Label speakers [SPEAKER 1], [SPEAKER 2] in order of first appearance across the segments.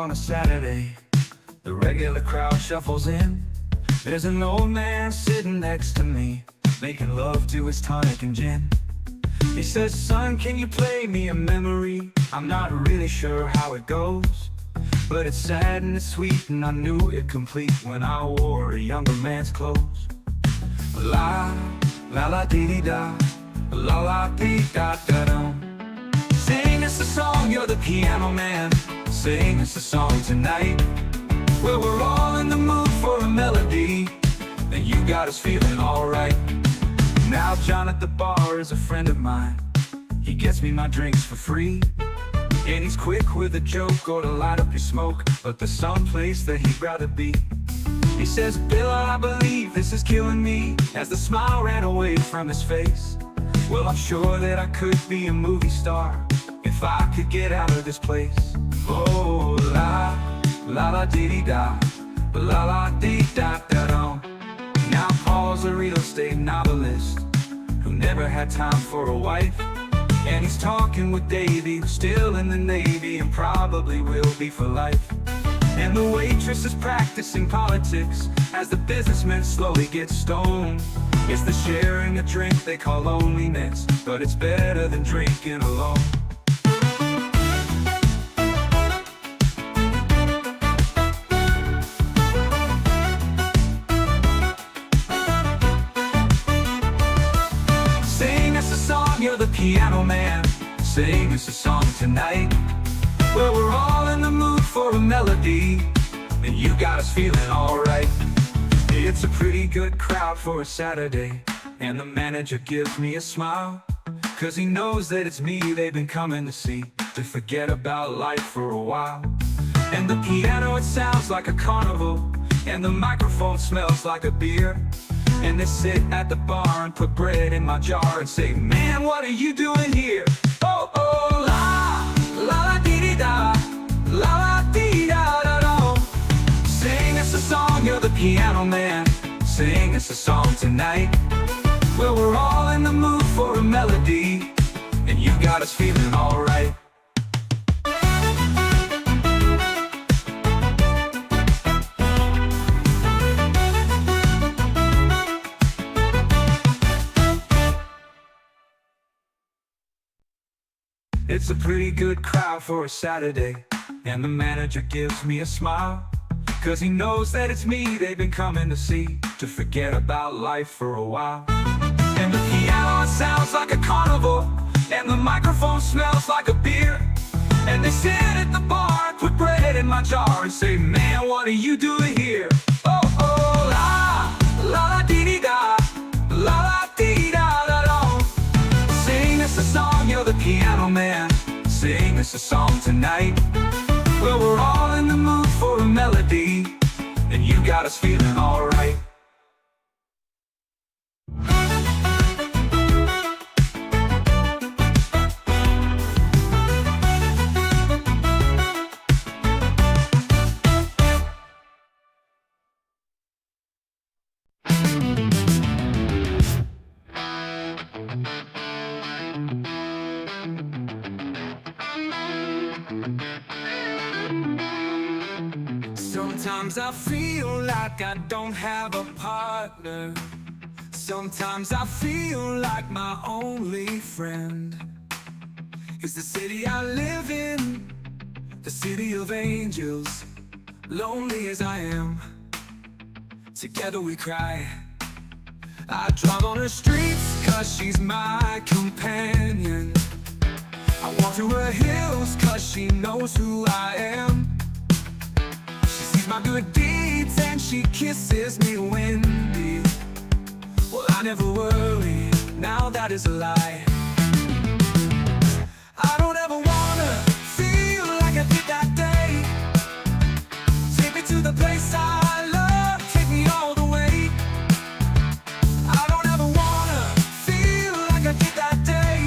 [SPEAKER 1] on a Saturday. The regular crowd shuffles in. There's an old man sitting next to me, making love to his tonic and gin. He says, son, can you play me a memory? I'm not really sure how it goes, but it's sad and it's sweet, and I knew it complete when I wore a younger man's clothes. La, la la dee dee da, la la dee da da dum. Sing us a song, you're the piano man. Sing us a song tonight. Well, we're all in the mood for a melody, and you got us feeling alright. Now John at the bar is a friend of mine. He gets me my drinks for free, and he's quick with a joke or to light up your smoke, but there's some place that he'd rather be. He says, Bill, I believe this is killing me, as the smile ran away from his face. Well, I'm sure that I could be a movie star if I could get out of this place. Oh, la, la la dee dee da, la la dee da da dum. Now Paul's a real estate novelist who never had time for a wife, and he's talking with Davey, who's still in the Navy and probably will be for life. And the waitress is practicing politics as the businessmen slowly get stoned. It's the sharing a drink they call loneliness, but it's better than drinking alone. Sing us a song, you're the piano man. Sing us a song tonight. Well, we're all in the mood for a melody, and you got us feeling alright. It's a pretty good crowd for a Saturday, and the manager gives me a smile, 'cause he knows that it's me they've been coming to see, to forget about life for a while. And the piano, it sounds like a carnival, and the microphone smells like a beer. And they sit at the bar and put bread in my jar and say, man, what are you doing here? Oh, oh, la, la, la, dee dee da, la, la, dee da, da, da. Sing us a song, you're the piano man. Sing us a song tonight. Well, we're all in the mood for a melody, and you got us feeling alright. It's a pretty good crowd for a Saturday, and the manager gives me a smile, 'cause he knows that it's me they've been coming to see, to forget about life for a while. And the piano, it sounds like a carnival, and the microphone smells like a beer. And they sit at the bar and put bread in my jar and say, man, what are you doing here? Oh, oh, la, la, la, dee dee da, la, la, dee da, da, da. Sing us a song, you're the piano man. Sing us a song tonight. Well, we're all in the mood for a melody, and you got us feeling alright. Sometimes I feel like I don't have a partner. Sometimes I feel like my only friend is the city I live in, the city of angels. Lonely as I am, together we cry. I drive on her streets 'cause she's my companion. I walk through her hills 'cause she knows who I am. My good deeds and she kisses me windy. Well, I never worry, now that is a lie. I don't ever wanna feel like I did that day. Take me to the place I love, take me all the way. I don't ever wanna feel like I did that day.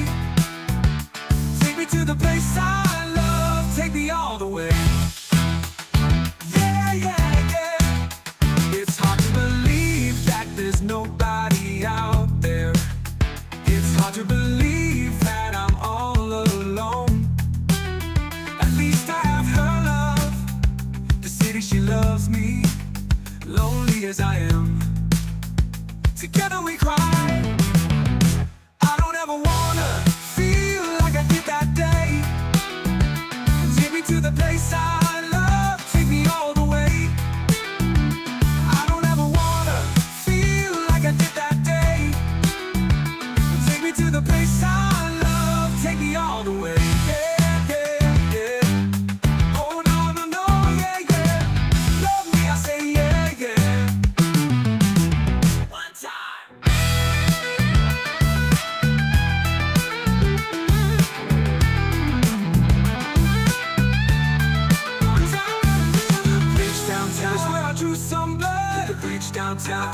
[SPEAKER 1] Take me to the place I love, take me all the way. There's nobody out there. It's hard to believe that I'm all alone. At least I have her love,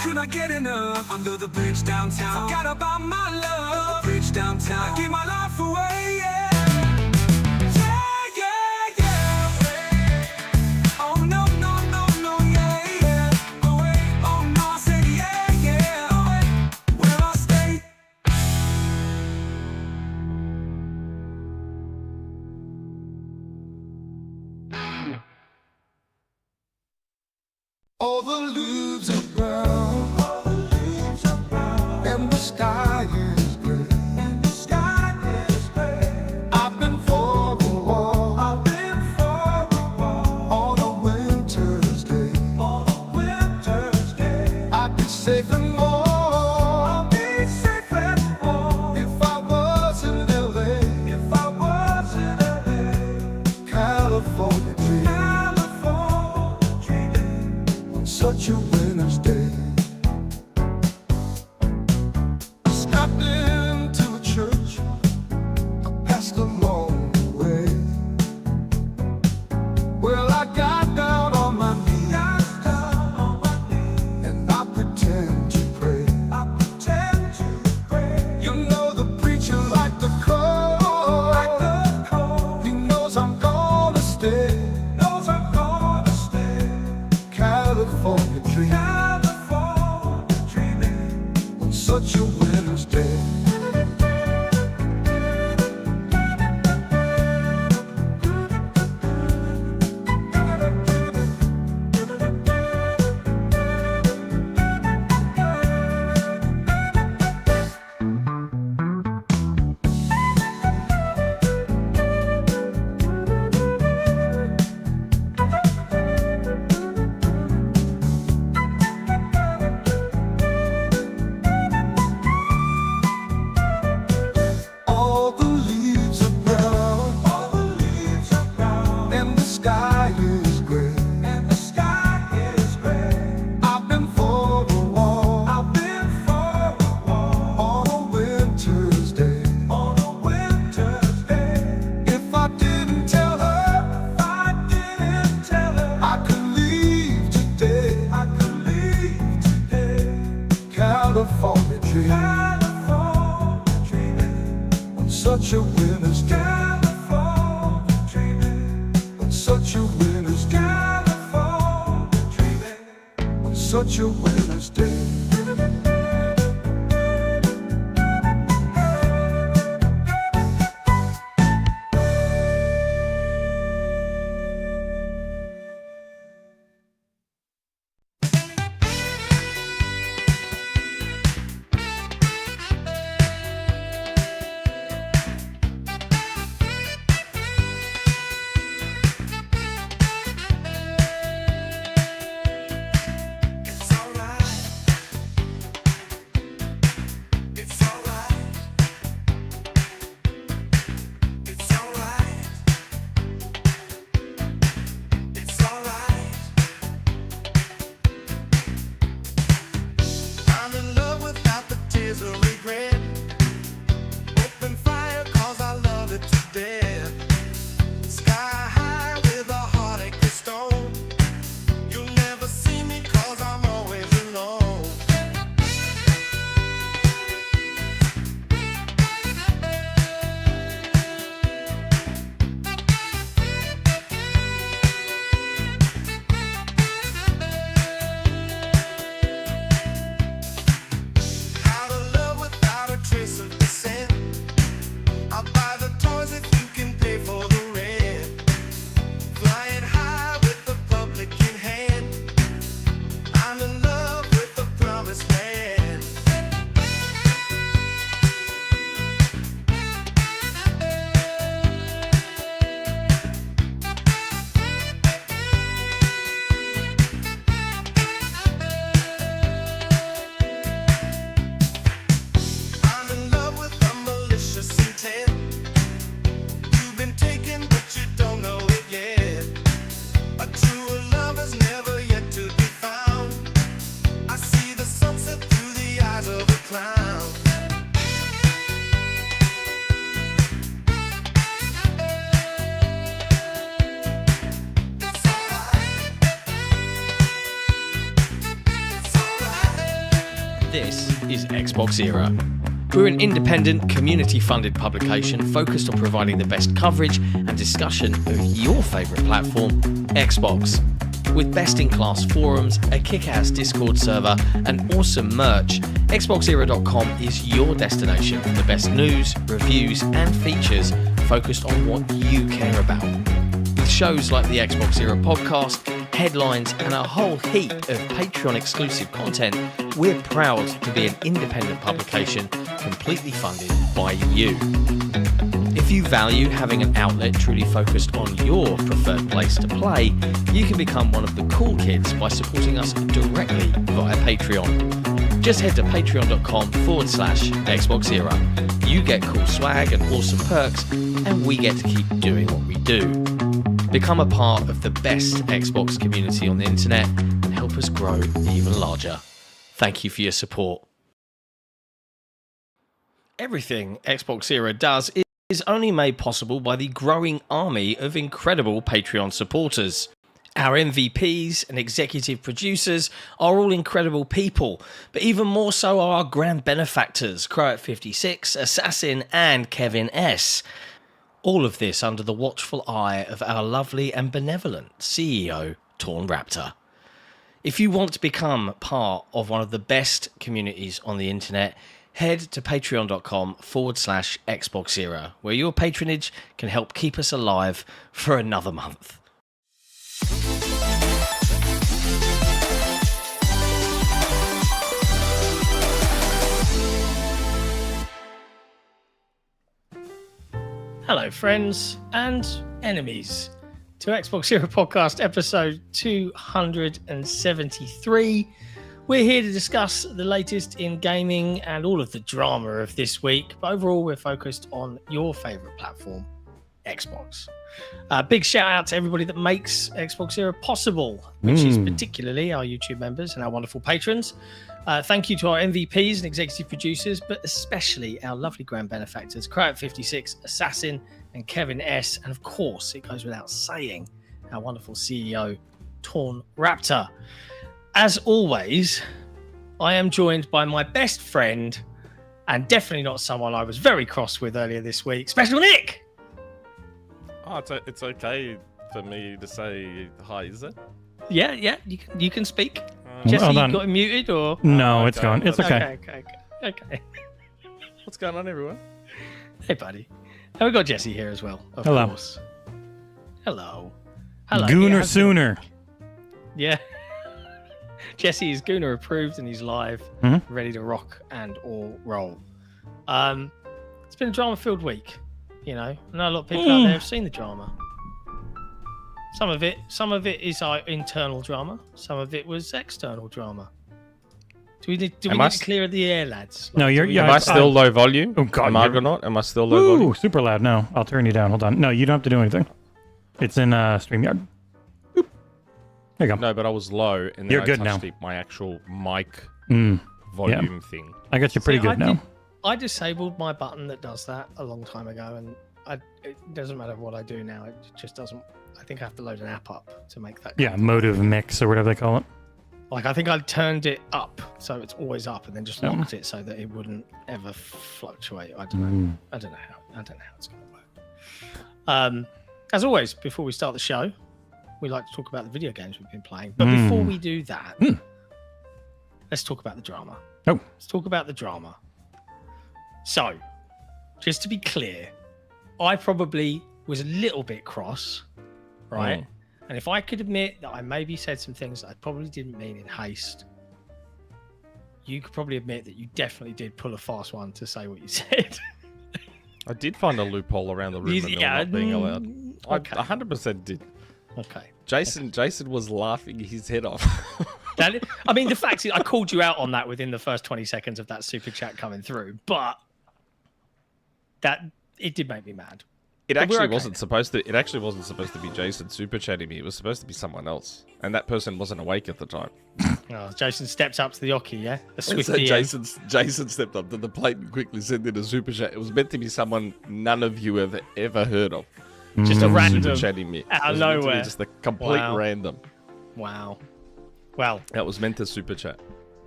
[SPEAKER 1] could I get enough? Under the bridge downtown, forgot about my love. Bridge downtown, I give my life away, yeah. Yeah, yeah, yeah. Oh no, no, no, no, yeah, yeah. Oh wait, oh no, I said yeah, yeah. Oh wait, where I stay.
[SPEAKER 2] All the leaves are brown, and the sky is gray. I've been for a walk on a winter's day. I'd be safe and warm if I was in LA. California dreaming on such a winter's day. I stopped into a church, I passed along the way. Well, I got down on my knees, and I pretend to pray. You know the preacher like the cold, he knows I'm gonna stay. California dreaming on such a winter's day. All the leaves are brown, and the sky is gray. I've been for a walk on a winter's day. If I didn't tell her, I could leave today. California dreaming on such a winter's day. On such a winter's day. On such a winter's day.
[SPEAKER 1] It's alright.
[SPEAKER 3] This is XboxEra. We're an independent, community-funded publication focused on providing the best coverage and discussion of your favourite platform, Xbox. With best-in-class forums, a kick-ass Discord server, and awesome merch, XboxEra.com is your destination for the best news, reviews, and features focused on what you care about. With shows like the Xbox Era podcast, headlines, and a whole heap of Patreon-exclusive content, we're proud to be an independent publication completely funded by you. If you value having an outlet truly focused on your preferred place to play, you can become one of the cool kids by supporting us directly via Patreon. Just head to patreon.com/XboxEra. You get cool swag and awesome perks, and we get to keep doing what we do. Become a part of the best Xbox community on the internet and help us grow even larger. Thank you for your support. Everything XboxEra does is only made possible by the growing army of incredible Patreon supporters. Our MVPs and executive producers are all incredible people, but even more so are our grand benefactors, Croat56, Assassin, and Kevin S. All of this under the watchful eye of our lovely and benevolent CEO, Torn Raptor. If you want to become part of one of the best communities on the internet, head to patreon.com/XboxEra, where your patronage can help keep us alive for another month. Hello, friends and enemies, to XboxEra Podcast episode 273. We're here to discuss the latest in gaming and all of the drama of this week, but overall we're focused on your favourite platform, Xbox. Big shout out to everybody that makes XboxEra possible, which is particularly our YouTube members and our wonderful patrons. Thank you to our MVPs and executive producers, but especially our lovely grand benefactors, Croat56, Assassin, and Kevin S. And of course, it goes without saying, our wonderful CEO, Torn Raptor. As always, I am joined by my best friend, and definitely not someone I was very cross with earlier this week, Special Nick!
[SPEAKER 4] Oh, it's okay for me to say hi, is it?
[SPEAKER 3] Yeah, you can speak. Jesse, you got him muted, or?
[SPEAKER 5] No, it's gone. It's okay.
[SPEAKER 3] Okay.
[SPEAKER 4] What's going on, everyone?
[SPEAKER 3] Hey, buddy. And we got Jesse here as well, of
[SPEAKER 5] Hello.
[SPEAKER 3] course. Hello.
[SPEAKER 5] Gooner
[SPEAKER 3] Yeah,
[SPEAKER 5] sooner.
[SPEAKER 3] Yeah. Jesse is Gooner approved and he's live, ready to rock and or roll. It's been a drama-filled week, you know. I know a lot of people out there have seen the drama. Some of it is our internal drama. Some of it was external drama. Do we need to clear the air, lads?
[SPEAKER 5] No,
[SPEAKER 4] Am I still low volume?
[SPEAKER 5] Oh, God.
[SPEAKER 4] Am I or not? Am I still low volume?
[SPEAKER 5] Super loud. No, I'll turn you down. Hold on. No, you don't have to do anything. It's in StreamYard. Boop. There you go.
[SPEAKER 4] No, but I was low, and then
[SPEAKER 5] You're
[SPEAKER 4] I
[SPEAKER 5] good
[SPEAKER 4] touched
[SPEAKER 5] now.
[SPEAKER 4] my actual mic
[SPEAKER 5] volume
[SPEAKER 4] thing.
[SPEAKER 5] I got you pretty good now.
[SPEAKER 3] I disabled my button that does that a long time ago, and it doesn't matter what I do now. It just doesn't. I think I have to load an app up to make that.
[SPEAKER 5] Yeah, motive mix or whatever they call it.
[SPEAKER 3] Like, I think I turned it up so it's always up, and then just locked it so that it wouldn't ever fluctuate. I don't know. I don't know how it's going to work. As always, before we start the show, we like to talk about the video games we've been playing. But before we do that, let's talk about the drama.
[SPEAKER 5] Oh.
[SPEAKER 3] Let's talk about the drama. So, just to be clear, I probably was a little bit cross, right? And if I could admit that I maybe said some things that I probably didn't mean in haste, you could probably admit that you definitely did pull a fast one to say what you said.
[SPEAKER 4] I did find a loophole around the room and not being allowed.
[SPEAKER 3] Okay.
[SPEAKER 4] I 100% did.
[SPEAKER 3] Okay.
[SPEAKER 4] Jason was laughing his head off.
[SPEAKER 3] I mean, the fact is, I called you out on that within the first 20 seconds of that super chat coming through, but it did make me mad.
[SPEAKER 4] It actually wasn't supposed to. It actually wasn't supposed to be Jason super chatting me. It was supposed to be someone else, and that person wasn't awake at the time.
[SPEAKER 3] Oh, Jason steps up to the ocky, yeah. A
[SPEAKER 4] So
[SPEAKER 3] swift DM.
[SPEAKER 4] Jason stepped up to the plate and quickly sent in a super chat. It was meant to be someone none of you have ever heard of.
[SPEAKER 3] Just a random
[SPEAKER 4] super chatting me
[SPEAKER 3] out of
[SPEAKER 4] It was meant to be
[SPEAKER 3] nowhere.
[SPEAKER 4] just a complete random.
[SPEAKER 3] Wow. Well,
[SPEAKER 4] That was meant to super chat.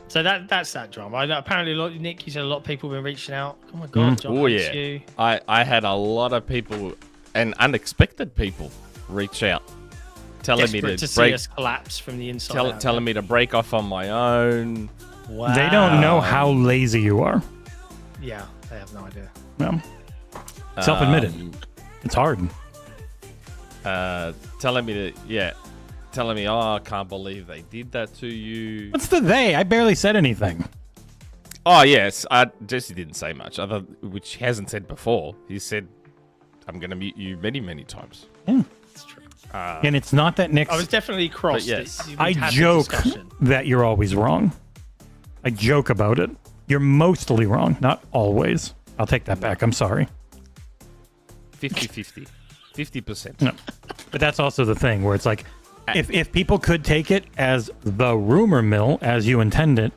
[SPEAKER 6] So that's that drama. I know, apparently, Nick, you said a lot of people have been reaching out. Oh my god, John,
[SPEAKER 4] Oh
[SPEAKER 6] thanks
[SPEAKER 4] yeah,
[SPEAKER 6] you.
[SPEAKER 4] I had a lot of people and unexpected people reach out, telling me
[SPEAKER 6] Desperate
[SPEAKER 4] to
[SPEAKER 6] see
[SPEAKER 4] break,
[SPEAKER 6] us collapse from the inside out.
[SPEAKER 4] telling me to break off on my own.
[SPEAKER 6] Wow.
[SPEAKER 5] They don't know how lazy you are.
[SPEAKER 6] Yeah, they have no idea.
[SPEAKER 5] No. Self-admitted. It's hard.
[SPEAKER 4] Telling me, oh, I can't believe they did that to you.
[SPEAKER 5] What's the they? I barely said anything.
[SPEAKER 4] Oh yes, Jesse didn't say much, which he hasn't said before. He said, "I'm going to mute you many, many times."
[SPEAKER 5] Yeah.
[SPEAKER 6] It's true.
[SPEAKER 5] And it's not that Nick's...
[SPEAKER 6] I was definitely crossed.
[SPEAKER 4] But yes.
[SPEAKER 6] We
[SPEAKER 5] I
[SPEAKER 6] had the
[SPEAKER 5] joke
[SPEAKER 6] discussion.
[SPEAKER 5] that you're always wrong. I joke about it. You're mostly wrong, not always. I'll take that back. I'm sorry.
[SPEAKER 4] 50-50. 50%.
[SPEAKER 5] No. But that's also the thing where it's like, if people could take it as the rumor mill as you intend it,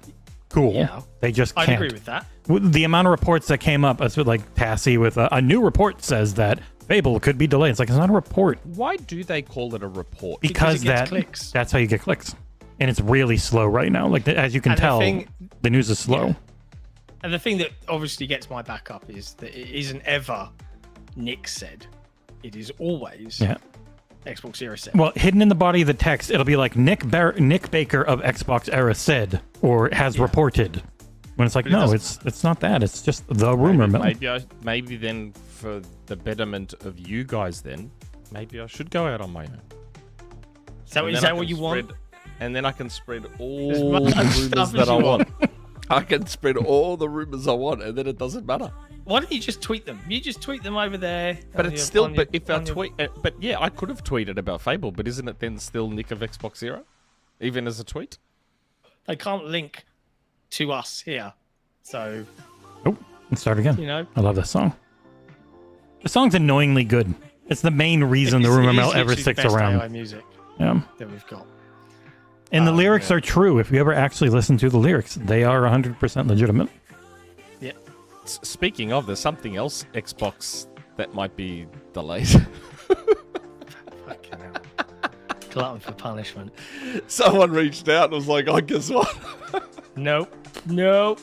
[SPEAKER 5] cool.
[SPEAKER 6] Yeah.
[SPEAKER 5] They just can't.
[SPEAKER 6] I'd agree with that.
[SPEAKER 5] The amount of reports that came up, as with like Tassie with a new report says that Fable could be delayed. It's like, it's not a report.
[SPEAKER 4] Why do they call it a report?
[SPEAKER 5] Because
[SPEAKER 6] it gets clicks.
[SPEAKER 5] that's how you get clicks. And it's really slow right now. Like, as you can
[SPEAKER 6] And the
[SPEAKER 5] tell,
[SPEAKER 6] thing-
[SPEAKER 5] the news is slow.
[SPEAKER 6] Yeah. And the thing that obviously gets my back up is that it isn't ever Nick said. It is always
[SPEAKER 5] Yeah.
[SPEAKER 6] XboxEra said.
[SPEAKER 5] Well, hidden in the body of the text, it'll be like Nick Baker of XboxEra said or has reported. When it's like,
[SPEAKER 6] But it
[SPEAKER 5] no,
[SPEAKER 6] doesn't-
[SPEAKER 5] it's not that. It's just the rumor mill.
[SPEAKER 4] Maybe then for the betterment of you guys, then maybe I should go out on my own.
[SPEAKER 6] Is that
[SPEAKER 4] And then I
[SPEAKER 6] what
[SPEAKER 4] can
[SPEAKER 6] you want?
[SPEAKER 4] And then I can spread all
[SPEAKER 6] As
[SPEAKER 4] the
[SPEAKER 6] much
[SPEAKER 4] rumors
[SPEAKER 6] stuff
[SPEAKER 4] that
[SPEAKER 6] as
[SPEAKER 4] I
[SPEAKER 6] you
[SPEAKER 4] want. I can spread all the rumors I want, and then it doesn't matter.
[SPEAKER 6] Why don't you just tweet them? You just tweet them over there.
[SPEAKER 4] But
[SPEAKER 6] on
[SPEAKER 4] it's
[SPEAKER 6] your-
[SPEAKER 4] still.
[SPEAKER 6] on your-
[SPEAKER 4] But if I
[SPEAKER 6] on your-
[SPEAKER 4] tweet, but yeah, I could have tweeted about Fable, but isn't it then still Nick of XboxEra, even as a tweet?
[SPEAKER 6] they can't link to us here. So,
[SPEAKER 5] Oh, let's start again.
[SPEAKER 6] you know,
[SPEAKER 5] I love this song. The song's annoyingly good. It's the main reason the rumor mill ever sticks around.
[SPEAKER 6] AI music
[SPEAKER 5] Yeah.
[SPEAKER 6] that we've got.
[SPEAKER 5] And the lyrics are true. If you ever actually listen to the lyrics, they are 100% legitimate.
[SPEAKER 6] Yeah.
[SPEAKER 4] Speaking of, there's something else Xbox that might be delayed.
[SPEAKER 6] Fucking hell. Glutton for punishment.
[SPEAKER 4] Someone reached out and was like, "Oh, guess what?"
[SPEAKER 6] Nope. Nope.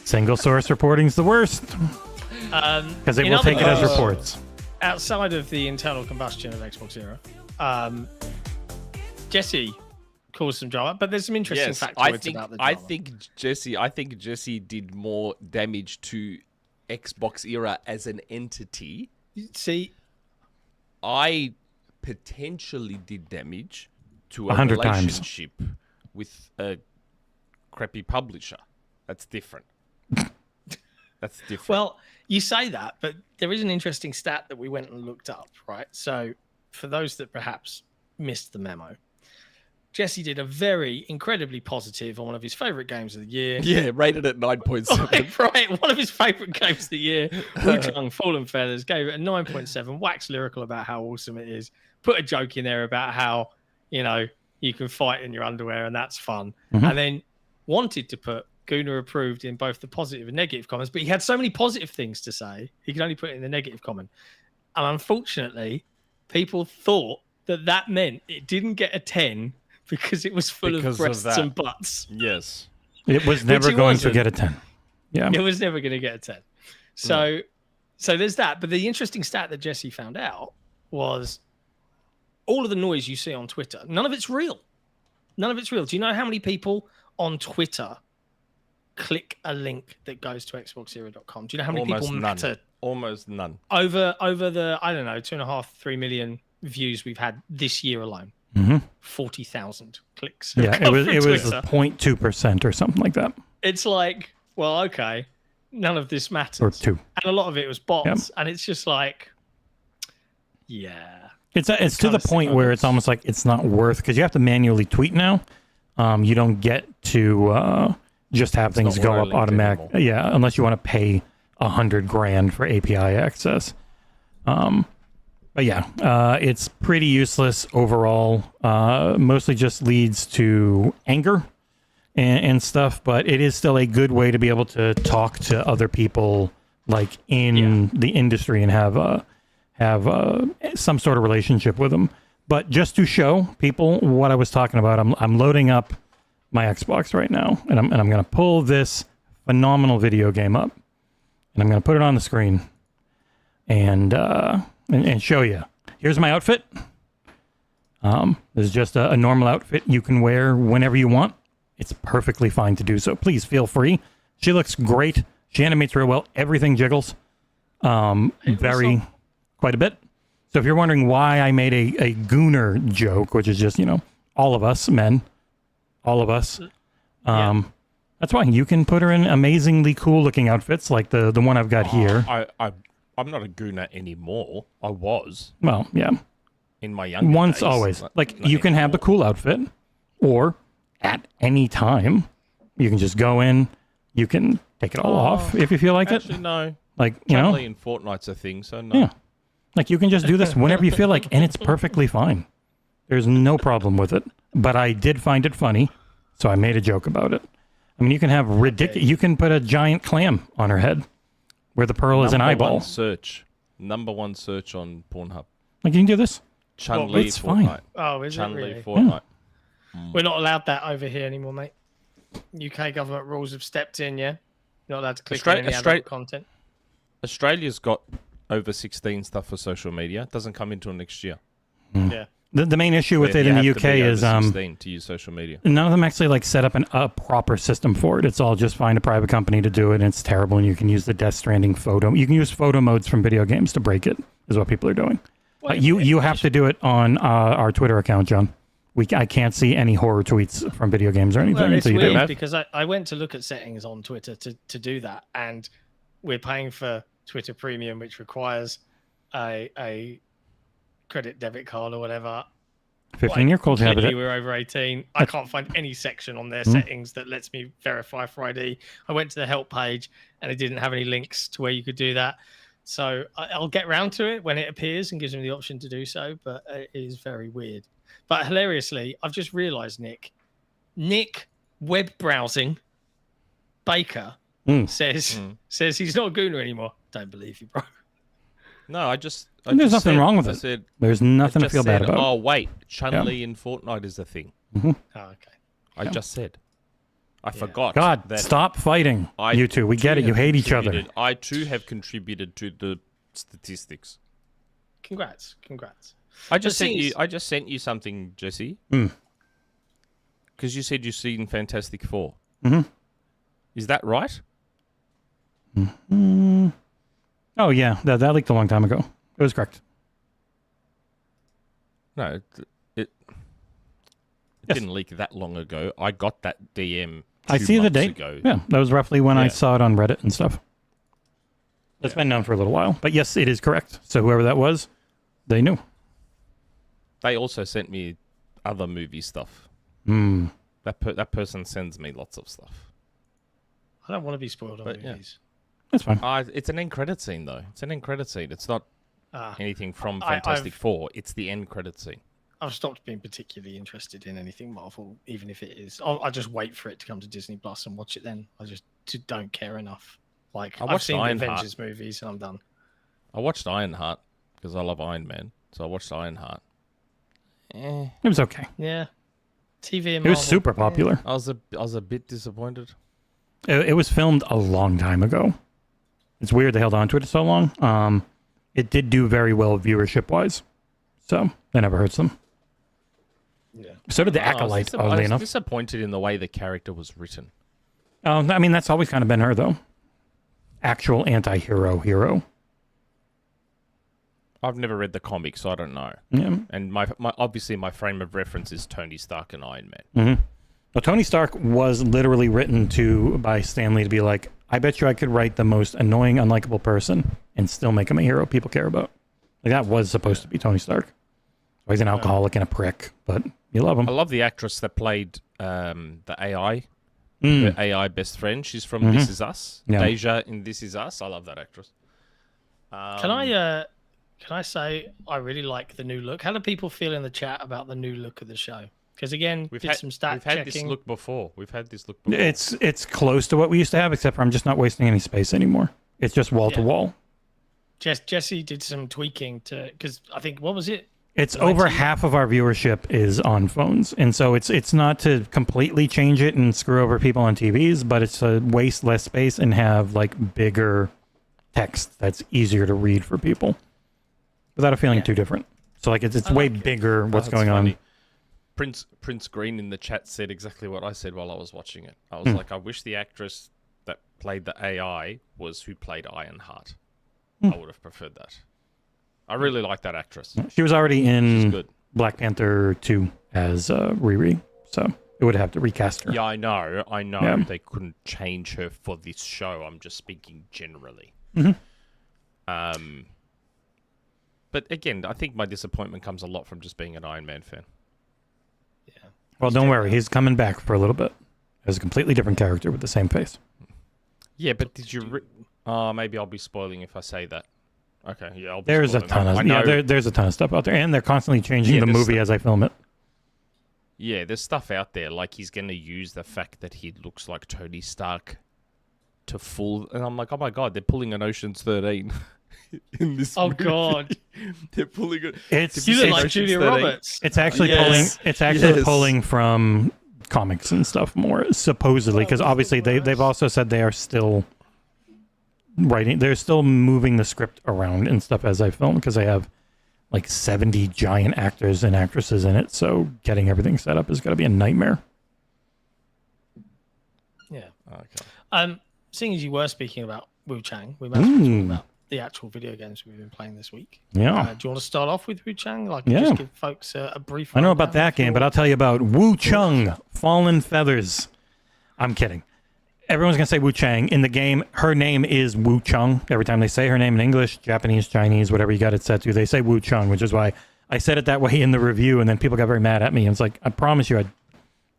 [SPEAKER 5] Single source reporting's the worst because they
[SPEAKER 6] In
[SPEAKER 5] will
[SPEAKER 6] other
[SPEAKER 5] take it as
[SPEAKER 6] news,
[SPEAKER 5] reports.
[SPEAKER 6] Outside of the internal combustion of XboxEra, Jesse caused some drama, but there's some interesting
[SPEAKER 4] Yes,
[SPEAKER 6] factoids about the drama.
[SPEAKER 4] I think Jesse did more damage to XboxEra as an entity.
[SPEAKER 6] See,
[SPEAKER 4] I potentially did damage to a
[SPEAKER 5] 100 times.
[SPEAKER 4] relationship with a crappy publisher. That's different. That's different.
[SPEAKER 6] well, you say that, but there is an interesting stat that we went and looked up, right? So, for those that perhaps missed the memo, Jesse did a very incredibly positive on one of his favorite games of the year.
[SPEAKER 4] yeah, rated at 9.7.
[SPEAKER 6] Right, one of his favorite games of the year, Wuchang Fallen Feathers, gave it a 9.7, waxed lyrical about how awesome it is, put a joke in there about how, you know, you can fight in your underwear and that's fun, and then wanted to put Gooner approved in both the positive and negative comments, but he had so many positive things to say, he could only put it in the negative comment. And unfortunately, people thought that that meant it didn't get a 10 because it was full
[SPEAKER 4] Because
[SPEAKER 6] of
[SPEAKER 4] of
[SPEAKER 6] breasts
[SPEAKER 4] that.
[SPEAKER 6] and butts.
[SPEAKER 4] Yes.
[SPEAKER 5] It was never
[SPEAKER 6] it
[SPEAKER 5] going to
[SPEAKER 6] wasn't.
[SPEAKER 5] get a 10. Yeah.
[SPEAKER 6] It was never going to get a 10. So there's that. But the interesting stat that Jesse found out was all of the noise you see on Twitter, none of it's real. None of it's real. Do you know how many people on Twitter click a link that goes to XboxEra.com? Do you know how many
[SPEAKER 4] Almost
[SPEAKER 6] people
[SPEAKER 4] none.
[SPEAKER 6] matter
[SPEAKER 4] Almost none.
[SPEAKER 6] over the, I don't know, 2.5-3 million views we've had this year alone? 40,000 clicks. have
[SPEAKER 5] Yeah,
[SPEAKER 6] come
[SPEAKER 5] it
[SPEAKER 6] from
[SPEAKER 5] was
[SPEAKER 6] Twitter.
[SPEAKER 5] 0.2% or something like that.
[SPEAKER 6] It's like, well, okay, none of this matters.
[SPEAKER 5] Or 2.
[SPEAKER 6] And a lot of it was bots.
[SPEAKER 5] Yep.
[SPEAKER 6] And it's just like, yeah.
[SPEAKER 5] It's to the
[SPEAKER 6] kinda
[SPEAKER 5] point
[SPEAKER 6] sick
[SPEAKER 5] where
[SPEAKER 6] of
[SPEAKER 5] it's
[SPEAKER 6] it.
[SPEAKER 5] almost like it's not worth, because you have to manually tweet now. You don't get to just have things
[SPEAKER 4] not
[SPEAKER 5] go
[SPEAKER 4] where I
[SPEAKER 5] up
[SPEAKER 4] linked
[SPEAKER 5] automatic.
[SPEAKER 4] anymore.
[SPEAKER 5] Yeah, unless you want to pay $100,000 for API access. But yeah, it's pretty useless overall. Mostly just leads to anger and stuff. But it is still a good way to be able to talk to other people, like in the industry, and have some sort of relationship with them. But just to show people what I was talking about, I'm loading up my Xbox right now, and I'm going to pull this phenomenal video game up, and I'm going to put it on the screen, and show you. Here's my outfit. This is just a normal outfit you can wear whenever you want. It's perfectly fine to do so. Please feel free. She looks great. She animates real well. Everything jiggles. Quite a bit. So if you're wondering why I made a gooner joke, which is just, all of us men, all of us, that's why. You can put her in amazingly cool looking outfits like the one I've got here.
[SPEAKER 4] I'm not a gooner anymore. I was.
[SPEAKER 5] Well, yeah.
[SPEAKER 4] In my younger
[SPEAKER 5] Once,
[SPEAKER 4] days.
[SPEAKER 5] always.
[SPEAKER 4] Not
[SPEAKER 5] You can have the cool outfit, or at any time, you can just go in, you can take it all off if you feel like
[SPEAKER 4] Actually,
[SPEAKER 5] it.
[SPEAKER 4] no.
[SPEAKER 5] Like,
[SPEAKER 4] Chun-Li in Fortnite's a thing, so no.
[SPEAKER 5] Yeah. Like, you can just do this whenever you feel like, and it's perfectly fine. There's no problem with it. But I did find it funny, so I made a joke about it. I mean, you can have ridiculous... You can put a giant clam on her head, where the pearl is an eyeball.
[SPEAKER 4] Number one search on Pornhub.
[SPEAKER 5] Like, you can do this.
[SPEAKER 4] Chun-Li
[SPEAKER 5] it's
[SPEAKER 4] Fortnite.
[SPEAKER 5] fine.
[SPEAKER 6] Oh, is it
[SPEAKER 4] Chun-Li
[SPEAKER 6] really?
[SPEAKER 4] Fortnite.
[SPEAKER 6] We're not allowed that over here anymore, mate. UK government rules have stepped in, yeah? You're not allowed to click on any adult content.
[SPEAKER 4] Australia's got over 16 stuff for social media. It doesn't come until next year.
[SPEAKER 6] Yeah.
[SPEAKER 5] The main issue with it in the UK is
[SPEAKER 4] 16 to use social media.
[SPEAKER 5] none of them actually set up a proper system for it. It's all just find a private company to do it, and it's terrible. And you can use the Death Stranding photo. You can use photo modes from video games to break it. Is what people are doing. You have to do it on our Twitter account, John. I can't see any horror tweets from video games or anything
[SPEAKER 6] Well, it's
[SPEAKER 5] until you do
[SPEAKER 6] weird
[SPEAKER 5] it.
[SPEAKER 6] because I went to look at settings on Twitter to do that, and we're paying for Twitter Premium, which requires a credit debit card or whatever.
[SPEAKER 5] 15-year cold
[SPEAKER 6] Clearly
[SPEAKER 5] habit.
[SPEAKER 6] we're over 18. I can't find any section on their settings that lets me verify for ID. I went to the help page and it didn't have any links to where you could do that. So I'll get round to it when it appears and gives me the option to do so, but it is very weird. But hilariously, I've just realized, Nick web browsing Baker says he's not a gooner anymore. Don't believe you, bro.
[SPEAKER 4] No,
[SPEAKER 5] There's nothing wrong with it. There's nothing to feel bad about.
[SPEAKER 4] Oh, wait. Chun-Li in Fortnite is the thing.
[SPEAKER 6] Oh, okay.
[SPEAKER 4] I just said. I forgot.
[SPEAKER 5] God,
[SPEAKER 4] that
[SPEAKER 5] stop fighting, you two. We get it. You hate each other.
[SPEAKER 4] I, too, have contributed to the statistics.
[SPEAKER 6] Congrats.
[SPEAKER 4] I just sent you something, Jesse. Because you said you've seen Fantastic Four.
[SPEAKER 5] Mm-hmm.
[SPEAKER 4] Is that right?
[SPEAKER 5] Mm-hmm. Oh, yeah. That leaked a long time ago. It was correct.
[SPEAKER 4] No, it didn't leak that long ago. I got that DM
[SPEAKER 5] I see the date.
[SPEAKER 4] ago.
[SPEAKER 5] Yeah, that was roughly when I saw it on Reddit and stuff. It's been known for a little while. But yes, it is correct. So whoever that was, they knew.
[SPEAKER 4] They also sent me other movie stuff. That person sends me lots of stuff.
[SPEAKER 6] I don't want to be spoiled on movies.
[SPEAKER 4] Yeah.
[SPEAKER 5] That's fine.
[SPEAKER 4] It's an end credit scene, though. It's an end credit scene. It's not anything from Fantastic Four. It's the end credit scene.
[SPEAKER 6] I've stopped being particularly interested in anything Marvel, even if it is. I'll just wait for it to come to Disney Plus and watch it then. I just don't care enough. Like, I've seen the Avengers movies and I'm done.
[SPEAKER 4] I watched Ironheart because I love Iron Man. So I watched Ironheart.
[SPEAKER 5] It was okay.
[SPEAKER 6] Yeah. TV and
[SPEAKER 5] It was
[SPEAKER 6] Marvel.
[SPEAKER 5] super popular.
[SPEAKER 4] I was a bit disappointed.
[SPEAKER 5] It was filmed a long time ago. It's weird they held on to it so long. It did do very well viewership-wise. So, that never hurts them.
[SPEAKER 6] Yeah.
[SPEAKER 5] So did the Acolyte, oddly
[SPEAKER 4] I was
[SPEAKER 5] enough.
[SPEAKER 4] disappointed in the way the character was written.
[SPEAKER 5] I mean, that's always kind of been her, though. Actual anti-hero.
[SPEAKER 4] I've never read the comic, so I don't know.
[SPEAKER 5] Yeah.
[SPEAKER 4] And my obviously my frame of reference is Tony Stark and Iron Man.
[SPEAKER 5] Mm-hmm. Well, Tony Stark was literally written by Stan Lee to be like, I bet you I could write the most annoying, unlikable person and still make him a hero people care about. Like, that was supposed to be Tony Stark. So he's an alcoholic and a prick, but you love him.
[SPEAKER 4] I love the actress that played the AI, the AI best friend. She's from This Is Us.
[SPEAKER 5] Yeah.
[SPEAKER 4] Deja in This Is Us. I love that actress.
[SPEAKER 6] Can I say I really like the new look? How do people feel in the chat about the new look of the show? Because again,
[SPEAKER 4] We've
[SPEAKER 6] did some stat
[SPEAKER 4] had
[SPEAKER 6] checking.
[SPEAKER 4] this look before.
[SPEAKER 5] It's close to what we used to have, except for I'm just not wasting any space anymore. It's just wall to wall.
[SPEAKER 6] Jesse did some tweaking because I think, what was it?
[SPEAKER 5] It's over half of our viewership is on phones, and so it's not to completely change it and screw over people on TVs, but it's to waste less space and have like bigger text that's easier to read for people without it feeling too different. So like it's way bigger what's going on.
[SPEAKER 4] Prince Green in the chat said exactly what I said while I was watching it. I was like, I wish the actress that played the AI was who played Ironheart. I would have preferred that. I really like that actress.
[SPEAKER 5] She was already in Black Panther 2 as Riri, so it would have to recast her.
[SPEAKER 4] Yeah, I know.
[SPEAKER 5] Yeah.
[SPEAKER 4] They couldn't change her for this show. I'm just speaking generally. But again, I think my disappointment comes a lot from just being an Iron Man fan.
[SPEAKER 6] Yeah.
[SPEAKER 5] Well, don't worry. He's coming back for a little bit as a completely different character with the same face.
[SPEAKER 4] Yeah, but did you... maybe I'll be spoiling if I say that. Okay, yeah, I'll be
[SPEAKER 5] There's
[SPEAKER 4] spoiling.
[SPEAKER 5] a ton of there's a ton of stuff out there, and they're constantly changing the movie as I film it.
[SPEAKER 4] Yeah, there's stuff out there like he's going to use the fact that he looks like Tony Stark to fool, and I'm like, oh my god, they're pulling an Ocean's 13 in this.
[SPEAKER 6] Oh
[SPEAKER 4] movie.
[SPEAKER 6] God,
[SPEAKER 4] they're pulling it.
[SPEAKER 6] You look like Julia Roberts.
[SPEAKER 5] It's actually pulling from comics and stuff more supposedly, because obviously they've also said they are still writing, they're still moving the script around and stuff as I film, because they have like 70 giant actors and actresses in it, so getting everything set up is going to be a nightmare.
[SPEAKER 6] Yeah.
[SPEAKER 4] Okay.
[SPEAKER 6] Seeing as you were speaking about Wuchang, we might talk about the actual video games we've been playing this week.
[SPEAKER 5] Yeah.
[SPEAKER 6] Do you want to start off with Wuchang? Just give folks a brief.
[SPEAKER 5] I know about that game, but I'll tell you about Wuchang, Fallen Feathers. I'm kidding. Everyone's going to say Wuchang. In the game, her name is Wuchang. Every time they say her name in English, Japanese, Chinese, whatever you got it set to, they say Wuchang, which is why I said it that way in the review, and then people got very mad at me. And it's like, I promise you,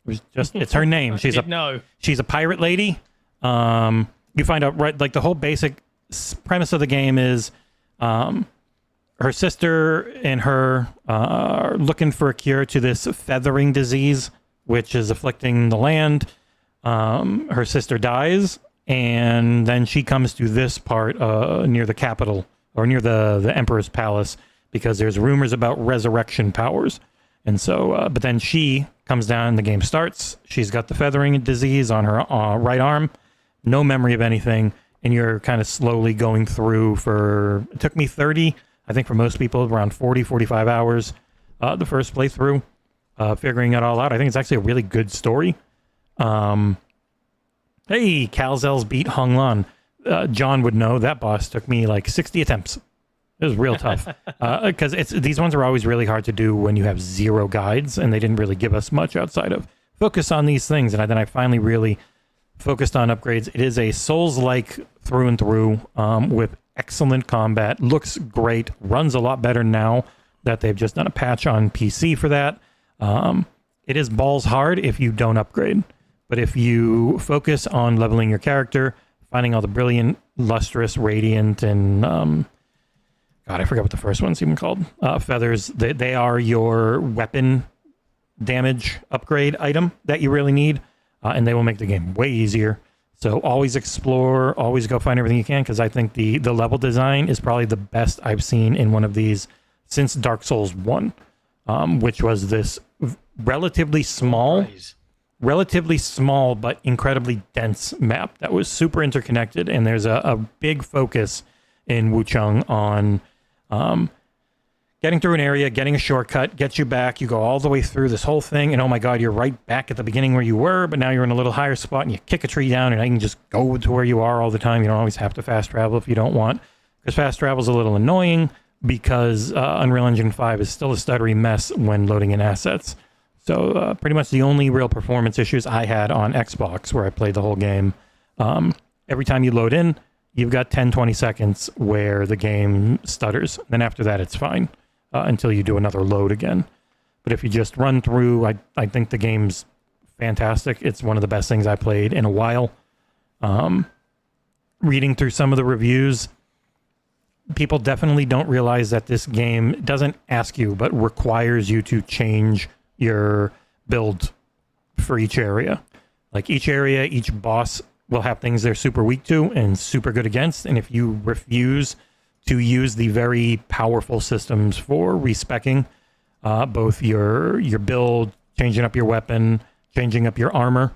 [SPEAKER 5] it's her name. She's a pirate lady. You find out, right, like the whole basic premise of the game is her sister and her are looking for a cure to this feathering disease, which is afflicting the land. Her sister dies, and then she comes to this part near the capital, or near the Emperor's palace, because there's rumors about resurrection powers. And so, but then she comes down, the game starts, she's got the feathering disease on her right arm, no memory of anything, and you're kind of slowly going through it took me 30, I think for most people, around 40, 45 hours, the first playthrough, figuring it all out. I think it's actually a really good story. Hey, Calzel's beat Hung Lan. John would know that boss took me like 60 attempts. It was real tough. Because these ones are always really hard to do when you have zero guides, and they didn't really give us much outside of focus on these things. And then I finally really focused on upgrades. It is a Souls-like through and through, with excellent combat. Looks great. Runs a lot better now that they've just done a patch on PC for that. It is balls hard if you don't upgrade. But if you focus on leveling your character, finding all the brilliant, lustrous, radiant, and God, I forgot what the first one's even called. Feathers. They are your weapon damage upgrade item that you really need, and they will make the game way easier. So always explore, always go find everything you can, because I think the level design is probably the best I've seen in one of these since Dark Souls 1, which was this relatively small but incredibly dense map that was super interconnected, and there's a big focus in Wuchang on getting through an area, getting a shortcut, gets you back, you go all the way through this whole thing, and oh my god, you're right back at the beginning where you were, but now you're in a little higher spot, and you kick a tree down, and now you can just go to where you are all the time. You don't always have to fast travel if you don't want, because fast travel is a little annoying, because Unreal Engine 5 is still a stuttery mess when loading in assets. So pretty much the only real performance issues I had on Xbox, where I played the whole game, every time you load in, you've got 10, 20 seconds where the game stutters. Then after that, it's fine until you do another load again. But if you just run through, I think the game's fantastic. It's one of the best things I played in a while. Reading through some of the reviews, people definitely don't realize that this game doesn't ask you, but requires you to change your build for each area. Like each area, each boss will have things they're super weak to and super good against, and if you refuse to use the very powerful systems for respecking both your build, changing up your weapon, changing up your armor.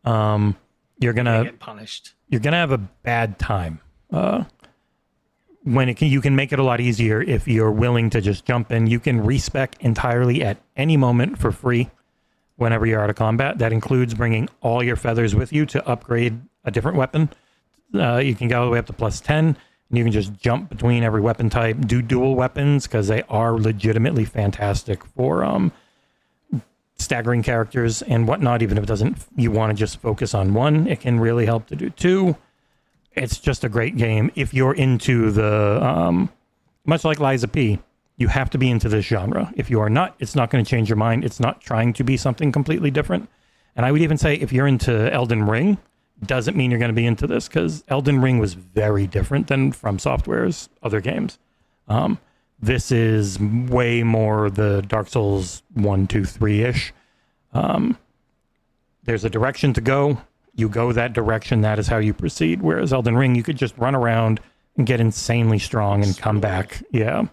[SPEAKER 5] You're gonna
[SPEAKER 6] get punished.
[SPEAKER 5] You're gonna have a bad time. You can make it a lot easier if you're willing to just jump in. You can respec entirely at any moment for free whenever you're out of combat. That includes bringing all your feathers with you to upgrade a different weapon. You can go all the way up to +10, and you can just jump between every weapon type, do dual weapons, because they are legitimately fantastic for staggering characters and whatnot. Even if you want to just focus on one, it can really help to do two. It's just a great game. If you're into the, much like Liza P, you have to be into this genre. If you are not, it's not going to change your mind. It's not trying to be something completely different. And I would even say if you're into Elden Ring, doesn't mean you're going to be into this, because Elden Ring was very different than From Software's other games. This is way more the Dark Souls 1, 2, 3-ish. There's a direction to go. You go that direction, that is how you proceed. Whereas Elden Ring, you could just run around and get insanely strong and come back. Yeah.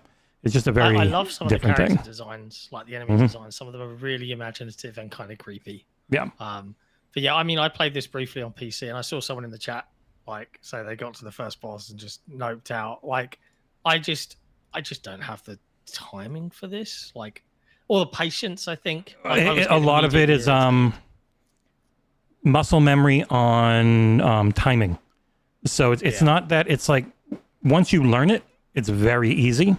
[SPEAKER 5] It's just a very
[SPEAKER 6] I love some of the
[SPEAKER 5] different
[SPEAKER 6] character
[SPEAKER 5] thing.
[SPEAKER 6] designs, like the enemy designs. Some of them are really imaginative and kind of creepy.
[SPEAKER 5] Yeah.
[SPEAKER 6] But yeah, I mean, I played this briefly on PC, and I saw someone in the chat say they got to the first boss and just noped out. Like, I just don't have the timing for this, or the patience. I think
[SPEAKER 5] A lot of it is muscle memory on timing. So it's not that it's like once you learn it, it's very easy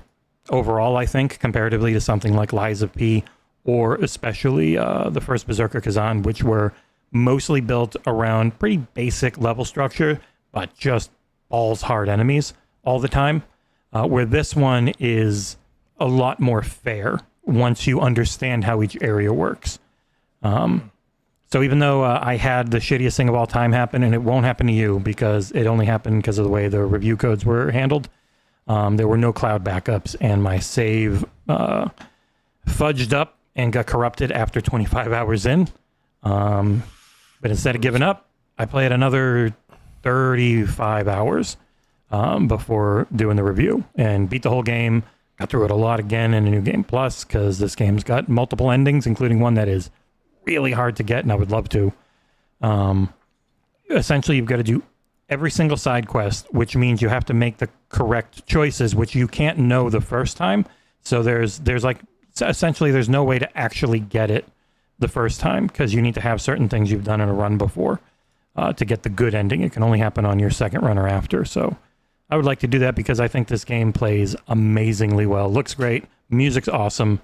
[SPEAKER 5] overall, I think, comparatively to something like Liza P or especially the first Berserker Kazan, which were mostly built around pretty basic level structure, but just balls hard enemies all the time. Where this one is a lot more fair once you understand how each area works. So even though I had the shittiest thing of all time happen, and it won't happen to you because it only happened because of the way the review codes were handled, there were no cloud backups, and my save fudged up and got corrupted after 25 hours in. But instead of giving up, I played another 35 hours before doing the review and beat the whole game. Got through it a lot again in a New Game Plus because this game's got multiple endings, including one that is really hard to get, and I would love to. Essentially, you've got to do every single side quest, which means you have to make the correct choices, which you can't know the first time. So there's no way to actually get it the first time, because you need to have certain things you've done in a run before to get the good ending. It can only happen on your second run or after. So I would like to do that because I think this game plays amazingly well. Looks great. Music's awesome.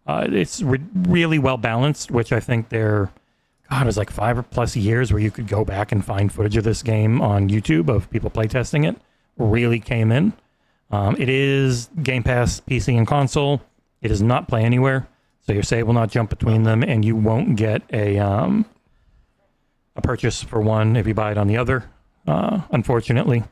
[SPEAKER 5] It's really well balanced, which I think it was like 5+ years where you could go back and find footage of this game on YouTube of people playtesting it. Really came in. It is Game Pass, PC, and console. It does not play anywhere, so your save will not jump between them, and you won't get a purchase for one if you buy it on the other, unfortunately.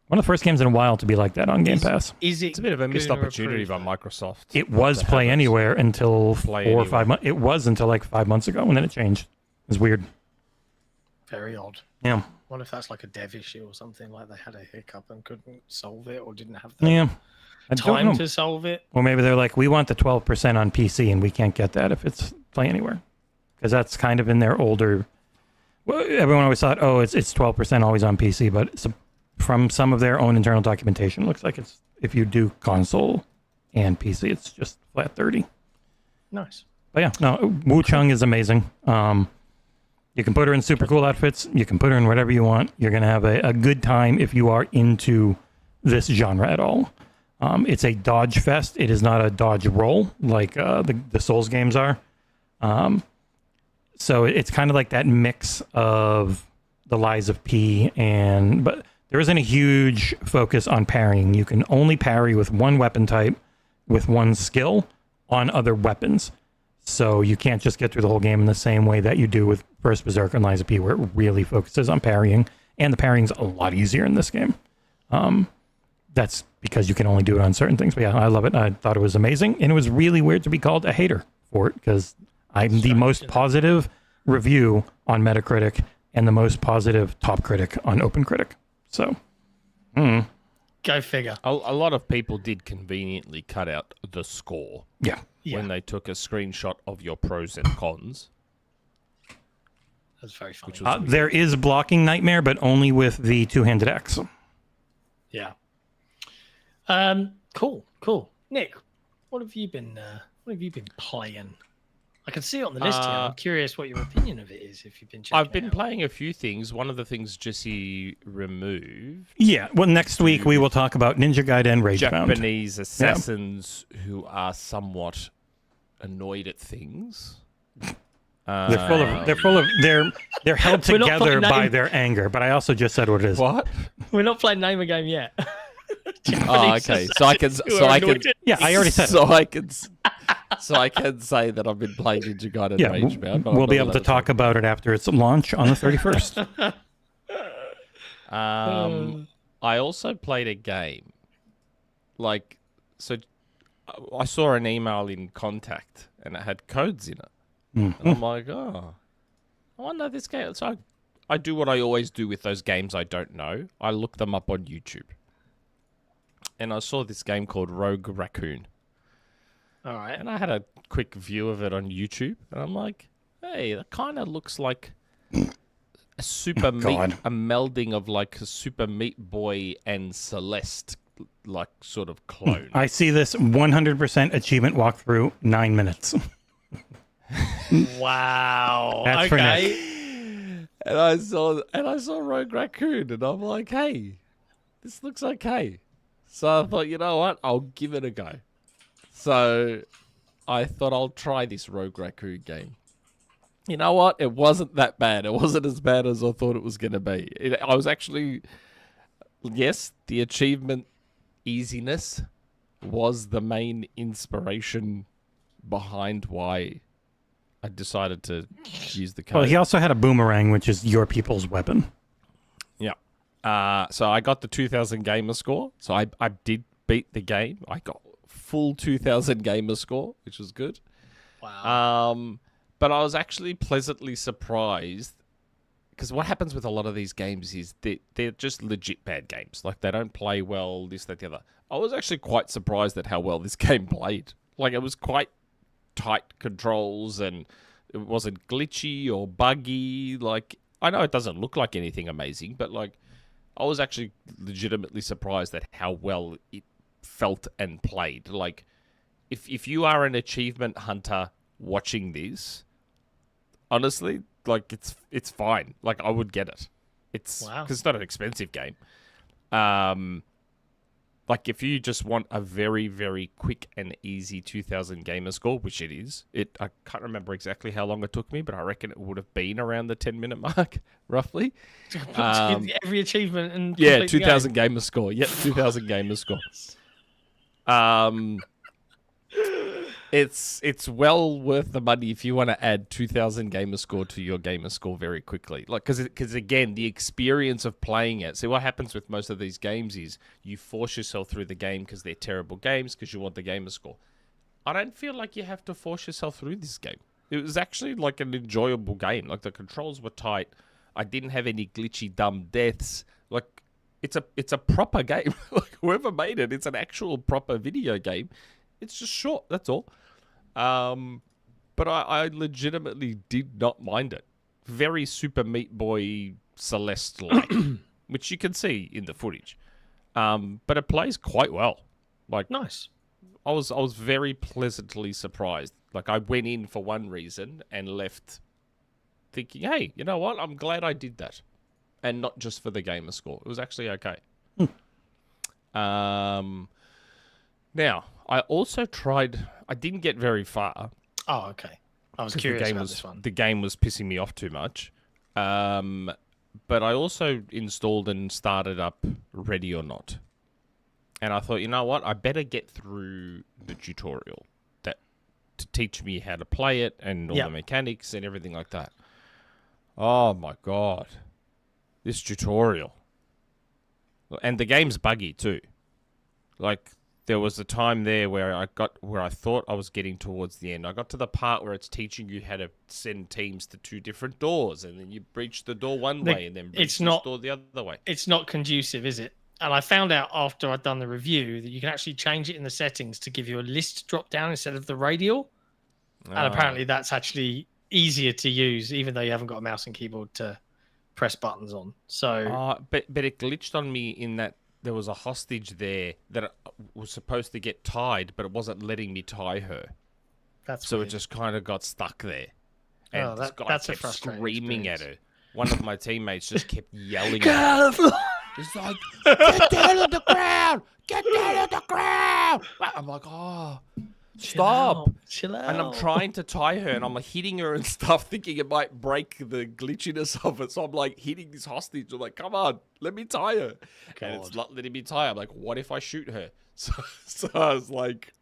[SPEAKER 5] One of the first games in a while to be like that on Game Pass.
[SPEAKER 4] It's a bit of a missed
[SPEAKER 6] Gooner
[SPEAKER 4] opportunity by
[SPEAKER 6] approved?
[SPEAKER 4] Microsoft.
[SPEAKER 5] It was Play Anywhere until
[SPEAKER 4] Play
[SPEAKER 5] 4 or 5
[SPEAKER 4] Anywhere.
[SPEAKER 5] months. It was until like 5 months ago, and then it changed. It was weird.
[SPEAKER 6] Very odd.
[SPEAKER 5] Yeah.
[SPEAKER 6] Wonder if that's like a dev issue or something, like they had a hiccup and couldn't solve it, or didn't have the
[SPEAKER 5] Yeah. I don't
[SPEAKER 6] time
[SPEAKER 5] know.
[SPEAKER 6] to solve it.
[SPEAKER 5] Or maybe they're like, we want the 12% on PC, and we can't get that if it's Play Anywhere. Because that's kind of in their older... Well, everyone always thought, it's 12% always on PC, but from some of their own internal documentation, it looks like it's if you do console and PC, it's just flat 30.
[SPEAKER 6] Nice.
[SPEAKER 5] But yeah, no, Wuchang is amazing. You can put her in super cool outfits. You can put her in whatever you want. You're going to have a good time if you are into this genre at all. It's a dodge fest. It is not a dodge roll like the Souls games are. So it's kind of like that mix of the Lies of P, but there isn't a huge focus on parrying. You can only parry with one weapon type, with one skill on other weapons. So you can't just get through the whole game in the same way that you do with First Berserker and Liza P, where it really focuses on parrying, and the parrying's a lot easier in this game. That's because you can only do it on certain things. But yeah, I love it. I thought it was amazing, and it was really weird to be called a hater for it, because I'm the most positive review on Metacritic and the most positive top critic on OpenCritic. So,
[SPEAKER 6] Go figure.
[SPEAKER 4] A lot of people did conveniently cut out the score
[SPEAKER 5] Yeah.
[SPEAKER 4] when they took a screenshot of your pros and cons.
[SPEAKER 6] That's very funny.
[SPEAKER 4] Which was
[SPEAKER 5] There is blocking nightmare, but only with the two-handed axe.
[SPEAKER 6] Yeah. Cool. Nick, what have you been playing? I can see it on the list here. I'm curious what your opinion of it is if you've been checking
[SPEAKER 4] I've been
[SPEAKER 6] it out.
[SPEAKER 4] playing a few things. One of the things Jesse removed,
[SPEAKER 5] Yeah. Well, next week we will talk about Ninja Gaiden Ragebound.
[SPEAKER 4] Japanese assassins who are somewhat annoyed at things.
[SPEAKER 5] They're held
[SPEAKER 6] We're not
[SPEAKER 5] together
[SPEAKER 6] playing
[SPEAKER 5] by
[SPEAKER 6] name-
[SPEAKER 5] their anger. But I also just said what it is.
[SPEAKER 4] What?
[SPEAKER 6] We're not playing name a game yet.
[SPEAKER 4] Oh, okay. So I can.
[SPEAKER 5] Yeah, I already said it.
[SPEAKER 4] So I can say that I've been playing Ninja Gaiden
[SPEAKER 5] Yeah,
[SPEAKER 4] Ragebound. but I'm
[SPEAKER 5] we'll be
[SPEAKER 4] not
[SPEAKER 5] able to
[SPEAKER 4] allowed
[SPEAKER 5] talk about it after its launch on the 31st.
[SPEAKER 4] I also played a game. So I saw an email in Contact and it had codes in it. And I'm like, oh, I wonder this game. So I do what I always do with those games I don't know. I look them up on YouTube. And I saw this game called Rogue Raccoon.
[SPEAKER 6] All right.
[SPEAKER 4] And I had a quick view of it on YouTube. And I'm like, hey, that kind of looks like a Super a melding of like a Super Meat Boy and Celeste, like sort of clone.
[SPEAKER 5] I see this 100% achievement walkthrough, 9 minutes.
[SPEAKER 6] Wow.
[SPEAKER 5] That's for
[SPEAKER 6] okay.
[SPEAKER 4] And I saw Rogue Raccoon, and I'm like, hey, this looks okay. So I thought, you know what? I'll give it a go. So I thought I'll try this Rogue Raccoon game. You know what? It wasn't that bad. It wasn't as bad as I thought it was going to be. I was actually, yes, the achievement easiness was the main inspiration behind why I decided to use the code.
[SPEAKER 5] Well, he also had a boomerang, which is your people's weapon.
[SPEAKER 4] Yeah. So I got the 2000 gamer score. So I did beat the game. I got full 2000 gamer score, which was good.
[SPEAKER 6] Wow.
[SPEAKER 4] But I was actually pleasantly surprised because what happens with a lot of these games is they're just legit bad games. Like they don't play well, this, that, the other. I was actually quite surprised at how well this game played. Like it was quite tight controls and it wasn't glitchy or buggy. Like I know it doesn't look like anything amazing, but like I was actually legitimately surprised at how well it felt and played. Like if you are an achievement hunter watching this, honestly, like it's fine. Like I would get it. It's because it's not an expensive game. Like if you just want a very, very quick and easy 2000 gamer score, which it is, I can't remember exactly how long it took me, but I reckon it would have been around the 10-minute mark, roughly.
[SPEAKER 6] Every achievement and
[SPEAKER 4] Yeah,
[SPEAKER 6] complete the
[SPEAKER 4] 2000 gamer score. Yeah, 2000 gamer score. It's well worth the money if you want to add 2000 gamer score to your gamer score very quickly. Like because again, the experience of playing it. See what happens with most of these games is you force yourself through the game because they're terrible games because you want the gamer score. I don't feel like you have to force yourself through this game. It was actually like an enjoyable game. Like the controls were tight. I didn't have any glitchy dumb deaths. Like it's a proper game. Like whoever made it, it's an actual proper video game. It's just short. That's all. But I legitimately did not mind it. Very Super Meat Boy Celeste-like, which you can see in the footage. But it plays quite well. Like
[SPEAKER 6] Nice.
[SPEAKER 4] I was very pleasantly surprised. Like I went in for one reason and left thinking, hey, you know what? I'm glad I did that, and not just for the gamer score. It was actually okay. Now, I also tried. I didn't get very far.
[SPEAKER 6] Oh, okay. I was
[SPEAKER 4] 'cause
[SPEAKER 6] curious about this one.
[SPEAKER 4] The game was pissing me off too much. But I also installed and started up Ready or Not. And I thought, you know what? I better get through the tutorial to teach me how to play it and all the mechanics and everything like that. Oh my god. This tutorial. And the game's buggy too. Like there was a time there where I thought I was getting towards the end. I got to the part where it's teaching you how to send teams to two different doors, and then you breach the door one way and then breach the door the other way.
[SPEAKER 6] It's not conducive, is it? And I found out after I'd done the review that you can actually change it in the settings to give you a list drop down instead of the radial. And apparently that's actually easier to use, even though you haven't got a mouse and keyboard to press buttons on. So,
[SPEAKER 4] but it glitched on me in that there was a hostage there that was supposed to get tied, but it wasn't letting me tie her.
[SPEAKER 6] that's
[SPEAKER 4] So
[SPEAKER 6] weird.
[SPEAKER 4] it just kind of got stuck there. And
[SPEAKER 6] Oh,
[SPEAKER 4] this guy
[SPEAKER 6] that's a
[SPEAKER 4] kept
[SPEAKER 6] frustrating
[SPEAKER 4] screaming
[SPEAKER 6] experience.
[SPEAKER 4] at her. One of my teammates just kept yelling
[SPEAKER 6] Get
[SPEAKER 4] at her.
[SPEAKER 6] out of the floor!
[SPEAKER 4] He's like, get down on the ground! Get down on the ground! I'm like, oh, stop.
[SPEAKER 6] Chill out.
[SPEAKER 4] And I'm trying to tie her, and I'm like hitting her and stuff, thinking it might break the glitchiness of it. So I'm like hitting this hostage. I'm like, come on, let me tie her. And it's not letting me tie her. I'm like, what if I shoot her? So I was like,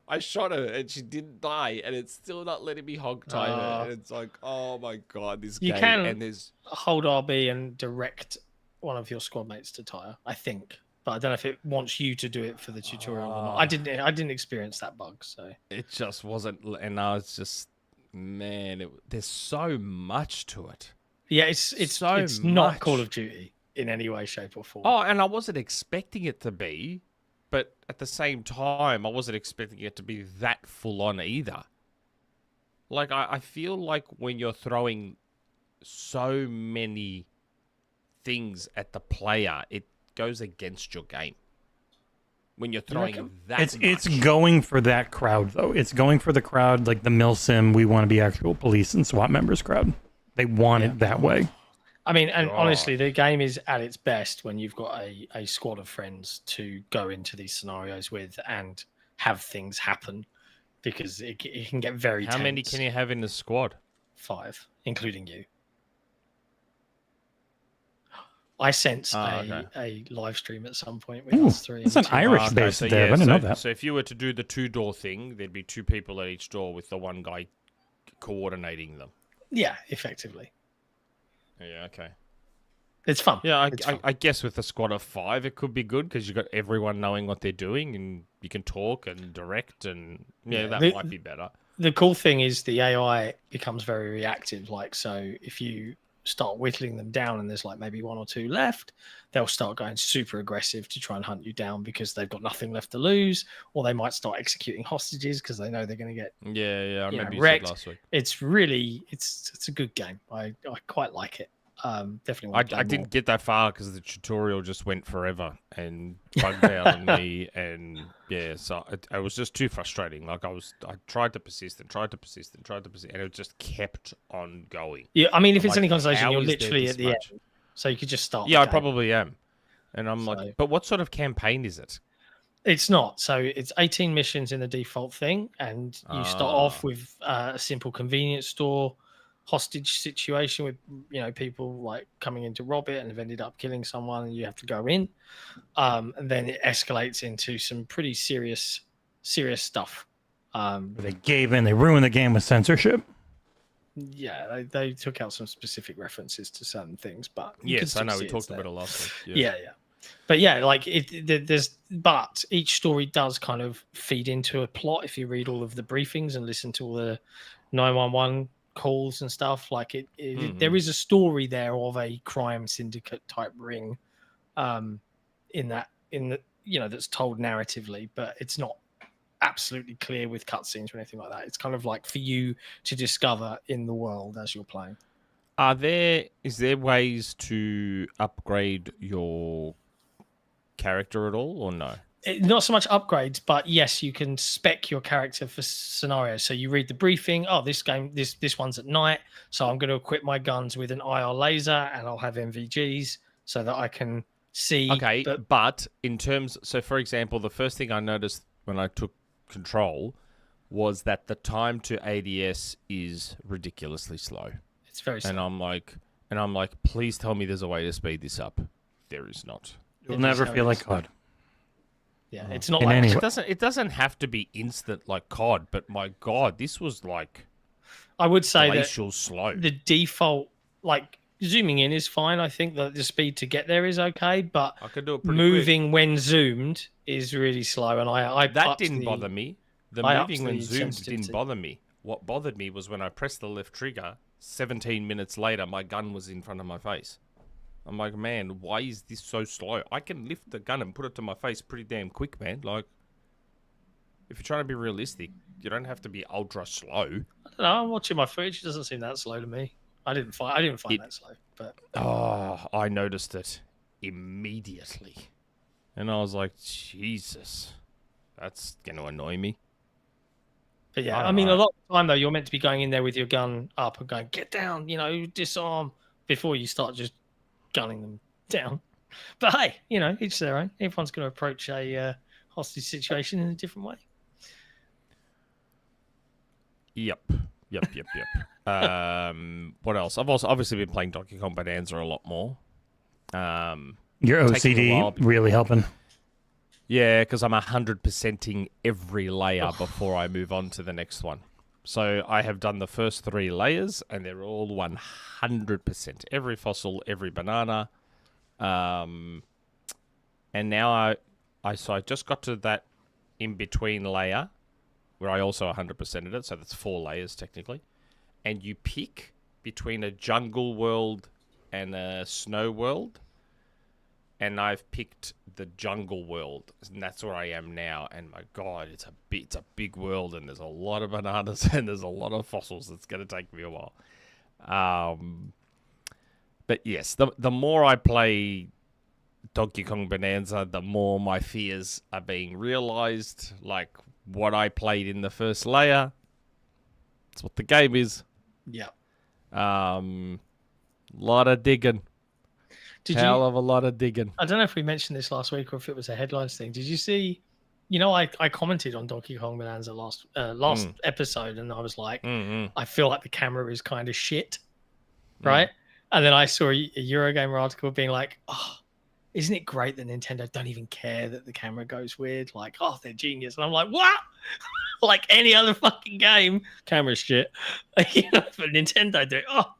[SPEAKER 4] I shot her, and she didn't die, and it's still not letting me hog tie her. And it's like, oh my god, this
[SPEAKER 6] You
[SPEAKER 4] game.
[SPEAKER 6] can-
[SPEAKER 4] And there's
[SPEAKER 6] hold RB and direct one of your squad mates to tire, I think. But I don't know if it wants you to do it for the tutorial or not. I didn't experience that bug, so
[SPEAKER 4] it just wasn't, and I was just, man, there's so much to it.
[SPEAKER 6] yeah, it's not
[SPEAKER 4] much.
[SPEAKER 6] Call of Duty in any way, shape, or form.
[SPEAKER 4] Oh, and I wasn't expecting it to be, but at the same time, I wasn't expecting it to be that full on either. Like, I feel like when you're throwing so many things at the player, it goes against your game. When you're throwing that
[SPEAKER 5] It's
[SPEAKER 4] much.
[SPEAKER 5] going for that crowd though. It's going for the crowd like the Milsim. We want to be actual police and SWAT members crowd. They want it that way.
[SPEAKER 6] I mean, and
[SPEAKER 4] God.
[SPEAKER 6] honestly, the game is at its best when you've got a squad of friends to go into these scenarios with and have things happen, because it can get very
[SPEAKER 4] How many
[SPEAKER 6] tense.
[SPEAKER 4] can you have in the squad?
[SPEAKER 6] 5, including you. I sense a live stream at some point with
[SPEAKER 5] Ooh,
[SPEAKER 6] us 3.
[SPEAKER 5] that's
[SPEAKER 6] and
[SPEAKER 5] an
[SPEAKER 6] 2.
[SPEAKER 5] Irish
[SPEAKER 4] Okay,
[SPEAKER 5] based
[SPEAKER 4] so
[SPEAKER 5] dev.
[SPEAKER 4] yeah,
[SPEAKER 5] I didn't know
[SPEAKER 4] so-
[SPEAKER 5] that.
[SPEAKER 4] So if you were to do the 2-door thing, there'd be 2 people at each door with the one guy coordinating them.
[SPEAKER 6] Yeah, effectively.
[SPEAKER 4] Yeah, okay.
[SPEAKER 6] It's fun.
[SPEAKER 4] Yeah,
[SPEAKER 6] It's fun.
[SPEAKER 4] I guess with a squad of 5, it could be good because you've got everyone knowing what they're doing and you can talk and direct, and
[SPEAKER 6] Yeah,
[SPEAKER 4] that
[SPEAKER 6] the-
[SPEAKER 4] might be better.
[SPEAKER 6] The cool thing is the AI becomes very reactive. Like, so if you start whittling them down and there's like maybe 1 or 2 left, they'll start going super aggressive to try and hunt you down because they've got nothing left to lose, or they might start executing hostages because they know they're going to get.
[SPEAKER 4] Yeah, I remember you
[SPEAKER 6] wrecked.
[SPEAKER 4] said last week.
[SPEAKER 6] It's really, it's a good game. I quite like it. Definitely want to play
[SPEAKER 4] I
[SPEAKER 6] more.
[SPEAKER 4] didn't get that far because the tutorial just went forever and bugged out on me, and yeah, so it was just too frustrating. Like I tried to persist and tried to persist and tried to persist, and it just kept on going.
[SPEAKER 6] Yeah, I mean, if
[SPEAKER 4] I'm
[SPEAKER 6] it's
[SPEAKER 4] like,
[SPEAKER 6] any consolation,
[SPEAKER 4] how
[SPEAKER 6] you're
[SPEAKER 4] is there
[SPEAKER 6] literally
[SPEAKER 4] this
[SPEAKER 6] at the
[SPEAKER 4] much?
[SPEAKER 6] end, so you could just start.
[SPEAKER 4] Yeah,
[SPEAKER 6] the
[SPEAKER 4] I
[SPEAKER 6] game.
[SPEAKER 4] probably am, and I'm
[SPEAKER 6] So-
[SPEAKER 4] like, but what sort of campaign is it?
[SPEAKER 6] It's not. So it's 18 missions in the default thing, and you start off with a simple convenience store hostage situation with people like coming in to rob it and have ended up killing someone, and you have to go in. And then it escalates into some pretty serious stuff.
[SPEAKER 5] They gave in. They ruined the game with censorship.
[SPEAKER 6] Yeah, they took out some specific references to certain things, but you can
[SPEAKER 4] Yes, I
[SPEAKER 6] still
[SPEAKER 4] know.
[SPEAKER 6] see
[SPEAKER 4] We
[SPEAKER 6] it's
[SPEAKER 4] talked
[SPEAKER 6] there.
[SPEAKER 4] about it last week.
[SPEAKER 6] Yeah. But yeah, like but each story does kind of feed into a plot if you read all of the briefings and listen to all the 911 calls and stuff. Like there is a story there of a crime syndicate type ring, that's told narratively, but it's not absolutely clear with cutscenes or anything like that. It's kind of like for you to discover in the world as you're playing.
[SPEAKER 4] Is there ways to upgrade your character at all, or no?
[SPEAKER 6] Not so much upgrades, but yes, you can spec your character for scenarios. So you read the briefing. Oh, this one's at night, so I'm going to equip my guns with an IR laser, and I'll have MVGs so that I can see.
[SPEAKER 4] Okay, but in terms, so for example, the first thing I noticed when I took control was that the time to ADS is ridiculously slow,
[SPEAKER 6] it's very slow.
[SPEAKER 4] and I'm like, please tell me there's a way to speed this up. There is not.
[SPEAKER 5] You'll
[SPEAKER 6] It
[SPEAKER 5] never
[SPEAKER 6] is how
[SPEAKER 5] feel
[SPEAKER 6] it
[SPEAKER 5] like
[SPEAKER 6] is.
[SPEAKER 5] COD.
[SPEAKER 6] Yeah, it's not
[SPEAKER 5] In
[SPEAKER 6] like
[SPEAKER 5] any-
[SPEAKER 4] It doesn't have to be instant like COD, but my God, this was like
[SPEAKER 6] I would say that
[SPEAKER 4] glacial slow.
[SPEAKER 6] the default, like zooming in is fine. I think that the speed to get there is okay, but
[SPEAKER 4] I could do it pretty
[SPEAKER 6] moving when zoomed is really slow. And I
[SPEAKER 4] quick. That
[SPEAKER 6] upped
[SPEAKER 4] didn't
[SPEAKER 6] the-
[SPEAKER 4] bother me. The
[SPEAKER 6] I upped
[SPEAKER 4] moving when
[SPEAKER 6] the
[SPEAKER 4] zoomed
[SPEAKER 6] sensitivity.
[SPEAKER 4] didn't bother me. What bothered me was when I pressed the left trigger, 17 minutes later, my gun was in front of my face. I'm like, man, why is this so slow? I can lift the gun and put it to my face pretty damn quick, man. Like, if you're trying to be realistic, you don't have to be ultra slow.
[SPEAKER 6] I don't know. I'm watching my footage. It doesn't seem that slow to me. I didn't find that slow. But
[SPEAKER 4] I noticed it immediately, and I was like, Jesus, that's gonna annoy me.
[SPEAKER 6] But yeah, I mean, a lot of the time though, you're meant to be going in there with your gun up and going, get down, disarm, before you start just gunning them down. But hey, each their own. Everyone's going to approach a hostage situation in a different way.
[SPEAKER 4] Yep. What else? I've also obviously been playing Donkey Kong Bonanza a lot more.
[SPEAKER 5] Your OCD really helping.
[SPEAKER 4] Yeah, because I'm 100%ing every layer before I move on to the next one. So I have done the first 3 layers, and they're all 100%. Every fossil, every banana. And now I just got to that in-between layer, where I also 100%ed it, so that's 4 layers technically. And you pick between a jungle world and a snow world. And I've picked the jungle world, and that's where I am now. And my God, it's a big world, and there's a lot of bananas, and there's a lot of fossils. It's going to take me a while. But yes, the more I play Donkey Kong Bonanza, the more my fears are being realized. Like what I played in the first layer, that's what the game is.
[SPEAKER 6] Yeah.
[SPEAKER 4] Lot of digging. Hell of a lot of digging.
[SPEAKER 6] I don't know if we mentioned this last week or if it was a headlines thing. Did you see? I commented on Donkey Kong Bonanza last episode, and I was like, I feel like the camera is kind of shit, right? And then I saw a Eurogamer article being like, oh, isn't it great that Nintendo don't even care that the camera goes weird? Like, oh, they're genius. And I'm like, what? Like any other fucking game, camera's shit. But Nintendo do it. Oh,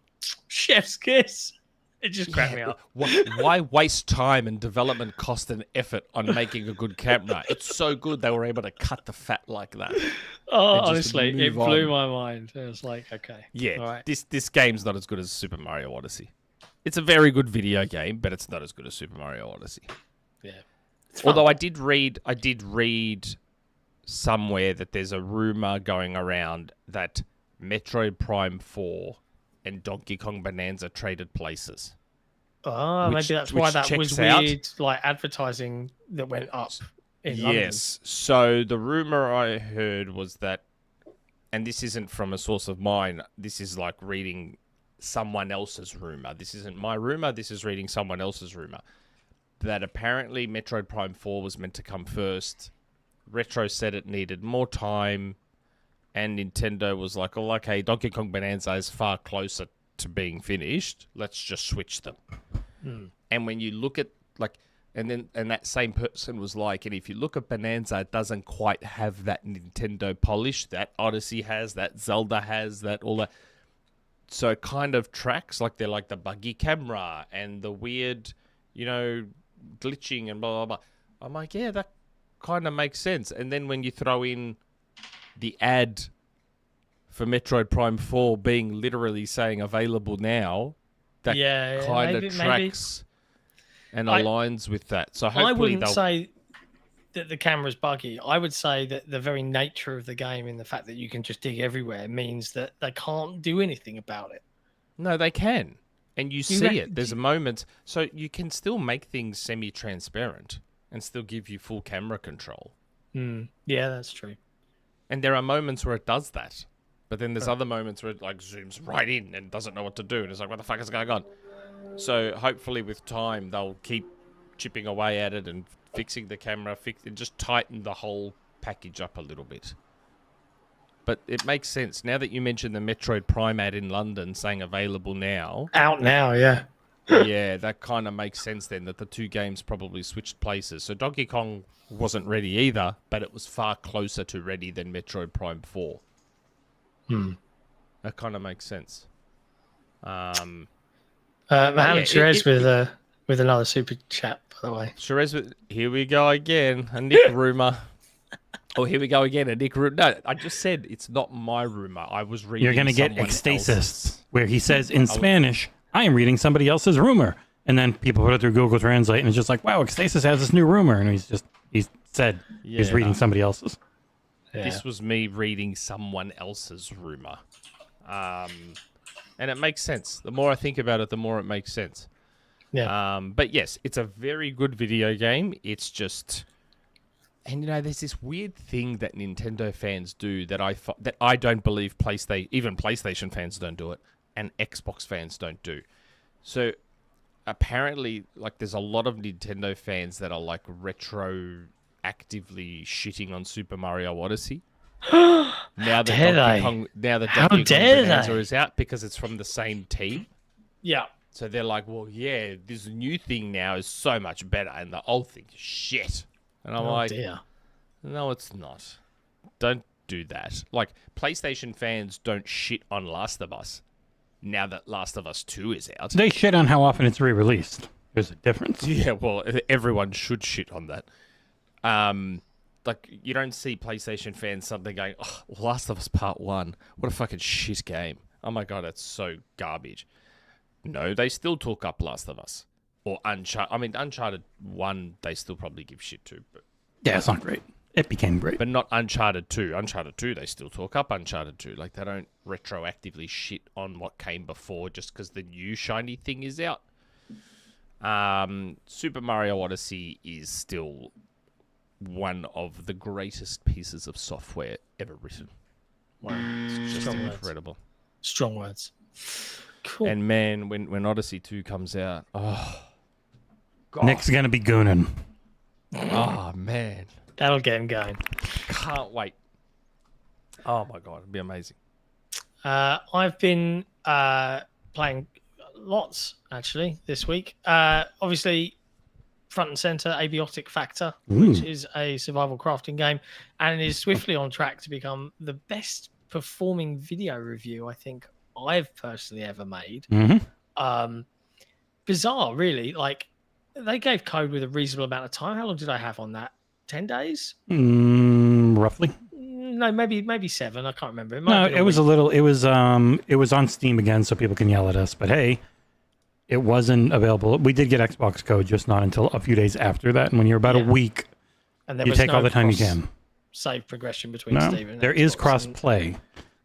[SPEAKER 6] chef's kiss. It just cracked me up.
[SPEAKER 4] Why waste time and development cost and effort on making a good camera? It's so good they were able to cut the fat like that.
[SPEAKER 6] Oh, honestly, it blew my mind. It was like, okay.
[SPEAKER 4] Yeah,
[SPEAKER 6] all right.
[SPEAKER 4] This game's not as good as Super Mario Odyssey. It's a very good video game, but it's not as good as Super Mario Odyssey.
[SPEAKER 6] Yeah.
[SPEAKER 4] Although I did read somewhere that there's a rumor going around that Metroid Prime 4 and Donkey Kong Bonanza traded places.
[SPEAKER 6] Oh, maybe that's why that was weird, like advertising that went up in London.
[SPEAKER 4] Yes. So the rumor I heard was that, and this isn't from a source of mine, this is like reading someone else's rumor. This isn't my rumor, this is reading someone else's rumor. That apparently Metroid Prime 4 was meant to come first. Retro said it needed more time. And Nintendo was like, oh, okay, Donkey Kong Bonanza is far closer to being finished. Let's just switch them. And when you look at, and that same person was like, and if you look at Bonanza, it doesn't quite have that Nintendo polish that Odyssey has, that Zelda has, that all that. So it kind of tracks, like they're like the buggy camera and the weird, glitching and blah, blah, blah. I'm like, yeah, that kind of makes sense. And then when you throw in the ad for Metroid Prime 4 being literally saying available now, that kind of tracks and aligns with that. So hopefully
[SPEAKER 6] I wouldn't say that the camera's buggy. I would say that the very nature of the game and the fact that you can just dig everywhere means that they can't do anything about it.
[SPEAKER 4] No, they can. And you see it. There's a moment. So you can still make things semi-transparent and still give you full camera control.
[SPEAKER 6] Yeah, that's true.
[SPEAKER 4] And there are moments where it does that. But then there's other moments where it zooms right in and doesn't know what to do. And it's like, what the fuck is going on? So hopefully with time, they'll keep chipping away at it and fixing the camera, and just tighten the whole package up a little bit. But it makes sense. Now that you mentioned the Metroid Prime ad in London saying available now.
[SPEAKER 6] Out now, yeah.
[SPEAKER 4] Yeah, that kind of makes sense then, that the two games probably switched places. So Donkey Kong wasn't ready either, but it was far closer to ready than Metroid Prime 4. That kind of makes sense.
[SPEAKER 6] Mohammed Sherez with another super chat, by the way.
[SPEAKER 4] Sherez, here we go again. A Nick rumor. Oh, here we go again. A Nick rumor. No, I just said it's not my rumor. I was reading.
[SPEAKER 5] You're going to get ecstasis, where he says in Spanish, I am reading somebody else's rumor. And then people put it through Google Translate, and it's just like, wow, Stasis has this new rumor, and he said he's reading somebody else's.
[SPEAKER 6] Yeah.
[SPEAKER 4] This was me reading someone else's rumor. And it makes sense. The more I think about it, the more it makes sense.
[SPEAKER 6] Yeah.
[SPEAKER 4] But yes, it's a very good video game. It's just... And, there's this weird thing that Nintendo fans do that I don't believe even PlayStation fans don't do it, and Xbox fans don't do. So, apparently, there's a lot of Nintendo fans that are, retroactively shitting on Super Mario Odyssey. Now that Donkey Kong Bonanza is out because it's from the same team.
[SPEAKER 6] Yeah.
[SPEAKER 4] So they're like, well, yeah, this new thing now is so much better, and the old thing is shit. And I'm
[SPEAKER 6] Dear.
[SPEAKER 4] No, it's not. Don't do that. PlayStation fans don't shit on Last of Us now that Last of Us 2 is out.
[SPEAKER 5] They shit on how often it's re-released. There's a difference.
[SPEAKER 4] Yeah, well, everyone should shit on that. You don't see PlayStation fans something going, oh, Last of Us Part 1, what a fucking shit game. Oh my god, that's so garbage. No, they still talk up Last of Us. Or Uncharted. I mean, Uncharted 1, they still probably give shit to. But
[SPEAKER 5] Yeah, it's not great. It became great.
[SPEAKER 4] But not Uncharted 2. Uncharted 2, they still talk up Uncharted 2. They don't retroactively shit on what came before just because the new shiny thing is out. Super Mario Odyssey is still one of the greatest pieces of software ever written.
[SPEAKER 6] Wow.
[SPEAKER 4] It's just
[SPEAKER 6] Strong
[SPEAKER 4] incredible.
[SPEAKER 6] Strong words. Cool.
[SPEAKER 4] And man, when Odyssey 2 comes out, oh, God.
[SPEAKER 5] Nick's going to be gooning.
[SPEAKER 4] Oh, man.
[SPEAKER 6] That'll get him going.
[SPEAKER 4] Can't wait. Oh, my God. It'll be amazing.
[SPEAKER 6] I've been playing lots, actually, this week. Obviously, front and center, Abiotic Factor, which is a survival crafting game, and it is swiftly on track to become the best performing video review I think I've personally ever made. Bizarre, really. They gave code with a reasonable amount of time. How long did I have on that? 10 days?
[SPEAKER 5] Roughly.
[SPEAKER 6] No, maybe 7. I can't remember.
[SPEAKER 5] It was a little. It was on Steam again, so people can yell at us. But hey, it wasn't available. We did get Xbox code, just not until a few days after that. And when you're about a week,
[SPEAKER 6] and
[SPEAKER 5] you take all the time you can.
[SPEAKER 6] Save progression between Steam and
[SPEAKER 5] there is cross play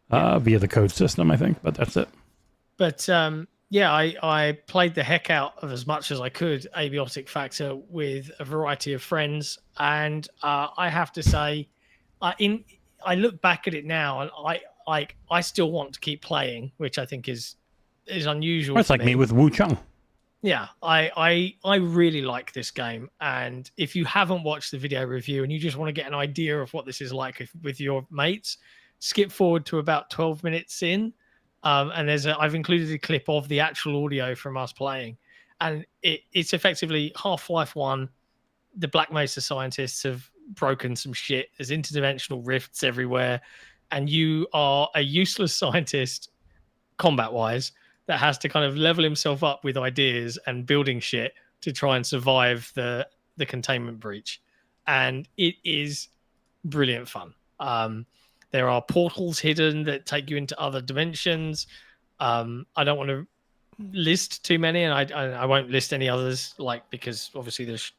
[SPEAKER 5] via the code system, I think, but that's it.
[SPEAKER 6] But I played the heck out of as much as I could Abiotic Factor with a variety of friends, and I have to say, I look back at it now, and I still want to keep playing, which I think is unusual.
[SPEAKER 5] It's like me with Wuchang.
[SPEAKER 6] Yeah, I really like this game, and if you haven't watched the video review and you just want to get an idea of what this is like with your mates, skip forward to about 12 minutes in, and I've included a clip of the actual audio from us playing, and it's effectively Half-Life 1. The Black Mesa scientists have broken some shit. There's interdimensional rifts everywhere, and you are a useless scientist, combat-wise, that has to kind of level himself up with ideas and building shit to try and survive the containment breach. And it is brilliant fun. There are portals hidden that take you into other dimensions. I don't want to list too many, and I won't list any others, because obviously there's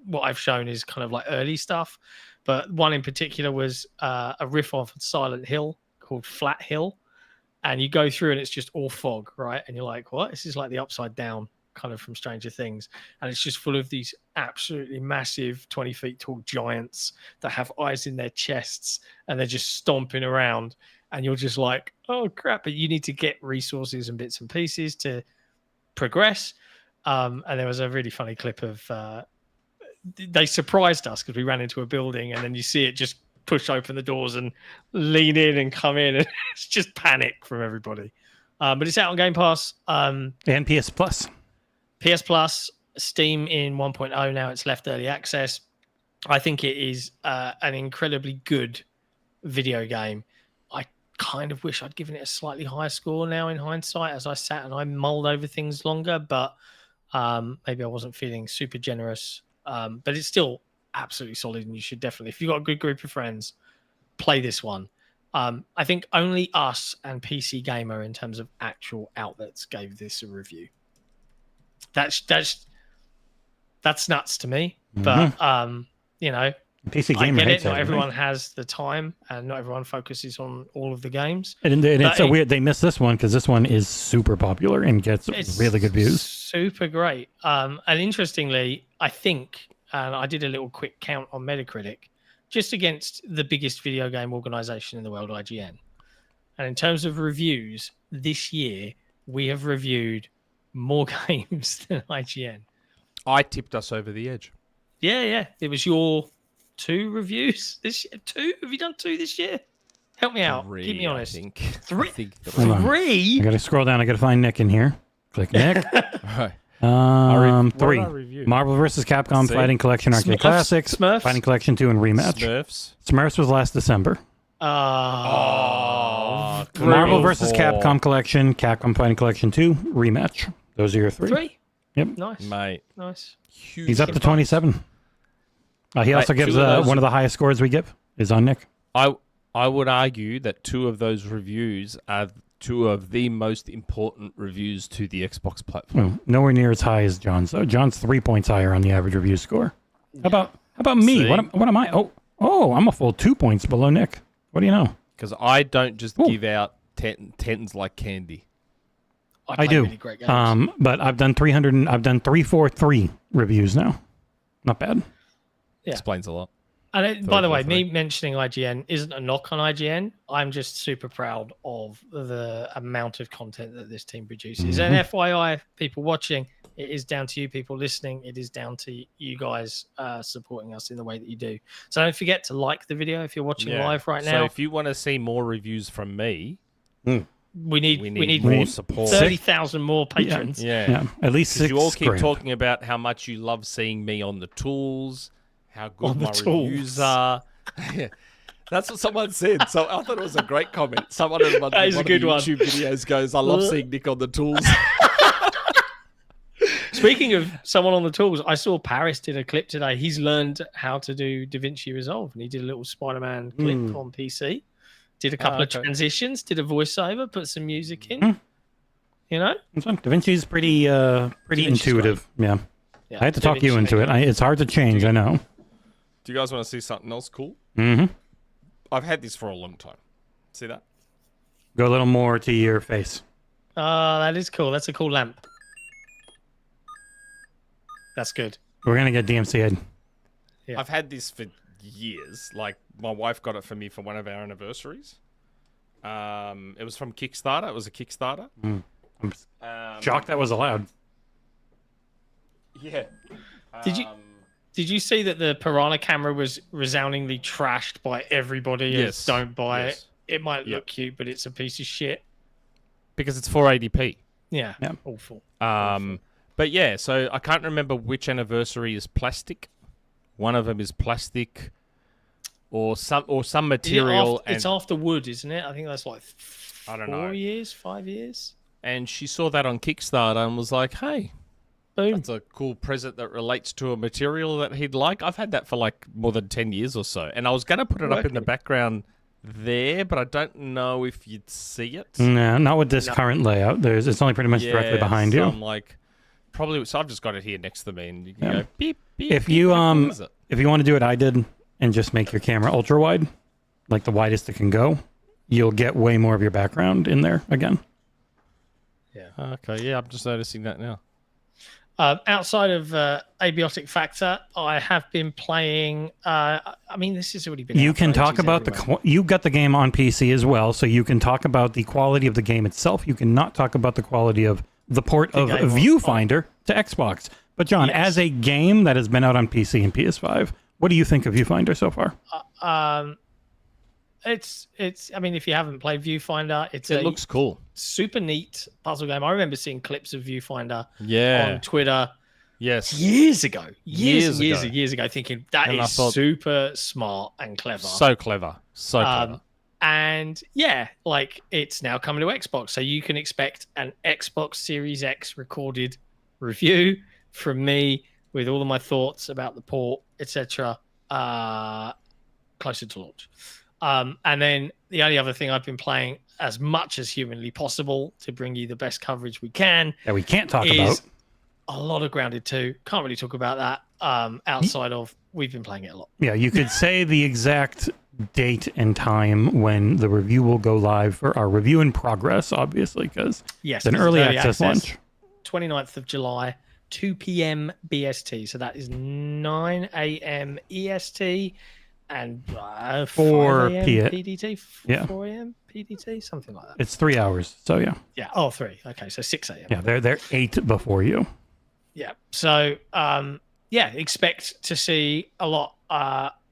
[SPEAKER 6] what I've shown is kind of early stuff. But one in particular was a riff off Silent Hill called Flat Hill. And you go through and it's just all fog, right? And you're like, what? This is like the Upside Down kind of from Stranger Things. And it's just full of these absolutely massive 20 feet tall giants that have eyes in their chests and they're just stomping around. And you're just like, oh, crap. But you need to get resources and bits and pieces to progress. And there was a really funny clip of they surprised us because we ran into a building and then you see it just push open the doors and lean in and come in, and it's just panic from everybody. But it's out on Game Pass.
[SPEAKER 5] And PS Plus.
[SPEAKER 6] PS Plus, Steam in 1.0 now. It's left early access. I think it is an incredibly good video game. I kind of wish I'd given it a slightly higher score now in hindsight as I sat and I mulled over things longer, but maybe I wasn't feeling super generous. But it's still absolutely solid, and you should definitely, if you've got a good group of friends, play this one. I think only us and PC Gamer in terms of actual outlets gave this a review. That's nuts to me. But you know,
[SPEAKER 5] PC
[SPEAKER 6] I
[SPEAKER 5] gamer
[SPEAKER 6] get it.
[SPEAKER 5] hates
[SPEAKER 6] Not
[SPEAKER 5] it,
[SPEAKER 6] everyone
[SPEAKER 5] right?
[SPEAKER 6] has the time, and not everyone focuses on all of the games.
[SPEAKER 5] And it's so
[SPEAKER 6] But
[SPEAKER 5] weird they missed this one because this one is super popular and gets
[SPEAKER 6] It's
[SPEAKER 5] really good views.
[SPEAKER 6] Super great. And interestingly, I think, and I did a little quick count on Metacritic, just against the biggest video game organization in the world, IGN. And in terms of reviews, this year we have reviewed more games than IGN.
[SPEAKER 4] I tipped us over the edge.
[SPEAKER 6] Yeah. It was your 2 reviews this year. 2? Have you done 2 this year? Help me out.
[SPEAKER 4] Three,
[SPEAKER 6] Keep me honest.
[SPEAKER 4] I think.
[SPEAKER 6] 3?
[SPEAKER 4] I think
[SPEAKER 5] Hold on.
[SPEAKER 6] 3?
[SPEAKER 5] I gotta scroll down. I gotta find Nick in here. Click Nick.
[SPEAKER 4] Right. What
[SPEAKER 5] 3.
[SPEAKER 4] did I review?
[SPEAKER 5] Marvel vs. Capcom
[SPEAKER 4] See?
[SPEAKER 5] Fighting Collection Arcade
[SPEAKER 6] Smurfs?
[SPEAKER 5] Classics,
[SPEAKER 6] Smurfs?
[SPEAKER 5] Fighting Collection 2 and Rematch. Smurfs was last December.
[SPEAKER 4] Oh,
[SPEAKER 5] Marvel vs.
[SPEAKER 4] four.
[SPEAKER 5] Capcom Collection, Capcom Fighting Collection 2, Rematch. Those are your 3.
[SPEAKER 6] 3?
[SPEAKER 5] Yep.
[SPEAKER 6] Nice.
[SPEAKER 4] Mate.
[SPEAKER 6] Nice.
[SPEAKER 4] Huge.
[SPEAKER 5] He's up to 27. He also
[SPEAKER 4] Mate,
[SPEAKER 5] gives
[SPEAKER 4] two of those-
[SPEAKER 5] one of the highest scores we give is on Nick.
[SPEAKER 4] I would argue that 2 of those reviews are 2 of the most important reviews to the Xbox platform.
[SPEAKER 5] Well, nowhere near as high as John's. Though. John's 3 points higher on the average review score. How about me?
[SPEAKER 4] See?
[SPEAKER 5] What am I? Oh, I'm a full 2 points below Nick. What do you know?
[SPEAKER 4] Because I don't just
[SPEAKER 5] Ooh.
[SPEAKER 4] give out tens like candy.
[SPEAKER 5] I
[SPEAKER 6] play
[SPEAKER 5] do.
[SPEAKER 6] Really great games.
[SPEAKER 5] But I've done 343 reviews now. Not bad.
[SPEAKER 6] Yeah.
[SPEAKER 4] Explains a lot.
[SPEAKER 6] And by the way,
[SPEAKER 4] 343.
[SPEAKER 6] me mentioning IGN isn't a knock on IGN. I'm just super proud of the amount of content that this team produces. And FYI, people watching, it is down to you people listening. It is down to you guys supporting us in the way that you do. So don't forget to like the video if you're watching live right
[SPEAKER 4] So
[SPEAKER 6] now.
[SPEAKER 4] if you want to see more reviews from me,
[SPEAKER 6] we need
[SPEAKER 4] more support.
[SPEAKER 6] 30,000 more patrons.
[SPEAKER 4] Yeah.
[SPEAKER 5] At least 6
[SPEAKER 4] Because you all keep
[SPEAKER 5] grand.
[SPEAKER 4] talking about how much you love seeing me on the tools, how good
[SPEAKER 6] On the
[SPEAKER 4] my
[SPEAKER 6] tools.
[SPEAKER 4] reviews are. Yeah. That's what someone said. So I thought it was a great comment. Someone in one,
[SPEAKER 6] That is
[SPEAKER 4] one
[SPEAKER 6] a
[SPEAKER 4] of
[SPEAKER 6] good
[SPEAKER 4] the
[SPEAKER 6] one.
[SPEAKER 4] YouTube videos goes, I love seeing Nick on the tools.
[SPEAKER 6] Speaking of someone on the tools, I saw Paris did a clip today. He's learned how to do DaVinci Resolve, and he did a little Spider-Man clip on PC. Did a couple of transitions, did a voiceover, put some music in. You know,
[SPEAKER 5] That's fine. DaVinci's pretty intuitive. Yeah.
[SPEAKER 6] yeah,
[SPEAKER 5] I had to talk you
[SPEAKER 6] DaVinci
[SPEAKER 5] into it. It's hard to change, I know.
[SPEAKER 4] Do you guys want to see something else cool?
[SPEAKER 5] Mm-hmm.
[SPEAKER 4] I've had this for a long time. See that?
[SPEAKER 5] Go a little more to your face.
[SPEAKER 6] That is cool. That's a cool lamp. That's good.
[SPEAKER 5] We're going to get DMCA'd.
[SPEAKER 6] Yeah.
[SPEAKER 4] I've had this for years. Like, my wife got it for me for one of our anniversaries. It was from Kickstarter. It was a Kickstarter.
[SPEAKER 5] I'm shocked that was allowed.
[SPEAKER 4] Yeah.
[SPEAKER 6] Did you see that the Piranha camera was resoundingly trashed by everybody?
[SPEAKER 4] Yes.
[SPEAKER 6] As, don't buy
[SPEAKER 4] Yes.
[SPEAKER 6] it. It might
[SPEAKER 4] Yep.
[SPEAKER 6] look cute, but it's a piece of shit.
[SPEAKER 4] Because it's 480p.
[SPEAKER 6] Yeah.
[SPEAKER 5] Yeah.
[SPEAKER 6] Awful.
[SPEAKER 4] But yeah, so I can't remember which anniversary is plastic. One of them is plastic, or some material.
[SPEAKER 6] It's after wood, isn't it? I think that's like
[SPEAKER 4] I don't know.
[SPEAKER 6] 4 years, 5 years.
[SPEAKER 4] And she saw that on Kickstarter and was like, "Hey,
[SPEAKER 6] Boom.
[SPEAKER 4] that's a cool present that relates to a material that he'd like." I've had that for like more than 10 years or so, and I was going to put it up in the background there, but I don't know if you'd see it.
[SPEAKER 5] No, not with this current layout. It's only pretty much directly behind
[SPEAKER 4] so
[SPEAKER 5] you.
[SPEAKER 4] I'm like, probably. So I've just got it here next to me, and you can go beep beep.
[SPEAKER 5] If
[SPEAKER 4] beep,
[SPEAKER 5] you
[SPEAKER 4] how cool is it?
[SPEAKER 5] if you want to do what I did and just make your camera ultra wide, like the widest it can go, you'll get way more of your background in there again.
[SPEAKER 4] Okay, yeah, I'm just noticing that now.
[SPEAKER 6] Outside of Abiotic Factor, I have been playing. I mean, this has already been.
[SPEAKER 5] You
[SPEAKER 6] out
[SPEAKER 5] can
[SPEAKER 6] for
[SPEAKER 5] talk
[SPEAKER 6] ages
[SPEAKER 5] about
[SPEAKER 6] everywhere.
[SPEAKER 5] you got the game on PC as well, so you can talk about the quality of the game itself. You cannot talk about the quality of the port of
[SPEAKER 6] game on-
[SPEAKER 5] Viewfinder to Xbox. But John,
[SPEAKER 6] Yes.
[SPEAKER 5] as a game that has been out on PC and PS5, what do you think of Viewfinder so far?
[SPEAKER 6] It's. I mean, if you haven't played Viewfinder,
[SPEAKER 4] It
[SPEAKER 6] a
[SPEAKER 4] looks cool.
[SPEAKER 6] super neat puzzle game. I remember seeing clips of Viewfinder
[SPEAKER 4] Yeah.
[SPEAKER 6] on Twitter
[SPEAKER 4] Yes.
[SPEAKER 6] years ago,
[SPEAKER 4] Years ago.
[SPEAKER 6] years ago, thinking that
[SPEAKER 4] And I
[SPEAKER 6] is
[SPEAKER 4] thought-
[SPEAKER 6] super smart and clever.
[SPEAKER 4] So clever. So clever.
[SPEAKER 6] And yeah, like it's now coming to Xbox, so you can expect an Xbox Series X recorded review from me with all of my thoughts about the port, etc. Closer to launch. And then the only other thing I've been playing as much as humanly possible to bring you the best coverage we can
[SPEAKER 5] That we can't talk
[SPEAKER 6] is
[SPEAKER 5] about.
[SPEAKER 6] a lot of Grounded 2. Can't really talk about that outside of we've been playing it a lot.
[SPEAKER 5] Yeah, you could say the exact date and time when the review will go live for our review in progress, obviously, because
[SPEAKER 6] Yes,
[SPEAKER 5] it's an
[SPEAKER 6] it's
[SPEAKER 5] early access launch.
[SPEAKER 6] 29th of July, 2 p.m. BST. So that is 9 a.m. EST and
[SPEAKER 5] 4
[SPEAKER 6] 5 a.m.
[SPEAKER 5] p.m.
[SPEAKER 6] PDT.
[SPEAKER 5] Yeah.
[SPEAKER 6] 4 a.m. PDT, something like that.
[SPEAKER 5] It's 3 hours, so yeah.
[SPEAKER 6] Yeah. Oh, 3. Okay, so 6 a.m.
[SPEAKER 5] Yeah, they're 8 before you.
[SPEAKER 6] Yeah. So, yeah, expect to see a lot.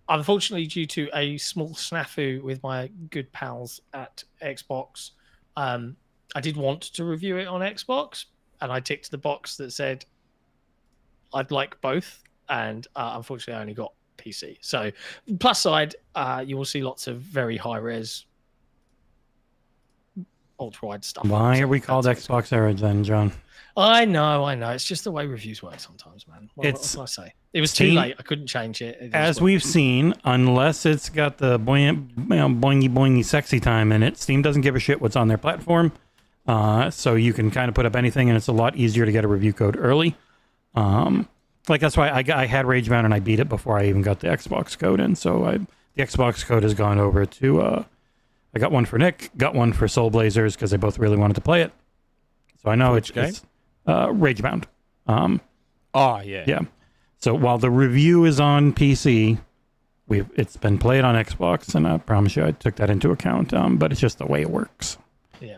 [SPEAKER 6] Unfortunately, due to a small snafu with my good pals at Xbox, I did want to review it on Xbox, and I ticked the box that said I'd like both, and unfortunately, I only got PC. So, plus side, you will see lots of very high res, ultra wide stuff.
[SPEAKER 5] Why
[SPEAKER 6] So
[SPEAKER 5] are we called
[SPEAKER 6] that's what's
[SPEAKER 5] Xbox Era then, John?
[SPEAKER 6] I know. It's just the way reviews work sometimes, man. What can I say? It was too
[SPEAKER 5] See,
[SPEAKER 6] late. I couldn't change it. It is
[SPEAKER 5] As
[SPEAKER 6] what-
[SPEAKER 5] we've seen, unless it's got the boingy boingy sexy time in it, Steam doesn't give a shit what's on their platform. So you can kind of put up anything, and it's a lot easier to get a review code early. Like that's why I had Ragebound and I beat it before I even got the Xbox code in. So the Xbox code has gone over to. I got one for Nick, got one for Soul Blazers because they both really wanted to play it. So I know it's Ragebound.
[SPEAKER 4] Oh, yeah.
[SPEAKER 5] Yeah. So while the review is on PC, it's been played on Xbox, and I promise you I took that into account. But it's just the way it works.
[SPEAKER 6] Yeah.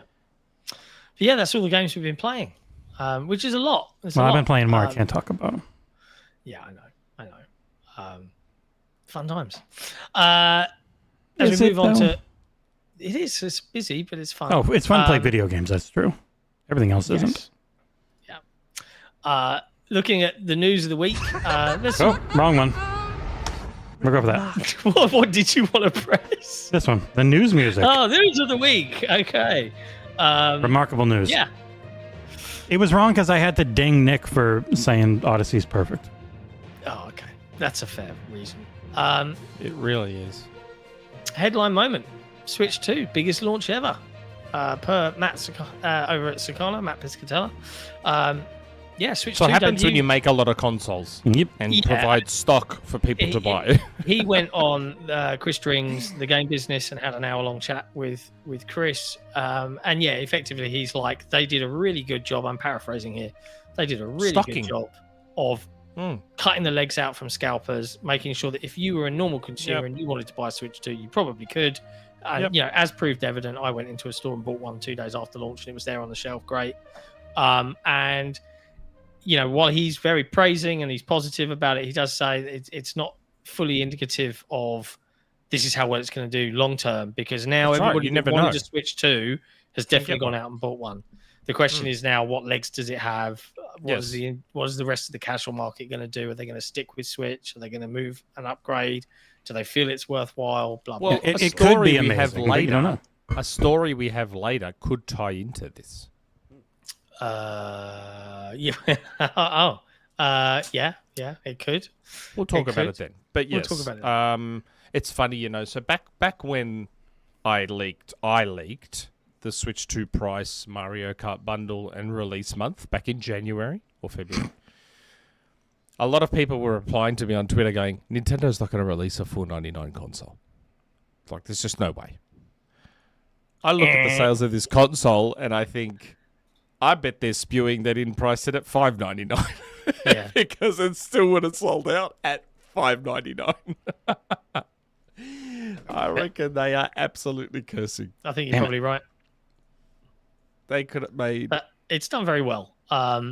[SPEAKER 6] But yeah, that's all the games we've been playing, which is a lot. It's a
[SPEAKER 5] Well, I've
[SPEAKER 6] lot.
[SPEAKER 5] been playing more. I can't talk about them.
[SPEAKER 6] Yeah, I know. Fun times. As
[SPEAKER 5] Is
[SPEAKER 6] we
[SPEAKER 5] it,
[SPEAKER 6] move on
[SPEAKER 5] though?
[SPEAKER 6] to, it's busy, but it's fun.
[SPEAKER 5] Oh, it's fun to play video games. That's true. Everything else isn't.
[SPEAKER 6] Yes. Yeah. Looking at the news of the week. Let's
[SPEAKER 5] Oh, wrong one. We'll go for that.
[SPEAKER 6] what did you want to press?
[SPEAKER 5] This one, the news music.
[SPEAKER 6] Oh, news of the week. Okay.
[SPEAKER 5] Remarkable news.
[SPEAKER 6] Yeah.
[SPEAKER 5] It was wrong because I had to ding Nick for saying Odyssey's perfect.
[SPEAKER 6] Oh, okay. That's a fair reason.
[SPEAKER 4] It really is.
[SPEAKER 6] Headline moment. Switch 2, biggest launch ever. Per Matt over at Sakana, Matt Piscatella. Yeah, Switch 2
[SPEAKER 4] So it happens when
[SPEAKER 6] debut.
[SPEAKER 4] you make a lot of consoles
[SPEAKER 5] Yep.
[SPEAKER 4] and
[SPEAKER 6] Yeah.
[SPEAKER 4] provide stock for people to buy.
[SPEAKER 6] He went on Chris String's The Game Business and had an hour-long chat with Chris. And yeah, effectively, he's like, they did a really good job. I'm paraphrasing here. They did a really
[SPEAKER 4] Stocking.
[SPEAKER 6] good job of cutting the legs out from scalpers, making sure that if you were a normal consumer and you wanted to buy a Switch 2, you probably could. And, you know, as proved evident, I went into a store and bought one 2 days after launch, and it was there on the shelf. Great. And, you know, while he's very praising and he's positive about it, he does say it's not fully indicative of this is how well it's going to do long term, because now
[SPEAKER 4] That's right,
[SPEAKER 6] everybody
[SPEAKER 4] you
[SPEAKER 6] who
[SPEAKER 4] never
[SPEAKER 6] wanted
[SPEAKER 4] know.
[SPEAKER 6] to Switch 2 has definitely gone out and bought one. The question is now, what legs does it have? What is the rest of the casual market going to do? Are they going to stick with Switch? Are they going to move and upgrade? Do they feel it's worthwhile? Blah, blah.
[SPEAKER 4] Well,
[SPEAKER 5] It
[SPEAKER 4] a
[SPEAKER 5] could be
[SPEAKER 4] story we have
[SPEAKER 5] amazing, but you don't know.
[SPEAKER 4] A story we have later could tie into this.
[SPEAKER 6] Yeah. Yeah, it could.
[SPEAKER 4] We'll talk
[SPEAKER 6] It
[SPEAKER 4] about
[SPEAKER 6] could.
[SPEAKER 4] it then. But
[SPEAKER 6] We'll
[SPEAKER 4] yes,
[SPEAKER 6] talk about it.
[SPEAKER 4] it's funny, you know. So back when I leaked the Switch 2 price, Mario Kart bundle, and release month back in January or February. A lot of people were replying to me on Twitter going, Nintendo's not going to release a $4.99 console. It's like, there's just no way. I look at the sales of this console and I think, I bet they're spewing they didn't price it at $5.99.
[SPEAKER 6] Yeah.
[SPEAKER 4] Because it still would have sold out at $5.99. I reckon they are absolutely cursing.
[SPEAKER 6] I think you're
[SPEAKER 5] Damn it.
[SPEAKER 6] probably right.
[SPEAKER 4] They could have made...
[SPEAKER 6] But it's done very well. A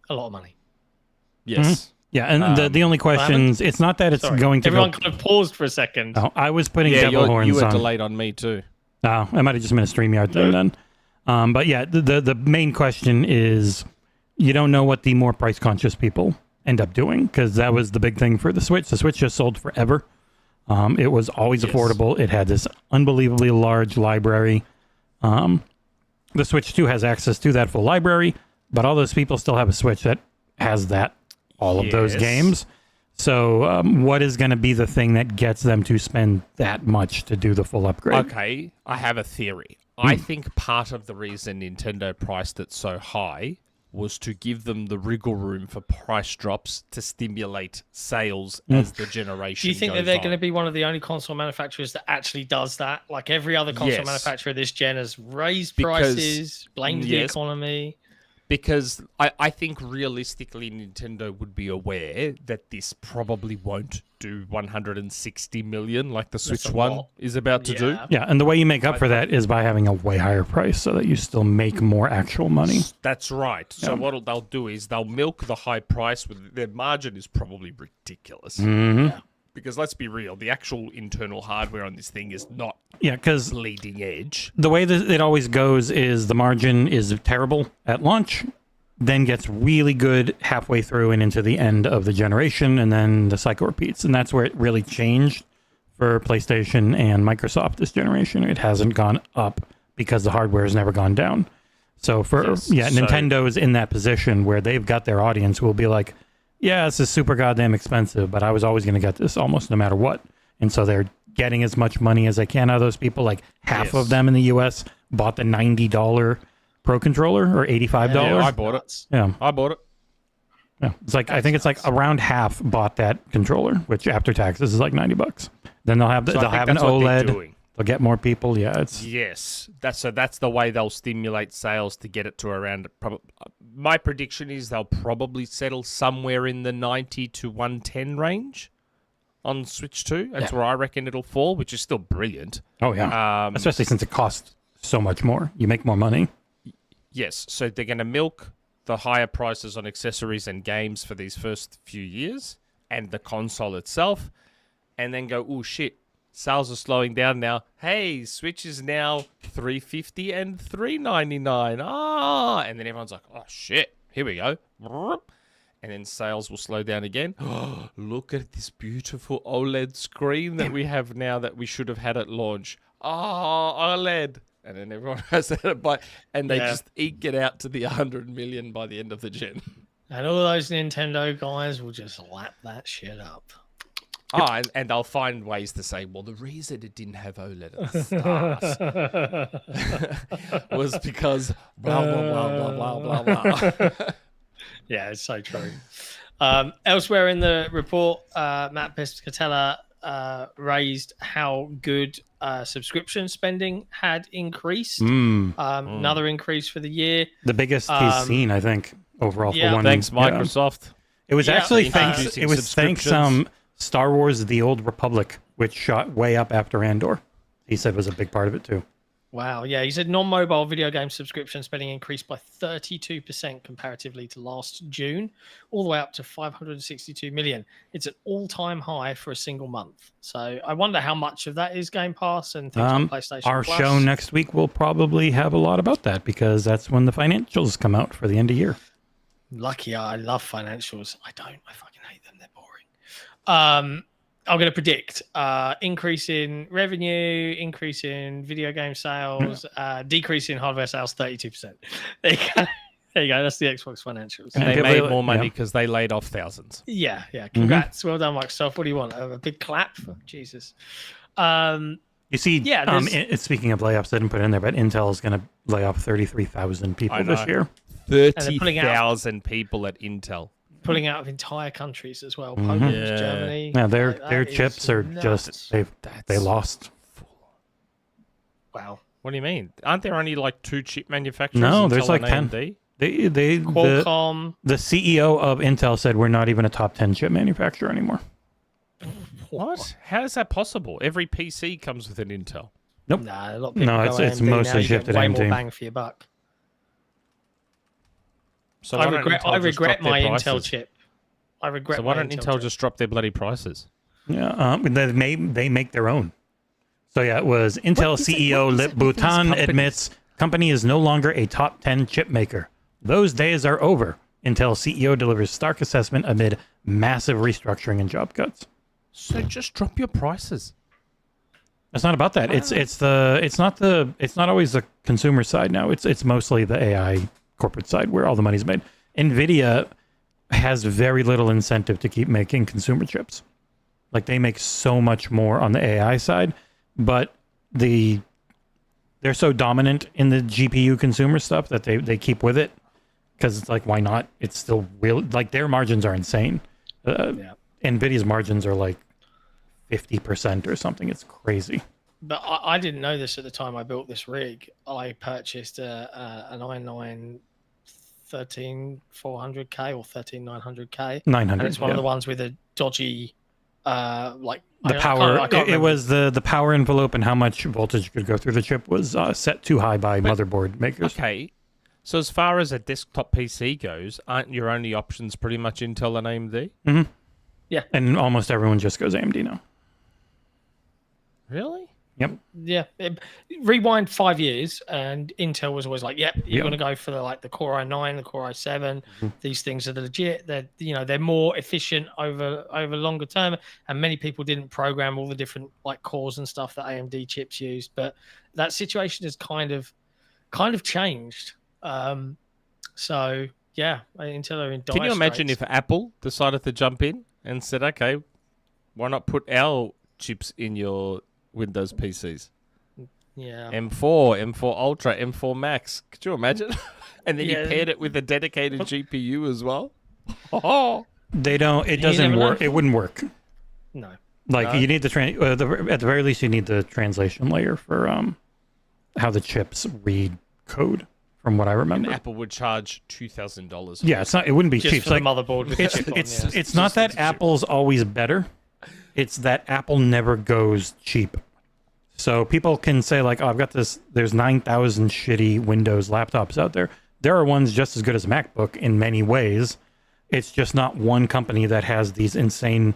[SPEAKER 6] lot of money.
[SPEAKER 4] Yes.
[SPEAKER 5] Yeah, and the only questions, it's not that it's
[SPEAKER 6] Sorry.
[SPEAKER 5] going to
[SPEAKER 6] Everyone
[SPEAKER 5] go...
[SPEAKER 6] kind of paused for a second.
[SPEAKER 5] Oh, I was putting
[SPEAKER 4] Yeah,
[SPEAKER 5] devil horns
[SPEAKER 4] you were
[SPEAKER 5] on.
[SPEAKER 4] delayed on me too.
[SPEAKER 5] Oh, I might have just been a StreamYard thing then. But yeah, the main question is, you don't know what the more price-conscious people end up doing, because that was the big thing for the Switch. The Switch just sold forever. It was always affordable. It had this unbelievably large library. The Switch 2 has access to that full library, but all those people still have a Switch that has all of those
[SPEAKER 4] Yes.
[SPEAKER 5] games. So what is going to be the thing that gets them to spend that much to do the full upgrade?
[SPEAKER 4] Okay, I have a theory. I think part of the reason Nintendo priced it so high was to give them the wriggle room for price drops to stimulate sales as the generation
[SPEAKER 6] Do you think that
[SPEAKER 4] goes
[SPEAKER 6] they're
[SPEAKER 4] on.
[SPEAKER 6] going to be one of the only console manufacturers that actually does that? Like every other console
[SPEAKER 4] Yes.
[SPEAKER 6] manufacturer this gen has raised
[SPEAKER 4] Because-
[SPEAKER 6] prices, blamed the
[SPEAKER 4] yes.
[SPEAKER 6] economy.
[SPEAKER 4] Because I think realistically Nintendo would be aware that this probably won't do 160 million like the Switch
[SPEAKER 6] a
[SPEAKER 4] One
[SPEAKER 6] lot.
[SPEAKER 4] is about to do.
[SPEAKER 5] Yeah, and the way you make up for that is by having a way higher price so that you still make more actual money.
[SPEAKER 4] That's right. So what they'll do is they'll milk the high price with their margin is probably ridiculous. Because let's be real, the actual internal hardware on this thing is not
[SPEAKER 5] Yeah, because
[SPEAKER 4] bleeding edge.
[SPEAKER 5] the way that it always goes is the margin is terrible at launch, then gets really good halfway through and into the end of the generation, and then the cycle repeats. And that's where it really changed for PlayStation and Microsoft this generation. It hasn't gone up because the hardware has never gone down. So for
[SPEAKER 4] Yes, so-
[SPEAKER 5] Nintendo is in that position where they've got their audience who will be like, yeah, this is super goddamn expensive, but I was always going to get this almost no matter what. And so they're getting as much money as they can out of those people. Like half
[SPEAKER 4] Yes.
[SPEAKER 5] of them in the US bought the $90 Pro controller or $85.
[SPEAKER 4] Yeah, I bought it.
[SPEAKER 5] Yeah.
[SPEAKER 4] I bought it.
[SPEAKER 5] Yeah. It's like, I think it's like around half bought that controller, which after taxes is like $90. Then they'll have,
[SPEAKER 4] So I
[SPEAKER 5] they'll
[SPEAKER 4] think
[SPEAKER 5] have an
[SPEAKER 4] that's what they're
[SPEAKER 5] OLED.
[SPEAKER 4] doing.
[SPEAKER 5] They'll get more people. Yeah. It's,
[SPEAKER 4] Yes, that's the way they'll stimulate sales to get it to around. My prediction is they'll probably settle somewhere in the 90 to 110 range on Switch 2. That's where I reckon it'll fall, which is still brilliant.
[SPEAKER 5] oh yeah. Especially since it costs so much more. You make more money.
[SPEAKER 4] Yes, so they're going to milk the higher prices on accessories and games for these first few years and the console itself, and then go, oh shit, sales are slowing down now. Hey, Switch is now $350 and $399. Ah, and then everyone's like, oh shit, here we go. And then sales will slow down again. Look at this beautiful OLED screen that we have now that we should have had at launch. Oh, OLED. And then everyone has that by, and they just eke it out to the 100 million by the end of the gen.
[SPEAKER 6] And all those Nintendo guys will just lap that shit up.
[SPEAKER 4] Oh, and they'll find ways to say, well, the reason it didn't have OLED at the start was because blah, blah, blah, blah, blah, blah, blah.
[SPEAKER 6] Yeah, it's so true. Elsewhere in the report, Matt Piscatella raised how good subscription spending had increased. Another increase for the year.
[SPEAKER 5] The biggest he's seen, I think, overall.
[SPEAKER 6] yeah.
[SPEAKER 5] For one.
[SPEAKER 4] Thanks,
[SPEAKER 5] Yeah.
[SPEAKER 4] Microsoft.
[SPEAKER 5] It was
[SPEAKER 6] Yeah,
[SPEAKER 5] actually
[SPEAKER 4] introducing
[SPEAKER 5] thanks. It was thanks
[SPEAKER 4] subscriptions.
[SPEAKER 5] Star Wars: The Old Republic, which shot way up after Andor. He said was a big part of it too.
[SPEAKER 6] Wow. Yeah, he said non-mobile video game subscription spending increased by 32% comparatively to last June, all the way up to 562 million. It's an all-time high for a single month. So I wonder how much of that is Game Pass and things like PlayStation
[SPEAKER 5] Our
[SPEAKER 6] Plus.
[SPEAKER 5] show next week will probably have a lot about that because that's when the financials come out for the end of year.
[SPEAKER 6] Lucky, I love financials. I don't. I fucking hate them. They're boring. I'm going to predict increase in revenue, increase in video game sales, decrease in hardware sales, 32%. There you go. There you go. That's the Xbox financials.
[SPEAKER 5] And
[SPEAKER 4] They
[SPEAKER 5] people-
[SPEAKER 4] made more money
[SPEAKER 5] yeah.
[SPEAKER 4] because they laid off thousands.
[SPEAKER 6] Yeah, yeah. Congrats. Well done, Microsoft. What do you want? A big clap? Jesus.
[SPEAKER 5] You see,
[SPEAKER 6] Yeah,
[SPEAKER 5] speaking of layoffs, I didn't put it in there, but Intel is going to lay off 33,000 people
[SPEAKER 4] I
[SPEAKER 5] this
[SPEAKER 4] know.
[SPEAKER 5] year.
[SPEAKER 6] they're pulling out.
[SPEAKER 4] 30,000 people at Intel.
[SPEAKER 6] Pulling out of entire countries as well. Poland,
[SPEAKER 4] Yeah.
[SPEAKER 6] Germany.
[SPEAKER 5] Yeah, their
[SPEAKER 6] Like, that
[SPEAKER 5] their
[SPEAKER 6] is
[SPEAKER 5] chips are
[SPEAKER 6] nuts.
[SPEAKER 5] just they lost.
[SPEAKER 6] Wow.
[SPEAKER 4] What do you mean? Aren't there only like 2 chip manufacturers?
[SPEAKER 5] No, there's
[SPEAKER 4] Intel
[SPEAKER 5] like
[SPEAKER 4] and
[SPEAKER 5] 10.
[SPEAKER 4] AMD?
[SPEAKER 5] The
[SPEAKER 6] Qualcomm.
[SPEAKER 5] CEO of Intel said we're not even a top 10 chip manufacturer anymore.
[SPEAKER 4] What? How is that possible? Every PC comes with an Intel.
[SPEAKER 5] Nope.
[SPEAKER 6] Nah, a lot of people
[SPEAKER 5] No,
[SPEAKER 6] go
[SPEAKER 5] it's
[SPEAKER 6] AMD now.
[SPEAKER 5] mostly
[SPEAKER 6] You
[SPEAKER 5] shipped
[SPEAKER 6] get
[SPEAKER 5] at
[SPEAKER 6] way
[SPEAKER 5] AMD.
[SPEAKER 6] more bang for your buck.
[SPEAKER 4] So
[SPEAKER 6] I
[SPEAKER 4] why don't
[SPEAKER 6] regret.
[SPEAKER 4] Intel
[SPEAKER 6] I
[SPEAKER 4] just
[SPEAKER 6] regret
[SPEAKER 4] drop their
[SPEAKER 6] my Intel
[SPEAKER 4] prices?
[SPEAKER 6] chip. I regret.
[SPEAKER 4] So why
[SPEAKER 6] my
[SPEAKER 4] don't Intel
[SPEAKER 6] chip.
[SPEAKER 4] just drop their bloody prices?
[SPEAKER 5] Yeah, they make their own. So yeah, it was Intel
[SPEAKER 4] is it-
[SPEAKER 5] CEO
[SPEAKER 4] what is
[SPEAKER 5] Lip
[SPEAKER 4] it with these
[SPEAKER 5] Bhutan
[SPEAKER 4] companies?
[SPEAKER 5] admits company is no longer a top 10 chip maker. Those days are over. Intel CEO delivers stark assessment amid massive restructuring and job cuts.
[SPEAKER 4] So just drop your prices.
[SPEAKER 5] It's not about that. It's not always the consumer side now. It's mostly the AI corporate side where all the money's made. Nvidia has very little incentive to keep making consumer chips. Like they make so much more on the AI side, but they're so dominant in the GPU consumer stuff that they keep with it because it's like, why not? It's still real. Like their margins are insane.
[SPEAKER 6] Yeah.
[SPEAKER 5] Nvidia's margins are like 50% or something. It's crazy.
[SPEAKER 6] But I didn't know this at the time I built this rig. I purchased an i9 13400K or 13900K.
[SPEAKER 5] 900.
[SPEAKER 6] And it's one of the ones with a dodgy, like
[SPEAKER 5] the power. It was the power envelope and how much voltage could go through the chip was set too high by motherboard makers.
[SPEAKER 4] Okay. So as far as a desktop PC goes, aren't your only options pretty much Intel and AMD?
[SPEAKER 5] Mm-hmm.
[SPEAKER 6] Yeah.
[SPEAKER 5] And almost everyone just goes AMD now.
[SPEAKER 4] Really?
[SPEAKER 5] Yep.
[SPEAKER 6] Yeah. Rewind 5 years, and Intel was always like, "Yep, you're
[SPEAKER 5] Yep.
[SPEAKER 6] going to go for the Core i9, the Core i7.
[SPEAKER 5] Mm-hmm.
[SPEAKER 6] These things are legit. They're more efficient over longer term." And many people didn't program all the different like cores and stuff that AMD chips used, but that situation has kind of changed. So yeah, Intel are in dire
[SPEAKER 4] Can you imagine
[SPEAKER 6] straits.
[SPEAKER 4] if Apple decided to jump in and said, "Okay, why not put our chips in your Windows PCs?
[SPEAKER 6] Yeah.
[SPEAKER 4] M4 Ultra, M4 Max." Could you imagine? And then
[SPEAKER 6] Yeah.
[SPEAKER 4] you paired it with a dedicated GPU as well. Oh,
[SPEAKER 5] They don't. It
[SPEAKER 6] You
[SPEAKER 5] doesn't
[SPEAKER 6] never know.
[SPEAKER 5] work. It wouldn't work.
[SPEAKER 6] No.
[SPEAKER 5] Like you need at the very least, you need the translation layer for how the chips read code. From what I remember,
[SPEAKER 4] Apple would charge $2,000.
[SPEAKER 5] yeah, it's not. It wouldn't be
[SPEAKER 6] Just
[SPEAKER 5] cheap.
[SPEAKER 6] for
[SPEAKER 5] It's
[SPEAKER 6] the
[SPEAKER 5] like,
[SPEAKER 6] motherboard with the chip on, yeah.
[SPEAKER 5] it's not that Apple's always better. It's that Apple never goes cheap. So people can say like, "Oh, I've got this." There's 9,000 shitty Windows laptops out there. There are ones just as good as MacBook in many ways. It's just not one company that has these insane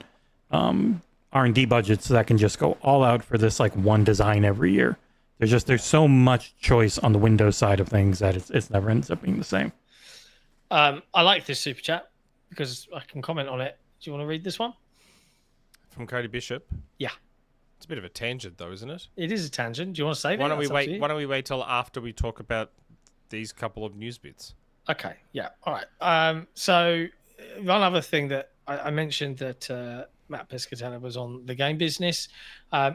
[SPEAKER 5] R&D budgets that can just go all out for this like one design every year. There's so much choice on the Windows side of things that it's never ends up being the same.
[SPEAKER 6] I like this super chat because I can comment on it. Do you want to read this one?
[SPEAKER 4] From Cody Bishop.
[SPEAKER 6] Yeah.
[SPEAKER 4] It's a bit of a tangent, though, isn't it?
[SPEAKER 6] It is a tangent. Do you want to save it?
[SPEAKER 4] Why don't we
[SPEAKER 6] That's up to
[SPEAKER 4] wait?
[SPEAKER 6] you.
[SPEAKER 4] Why don't we wait till after we talk about these couple of news bits?
[SPEAKER 6] Okay. Yeah. All right. So one other thing that I mentioned that Matt Piscatella was on the game business.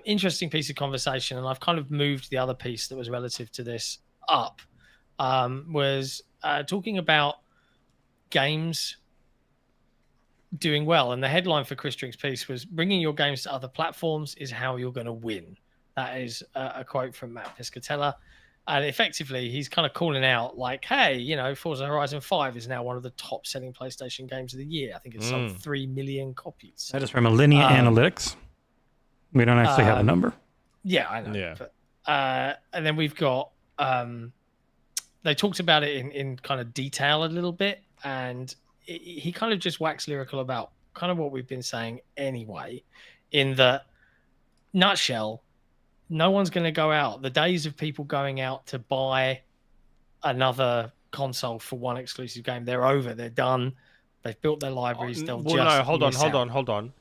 [SPEAKER 6] Interesting piece of conversation, and I've kind of moved the other piece that was relative to this up. Was talking about games doing well, and the headline for Chris Drink's piece was "Bringing your games to other platforms is how you're going to win." That is a quote from Matt Piscatella. And effectively, he's kind of calling out like, hey, Forza Horizon 5 is now one of the top-selling PlayStation games of the year. I think it's sold 3 million copies.
[SPEAKER 5] That is from Alinea Analytics. We don't actually have a number.
[SPEAKER 6] Yeah, I know.
[SPEAKER 4] Yeah.
[SPEAKER 6] But, and then we've got... they talked about it in kind of detail a little bit, and he kind of just waxed lyrical about kind of what we've been saying anyway, in the nutshell. No one's going to go out. The days of people going out to buy another console for one exclusive game, they're over. They're done. They've built their libraries. They'll just
[SPEAKER 4] no, hold
[SPEAKER 6] miss out.
[SPEAKER 4] on.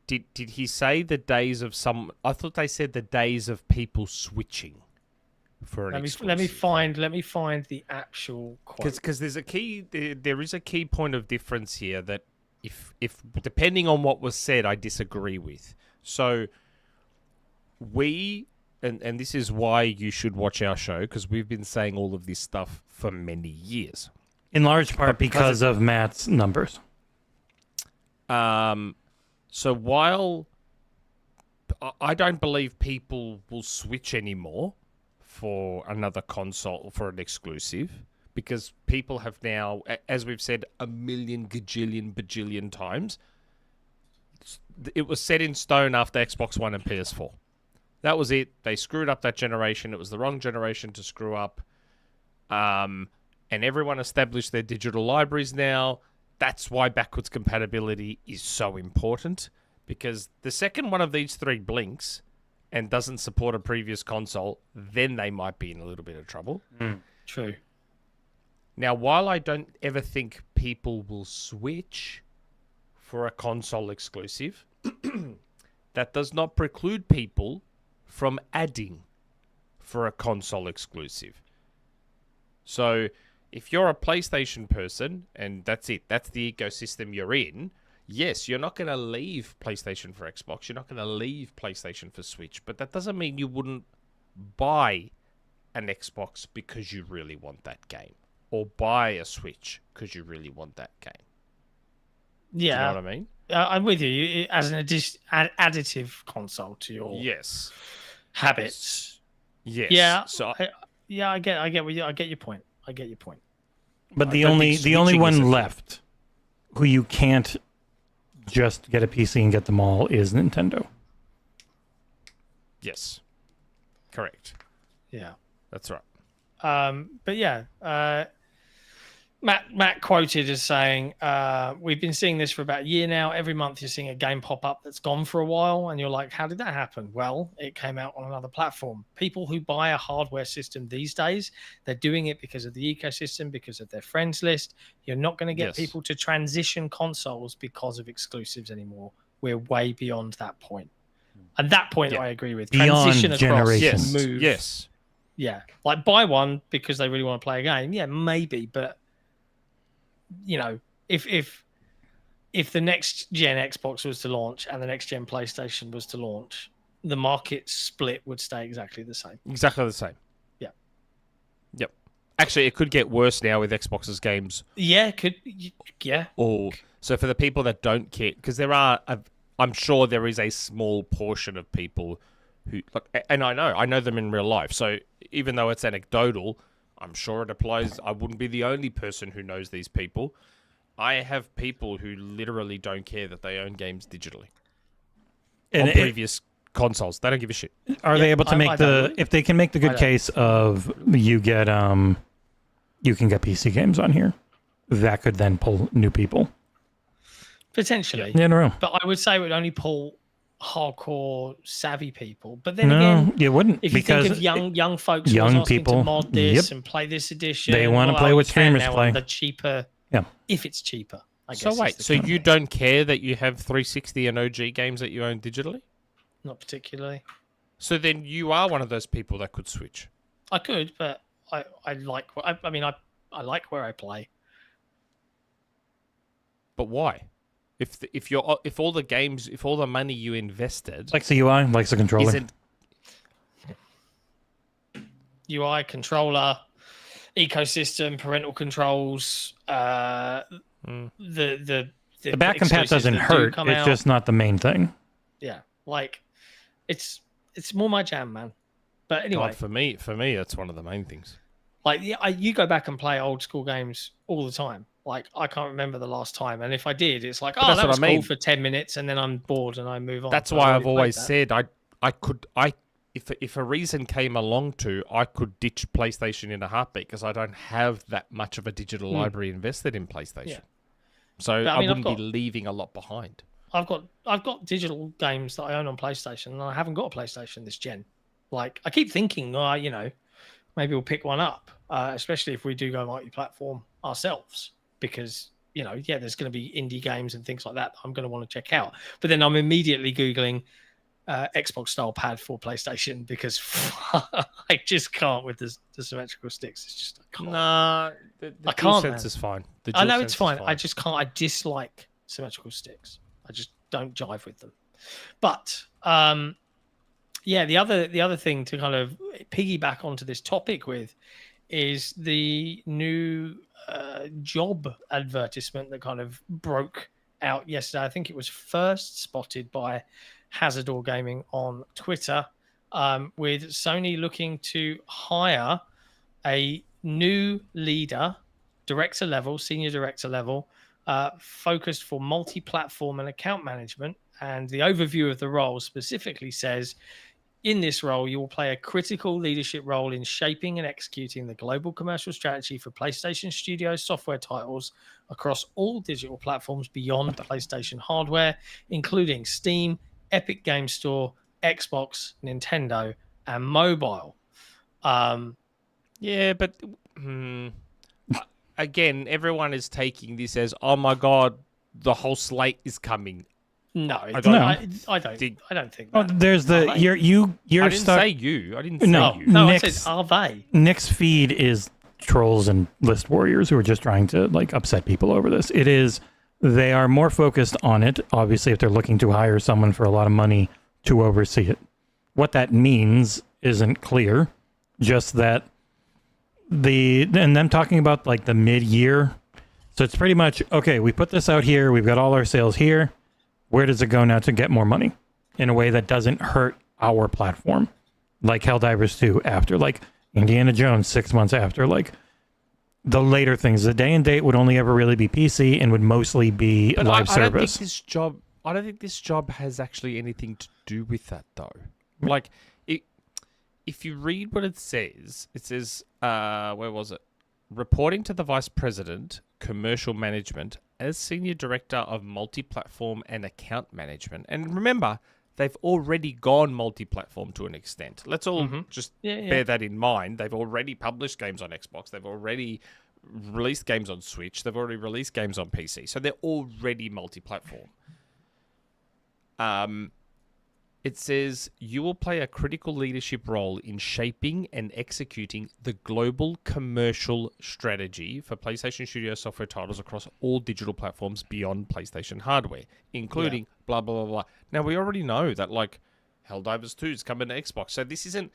[SPEAKER 4] Did he say the days of some? I thought they said the days of people switching for an exclusive.
[SPEAKER 6] Let me find the actual quote.
[SPEAKER 4] Because there's a key. There is a key point of difference here that if depending on what was said, I disagree with. So. And this is why you should watch our show, because we've been saying all of this stuff for many years.
[SPEAKER 5] In large part because of Matt's numbers.
[SPEAKER 4] So while I don't believe people will switch anymore for another console, for an exclusive, because people have now, as we've said a million gajillion bajillion times, it was set in stone after Xbox One and PS4. That was it. They screwed up that generation. It was the wrong generation to screw up. And everyone established their digital libraries now. That's why backwards compatibility is so important. Because the second one of these three blinks and doesn't support a previous console, then they might be in a little bit of trouble.
[SPEAKER 6] True.
[SPEAKER 4] Now, while I don't ever think people will switch for a console exclusive, that does not preclude people from adding for a console exclusive. So if you're a PlayStation person and that's it, that's the ecosystem you're in, yes, you're not going to leave PlayStation for Xbox, you're not going to leave PlayStation for Switch, but that doesn't mean you wouldn't buy an Xbox because you really want that game. or buy a Switch because you really want that game.
[SPEAKER 6] Yeah,
[SPEAKER 4] Do you know what I mean?
[SPEAKER 6] I'm with you. As an additive console to your
[SPEAKER 4] Yes.
[SPEAKER 6] habits.
[SPEAKER 4] Yes.
[SPEAKER 6] Yeah.
[SPEAKER 4] So
[SPEAKER 6] I get your point. I get your point.
[SPEAKER 5] But the
[SPEAKER 4] don't think
[SPEAKER 5] only
[SPEAKER 4] switching is a
[SPEAKER 5] one
[SPEAKER 4] thing.
[SPEAKER 5] left who you can't just get a PC and get them all is Nintendo.
[SPEAKER 4] yes. Correct.
[SPEAKER 6] Yeah.
[SPEAKER 4] That's right.
[SPEAKER 6] But yeah, Matt quoted as saying, "We've been seeing this for about a year now. Every month you're seeing a game pop up that's gone for a while, and you're like, how did that happen? Well, it came out on another platform. People who buy a hardware system these days, they're doing it because of the ecosystem, because of their friends list. You're not going to get
[SPEAKER 4] Yes.
[SPEAKER 6] people to transition consoles because of exclusives anymore. We're way beyond that point. And that point,
[SPEAKER 4] Yeah.
[SPEAKER 6] I agree with.
[SPEAKER 5] Beyond
[SPEAKER 6] Transition across,
[SPEAKER 5] generations.
[SPEAKER 4] Yes.
[SPEAKER 6] move.
[SPEAKER 4] Yes.
[SPEAKER 6] Yeah, like buy one because they really want to play a game. Yeah, maybe, but you know, if the next gen Xbox was to launch and the next gen PlayStation was to launch, the market split would stay exactly the same.
[SPEAKER 4] Exactly the same.
[SPEAKER 6] Yeah.
[SPEAKER 4] Yep. Actually, it could get worse now with Xbox's games.
[SPEAKER 6] Yeah, yeah.
[SPEAKER 4] Or so for the people that don't care, because I'm sure there is a small portion of people who, like, and I know them in real life. So even though it's anecdotal, I'm sure it applies. I wouldn't be the only person who knows these people. I have people who literally don't care that they own games digitally
[SPEAKER 5] And
[SPEAKER 4] on previous consoles. They don't give a shit.
[SPEAKER 5] are they able to make
[SPEAKER 6] don't.
[SPEAKER 5] if they can make the
[SPEAKER 6] I
[SPEAKER 5] good
[SPEAKER 6] don't.
[SPEAKER 5] case of you can get PC games on here, that could then pull new people.
[SPEAKER 6] Potentially.
[SPEAKER 5] Yeah, in a row.
[SPEAKER 6] But I would say it would only pull hardcore savvy people. But then
[SPEAKER 5] No,
[SPEAKER 6] again,
[SPEAKER 5] you wouldn't,
[SPEAKER 6] if you
[SPEAKER 5] because
[SPEAKER 6] think of young folks
[SPEAKER 5] young
[SPEAKER 6] who are asking
[SPEAKER 5] people-
[SPEAKER 6] to mod this
[SPEAKER 5] yep.
[SPEAKER 6] and play this edition,
[SPEAKER 5] They wanna
[SPEAKER 6] well,
[SPEAKER 5] play
[SPEAKER 6] you
[SPEAKER 5] what
[SPEAKER 6] can
[SPEAKER 5] streamers
[SPEAKER 6] now
[SPEAKER 5] play.
[SPEAKER 6] on the cheaper,
[SPEAKER 5] Yeah.
[SPEAKER 6] if it's cheaper. I
[SPEAKER 4] So
[SPEAKER 6] guess
[SPEAKER 4] wait,
[SPEAKER 6] is the
[SPEAKER 4] so
[SPEAKER 6] term.
[SPEAKER 4] you don't care that you have 360 and OG games that you own digitally?
[SPEAKER 6] Not particularly.
[SPEAKER 4] So then you are one of those people that could switch.
[SPEAKER 6] I could, but I like. I mean, I like where I play.
[SPEAKER 4] But why? If all the money you invested
[SPEAKER 5] likes the UI, likes the controller.
[SPEAKER 4] isn't
[SPEAKER 6] UI controller, ecosystem, parental controls. The
[SPEAKER 5] back compat
[SPEAKER 6] exclusives
[SPEAKER 5] doesn't
[SPEAKER 6] that do
[SPEAKER 5] hurt.
[SPEAKER 6] come
[SPEAKER 5] It's
[SPEAKER 6] out.
[SPEAKER 5] just not the main thing.
[SPEAKER 6] Yeah, like it's more my jam, man. But anyway,
[SPEAKER 4] God, for me, that's one of the main things.
[SPEAKER 6] like you go back and play old school games all the time. Like I can't remember the last time, and if I did, it's like,
[SPEAKER 4] But
[SPEAKER 6] oh,
[SPEAKER 4] that's
[SPEAKER 6] that
[SPEAKER 4] what
[SPEAKER 6] was
[SPEAKER 4] I mean.
[SPEAKER 6] cool for 10 minutes, and then I'm bored and I move on.
[SPEAKER 4] That's
[SPEAKER 6] I've
[SPEAKER 4] why
[SPEAKER 6] already
[SPEAKER 4] I've
[SPEAKER 6] played
[SPEAKER 4] always
[SPEAKER 6] that.
[SPEAKER 4] said if a reason came along I could ditch PlayStation in a heartbeat because I don't have that much of a digital library invested in PlayStation.
[SPEAKER 6] Yeah.
[SPEAKER 4] So
[SPEAKER 6] But, I
[SPEAKER 4] I
[SPEAKER 6] mean, I've
[SPEAKER 4] wouldn't be leaving a lot behind.
[SPEAKER 6] I've got digital games that I own on PlayStation, and I haven't got a PlayStation this gen. Like I keep thinking, maybe we'll pick one up, especially if we do go multi-platform ourselves, because there's going to be indie games and things like that I'm going to want to check out. But then I'm immediately googling Xbox style pad for PlayStation because I just can't with the symmetrical sticks. It's just I can't.
[SPEAKER 4] Nah, the
[SPEAKER 6] I can't,
[SPEAKER 4] DualSense
[SPEAKER 6] man.
[SPEAKER 4] is fine.
[SPEAKER 6] I know it's fine. I just can't. I dislike symmetrical sticks. I just don't jive with them. But the other thing to kind of piggyback onto this topic with is the new job advertisement that kind of broke out yesterday. I think it was first spotted by Hazardor Gaming on Twitter, with Sony looking to hire a new leader, senior director level, focused for multi-platform and account management. And the overview of the role specifically says, in this role, you will play a critical leadership role in shaping and executing the global commercial strategy for PlayStation Studios software titles across all digital platforms beyond PlayStation hardware, including Steam, Epic Game Store, Xbox, Nintendo, and mobile.
[SPEAKER 4] Yeah, but again, everyone is taking this as, oh my god, the whole slate is coming.
[SPEAKER 6] No,
[SPEAKER 4] I
[SPEAKER 6] I
[SPEAKER 4] don't-
[SPEAKER 6] don't think
[SPEAKER 5] Oh,
[SPEAKER 6] that.
[SPEAKER 5] there's the
[SPEAKER 6] Are they?
[SPEAKER 5] you're
[SPEAKER 4] I didn't
[SPEAKER 5] stuck.
[SPEAKER 4] say you. I didn't say
[SPEAKER 5] No.
[SPEAKER 4] you.
[SPEAKER 6] No,
[SPEAKER 5] Nick's-
[SPEAKER 6] I said, are they?
[SPEAKER 5] Nick's feed is trolls and list warriors who are just trying to upset people over this. They are more focused on it, obviously, if they're looking to hire someone for a lot of money to oversee it. What that means isn't clear, just that and them talking about like the mid-year. So it's pretty much, okay, we put this out here, we've got all our sales here. Where does it go now to get more money in a way that doesn't hurt our platform? Like Helldivers 2 after, like Indiana Jones 6 months after, like the later things. The day and date would only ever really be PC and would mostly be live service.
[SPEAKER 4] I don't think this job has actually anything to do with that, though. Like, if you read what it says, where was it? Reporting to the Vice President, Commercial Management, as Senior Director of Multiplatform and Account Management. And remember, they've already gone multi-platform to an extent. Let's all just bear that in mind. They've already published games on Xbox. They've already released games on Switch. They've already released games on PC. So they're already multi-platform. It says, you will play a critical leadership role in shaping and executing the global commercial strategy for PlayStation Studio software titles across all digital platforms beyond PlayStation hardware, including blah, blah, blah, blah. Now, we already know that, like, Helldivers 2 is coming to Xbox. So this isn't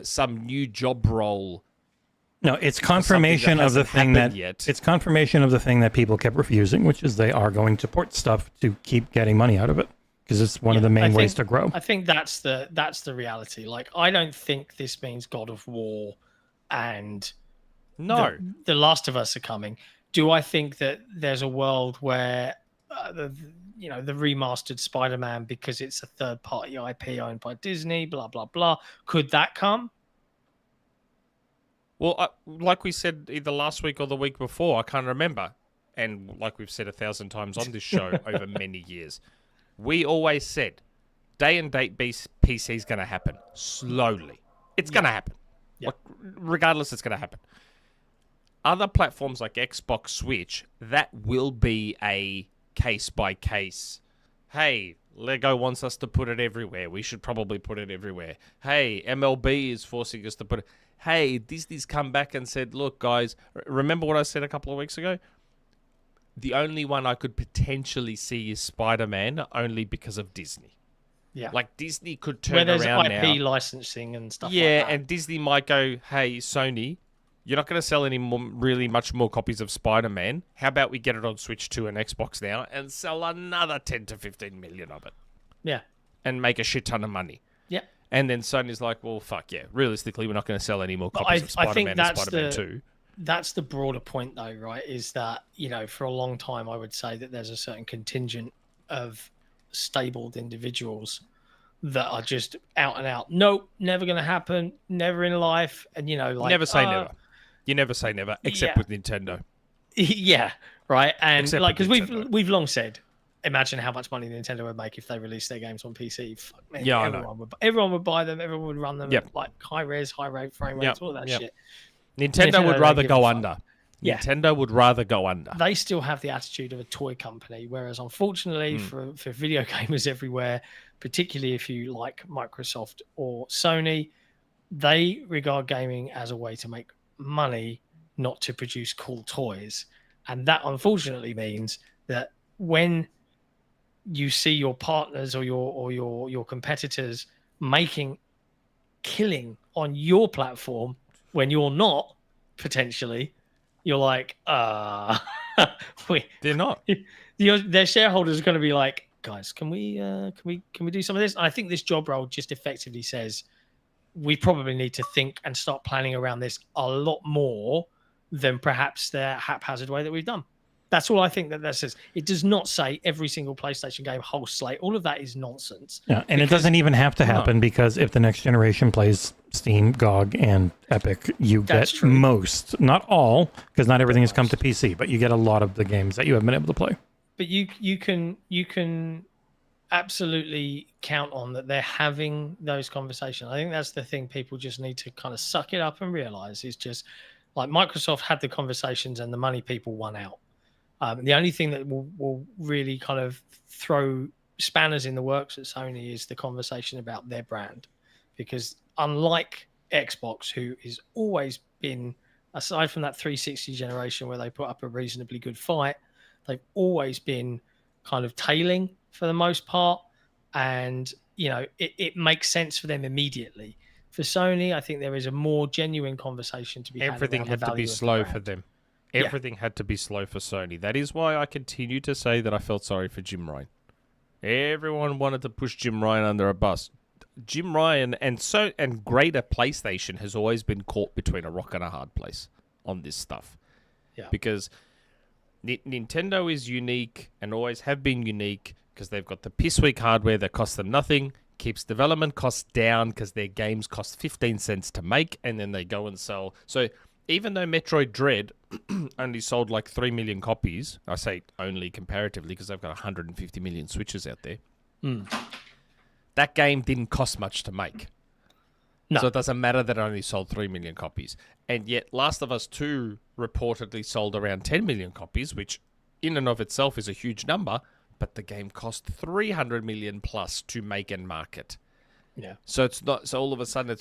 [SPEAKER 4] some new job role.
[SPEAKER 5] No, it's confirmation of the thing it's confirmation of the thing that people kept refusing, which is they are going to port stuff to keep getting money out of it. Because it's one of the main ways to grow.
[SPEAKER 6] I think that's the reality. Like, I don't think this means God of War and the Last of Us are coming. Do I think that there's a world where the remastered Spider-Man, because it's a third-party IP owned by Disney, blah blah blah, could that come?
[SPEAKER 4] Well, like we said either last week or the week before, I can't remember, and like we've said 1,000 times on this show over many years. We always said, day and date PC is going to happen slowly. It's going to happen. Like, regardless, it's going to happen. Other platforms like Xbox, Switch, that will be a case-by-case. Hey, Lego wants us to put it everywhere. We should probably put it everywhere. Hey, MLB is forcing us to put it. Hey, Disney's come back and said, look, guys, remember what I said a couple of weeks ago? The only one I could potentially see is Spider-Man, only because of Disney.
[SPEAKER 6] Yeah.
[SPEAKER 4] Like, Disney could turn around now.
[SPEAKER 6] Where there's IP licensing and stuff like that.
[SPEAKER 4] Yeah, and Disney might go, hey, Sony, you're not going to sell any more, really much more copies of Spider-Man. How about we get it on Switch 2 and Xbox now and sell another 10 to 15 million of it?
[SPEAKER 6] Yeah.
[SPEAKER 4] And make a shit ton of money.
[SPEAKER 6] Yeah.
[SPEAKER 4] And then Sony's like, well, fuck yeah. Realistically, we're not going to sell any more copies of Spider-Man and Spider-Man 2.
[SPEAKER 6] That's the broader point, though, right? Is that, for a long time, I would say that there's a certain contingent of stabled individuals that are just out and out. Nope, never going to happen. Never in life. And, like...
[SPEAKER 4] Never say never. You never say never, except with Nintendo.
[SPEAKER 6] Yeah, right? And,
[SPEAKER 4] except
[SPEAKER 6] because we've long said, imagine how much money Nintendo would make if they released their games on PC. Fuck, man,
[SPEAKER 4] yeah,
[SPEAKER 6] everyone would buy them. Everyone would run them at, like, high-res, high-rate frame rates, all that shit.
[SPEAKER 4] Nintendo would rather go under. Yeah. Nintendo would rather go under.
[SPEAKER 6] They still have the attitude of a toy company, whereas unfortunately for video gamers everywhere, particularly if you like Microsoft or Sony, they regard gaming as a way to make money, not to produce cool toys. And that unfortunately means that when you see your partners or your competitors making killing on your platform, when you're not, potentially, you're like,
[SPEAKER 4] they're not.
[SPEAKER 6] Their shareholders are going to be like, guys, can we do some of this? And I think this job role just effectively says we probably need to think and start planning around this a lot more than perhaps the haphazard way that we've done. That's all I think that says. It does not say every single PlayStation game, whole slate. All of that is nonsense.
[SPEAKER 5] Yeah, and it doesn't even have to happen because if the next generation plays Steam, GOG, and Epic, you get most, not all, because not everything has come to PC, but you get a lot of the games that you have been able to play.
[SPEAKER 6] But you can absolutely count on that they're having those conversations. I think that's the thing people just need to kind of suck it up and realize is just like Microsoft had the conversations and the money people won out. The only thing that will really kind of throw spanners in the works at Sony is the conversation about their brand. Because unlike Xbox, who has always been, aside from that 360 generation where they put up a reasonably good fight, they've always been kind of tailing for the most part. And, it makes sense for them immediately. For Sony, I think there is a more genuine conversation to be had.
[SPEAKER 4] Everything
[SPEAKER 6] around
[SPEAKER 4] had
[SPEAKER 6] the
[SPEAKER 4] to be
[SPEAKER 6] value of the
[SPEAKER 4] slow
[SPEAKER 6] brand.
[SPEAKER 4] for them.
[SPEAKER 6] Yeah.
[SPEAKER 4] Everything had to be slow for Sony. That is why I continue to say that I felt sorry for Jim Ryan. Everyone wanted to push Jim Ryan under a bus. Jim Ryan and greater PlayStation has always been caught between a rock and a hard place on this stuff.
[SPEAKER 6] Yeah.
[SPEAKER 4] Because Nintendo is unique and always have been unique because they've got the piss weak hardware that costs them nothing, keeps development costs down because their games cost 15 cents to make, and then they go and sell. So even though Metroid Dread only sold like 3 million copies, I say only comparatively because they've got 150 million Switches out there, that game didn't cost much to make.
[SPEAKER 6] No.
[SPEAKER 4] So it doesn't matter that it only sold 3 million copies. And yet Last of Us 2 reportedly sold around 10 million copies, which in and of itself is a huge number, but the game cost 300 million plus to make and market.
[SPEAKER 6] Yeah.
[SPEAKER 4] So it's not. So all of a sudden,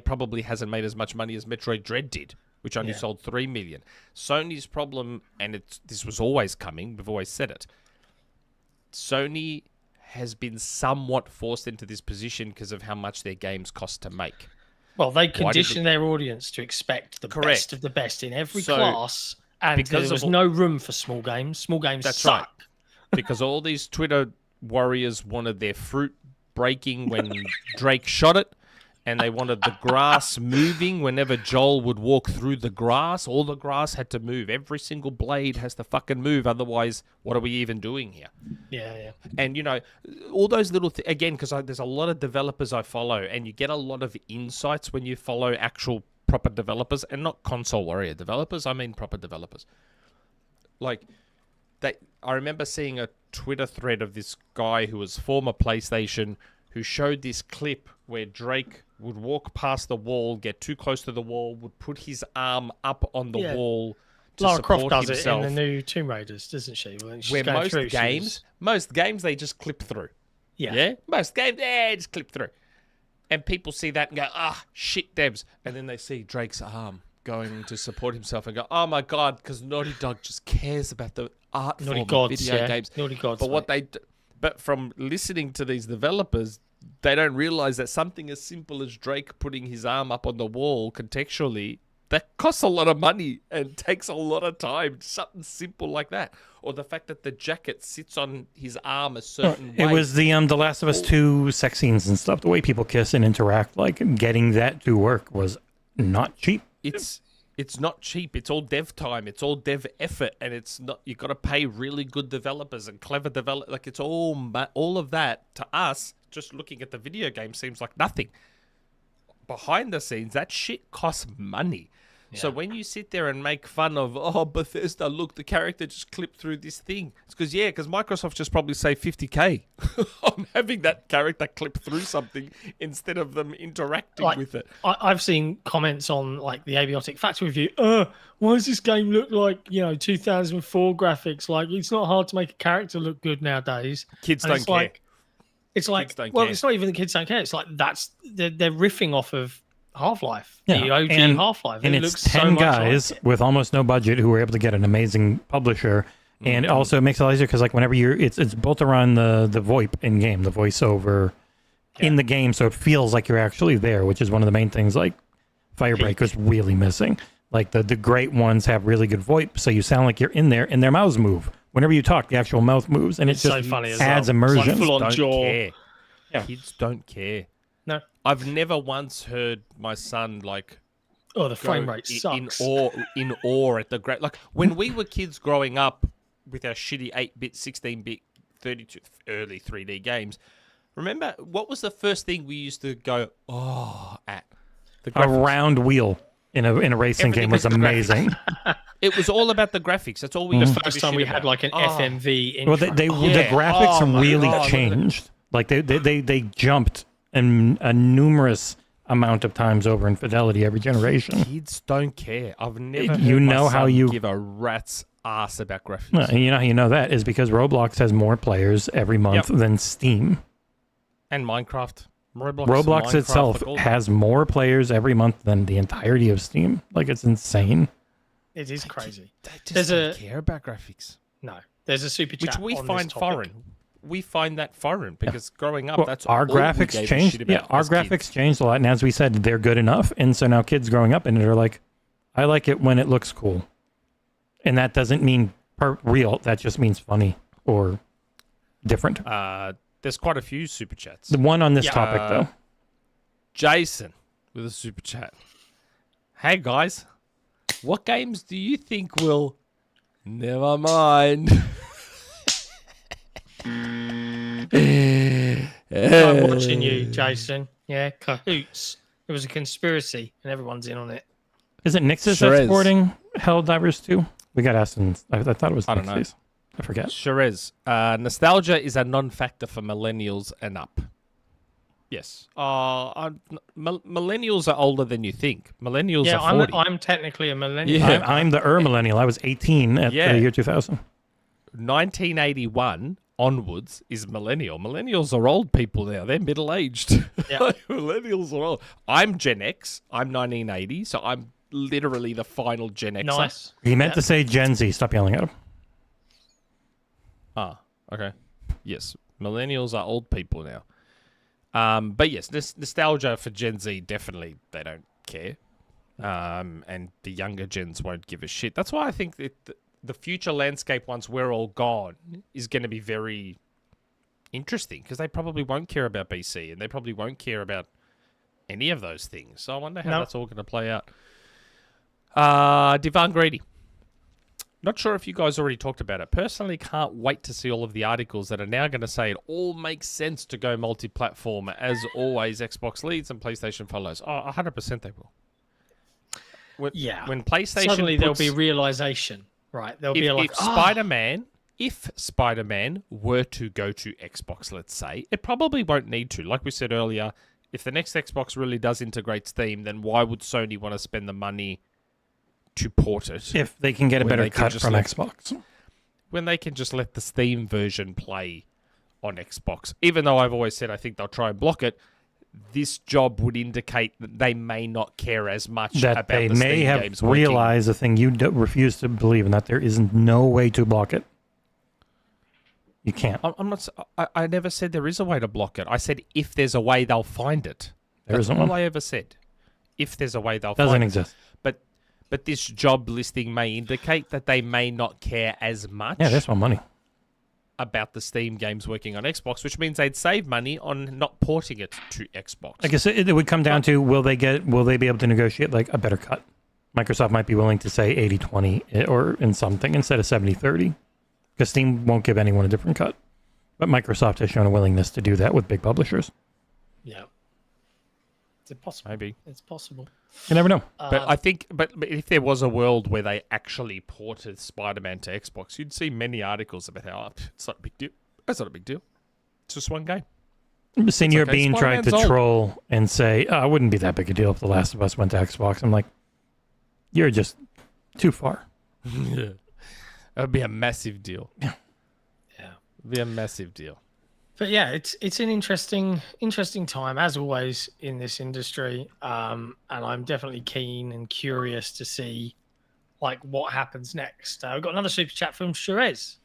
[SPEAKER 4] probably hasn't made as much money as Metroid Dread did, which only sold 3 million. Sony's problem, and this was always coming. We've always said it. Sony has been somewhat forced into this position because of how much their games cost to make.
[SPEAKER 6] Well, they condition their audience to expect the
[SPEAKER 4] Correct.
[SPEAKER 6] best of the best in every
[SPEAKER 4] So,
[SPEAKER 6] class, and
[SPEAKER 4] because
[SPEAKER 6] there was
[SPEAKER 4] of-
[SPEAKER 6] no room for small games. Small games
[SPEAKER 4] That's
[SPEAKER 6] suck.
[SPEAKER 4] right. Because all these Twitter warriors wanted their fruit breaking when Drake shot it, and they wanted the grass moving whenever Joel would walk through the grass. All the grass had to move. Every single blade has to fucking move. Otherwise, what are we even doing here?
[SPEAKER 6] Yeah.
[SPEAKER 4] And, you know, all those little things, again, because there's a lot of developers I follow, and you get a lot of insights when you follow actual proper developers, and not console warrior developers, I mean proper developers. Like, I remember seeing a Twitter thread of this guy who was former PlayStation who showed this clip where Drake would walk past the wall, get too close to the wall, would put his arm up on the wall to
[SPEAKER 6] Lara
[SPEAKER 4] support
[SPEAKER 6] Croft does
[SPEAKER 4] himself.
[SPEAKER 6] it in the new Tomb Raiders, doesn't she? When she's
[SPEAKER 4] Where
[SPEAKER 6] going
[SPEAKER 4] most
[SPEAKER 6] through,
[SPEAKER 4] games they just clip through.
[SPEAKER 6] Yeah.
[SPEAKER 4] Most games, just clip through. And people see that and go, shit, Debs. And then they see Drake's arm going to support himself and go, oh my God, because Naughty Dog just cares about the art
[SPEAKER 6] Naughty
[SPEAKER 4] form of
[SPEAKER 6] Gods,
[SPEAKER 4] video
[SPEAKER 6] yeah.
[SPEAKER 4] games.
[SPEAKER 6] Naughty Gods,
[SPEAKER 4] But but from listening to these developers, they don't realize that something as simple as Drake putting his arm up on the wall contextually, that costs a lot of money and takes a lot of time. Something simple like that. Or the fact that the jacket sits on his arm a certain way.
[SPEAKER 5] It was the Last of Us 2 sex scenes and stuff. The way people kiss and interact, like getting that to work was not cheap.
[SPEAKER 4] It's not cheap. It's all dev time. It's all dev effort, and it's not. You got to pay really good developers and clever developers. Like it's all of that to us. Just looking at the video game seems like nothing. Behind the scenes, that shit costs money. Yeah. So when you sit there and make fun of, Bethesda, look, the character just clipped through this thing. It's because Microsoft just probably saved $50K on having that character clip through something instead of them interacting with it.
[SPEAKER 6] I've seen comments on like the Abiotic Factor review. Why does this game look like 2004 graphics? Like it's not hard to make a character look good nowadays.
[SPEAKER 4] Kids don't care.
[SPEAKER 6] It's like, it's not even the kids don't care. It's like they're riffing off of Half-Life, the OG Half-Life.
[SPEAKER 5] And it's 10 guys with almost no budget who were able to get an amazing publisher. And also it makes it easier because like whenever it's built around the VoIP in game, the voiceover in the game, so it feels like you're actually there, which is one of the main things like Firebreak was really missing. Like the great ones have really good VoIP, so you sound like you're in there, and their mouths move. Whenever you talk, the actual mouth moves, and it's just
[SPEAKER 6] so funny as
[SPEAKER 5] adds
[SPEAKER 6] well.
[SPEAKER 5] immersion.
[SPEAKER 6] It's like full-on jaw.
[SPEAKER 4] Care.
[SPEAKER 5] Yeah.
[SPEAKER 4] Kids don't care.
[SPEAKER 6] No.
[SPEAKER 4] I've never once heard my son like
[SPEAKER 6] the frame rate sucks.
[SPEAKER 4] in awe at the great, like when we were kids growing up with our shitty 8-bit, 16-bit, 32 early 3D games. Remember what was the first thing we used to go at?
[SPEAKER 5] A round wheel in a racing game was amazing.
[SPEAKER 4] It was all about the graphics. That's all we.
[SPEAKER 6] The first time we had like an FMV intro.
[SPEAKER 5] Well, the graphics really changed. Like they jumped a numerous amount of times over in fidelity every generation.
[SPEAKER 4] Kids don't care. I've never heard give a rat's ass about graphics.
[SPEAKER 5] No, you know how you know that is because Roblox has more players every month than Steam.
[SPEAKER 4] And Minecraft.
[SPEAKER 5] Roblox itself has more players every month than the entirety of Steam. Like it's insane.
[SPEAKER 6] It is crazy.
[SPEAKER 4] They just don't care about graphics.
[SPEAKER 6] No. There's a super chat
[SPEAKER 4] which we
[SPEAKER 6] on
[SPEAKER 4] find
[SPEAKER 6] this topic.
[SPEAKER 4] foreign. we find that foreign because growing up,
[SPEAKER 5] Well,
[SPEAKER 4] that's
[SPEAKER 5] our
[SPEAKER 4] all we
[SPEAKER 5] graphics
[SPEAKER 4] gave a
[SPEAKER 5] changed.
[SPEAKER 4] shit
[SPEAKER 5] Yeah,
[SPEAKER 4] about
[SPEAKER 5] our
[SPEAKER 4] as
[SPEAKER 5] graphics
[SPEAKER 4] kids.
[SPEAKER 5] changed a lot, and as we said, they're good enough. And so now kids growing up in it are like, I like it when it looks cool, and that doesn't mean real. That just means funny or different.
[SPEAKER 4] There's quite a few super chats.
[SPEAKER 5] The one on this topic, though.
[SPEAKER 4] Jason with a super chat. Hey guys, what games do you think will? Never mind.
[SPEAKER 6] I'm watching you, Jason. Yeah, cahoots. It was a conspiracy, and everyone's in on it.
[SPEAKER 5] Is it Nix's
[SPEAKER 4] Sure is.
[SPEAKER 5] exporting Helldivers 2? We got asked, and I thought it was
[SPEAKER 4] I don't know.
[SPEAKER 5] Nix's. I forget.
[SPEAKER 4] Sure is. Nostalgia is a non-factor for millennials and up. Yes. Millennials are older than you think. Millennials
[SPEAKER 6] Yeah,
[SPEAKER 4] are 40.
[SPEAKER 6] I'm technically a millennial.
[SPEAKER 4] Yeah.
[SPEAKER 5] I'm the millennial. I was 18 at
[SPEAKER 4] Yeah.
[SPEAKER 5] the year 2000.
[SPEAKER 4] 1981 onwards is millennial. Millennials are old people now. They're middle-aged.
[SPEAKER 6] Yeah.
[SPEAKER 4] Millennials are old. I'm Gen X. I'm 1980, so I'm literally the final Gen X.
[SPEAKER 6] Nice.
[SPEAKER 5] He meant to say Gen Z. Stop yelling at him.
[SPEAKER 4] Ah, okay. Yes, millennials are old people now. But yes, nostalgia for Gen Z, definitely they don't care. And the younger gens won't give a shit. That's why I think that the future landscape, once we're all gone, is going to be very interesting because they probably won't care about BC and they probably won't care about any of those things. So I wonder how that's all going to play out. Divan Greedy. Not sure if you guys already talked about it. Personally, can't wait to see all of the articles that are now going to say it all makes sense to go multi-platform. As always, Xbox leads and PlayStation follows. Oh, 100% they will. When PlayStation
[SPEAKER 6] Suddenly there'll
[SPEAKER 4] puts-
[SPEAKER 6] be realization, right? There'll be like,
[SPEAKER 4] if Spider-Man were to go to Xbox, let's say, it probably won't need to. Like we said earlier, if the next Xbox really does integrate Steam, then why would Sony want to spend the money to port it
[SPEAKER 5] If they can get a
[SPEAKER 4] when
[SPEAKER 5] better
[SPEAKER 4] they can
[SPEAKER 5] cut
[SPEAKER 4] just
[SPEAKER 5] from
[SPEAKER 4] let-
[SPEAKER 5] Xbox.
[SPEAKER 4] when they can just let the Steam version play on Xbox? Even though I've always said I think they'll try and block it, this job would indicate that they may not care as much
[SPEAKER 5] That
[SPEAKER 4] about
[SPEAKER 5] they
[SPEAKER 4] the
[SPEAKER 5] may
[SPEAKER 4] Steam
[SPEAKER 5] have
[SPEAKER 4] games working.
[SPEAKER 5] realized a thing you refuse to believe, and that there is no way to block it. You can't.
[SPEAKER 4] I'm not. I never said there is a way to block it. I said if there's a way, they'll find it.
[SPEAKER 5] There
[SPEAKER 4] That's
[SPEAKER 5] isn't
[SPEAKER 4] all
[SPEAKER 5] one.
[SPEAKER 4] I ever said. If there's a way, they'll
[SPEAKER 5] Doesn't
[SPEAKER 4] find
[SPEAKER 5] exist.
[SPEAKER 4] it. But this job listing may indicate that they may not care as much
[SPEAKER 5] Yeah, there's my money.
[SPEAKER 4] about the Steam games working on Xbox, which means they'd save money on not porting it to Xbox.
[SPEAKER 5] I guess it would come down to will they be able to negotiate like a better cut? Microsoft might be willing to say 80-20 or in something instead of 70-30 because Steam won't give anyone a different cut. But Microsoft has shown a willingness to do that with big publishers.
[SPEAKER 6] yeah, it's possible.
[SPEAKER 4] Maybe.
[SPEAKER 6] It's possible.
[SPEAKER 5] You never know.
[SPEAKER 4] But I think, but if there was a world where they actually ported Spider-Man to Xbox, you'd see many articles about how it's not a big deal. That's not a big deal. It's just one game.
[SPEAKER 5] Senior
[SPEAKER 4] okay.
[SPEAKER 5] Bean tried to
[SPEAKER 4] Spider-Man's old.
[SPEAKER 5] troll and say, oh, it wouldn't be that big a deal if The Last of Us went to Xbox. I'm like, you're just too far.
[SPEAKER 4] That would be a massive deal.
[SPEAKER 6] Yeah.
[SPEAKER 4] It'd be a massive deal.
[SPEAKER 6] But yeah, it's an interesting time as always in this industry, and I'm definitely keen and curious to see like what happens next. We've got another super chat from Sherez.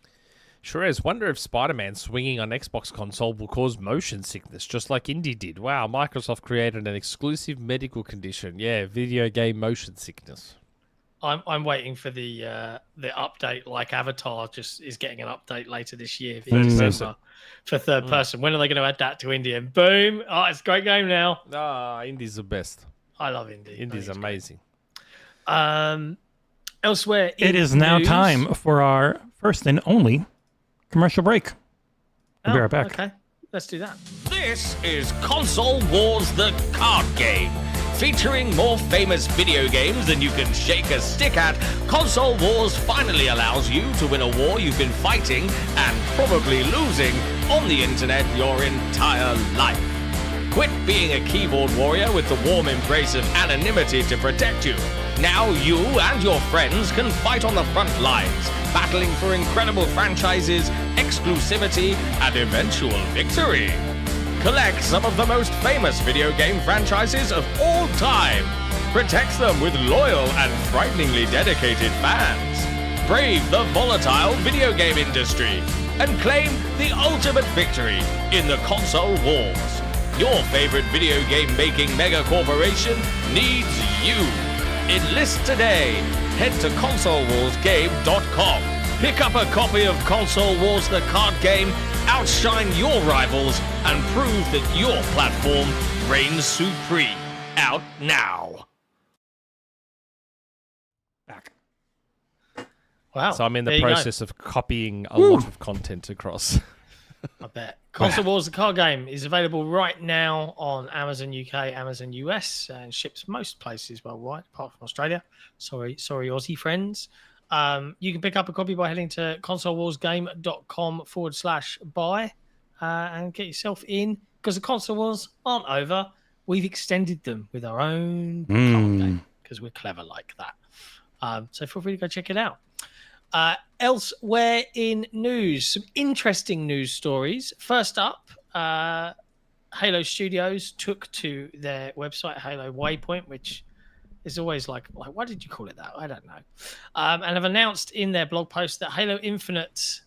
[SPEAKER 4] Sure is. Wonder if Spider-Man swinging on Xbox console will cause motion sickness, just like Indie did. Wow, Microsoft created an exclusive medical condition. Yeah, video game motion sickness.
[SPEAKER 6] I'm waiting for the update. Like Avatar just is getting an update later this year for third person. When are they going to add that to Indie? And boom! Oh, it's a great game now.
[SPEAKER 4] Indie's the best.
[SPEAKER 6] I love Indie.
[SPEAKER 4] Indie's amazing.
[SPEAKER 6] Elsewhere,
[SPEAKER 5] It is now
[SPEAKER 6] news-
[SPEAKER 5] time for our first and only commercial break. We'll be right back.
[SPEAKER 6] Okay, let's do that.
[SPEAKER 3] This is Console Wars the card game. Featuring more famous video games than you can shake a stick at, Console Wars finally allows you to win a war you've been fighting and probably losing on the internet your entire life. Quit being a keyboard warrior with the warm embrace of anonymity to protect you. Now you and your friends can fight on the front lines, battling for incredible franchises, exclusivity, and eventual victory. Collect some of the most famous video game franchises of all time. Protect them with loyal and frighteningly dedicated fans. Brave the volatile video game industry. and claim the ultimate victory in the console wars. Your favorite video game making mega corporation needs you. Enlist today. Head to consolewarsgame.com. Pick up a copy of Console Wars the card game, outshine your rivals, and prove that your platform reigns supreme. Out now.
[SPEAKER 5] Back.
[SPEAKER 6] Wow.
[SPEAKER 4] So I'm in the
[SPEAKER 6] there you go.
[SPEAKER 4] process of copying a lot of content across.
[SPEAKER 6] I bet. Console Wars, the card game, is available right now on Amazon UK, Amazon US, and ships most places worldwide, apart from Australia. Sorry, Aussie friends. You can pick up a copy by heading to consolewarsgame.com/buy and get yourself in, because the console wars aren't over. We've extended them with our own card game because we're clever like that. So feel free to go check it out. Elsewhere in news, some interesting news stories. First up, Halo Studios took to their website Halo Waypoint, which is always like why did you call it that? I don't know. And have announced in their blog post that Halo Infinite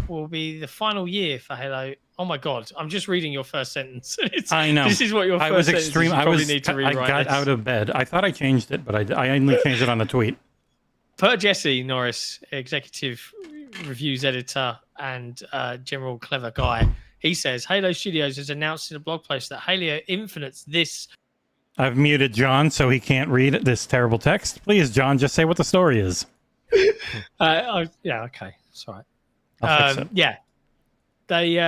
[SPEAKER 6] will be the final year for Halo. Oh my God! I'm just reading your first sentence.
[SPEAKER 5] I know.
[SPEAKER 6] This is what your first
[SPEAKER 5] I was
[SPEAKER 6] sentence
[SPEAKER 5] extreme.
[SPEAKER 6] is. You
[SPEAKER 5] I
[SPEAKER 6] probably
[SPEAKER 5] was.
[SPEAKER 6] need to
[SPEAKER 5] I
[SPEAKER 6] rewrite
[SPEAKER 5] got
[SPEAKER 6] this.
[SPEAKER 5] out of bed. I thought I changed it, but I only changed it on the tweet.
[SPEAKER 6] Per Jesse Norris, executive reviews editor and general clever guy, he says Halo Studios has announced in a blog post that Halo Infinite's this.
[SPEAKER 5] I've muted John so he can't read this terrible text. Please, John, just say what the story is.
[SPEAKER 6] Yeah, okay, sorry.
[SPEAKER 5] I'll fix it.
[SPEAKER 6] Yeah, they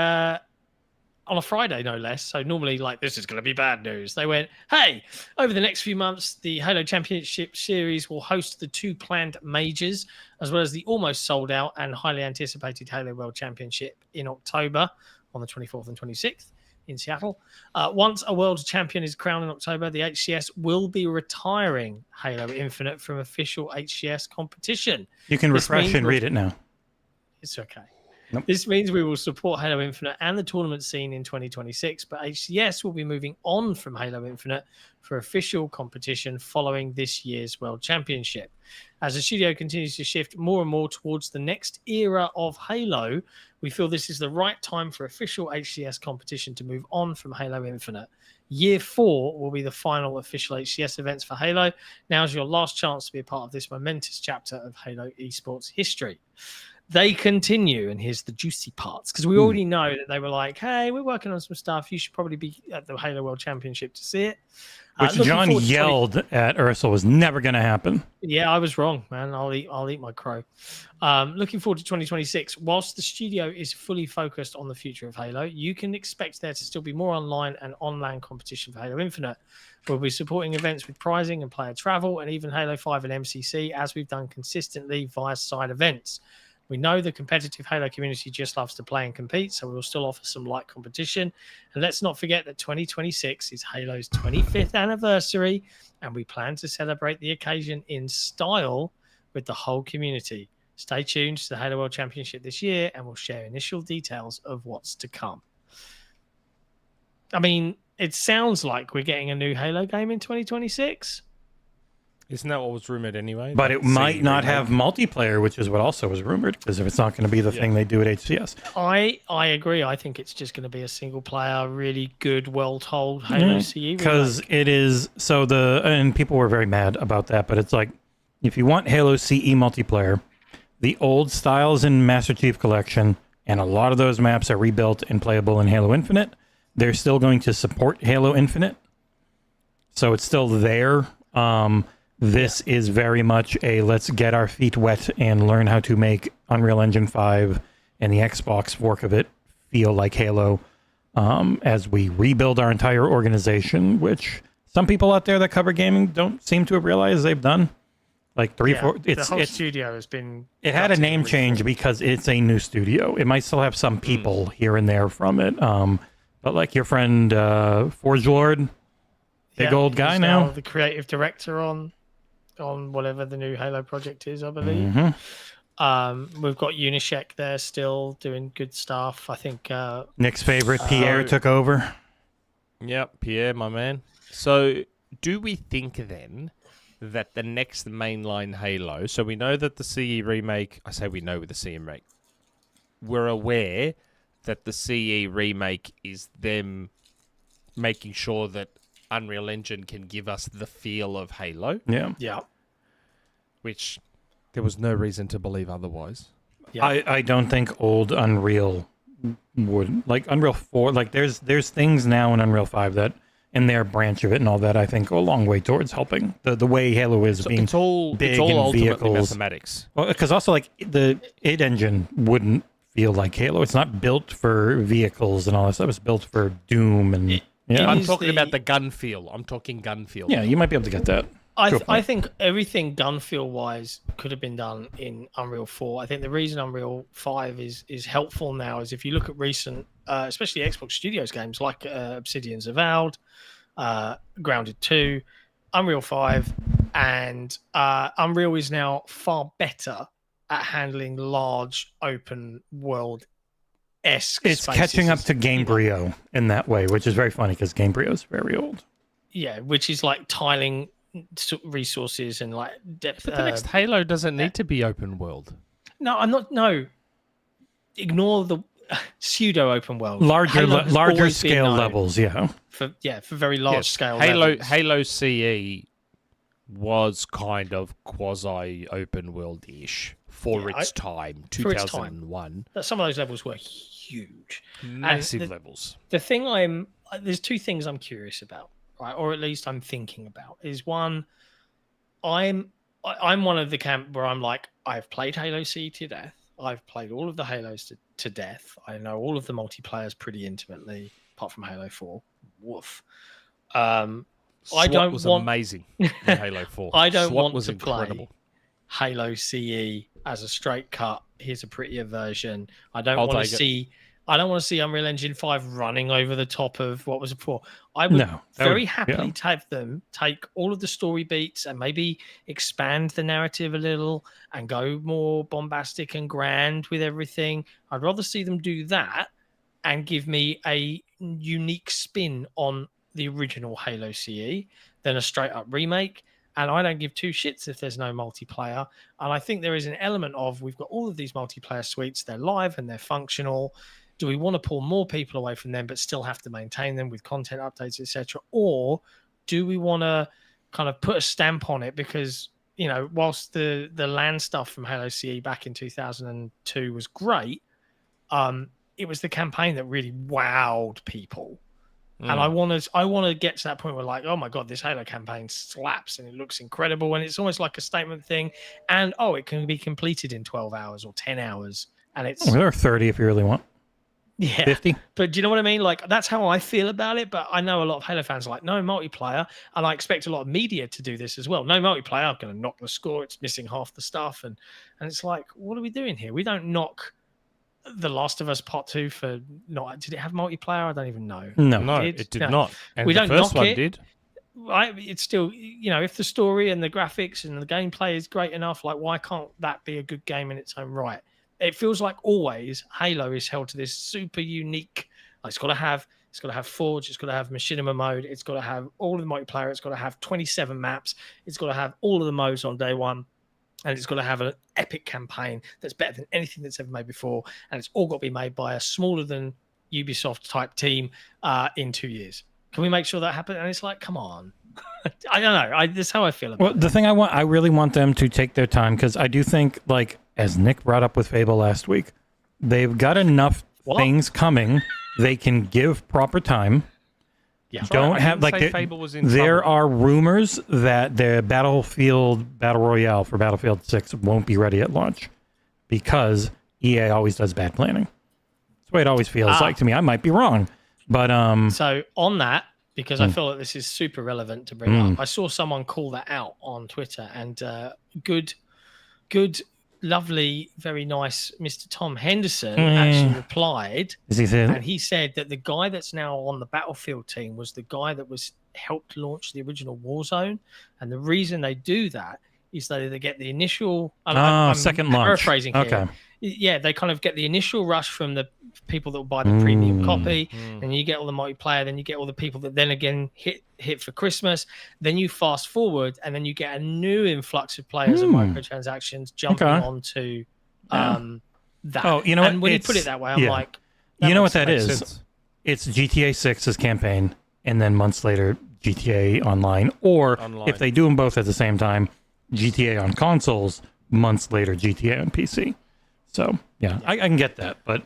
[SPEAKER 6] on a Friday, no less. So normally, like, this is going to be bad news. They went, hey, over the next few months, the Halo Championship Series will host the 2 planned majors, as well as the almost sold out and highly anticipated Halo World Championship in October on the 24th and 26th in Seattle. Once a world champion is crowned in October, the HCS will be retiring Halo Infinite from official HCS competition.
[SPEAKER 5] You can
[SPEAKER 6] This
[SPEAKER 5] refresh
[SPEAKER 6] means
[SPEAKER 5] and read it now.
[SPEAKER 6] It's okay.
[SPEAKER 5] Nope.
[SPEAKER 6] This means we will support Halo Infinite and the tournament scene in 2026, but HCS will be moving on from Halo Infinite for official competition following this year's World Championship. As the studio continues to shift more and more towards the next era of Halo, we feel this is the right time for official HCS competition to move on from Halo Infinite. Year 4 will be the final official HCS events for Halo. Now's your last chance to be a part of this momentous chapter of Halo esports history. They continue, and here's the juicy parts, because we already know that they were like, hey, we're working on some stuff. You should probably be at the Halo World Championship to see it.
[SPEAKER 5] Which John yelled at Ursula was never going to happen.
[SPEAKER 6] Yeah, I was wrong, man. I'll eat my crow. Looking forward to 2026. Whilst the studio is fully focused on the future of Halo, you can expect there to still be more online and online competition for Halo Infinite. We'll be supporting events with prizing and player travel, and even Halo 5 and MCC, as we've done consistently via side events. We know the competitive Halo community just loves to play and compete, so we'll still offer some light competition. And let's not forget that 2026 is Halo's 25th anniversary, and we plan to celebrate the occasion in style with the whole community. Stay tuned to the Halo World Championship this year, and we'll share initial details of what's to come. I mean, it sounds like we're getting a new Halo game in 2026.
[SPEAKER 4] Isn't that what was rumored anyway?
[SPEAKER 5] But it might not have multiplayer, which is what also was rumored, because if it's not going to be the thing they do at HCS.
[SPEAKER 6] I agree. I think it's just going to be a single player, really good, well-told Halo CE.
[SPEAKER 5] Because it is, and people were very mad about that, but it's like, if you want Halo CE multiplayer, the old styles in Master Chief Collection, and a lot of those maps are rebuilt and playable in Halo Infinite, they're still going to support Halo Infinite. So it's still there. This is very much a let's get our feet wet and learn how to make Unreal Engine 5 and the Xbox fork of it feel like Halo as we rebuild our entire organization, which some people out there that cover gaming don't seem to have realized they've done. Like the whole
[SPEAKER 6] studio has been...
[SPEAKER 5] It had a name change because it's a new studio. It might still have some people here and there from it. But like your friend Forge Lord, big old guy now.
[SPEAKER 6] The creative director on whatever the new Halo project is, I believe. Mm-hmm. We've got Unishek there still doing good stuff. I think
[SPEAKER 5] Nick's favorite Pierre took over.
[SPEAKER 4] Yep, Pierre, my man. So do we think then that the next mainline Halo, so we know that the CE remake, I say we know with the CE remake, we're aware that the CE remake is them making sure that Unreal Engine can give us the feel of Halo,
[SPEAKER 5] Yeah.
[SPEAKER 6] Yeah.
[SPEAKER 4] which there was no reason to believe otherwise.
[SPEAKER 6] Yeah.
[SPEAKER 5] I don't think old Unreal would, like Unreal 4, like there's things now in Unreal 5 that in their branch of it and all that I think go a long way towards helping the way Halo is being
[SPEAKER 4] It's all
[SPEAKER 5] big
[SPEAKER 4] ultimately
[SPEAKER 5] in vehicles.
[SPEAKER 4] mathematics.
[SPEAKER 5] Well, because also like the id engine wouldn't feel like Halo. It's not built for vehicles and all that stuff. It's built for Doom and yeah.
[SPEAKER 4] I'm
[SPEAKER 6] is
[SPEAKER 4] talking
[SPEAKER 6] the-
[SPEAKER 4] about the gun feel. I'm talking gun feel.
[SPEAKER 5] Yeah, you might be able to get that.
[SPEAKER 6] I think everything gun feel wise could have been done in Unreal 4. I think the reason Unreal 5 is helpful now is if you look at recent, especially Xbox Studios games like Obsidian's Avowed, Grounded 2, Unreal 5, and Unreal is now far better at handling large open world esque.
[SPEAKER 5] It's catching up to Gamebryo in that way, which is very funny because Gamebryo is very old.
[SPEAKER 6] Yeah, which is like tiling resources and like depth.
[SPEAKER 4] But the next Halo doesn't need to be open world.
[SPEAKER 6] No, I'm not. No, ignore the pseudo open world.
[SPEAKER 5] Larger
[SPEAKER 6] Halo has
[SPEAKER 5] larger
[SPEAKER 6] always been
[SPEAKER 5] scale
[SPEAKER 6] known
[SPEAKER 5] levels, yeah.
[SPEAKER 6] for very large
[SPEAKER 4] Yes,
[SPEAKER 6] scale.
[SPEAKER 4] Halo
[SPEAKER 6] levels.
[SPEAKER 4] CE was kind of quasi open world ish for
[SPEAKER 6] Yeah,
[SPEAKER 4] its time,
[SPEAKER 6] for its time.
[SPEAKER 4] 2001.
[SPEAKER 6] Some of those levels were huge.
[SPEAKER 4] Massive
[SPEAKER 6] the-
[SPEAKER 4] levels.
[SPEAKER 6] The thing there's two things I'm curious about, right? Or at least I'm thinking about. Is one, I'm one of the camp where I'm like, I've played Halo CE to death. I've played all of the Halos to death. I know all of the multiplayers pretty intimately, apart from Halo 4. Woof.
[SPEAKER 4] SWAT was amazing in Halo 4.
[SPEAKER 6] I don't
[SPEAKER 4] SWAT
[SPEAKER 6] want
[SPEAKER 4] was
[SPEAKER 6] to
[SPEAKER 4] incredible.
[SPEAKER 6] play Halo CE as a straight cut. Here's a prettier version. I don't
[SPEAKER 4] I'll
[SPEAKER 6] want to
[SPEAKER 4] take it.
[SPEAKER 6] see. I don't want to see Unreal Engine 5 running over the top of what was before. I would
[SPEAKER 5] No, that
[SPEAKER 6] very
[SPEAKER 5] would-
[SPEAKER 6] happily
[SPEAKER 5] yeah.
[SPEAKER 6] have them take all of the story beats and maybe expand the narrative a little and go more bombastic and grand with everything. I'd rather see them do that and give me a unique spin on the original Halo CE than a straight up remake. And I don't give two shits if there's no multiplayer. And I think there is an element of we've got all of these multiplayer suites, they're live and they're functional. Do we want to pull more people away from them but still have to maintain them with content updates, etc.? Or do we want to kind of put a stamp on it because, you know, whilst the land stuff from Halo CE back in 2002 was great, it was the campaign that really wowed people. And I want to get to that point where like, oh my God, this Halo campaign slaps and it looks incredible. And it's almost like a statement thing. And, oh, it can be completed in 12 hours or 10 hours. And it's,
[SPEAKER 5] Well, there are 30 if you really want.
[SPEAKER 6] yeah.
[SPEAKER 5] 50?
[SPEAKER 6] But do you know what I mean? Like, that's how I feel about it. But I know a lot of Halo fans are like, no multiplayer. And I expect a lot of media to do this as well. No multiplayer. I'm going to knock the score. It's missing half the stuff. And it's like, what are we doing here? We don't knock The Last of Us Part 2 for not. Did it have multiplayer? I don't even know.
[SPEAKER 5] No.
[SPEAKER 4] It did
[SPEAKER 6] No.
[SPEAKER 4] not. And
[SPEAKER 6] We
[SPEAKER 4] the
[SPEAKER 6] don't
[SPEAKER 4] first
[SPEAKER 6] knock
[SPEAKER 4] one
[SPEAKER 6] it.
[SPEAKER 4] did.
[SPEAKER 6] Right? It's still, you know, if the story and the graphics and the gameplay is great enough, like, why can't that be a good game in its own right? It feels like always Halo is held to this super unique. It's got to have Forge. It's got to have machinima mode. It's got to have all of the multiplayer. It's got to have 27 maps. It's got to have all of the modes on day one. And it's got to have an epic campaign that's better than anything that's ever made before. And it's all got to be made by a smaller than Ubisoft type team in 2 years. Can we make sure that happens? And it's like, come on. I don't know. That's how I feel about
[SPEAKER 5] Well,
[SPEAKER 6] it.
[SPEAKER 5] the thing I really want them to take their time because I do think, like, as Nick brought up with Fable last week, they've got enough things coming. They can give proper time.
[SPEAKER 6] Yeah.
[SPEAKER 5] Don't
[SPEAKER 4] I
[SPEAKER 5] have
[SPEAKER 4] didn't
[SPEAKER 5] like
[SPEAKER 4] say
[SPEAKER 5] there-
[SPEAKER 4] Fable was in
[SPEAKER 5] there
[SPEAKER 4] trouble.
[SPEAKER 5] are rumors that the Battlefield Battle Royale for Battlefield 6 won't be ready at launch because EA always does bad planning. That's the way it always feels like to me. I might be wrong, but
[SPEAKER 6] So on that, because I feel that this is super relevant to bring up, I saw someone call that out on Twitter, and good, lovely, very nice Mr. Tom Henderson actually replied,
[SPEAKER 5] is he saying?
[SPEAKER 6] and he said that the guy that's now on the Battlefield team was the guy that was helped launch the original Warzone, and the reason they do that is they get the initial
[SPEAKER 5] second launch.
[SPEAKER 6] paraphrasing here.
[SPEAKER 5] Okay.
[SPEAKER 6] Yeah, they kind of get the initial rush from the people that will buy the premium copy, and you get all the multiplayer, then you get all the people that then again hit for Christmas. Then you fast forward, and then you get a new influx of players and microtransactions jumping
[SPEAKER 5] Okay.
[SPEAKER 6] onto that.
[SPEAKER 5] Oh, you know
[SPEAKER 6] and
[SPEAKER 5] what?
[SPEAKER 6] when you put it that way, I'm
[SPEAKER 5] yeah.
[SPEAKER 6] like,
[SPEAKER 5] You know what that
[SPEAKER 4] Makes
[SPEAKER 5] is?
[SPEAKER 4] sense.
[SPEAKER 5] It's GTA 6's campaign, and then months later, GTA Online. Or
[SPEAKER 4] Online.
[SPEAKER 5] if they do them both at the same time, GTA on consoles, months later, GTA on PC. So, yeah, I can get that. But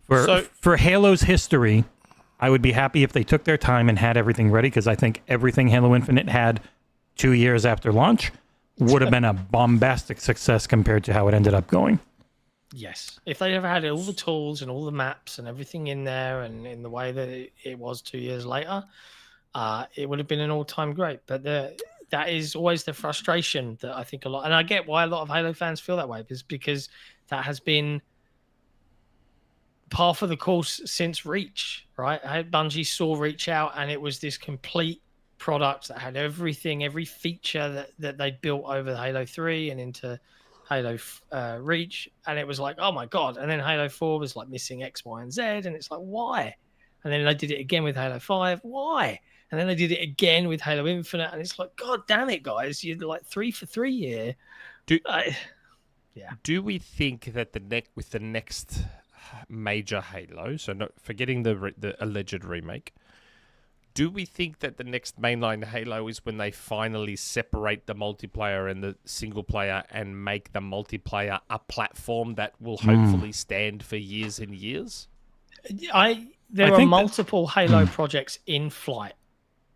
[SPEAKER 5] for Halo's history, I would be happy if they took their time and had everything ready, because I think everything Halo Infinite had 2 years after launch would have been a bombastic success compared to how it ended up going.
[SPEAKER 6] yes, if they ever had all the tools and all the maps and everything in there and in the way that it was 2 years later, it would have been an all-time great. But that is always the frustration that I think a lot, and I get why a lot of Halo fans feel that way, is because that has been par for the course since Reach, right? Bungie saw Reach out, and it was this complete product that had everything, every feature that they'd built over Halo 3 and into Halo Reach, and it was like, oh my god. And then Halo 4 was like missing X, Y, and Z, and it's like, why? And then they did it again with Halo 5, why? And then they did it again with Halo Infinite, and it's like, god damn it, guys, you're like 3 for 3 here.
[SPEAKER 4] Do we think that with the next major Halo, so not forgetting the alleged remake, do we think that the next mainline Halo is when they finally separate the multiplayer and the single player and make the multiplayer a platform that will hopefully stand for years and years?
[SPEAKER 6] There are multiple Halo projects in flight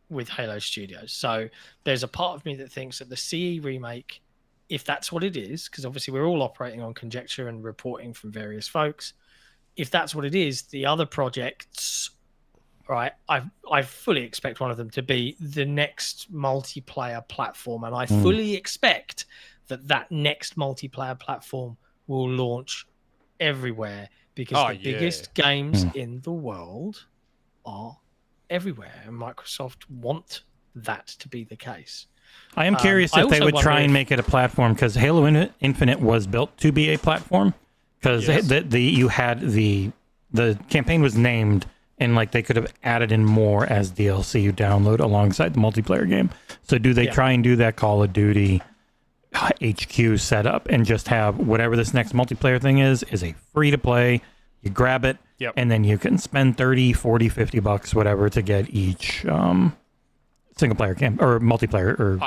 [SPEAKER 6] with Halo Studios. So there's a part of me that thinks that the CE remake, if that's what it is, because obviously we're all operating on conjecture and reporting from various folks, if that's what it is, the other projects, right, I fully expect one of them to be the next multiplayer platform, and I fully expect that next multiplayer platform will launch everywhere, because the biggest games in the world are everywhere, and Microsoft want that to be the case.
[SPEAKER 5] I am curious if they would try and make it a platform, because Halo Infinite was built to be a platform, because you had the campaign was named, and like they could have added in more as DLC you download alongside the multiplayer game. So do they try and do that Call of Duty HQ setup and just have whatever this next multiplayer thing is a free to play, you grab it, and then you can spend 30, 40, 50 bucks, whatever, to get each single player camp or multiplayer or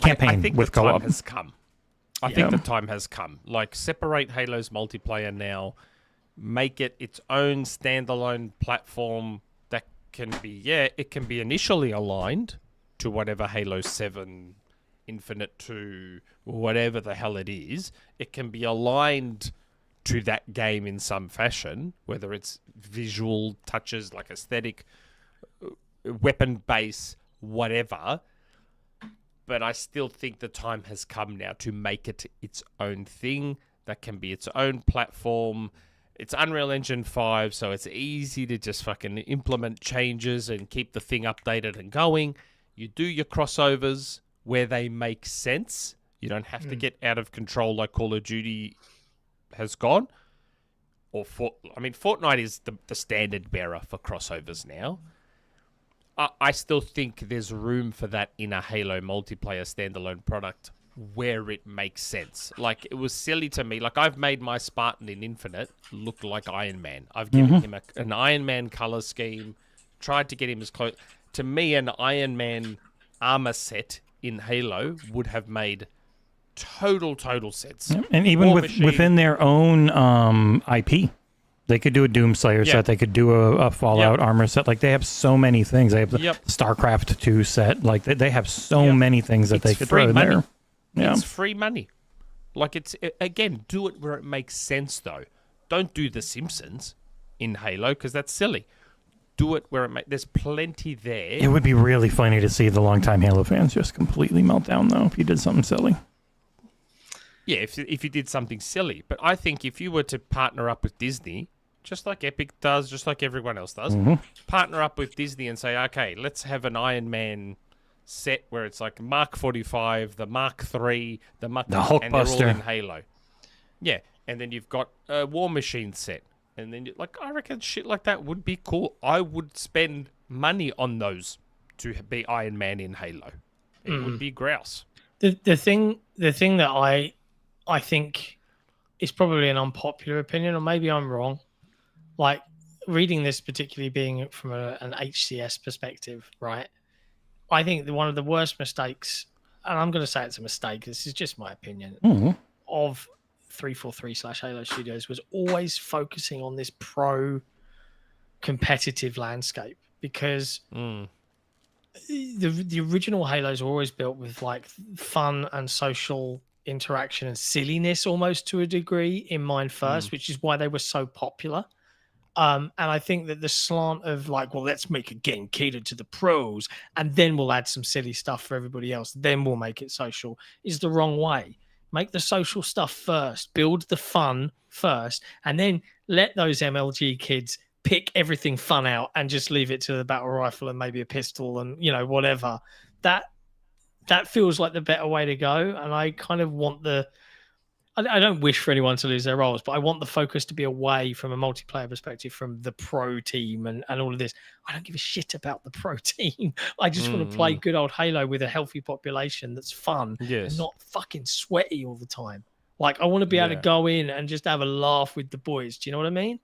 [SPEAKER 5] campaign
[SPEAKER 4] I think
[SPEAKER 5] with
[SPEAKER 4] the
[SPEAKER 5] co-op.
[SPEAKER 4] time has come. I think the time has come. Like, separate Halo's multiplayer now, make it its own standalone platform that can be, it can be initially aligned to whatever Halo 7, Infinite 2, whatever the hell it is. It can be aligned to that game in some fashion, whether it's visual touches, like aesthetic, weapon base, whatever. But I still think the time has come now to make it its own thing that can be its own platform. It's Unreal Engine 5, so it's easy to just fucking implement changes and keep the thing updated and going. You do your crossovers where they make sense. You don't have to get out of control like Call of Duty has gone. Or Fortnite is the standard bearer for crossovers now. I still think there's room for that in a Halo multiplayer standalone product where it makes sense. Like, it was silly to me. Like, I've made my Spartan in Infinite look like Iron Man. I've given him an Iron Man color scheme, tried to get him as close. To me, an Iron Man armor set in Halo would have made total sense.
[SPEAKER 5] And even within their own IP. They could do a Doomslayer set. They could do a Fallout armor set. Like, they have so many things. They have the StarCraft 2 set. Like, they have so many things that they could throw in there. Yeah.
[SPEAKER 4] It's free money. Like, again, do it where it makes sense, though. Don't do The Simpsons in Halo, because that's silly. Do it where it makes... There's plenty there.
[SPEAKER 5] It would be really funny to see the longtime Halo fans just completely melt down, though, if you did something silly.
[SPEAKER 4] Yeah, if you did something silly. But I think if you were to partner up with Disney, just like Epic does, just like everyone else does, partner up with Disney and say, okay, let's have an Iron Man set where it's like Mark 45, the Mark 3, the Hulkbuster, and they're all in Halo. Yeah, and then you've got a War Machine set. And then, I reckon shit like that would be cool. I would spend money on those to be Iron Man in Halo. It would be grouse.
[SPEAKER 6] The thing that I think it's probably an unpopular opinion, or maybe I'm wrong. Like, reading this, particularly being from an HCS perspective, right? I think that one of the worst mistakes, and I'm going to say it's a mistake, this is just my opinion, of 343/Halo Studios was always focusing on this pro competitive landscape, because the original Halos were always built with like fun and social interaction and silliness almost to a degree in mind first, which is why they were so popular. And I think that the slant of like, well, let's make a game catered to the pros and then we'll add some silly stuff for everybody else, then we'll make it social, is the wrong way. Make the social stuff first, build the fun first, and then let those MLG kids pick everything fun out and just leave it to the battle rifle and maybe a pistol and, you know, whatever. That feels like the better way to go. And I kind of want I don't wish for anyone to lose their roles, but I want the focus to be away from a multiplayer perspective from the pro team and all of this. I don't give a shit about the pro team. I just want to play good old Halo with a healthy population that's fun and not fucking sweaty all the time. Like, I want to be able to go in and just have a laugh with the boys. Do you know what I mean?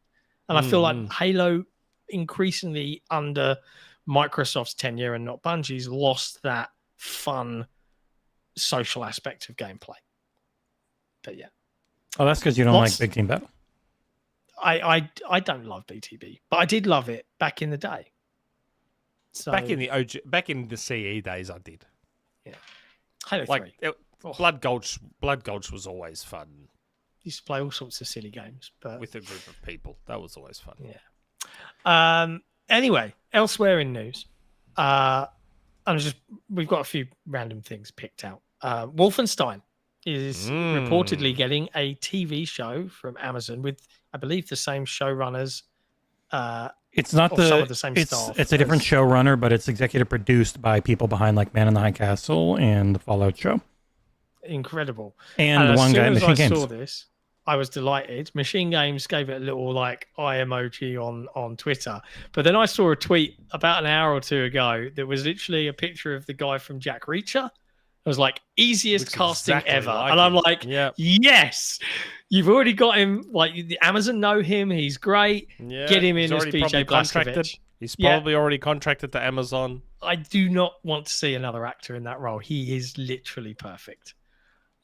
[SPEAKER 6] And I feel like Halo increasingly under Microsoft's tenure and not Bungie's lost that fun social aspect of gameplay. But yeah.
[SPEAKER 5] Oh, that's because you don't like Big Team Battle.
[SPEAKER 6] I don't love BTB, but I did love it back in the day. So
[SPEAKER 4] back in the CE days, I did.
[SPEAKER 6] Yeah. Halo 3.
[SPEAKER 4] Blood Gulch was always fun.
[SPEAKER 6] Used to play all sorts of silly games, but
[SPEAKER 4] with a group of people, that was always fun.
[SPEAKER 6] Yeah. Anyway, elsewhere in news, we've got a few random things picked out. Wolfenstein is reportedly getting a TV show from Amazon with, I believe, the same showrunners.
[SPEAKER 5] It's not
[SPEAKER 6] some of the same staff.
[SPEAKER 5] It's a different showrunner, but it's executive produced by people behind like Man in the High Castle and the Fallout show.
[SPEAKER 6] Incredible.
[SPEAKER 5] And one guy, Machine Games.
[SPEAKER 6] I saw this, I was delighted. Machine Games gave it a little like eye emoji on Twitter. But then I saw a tweet about an hour or two ago that was literally a picture of the guy from Jack Reacher. It was like, easiest casting ever. And I'm like, yes, you've already got him. Like, the Amazon know him. He's great. Yeah, get him in as PJ Blazkowicz.
[SPEAKER 4] He's probably already contracted to Amazon.
[SPEAKER 6] I do not want to see another actor in that role. He is literally perfect.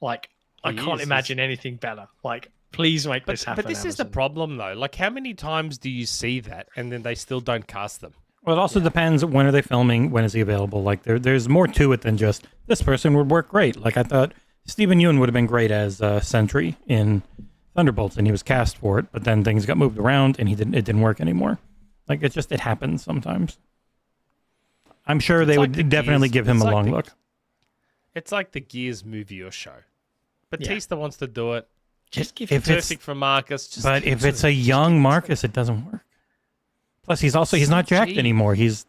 [SPEAKER 6] Like, I can't imagine anything better. Like, please make this happen.
[SPEAKER 4] But this is the problem, though. Like, how many times do you see that and then they still don't cast them?
[SPEAKER 5] Well, it also depends, when are they filming, when is he available. Like, there's more to it than just, this person would work great. Like, I thought Stephen Yeun would have been great as Sentry in Thunderbolts, and he was cast for it, but then things got moved around, and it didn't work anymore. Like, it happens sometimes. I'm sure they would definitely give him a long look.
[SPEAKER 4] It's like the Gears movie or show. Batista wants to do it.
[SPEAKER 6] Just give it
[SPEAKER 4] perfect for Marcus.
[SPEAKER 5] But if it's a young Marcus, it doesn't work. Plus, he's not jacked anymore. He's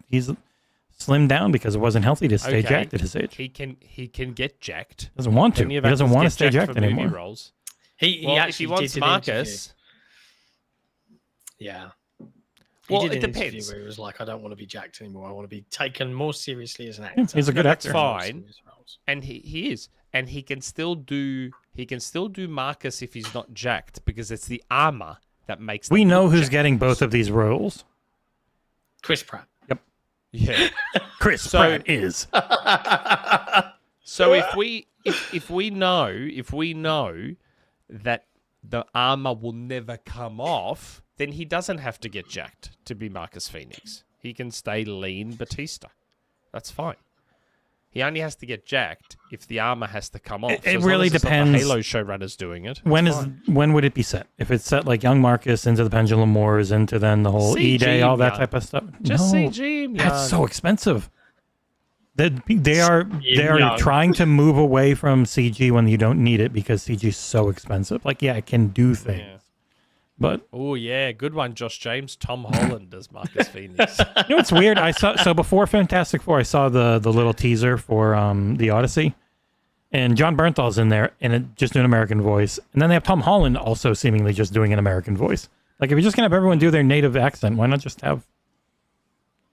[SPEAKER 5] slimmed down because it wasn't healthy to stay jacked at his age.
[SPEAKER 4] He can get jacked.
[SPEAKER 5] Doesn't want to. He doesn't want to stay jacked anymore.
[SPEAKER 4] Roles.
[SPEAKER 6] He
[SPEAKER 4] actually
[SPEAKER 6] if he
[SPEAKER 4] wants Marcus.
[SPEAKER 6] Yeah.
[SPEAKER 4] Well,
[SPEAKER 6] he did
[SPEAKER 4] it
[SPEAKER 6] an
[SPEAKER 4] depends.
[SPEAKER 6] interview where he was like, I don't want to be jacked anymore. I want to be taken more seriously as an actor.
[SPEAKER 5] He's a good actor.
[SPEAKER 4] That's fine. And he is. And he can still do Marcus if he's not jacked, because it's the armor that makes
[SPEAKER 5] We know who's getting both of these roles.
[SPEAKER 6] Chris Pratt.
[SPEAKER 5] Yep.
[SPEAKER 4] Yeah.
[SPEAKER 5] Chris Pratt is.
[SPEAKER 4] So if we know that the armor will never come off, then he doesn't have to get jacked to be Marcus Phoenix. He can stay lean Batista. That's fine. He only has to get jacked if the armor has to come off.
[SPEAKER 5] It really depends.
[SPEAKER 4] The Halo showrunners doing it.
[SPEAKER 5] When would it be set? If it's set like Young Marcus into the Pendulum Wars, into then the whole E-Day, all that type of stuff.
[SPEAKER 4] Just CG him.
[SPEAKER 5] That's so expensive. They are trying to move away from CG when you don't need it because CG is so expensive. Like, it can do things. Yeah. But
[SPEAKER 4] good one, Josh James. Tom Holland as Marcus Phoenix.
[SPEAKER 5] You know what's weird? I saw before Fantastic Four, I saw the little teaser for the Odyssey, and John Bernthal's in there, and it just doing an American voice, and then they have Tom Holland also seemingly just doing an American voice. Like, if you're just gonna have everyone do their native accent, why not just have?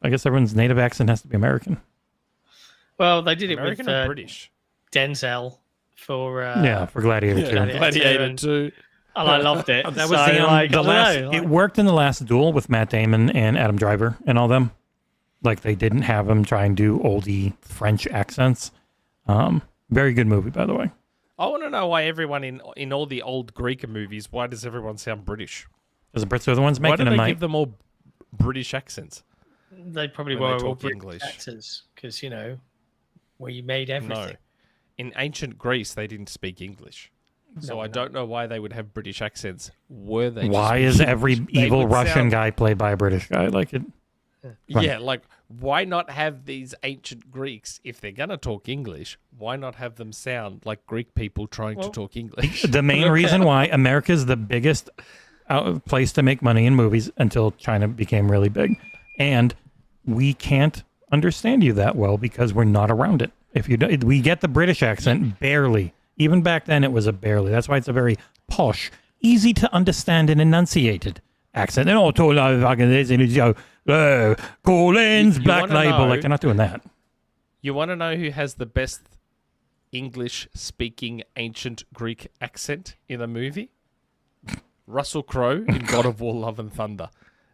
[SPEAKER 5] I guess everyone's native accent has to be American.
[SPEAKER 6] Well, they did
[SPEAKER 4] American
[SPEAKER 6] it with
[SPEAKER 4] British.
[SPEAKER 6] Denzel for
[SPEAKER 5] for Gladiator 2.
[SPEAKER 4] Gladiator 2.
[SPEAKER 6] and I loved it.
[SPEAKER 5] That was
[SPEAKER 6] So,
[SPEAKER 5] the
[SPEAKER 6] like, I
[SPEAKER 5] last.
[SPEAKER 6] don't know,
[SPEAKER 5] It worked in the last duel with Matt Damon and Adam Driver and all them. Like they didn't have him try and do oldie French accents. Very good movie, by the way.
[SPEAKER 4] I want to know why everyone in all the old Greek movies, why does everyone sound British?
[SPEAKER 5] Because the Brits are the ones
[SPEAKER 4] Why
[SPEAKER 5] making
[SPEAKER 4] do
[SPEAKER 5] them.
[SPEAKER 4] they
[SPEAKER 5] Mate.
[SPEAKER 4] give them all British accents?
[SPEAKER 6] they probably
[SPEAKER 4] when they
[SPEAKER 6] were all
[SPEAKER 4] talk
[SPEAKER 6] British
[SPEAKER 4] English.
[SPEAKER 6] actors because we made everything.
[SPEAKER 4] No. In ancient Greece, they didn't speak English. So I don't know why they would have British accents. Were they? just
[SPEAKER 5] Why is
[SPEAKER 4] speaking
[SPEAKER 5] every
[SPEAKER 4] English? They
[SPEAKER 5] evil
[SPEAKER 4] would
[SPEAKER 5] Russian
[SPEAKER 4] sound-
[SPEAKER 5] guy played by a British guy? Like it. Fine.
[SPEAKER 4] Yeah, like why not have these ancient Greeks if they're gonna talk English? Why not have them sound like Greek people trying to talk English?
[SPEAKER 5] The main reason why America's the biggest place to make money in movies until China became really big, and we can't understand you that well because we're not around it. If you do, we get the British accent barely. Even back then, it was a barely. That's why it's a very posh, easy to understand and enunciated accent. They're not talking like fucking this and it's Collins,
[SPEAKER 4] You
[SPEAKER 5] Black
[SPEAKER 4] wanna
[SPEAKER 5] Label.
[SPEAKER 4] know-
[SPEAKER 5] Like they're not doing that.
[SPEAKER 4] You want to know who has the best English-speaking ancient Greek accent in a movie? Russell Crowe in God of War: Love and Thunder.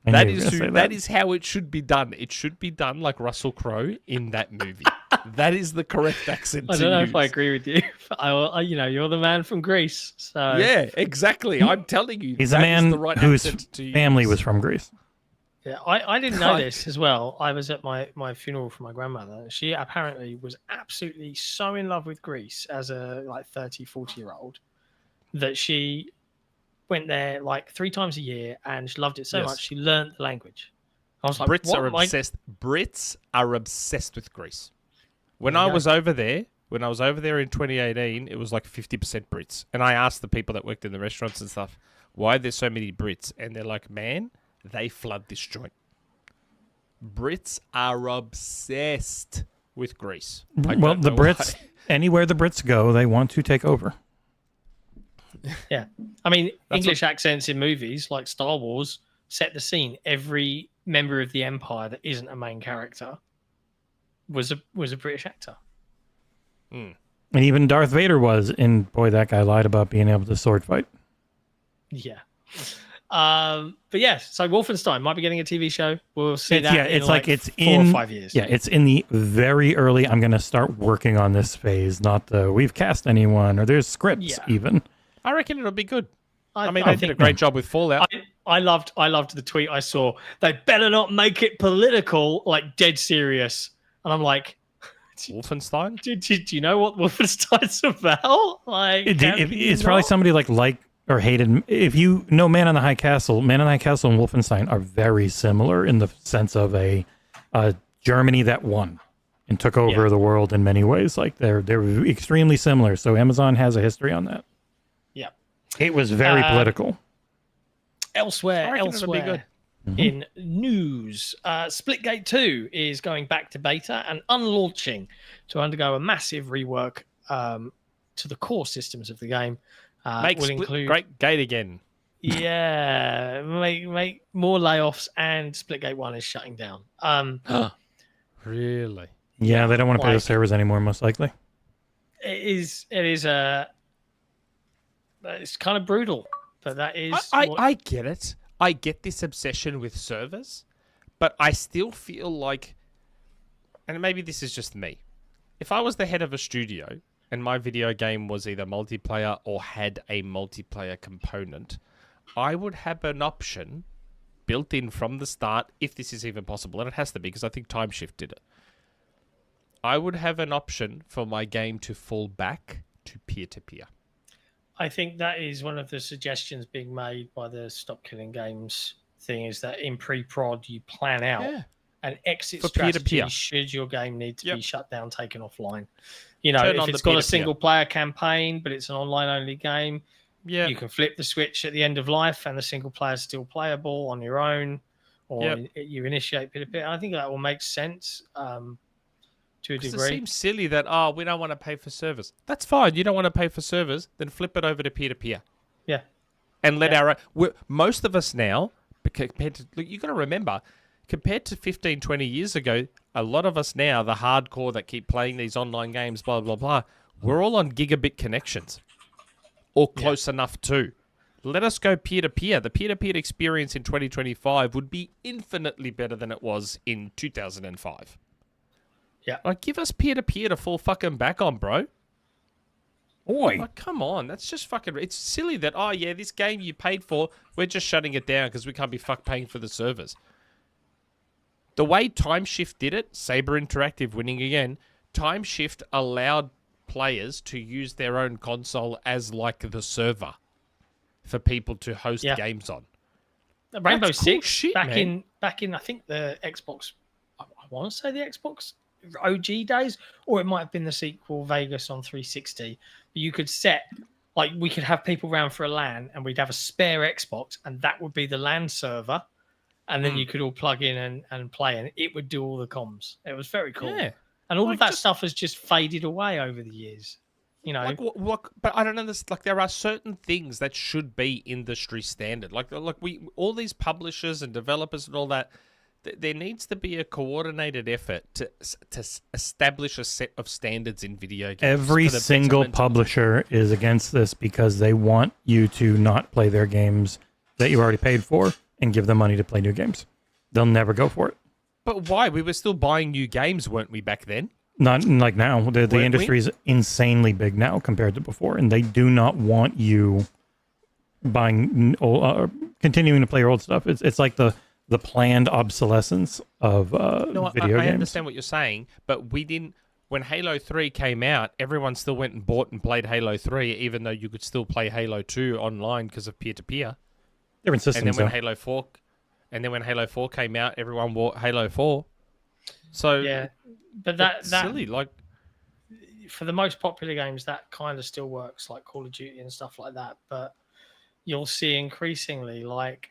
[SPEAKER 5] I knew
[SPEAKER 4] That
[SPEAKER 5] you were
[SPEAKER 4] is
[SPEAKER 5] gonna say
[SPEAKER 4] that is how it should be done. It should be done like Russell Crowe in that movie. That is the correct accent.
[SPEAKER 6] I
[SPEAKER 4] to
[SPEAKER 6] don't know
[SPEAKER 4] use.
[SPEAKER 6] if I agree with you. You're the man from Greece, so
[SPEAKER 4] Yeah, exactly. I'm telling you,
[SPEAKER 5] He's a
[SPEAKER 4] that is
[SPEAKER 5] man
[SPEAKER 4] the right
[SPEAKER 5] whose
[SPEAKER 4] accent to
[SPEAKER 5] family
[SPEAKER 4] use.
[SPEAKER 5] was from Greece.
[SPEAKER 6] Yeah, I didn't know
[SPEAKER 4] Right.
[SPEAKER 6] this as well. I was at my funeral for my grandmother. She apparently was absolutely so in love with Greece as a 30, 40-year-old that she went there like 3 times a year and she loved it so
[SPEAKER 4] Yes.
[SPEAKER 6] much she learned the language. I was like,
[SPEAKER 4] Brits
[SPEAKER 6] what?
[SPEAKER 4] are
[SPEAKER 6] Like,
[SPEAKER 4] obsessed. Brits are obsessed with Greece. When
[SPEAKER 6] There you
[SPEAKER 4] I
[SPEAKER 6] go.
[SPEAKER 4] was over there, in 2018, it was like 50% Brits. And I asked the people that worked in the restaurants and stuff, why there's so many Brits? And they're like, man, they flood this joint. Brits are obsessed with Greece. I
[SPEAKER 5] Well,
[SPEAKER 4] don't
[SPEAKER 5] the
[SPEAKER 4] know
[SPEAKER 5] Brits,
[SPEAKER 4] why.
[SPEAKER 5] anywhere the Brits go, they want to take over.
[SPEAKER 6] yeah. I mean,
[SPEAKER 4] That's
[SPEAKER 6] English accents in movies like Star Wars set the scene. Every member of the Empire that isn't a main character was a British actor.
[SPEAKER 5] And even Darth Vader was, and boy, that guy lied about being able to sword fight.
[SPEAKER 6] Yeah. But yes, so Wolfenstein might be getting a TV show. We'll see that.
[SPEAKER 5] Yeah,
[SPEAKER 6] in
[SPEAKER 5] it's like it's
[SPEAKER 6] 4
[SPEAKER 5] in
[SPEAKER 6] or 5 years.
[SPEAKER 5] Yeah, it's in the very early. I'm going to start working on this phase. Not the we've cast anyone or there's scripts
[SPEAKER 6] Yeah.
[SPEAKER 5] even.
[SPEAKER 4] I reckon it'll be good. I mean,
[SPEAKER 6] I
[SPEAKER 4] they did a
[SPEAKER 6] think
[SPEAKER 4] great job with Fallout.
[SPEAKER 6] I loved the tweet I saw. They better not make it political, like dead serious. And I'm like,
[SPEAKER 4] Wolfenstein?
[SPEAKER 6] do you know what Wolfenstein's about? Like,
[SPEAKER 5] It's probably somebody like or hated. If you know Man on the High Castle, Man on the High Castle and Wolfenstein are very similar in the sense of a Germany that won and took over
[SPEAKER 6] Yeah.
[SPEAKER 5] the world in many ways. Like they're extremely similar. So Amazon has a history on that.
[SPEAKER 6] Yeah.
[SPEAKER 5] It was very political.
[SPEAKER 6] Elsewhere,
[SPEAKER 4] I reckon it'll be good.
[SPEAKER 6] in news, Splitgate 2 is going back to beta and unlaunching to undergo a massive rework to the core systems of the game.
[SPEAKER 4] Make
[SPEAKER 6] will
[SPEAKER 4] Split
[SPEAKER 6] include,
[SPEAKER 4] great gate again.
[SPEAKER 6] yeah, make more layoffs, and Splitgate 1 is shutting down.
[SPEAKER 4] Really?
[SPEAKER 5] Yeah, they don't want to pay the
[SPEAKER 6] like-
[SPEAKER 5] servers anymore, most likely.
[SPEAKER 6] It is it's kind of brutal, but that is
[SPEAKER 4] I get it. I get this obsession with servers, but I still feel like, and maybe this is just me, if I was the head of a studio and my video game was either multiplayer or had a multiplayer component, I would have an option built in from the start, if this is even possible, and it has to be because I think Time Shift did it. I would have an option for my game to fall back to peer-to-peer.
[SPEAKER 6] I think that is one of the suggestions being made by the Stop Killing Games thing, is that in pre-prod you plan out
[SPEAKER 4] Yeah.
[SPEAKER 6] an exit
[SPEAKER 4] For
[SPEAKER 6] strategy
[SPEAKER 4] peer-to-peer.
[SPEAKER 6] should your game need to
[SPEAKER 4] Yep.
[SPEAKER 6] be shut down, taken offline. You know,
[SPEAKER 4] Turn
[SPEAKER 6] if
[SPEAKER 4] on
[SPEAKER 6] it's
[SPEAKER 4] the
[SPEAKER 6] got a
[SPEAKER 4] peer-to-peer.
[SPEAKER 6] single player campaign, but it's an online only game,
[SPEAKER 4] Yeah.
[SPEAKER 6] you can flip the switch at the end of life and the single player is still playable on your own, or
[SPEAKER 4] Yep.
[SPEAKER 6] you initiate peer-to-peer. I think that will make sense to a
[SPEAKER 4] 'Cause it
[SPEAKER 6] degree.
[SPEAKER 4] seems silly that, we don't want to pay for servers. That's fine. You don't want to pay for servers, then flip it over to peer-to-peer.
[SPEAKER 6] Yeah.
[SPEAKER 4] And let most of us now, compared to, look, you got to remember, compared to 15, 20 years ago, a lot of us now, the hardcore that keep playing these online games, blah, blah, blah, we're all on gigabit connections. Or close enough to. let us go peer-to-peer. The peer-to-peer experience in 2025 would be infinitely better than it was in 2005.
[SPEAKER 6] Yeah.
[SPEAKER 4] Like, give us peer-to-peer to fall fucking back on, bro.
[SPEAKER 5] Oi.
[SPEAKER 4] Like, come on. That's just fucking... It's silly that, oh, yeah, this game you paid for, we're just shutting it down because we can't be paying for the servers. The way Timeshift did it, Saber Interactive winning again, Timeshift allowed players to use their own console as, like, the server for people to host games on.
[SPEAKER 6] Rainbow
[SPEAKER 4] That's
[SPEAKER 6] Six,
[SPEAKER 4] cool shit,
[SPEAKER 6] back
[SPEAKER 4] man.
[SPEAKER 6] in I think the Xbox, I want to say the Xbox OG days, or it might have been the sequel Vegas on 360. You could set, like, we could have people round for a LAN, and we'd have a spare Xbox, and that would be the LAN server, and then you could all plug in and play, and it would do all the comms. It was very cool.
[SPEAKER 4] Yeah.
[SPEAKER 6] And all
[SPEAKER 4] Like,
[SPEAKER 6] of that
[SPEAKER 4] just-
[SPEAKER 6] stuff has just faded away over the years. You know,
[SPEAKER 4] Like, what, but I don't understand. Like, there are certain things that should be industry standard. Like we, all these publishers and developers and all that. There needs to be a coordinated effort to establish a set of standards in video games.
[SPEAKER 5] Every
[SPEAKER 4] for the
[SPEAKER 5] single
[SPEAKER 4] betterment-
[SPEAKER 5] publisher is against this because they want you to not play their games that you already paid for and give them money to play new games. They'll never go for it.
[SPEAKER 4] But why? We were still buying new games, weren't we, back then?
[SPEAKER 5] Not like now. The
[SPEAKER 4] we?
[SPEAKER 5] industry is insanely big now compared to before, and they do not want you buying continuing to play your old stuff. It's like the planned obsolescence of
[SPEAKER 4] No,
[SPEAKER 5] video
[SPEAKER 4] I
[SPEAKER 5] games.
[SPEAKER 4] understand what you're saying, but we didn't. When Halo 3 came out, everyone still went and bought and played Halo 3, even though you could still play Halo 2 online because of peer-to-peer.
[SPEAKER 5] Different systems.
[SPEAKER 4] And then when
[SPEAKER 5] though.
[SPEAKER 4] Halo 4 came out, everyone bought Halo 4. So
[SPEAKER 6] yeah, but
[SPEAKER 4] that's
[SPEAKER 6] that
[SPEAKER 4] silly. Like,
[SPEAKER 6] for the most popular games, that kind of still works, like Call of Duty and stuff like that. But you'll see increasingly, like,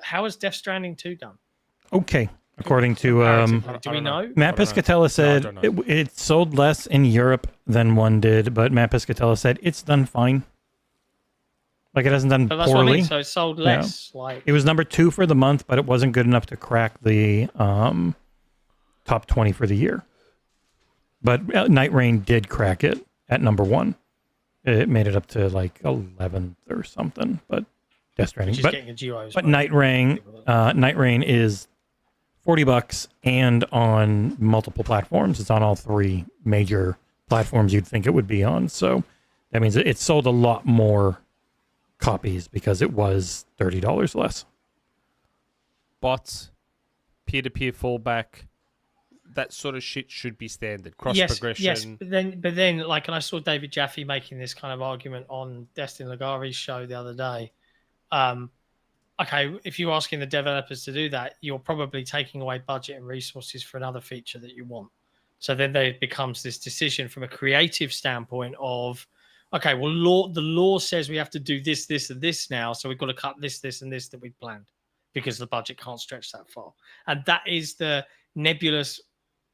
[SPEAKER 6] how has Death Stranding 2 done?
[SPEAKER 5] Okay, according to
[SPEAKER 6] Comparatively? Do we
[SPEAKER 4] don't know.
[SPEAKER 6] know?
[SPEAKER 5] Matt
[SPEAKER 4] I don't know.
[SPEAKER 5] Piscatella said
[SPEAKER 4] No, I don't know.
[SPEAKER 5] it sold less in Europe than one did, but Matt Piscatella said it's done fine. Like, it hasn't done
[SPEAKER 6] But that's what I
[SPEAKER 5] poorly.
[SPEAKER 6] mean. So it sold less. Like,
[SPEAKER 5] It was number 2 for the month, but it wasn't good enough to crack the top 20 for the year. But Night Rain did crack it at number 1. It made it up to like 11th or something. But Death Stranding.
[SPEAKER 6] just
[SPEAKER 5] But,
[SPEAKER 6] getting a duo.
[SPEAKER 5] but Night Rain is $40 and on multiple platforms. It's on all 3 major platforms you'd think it would be on. So that means it sold a lot more copies because it was $30 less.
[SPEAKER 4] bots, peer-to-peer fallback, that sort of shit should be standard. Cross progression.
[SPEAKER 6] Yes, but then, like, and I saw David Jaffe making this kind of argument on Destin Lagari's show the other day. Okay, if you're asking the developers to do that, you're probably taking away budget and resources for another feature that you want. So then there becomes this decision from a creative standpoint of, okay, well, the law says we have to do this, this, and this now, so we've got to cut this, this, and this that we've planned because the budget can't stretch that far. And that is the nebulous.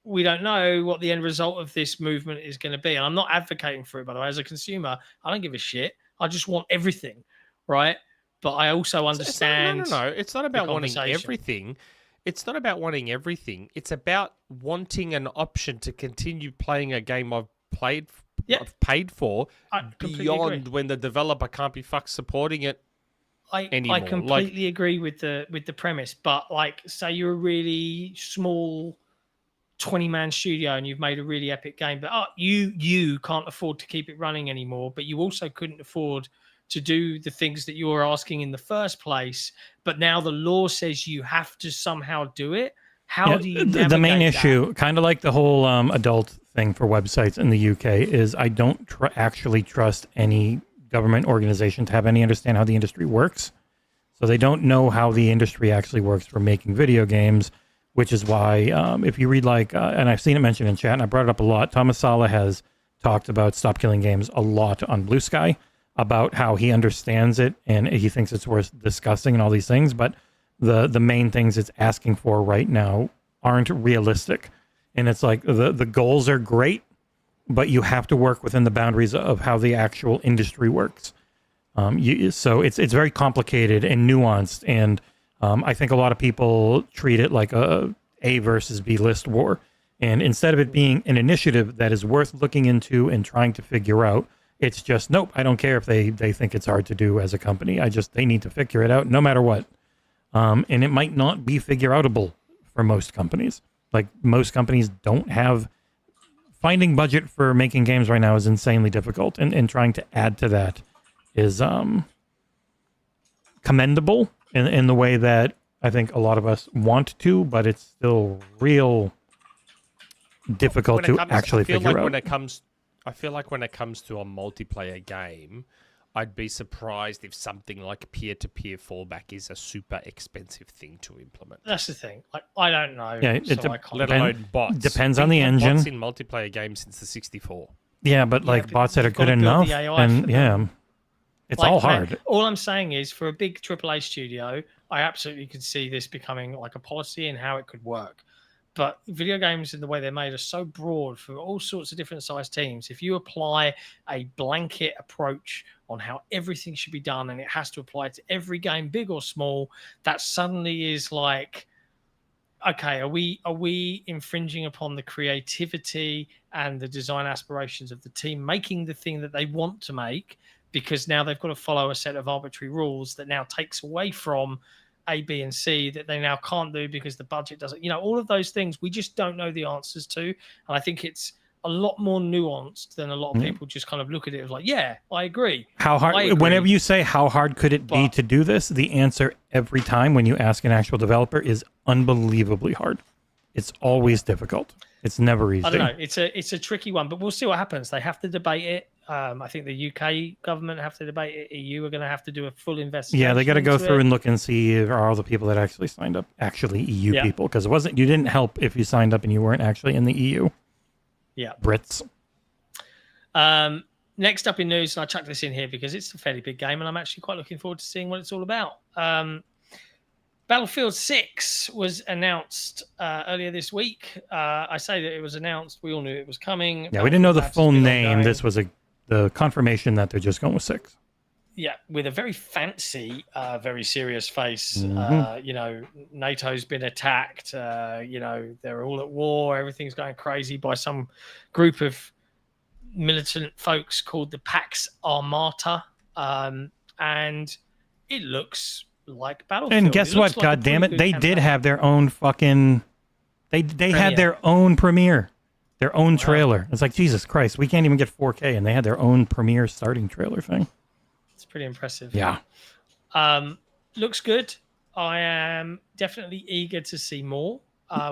[SPEAKER 6] We don't know what the end result of this movement is going to be. And I'm not advocating for it, by the way. As a consumer, I don't give a shit. I just want everything, right? But I also understand.
[SPEAKER 4] No. It's not about wanting
[SPEAKER 6] conversation.
[SPEAKER 4] everything. It's not about wanting everything. It's about wanting an option to continue playing a game I've paid for
[SPEAKER 6] I completely
[SPEAKER 4] beyond
[SPEAKER 6] agree.
[SPEAKER 4] when the developer can't be supporting it. anymore.
[SPEAKER 6] I completely agree with the premise, but like, say you're a really small 20-man studio and you've made a really epic game, but you can't afford to keep it running anymore, but you also couldn't afford to do the things that you were asking in the first place, but now the law says you have to somehow do it. How do you
[SPEAKER 5] the main
[SPEAKER 6] navigate
[SPEAKER 5] issue, kind of like the whole adult thing for websites in the UK, is I don't actually trust any government organization to have any understand how the industry works. So they don't know how the industry actually works for making video games, which is why if you read and I've seen it mentioned in chat, and I brought it up a lot, Thomas Sala has talked about Stop Killing Games a lot on Blue Sky about how he understands it and he thinks it's worth discussing and all these things, but the main things it's asking for right now aren't realistic. And it's like the goals are great, but you have to work within the boundaries of how the actual industry works. So it's very complicated and nuanced, and I think a lot of people treat it like a versus B list war. And instead of it being an initiative that is worth looking into and trying to figure out, It's just, nope, I don't care if they think it's hard to do as a company. They need to figure it out no matter what. And it might not be figure outable for most companies. Like, most companies don't have... Finding budget for making games right now is insanely difficult, and trying to add to that is commendable in the way that I think a lot of us want to, but it's still real difficult to actually figure out.
[SPEAKER 4] I feel like when it comes to a multiplayer game, I'd be surprised if something like peer-to-peer fallback is a super expensive thing to implement.
[SPEAKER 6] That's the thing. Like, I don't know.
[SPEAKER 5] Yeah,
[SPEAKER 4] Let alone bots.
[SPEAKER 5] Depends on the engine.
[SPEAKER 4] Bots in multiplayer games since the 64.
[SPEAKER 5] Yeah, but like bots that are good enough, and yeah, it's all hard.
[SPEAKER 6] All I'm saying is, for a big AAA studio, I absolutely could see this becoming like a policy and how it could work. But video games and the way they're made are so broad for all sorts of different size teams. If you apply a blanket approach on how everything should be done and it has to apply to every game, big or small, that suddenly is like, okay, are we infringing upon the creativity and the design aspirations of the team making the thing that they want to make, because now they've got to follow a set of arbitrary rules that now takes away from A, B, and C that they now can't do because the budget doesn't, all of those things we just don't know the answers to. And I think it's a lot more nuanced than a lot of people just kind of look at it as like, yeah, I agree.
[SPEAKER 5] How hard, whenever you say how hard could it be to do this, the answer every time when you ask an actual developer is unbelievably hard. It's always difficult. It's never easy.
[SPEAKER 6] I don't know. It's a tricky one, but we'll see what happens. They have to debate it. I think the UK government have to debate it. EU are going to have to do a full investigation.
[SPEAKER 5] Yeah, they got to go through and look and see are all the people that actually signed up actually EU people, because you didn't help if you signed up and you weren't actually in the EU.
[SPEAKER 6] Yeah,
[SPEAKER 5] Brits.
[SPEAKER 6] Next up in news, and I chucked this in here because it's a fairly big game, and I'm actually quite looking forward to seeing what it's all about. Battlefield 6 was announced earlier this week. I say that it was announced. We all knew it was coming.
[SPEAKER 5] Yeah, we didn't know the full name. This was the confirmation that they're just going with 6.
[SPEAKER 6] Yeah, with a very fancy, very serious face. NATO's been attacked. They're all at war. Everything's going crazy by some group of militant folks called the Pax Armata. And it looks like Battlefield.
[SPEAKER 5] And guess what?
[SPEAKER 6] Like
[SPEAKER 5] God damn it. They did have their own fucking... They had their own premiere. Their own trailer. It's like, Jesus Christ, we can't even get 4K, and they had their own premiere starting trailer thing.
[SPEAKER 6] It's pretty impressive.
[SPEAKER 5] Yeah.
[SPEAKER 6] Looks good. I am definitely eager to see more.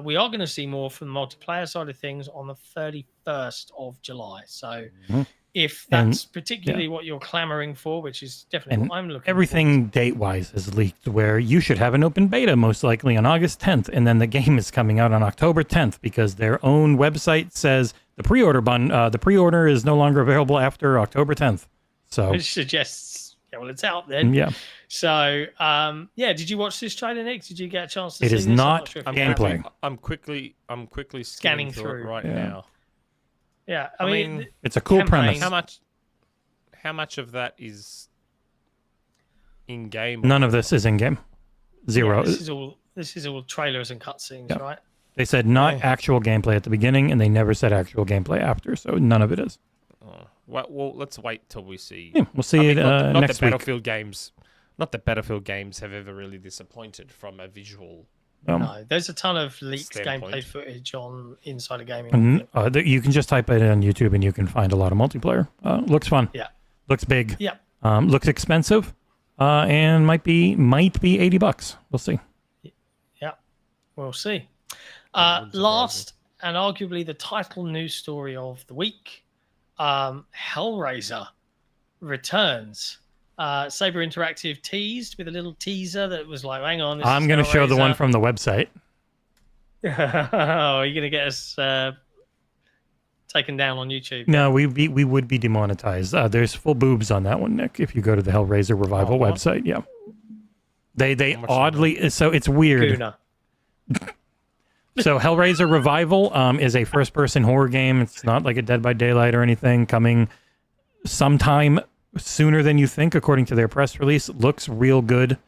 [SPEAKER 6] We are going to see more from the multiplayer side of things on the 31st of July. So if that's particularly what you're clamoring for, which is definitely what I'm looking
[SPEAKER 5] everything date-wise is leaked, where you should have an open beta most likely on August 10th, and then the game is coming out on October 10th because their own website says the pre-order is no longer available after October 10th. So
[SPEAKER 6] which suggests, it's out then.
[SPEAKER 5] Yeah.
[SPEAKER 6] So, did you watch this trailer, Nick? Did you get a chance to see
[SPEAKER 5] it?
[SPEAKER 6] This?
[SPEAKER 5] Is not gameplay.
[SPEAKER 4] I'm quickly scanning through it right now.
[SPEAKER 6] Yeah, I mean,
[SPEAKER 5] it's a cool premise.
[SPEAKER 4] How much of that is in game?
[SPEAKER 5] None of this is in game. Zero.
[SPEAKER 6] Yeah, this is all trailers and cutscenes, right?
[SPEAKER 5] They said not actual gameplay at the beginning, and they never said actual gameplay after, so none of it is.
[SPEAKER 4] Well, let's wait till we see.
[SPEAKER 5] Yeah, we'll see it
[SPEAKER 4] not
[SPEAKER 5] next
[SPEAKER 4] the
[SPEAKER 5] week.
[SPEAKER 4] Battlefield games. Not that Battlefield games have ever really disappointed from a visual.
[SPEAKER 6] No, there's a ton of leaked gameplay footage on Insider Gaming.
[SPEAKER 5] You can just type it in on YouTube and you can find a lot of multiplayer. Looks fun.
[SPEAKER 6] Yeah.
[SPEAKER 5] Looks big.
[SPEAKER 6] Yeah.
[SPEAKER 5] Looks expensive. And might be $80. We'll see.
[SPEAKER 6] Yeah. We'll see. Last and arguably the title news story of the week, Hellraiser returns. Saber Interactive teased with a little teaser that was like, hang on.
[SPEAKER 5] I'm going to show the one from the website.
[SPEAKER 6] Oh, are you going to get us taken down on YouTube?
[SPEAKER 5] No, we would be demonetized. There's full boobs on that one, Nick, if you go to the Hellraiser Revival website. Yeah. They oddly... So it's weird.
[SPEAKER 6] Gooner.
[SPEAKER 5] So Hellraiser Revival is a first-person horror game. It's not like a Dead by Daylight or anything. Coming sometime sooner than you think, according to their press release. Looks real good.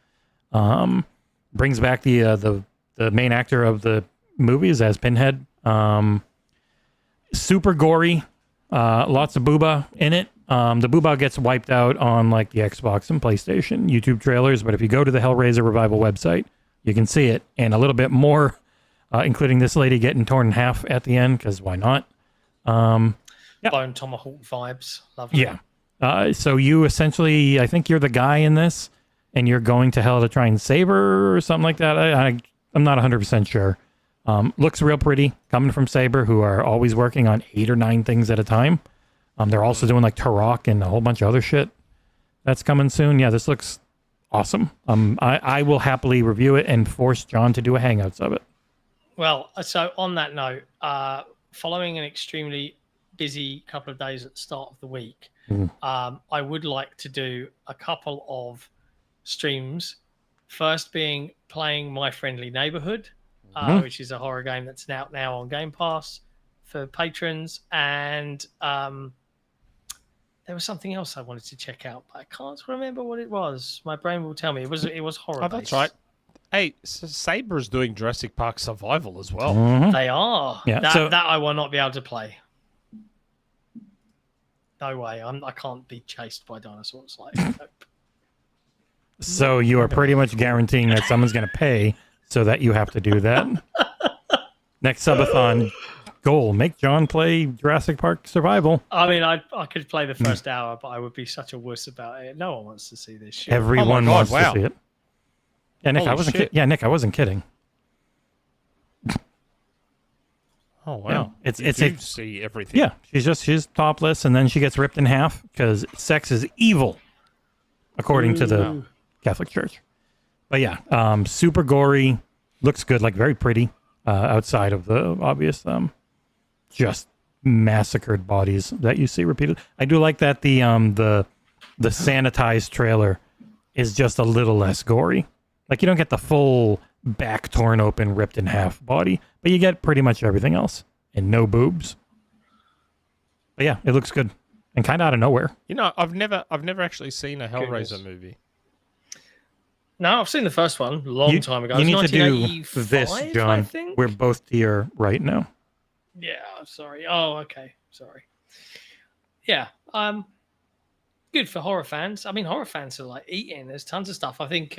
[SPEAKER 5] Brings back the main actor of the movies as Pinhead. Super gory. Lots of booba in it. The boobah gets wiped out on like the Xbox and PlayStation YouTube trailers, but if you go to the Hellraiser Revival website, you can see it, and a little bit more, including this lady getting torn in half at the end, because why not?
[SPEAKER 6] Bone Tomahawk vibes. Lovely.
[SPEAKER 5] Yeah. So you essentially, I think you're the guy in this, and you're going to hell to try and save her or something like that. I'm not 100% sure. Looks real pretty, coming from Saber, who are always working on 8 or 9 things at a time. They're also doing like Turok and a whole bunch of other shit that's coming soon. Yeah, this looks awesome. I will happily review it and force John to do a Hangouts of it.
[SPEAKER 6] Well, so on that note, following an extremely busy couple of days at the start of the week, I would like to do a couple of streams. First being playing My Friendly Neighborhood, which is a horror game that's out now on Game Pass for patrons, and there was something else I wanted to check out, but I can't remember what it was. My brain will tell me. It was horror.
[SPEAKER 4] Oh, that's right. Hey, Saber is doing Jurassic Park Survival as well.
[SPEAKER 6] They are.
[SPEAKER 5] Yeah,
[SPEAKER 6] that I will not be able to play. No way. I can't be chased by dinosaurs. Like, nope.
[SPEAKER 5] So you are pretty much guaranteeing that someone's going to pay so that you have to do that. Next subathon goal: make John play Jurassic Park Survival.
[SPEAKER 6] I mean, I could play the first hour, but I would be such a wuss about it. No one wants to see this shit.
[SPEAKER 5] Everyone wants to see it. Yeah, Nick,
[SPEAKER 4] Holy
[SPEAKER 5] I wasn't.
[SPEAKER 4] shit.
[SPEAKER 5] Nick, I wasn't kidding.
[SPEAKER 4] Oh wow!
[SPEAKER 5] Yeah,
[SPEAKER 4] you do see everything.
[SPEAKER 5] Yeah, she's topless, and then she gets ripped in half because sex is evil, according to the Catholic Church. But yeah, super gory, looks good, like very pretty. Outside of the obvious, just massacred bodies that you see repeated. I do like that the sanitized trailer is just a little less gory. Like you don't get the full back torn open, ripped in half body, but you get pretty much everything else and no boobs. But yeah, it looks good and kind of out of nowhere.
[SPEAKER 4] You know, I've never actually seen a Hellraiser movie.
[SPEAKER 6] No, I've seen the first one a long time ago.
[SPEAKER 5] You need to do
[SPEAKER 6] 1985,
[SPEAKER 5] this, John.
[SPEAKER 6] I think.
[SPEAKER 5] We're both here right now.
[SPEAKER 6] Yeah, I'm sorry. Oh, okay. Sorry. Yeah. Good for horror fans. I mean, horror fans are like eating. There's tons of stuff. I think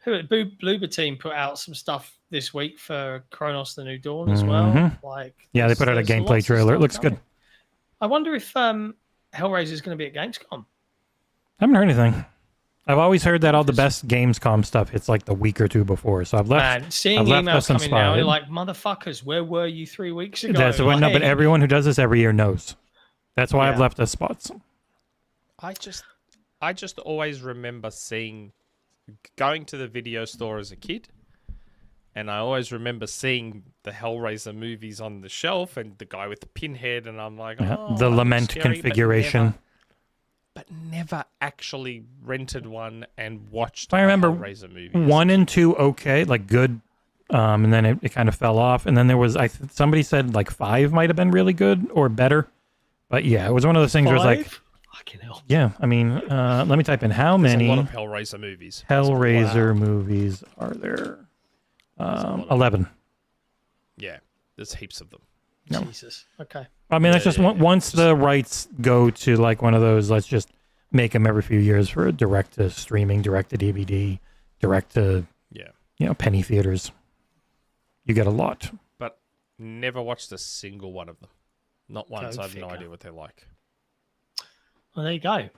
[SPEAKER 6] Bloober Team put out some stuff this week for Kronos: The New Dawn as well. Like,
[SPEAKER 5] yeah, they put out a gameplay trailer. It looks good.
[SPEAKER 6] I wonder if Hellraiser is going to be at Gamescom.
[SPEAKER 5] I haven't heard anything. I've always heard that all the best Gamescom stuff hits like the week or two before. So I've left.
[SPEAKER 6] Man, seeing
[SPEAKER 5] I've left
[SPEAKER 6] emails
[SPEAKER 5] us
[SPEAKER 6] coming now,
[SPEAKER 5] inspired.
[SPEAKER 6] you're like, motherfuckers, where were you 3 weeks ago?
[SPEAKER 5] That's what, no, but everyone who does this every year knows. That's why I've left us spots.
[SPEAKER 4] I just always remember going to the video store as a kid, and I always remember seeing the Hellraiser movies on the shelf and the guy with the pinhead, and I'm like, oh,
[SPEAKER 5] the
[SPEAKER 4] that
[SPEAKER 5] lament
[SPEAKER 4] looks scary,
[SPEAKER 5] configuration.
[SPEAKER 4] but never actually rented one and watched
[SPEAKER 5] I remember
[SPEAKER 4] Hellraiser movies.
[SPEAKER 5] 1 and 2 okay, like good, and then it kind of fell off. And then there was somebody said like 5 might have been really good or better. But yeah, it was one of those things where it was like,
[SPEAKER 6] fucking hell.
[SPEAKER 5] yeah, I mean, let me type in how
[SPEAKER 4] There's
[SPEAKER 5] many
[SPEAKER 4] a lot of Hellraiser movies.
[SPEAKER 5] Hellraiser movies are there? 11.
[SPEAKER 4] Yeah, there's heaps of them.
[SPEAKER 5] No.
[SPEAKER 6] Jesus. Okay.
[SPEAKER 5] I mean, that's just once the rights go to like one of those, let's just make them every few years for direct to streaming, direct to DVD, direct to penny theaters. You get a lot.
[SPEAKER 4] But never watched a single one of them. Not once. I have no idea what they're like.
[SPEAKER 6] Well, there you go.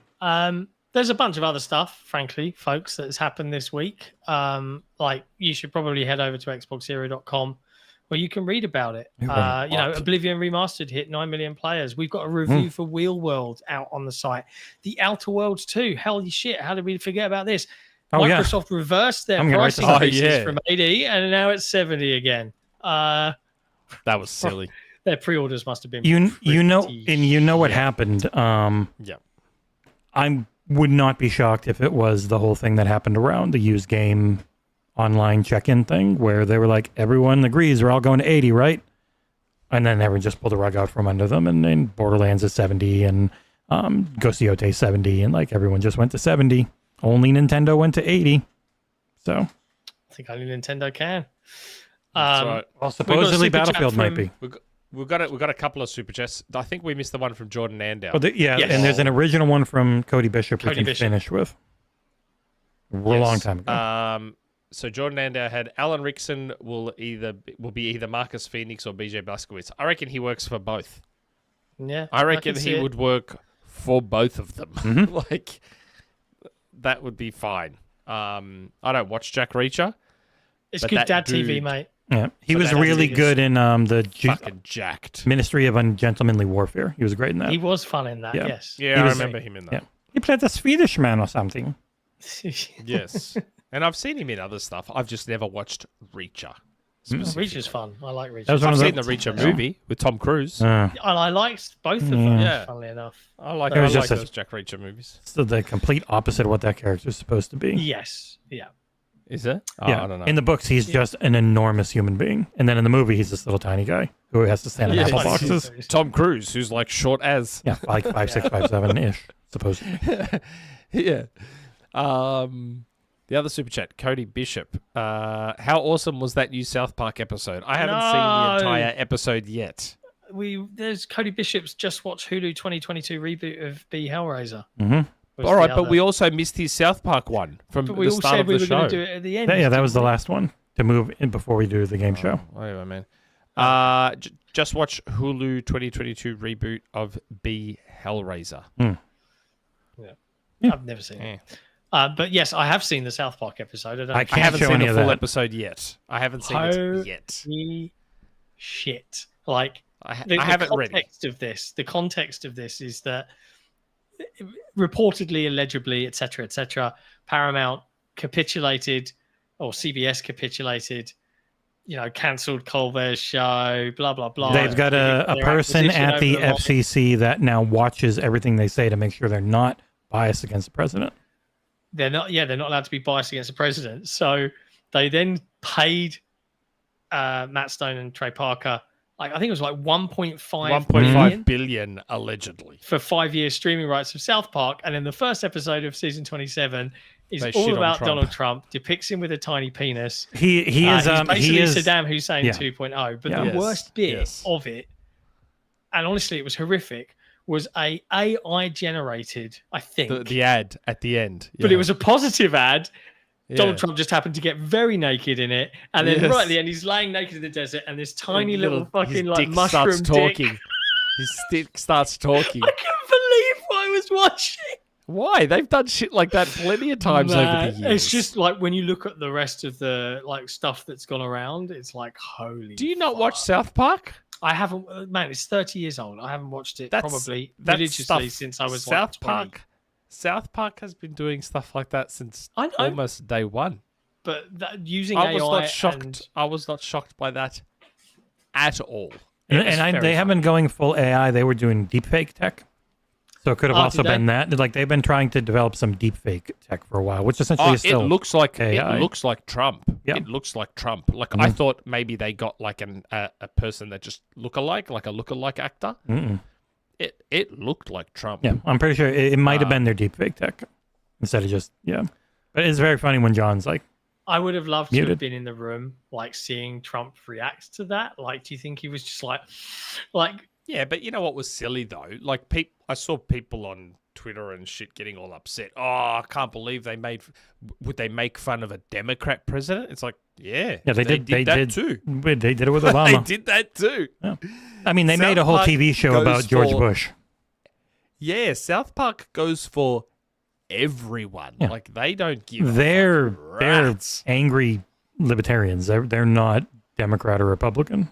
[SPEAKER 6] There's a bunch of other stuff, frankly, folks, that has happened this week. Like you should probably head over to XboxEra.com where you can read about it. Oblivion Remastered hit 9 million players. We've got a review for Wheel World out on the site. The Outer Worlds 2. Holy shit, how did we forget about this? Microsoft reversed their pricing increases from 80 and now it's 70 again.
[SPEAKER 4] That was silly.
[SPEAKER 6] Their pre-orders must have been
[SPEAKER 5] you know what happened. I would not be shocked if it was the whole thing that happened around the used game online check-in thing where they were like, everyone agrees we're all going to 80, right? And then everyone just pulled the rug out from under them, and then Borderlands is 70 and Ghost of Yotei 70, and like everyone just went to 70. Only Nintendo went to 80. So
[SPEAKER 6] I think only Nintendo can.
[SPEAKER 4] That's right.
[SPEAKER 5] Well, supposedly Battlefield might be.
[SPEAKER 4] We've got a couple of super chats. I think we missed the one from Jordan Andow.
[SPEAKER 5] Oh,
[SPEAKER 6] Yes.
[SPEAKER 5] and there's an original one from Cody Bishop we
[SPEAKER 6] Cody
[SPEAKER 5] can
[SPEAKER 6] Bishop.
[SPEAKER 5] finish with. A long time ago.
[SPEAKER 4] So Jordan Andow had Alan Rickson will be either Marcus Phoenix or BJ Blazkowicz. I reckon he works for both.
[SPEAKER 6] Yeah,
[SPEAKER 4] I reckon
[SPEAKER 6] can see
[SPEAKER 4] he
[SPEAKER 6] it.
[SPEAKER 4] would work for both of them.
[SPEAKER 5] Mm-hmm.
[SPEAKER 4] Like that would be fine. I don't watch Jack Reacher.
[SPEAKER 6] It's
[SPEAKER 4] but
[SPEAKER 6] good
[SPEAKER 4] that
[SPEAKER 6] dad TV,
[SPEAKER 4] dude-
[SPEAKER 6] mate.
[SPEAKER 5] Yeah, he
[SPEAKER 4] So
[SPEAKER 5] was
[SPEAKER 4] that
[SPEAKER 5] really
[SPEAKER 6] is-
[SPEAKER 5] good in the
[SPEAKER 4] Fucking jacked.
[SPEAKER 5] Ministry of Ungentlemanly Warfare. He was great in that.
[SPEAKER 6] He was fun in that.
[SPEAKER 5] Yeah.
[SPEAKER 6] Yes.
[SPEAKER 4] Yeah,
[SPEAKER 5] He
[SPEAKER 4] I
[SPEAKER 5] was-
[SPEAKER 4] remember him in that.
[SPEAKER 5] Yeah. He played a Swedish man or something.
[SPEAKER 4] Yes. And I've seen him in other stuff. I've just never watched Reacher. specifically.
[SPEAKER 6] Reacher's fun. I like Reacher.
[SPEAKER 5] That was one
[SPEAKER 4] I've
[SPEAKER 5] of
[SPEAKER 4] seen
[SPEAKER 5] the-
[SPEAKER 4] the Reacher movie with Tom Cruise.
[SPEAKER 6] And I liked both of them,
[SPEAKER 4] Yeah.
[SPEAKER 6] funnily enough.
[SPEAKER 4] I like
[SPEAKER 5] It was
[SPEAKER 4] I
[SPEAKER 5] just
[SPEAKER 4] like
[SPEAKER 5] a-
[SPEAKER 4] those Jack Reacher movies.
[SPEAKER 5] So the complete opposite of what that character is supposed to be.
[SPEAKER 6] Yes. Yeah.
[SPEAKER 4] Is it? Oh,
[SPEAKER 5] Yeah.
[SPEAKER 4] I don't know.
[SPEAKER 5] In the books, he's just an enormous human being, and then in the movie, he's this little tiny guy who has to stand in
[SPEAKER 4] Yeah,
[SPEAKER 5] apple
[SPEAKER 4] it's-
[SPEAKER 5] boxes.
[SPEAKER 4] Tom Cruise, who's like short as.
[SPEAKER 5] Yeah, like 5'6", 5'7" ish, supposedly.
[SPEAKER 4] Yeah. The other super chat, Cody Bishop. How awesome was that new South Park episode? I haven't seen
[SPEAKER 6] No.
[SPEAKER 4] the entire episode yet.
[SPEAKER 6] There's Cody Bishop's just watched Hulu 2022 reboot of B Hellraiser.
[SPEAKER 5] Mm-hmm.
[SPEAKER 6] was
[SPEAKER 4] All right,
[SPEAKER 6] the
[SPEAKER 4] but
[SPEAKER 6] other.
[SPEAKER 4] we also missed his South Park one from
[SPEAKER 6] But we
[SPEAKER 4] the
[SPEAKER 6] all
[SPEAKER 4] start
[SPEAKER 6] said
[SPEAKER 4] of
[SPEAKER 6] we
[SPEAKER 4] the
[SPEAKER 6] were
[SPEAKER 4] show.
[SPEAKER 6] going to do it at the end.
[SPEAKER 5] Yeah, that was the
[SPEAKER 6] didn't we?
[SPEAKER 5] last one to move in before we do the game show.
[SPEAKER 4] Whatever, man. Just watch Hulu 2022 reboot of B Hellraiser.
[SPEAKER 6] I've never seen it. But yes, I have seen the South Park episode. I don't
[SPEAKER 5] I
[SPEAKER 4] I
[SPEAKER 5] can't
[SPEAKER 4] haven't
[SPEAKER 5] show
[SPEAKER 4] seen
[SPEAKER 5] any
[SPEAKER 4] the
[SPEAKER 5] of
[SPEAKER 4] full
[SPEAKER 5] that.
[SPEAKER 4] episode yet. I haven't seen it yet.
[SPEAKER 6] Holy shit. Like,
[SPEAKER 4] I
[SPEAKER 6] the
[SPEAKER 4] haven't read it.
[SPEAKER 6] the context of this is that reportedly, allegedly, etc., Paramount capitulated, or CBS capitulated, cancelled Colbert's show, blah blah blah.
[SPEAKER 5] They've got a
[SPEAKER 6] Their
[SPEAKER 5] person
[SPEAKER 6] acquisition
[SPEAKER 5] at the
[SPEAKER 6] over line.
[SPEAKER 5] FCC that now watches everything they say to make sure they're not biased against the president.
[SPEAKER 6] They're not allowed to be biased against the president. So they then paid Matt Stone and Trey Parker, I think it was like 1.5
[SPEAKER 4] 1.5
[SPEAKER 6] million
[SPEAKER 4] billion allegedly.
[SPEAKER 6] for 5 years streaming rights of South Park. And then the first episode of season 27 is
[SPEAKER 4] They
[SPEAKER 6] all
[SPEAKER 4] shit on
[SPEAKER 6] about
[SPEAKER 4] Trump.
[SPEAKER 6] Donald Trump, depicts him with a tiny penis.
[SPEAKER 5] He is
[SPEAKER 6] He's basically
[SPEAKER 5] he is
[SPEAKER 6] Saddam Hussein
[SPEAKER 5] yeah.
[SPEAKER 6] 2.0. But
[SPEAKER 5] Yeah.
[SPEAKER 6] the
[SPEAKER 4] Yes,
[SPEAKER 6] worst bit
[SPEAKER 4] yes.
[SPEAKER 6] of it, and honestly it was horrific, was a AI generated, I think.
[SPEAKER 4] The ad at the end.
[SPEAKER 6] But
[SPEAKER 4] yeah.
[SPEAKER 6] it was a positive ad.
[SPEAKER 4] Yeah.
[SPEAKER 6] Donald Trump just happened to get very naked in it, and then
[SPEAKER 4] Yes.
[SPEAKER 6] right at the end, he's laying naked in the desert, and this tiny
[SPEAKER 4] His
[SPEAKER 6] little
[SPEAKER 4] his
[SPEAKER 6] fucking
[SPEAKER 4] dick
[SPEAKER 6] mushroom
[SPEAKER 4] starts
[SPEAKER 6] dick.
[SPEAKER 4] talking. His dick starts talking.
[SPEAKER 6] I couldn't believe what I was watching.
[SPEAKER 4] Why? They've done shit like that plenty of times over
[SPEAKER 6] Man,
[SPEAKER 4] the years.
[SPEAKER 6] it's just like when you look at the rest of the stuff that's gone around, it's like holy.
[SPEAKER 4] Do you not watch
[SPEAKER 6] fuck.
[SPEAKER 4] South Park?
[SPEAKER 6] I haven't. Man, it's 30 years old. I haven't watched it probably
[SPEAKER 4] that
[SPEAKER 6] religiously
[SPEAKER 4] stuff-
[SPEAKER 6] since I was
[SPEAKER 4] South
[SPEAKER 6] like 20.
[SPEAKER 4] Park. South Park has been doing stuff like that since
[SPEAKER 6] I know.
[SPEAKER 4] almost day one.
[SPEAKER 6] But using
[SPEAKER 4] I was
[SPEAKER 6] AI
[SPEAKER 4] not shocked.
[SPEAKER 6] and-
[SPEAKER 4] I was not shocked by that at all.
[SPEAKER 5] and,
[SPEAKER 6] It was very
[SPEAKER 5] they have been going full AI. They were doing deepfake tech, so it could have
[SPEAKER 6] Oh,
[SPEAKER 5] also
[SPEAKER 6] did they?
[SPEAKER 5] been that. Like they've been trying to develop some deepfake tech for a while, which essentially
[SPEAKER 4] Oh,
[SPEAKER 5] is still
[SPEAKER 4] it looks like
[SPEAKER 5] AI.
[SPEAKER 4] it looks like Trump.
[SPEAKER 5] Yeah.
[SPEAKER 4] It looks like Trump. Like I thought maybe they got like a person that just look alike, like a look-alike actor.
[SPEAKER 5] Mm-mm.
[SPEAKER 4] It looked like Trump.
[SPEAKER 5] Yeah, I'm pretty sure it might have been their deepfake tech instead of just But it's very funny when John's like,
[SPEAKER 6] I would have loved to
[SPEAKER 5] Muted.
[SPEAKER 6] have been in the room, like seeing Trump react to that. Like, do you think he was just like,
[SPEAKER 4] Yeah, but you know what was silly though? Like I saw people on Twitter and shit getting all upset. Oh, I can't believe would they make fun of a Democrat president? It's like, yeah,
[SPEAKER 5] they did
[SPEAKER 4] that too.
[SPEAKER 5] They did it with
[SPEAKER 4] They
[SPEAKER 5] Obama.
[SPEAKER 4] did that too.
[SPEAKER 5] I mean, they
[SPEAKER 4] South
[SPEAKER 5] made a whole
[SPEAKER 4] Park
[SPEAKER 5] TV show
[SPEAKER 4] goes
[SPEAKER 5] about George
[SPEAKER 4] for-
[SPEAKER 5] Bush.
[SPEAKER 4] Yeah, South Park goes for everyone.
[SPEAKER 5] Yeah.
[SPEAKER 4] Like they don't give. a
[SPEAKER 5] They're
[SPEAKER 4] fucking rats.
[SPEAKER 5] angry libertarians. They're not Democrat or Republican.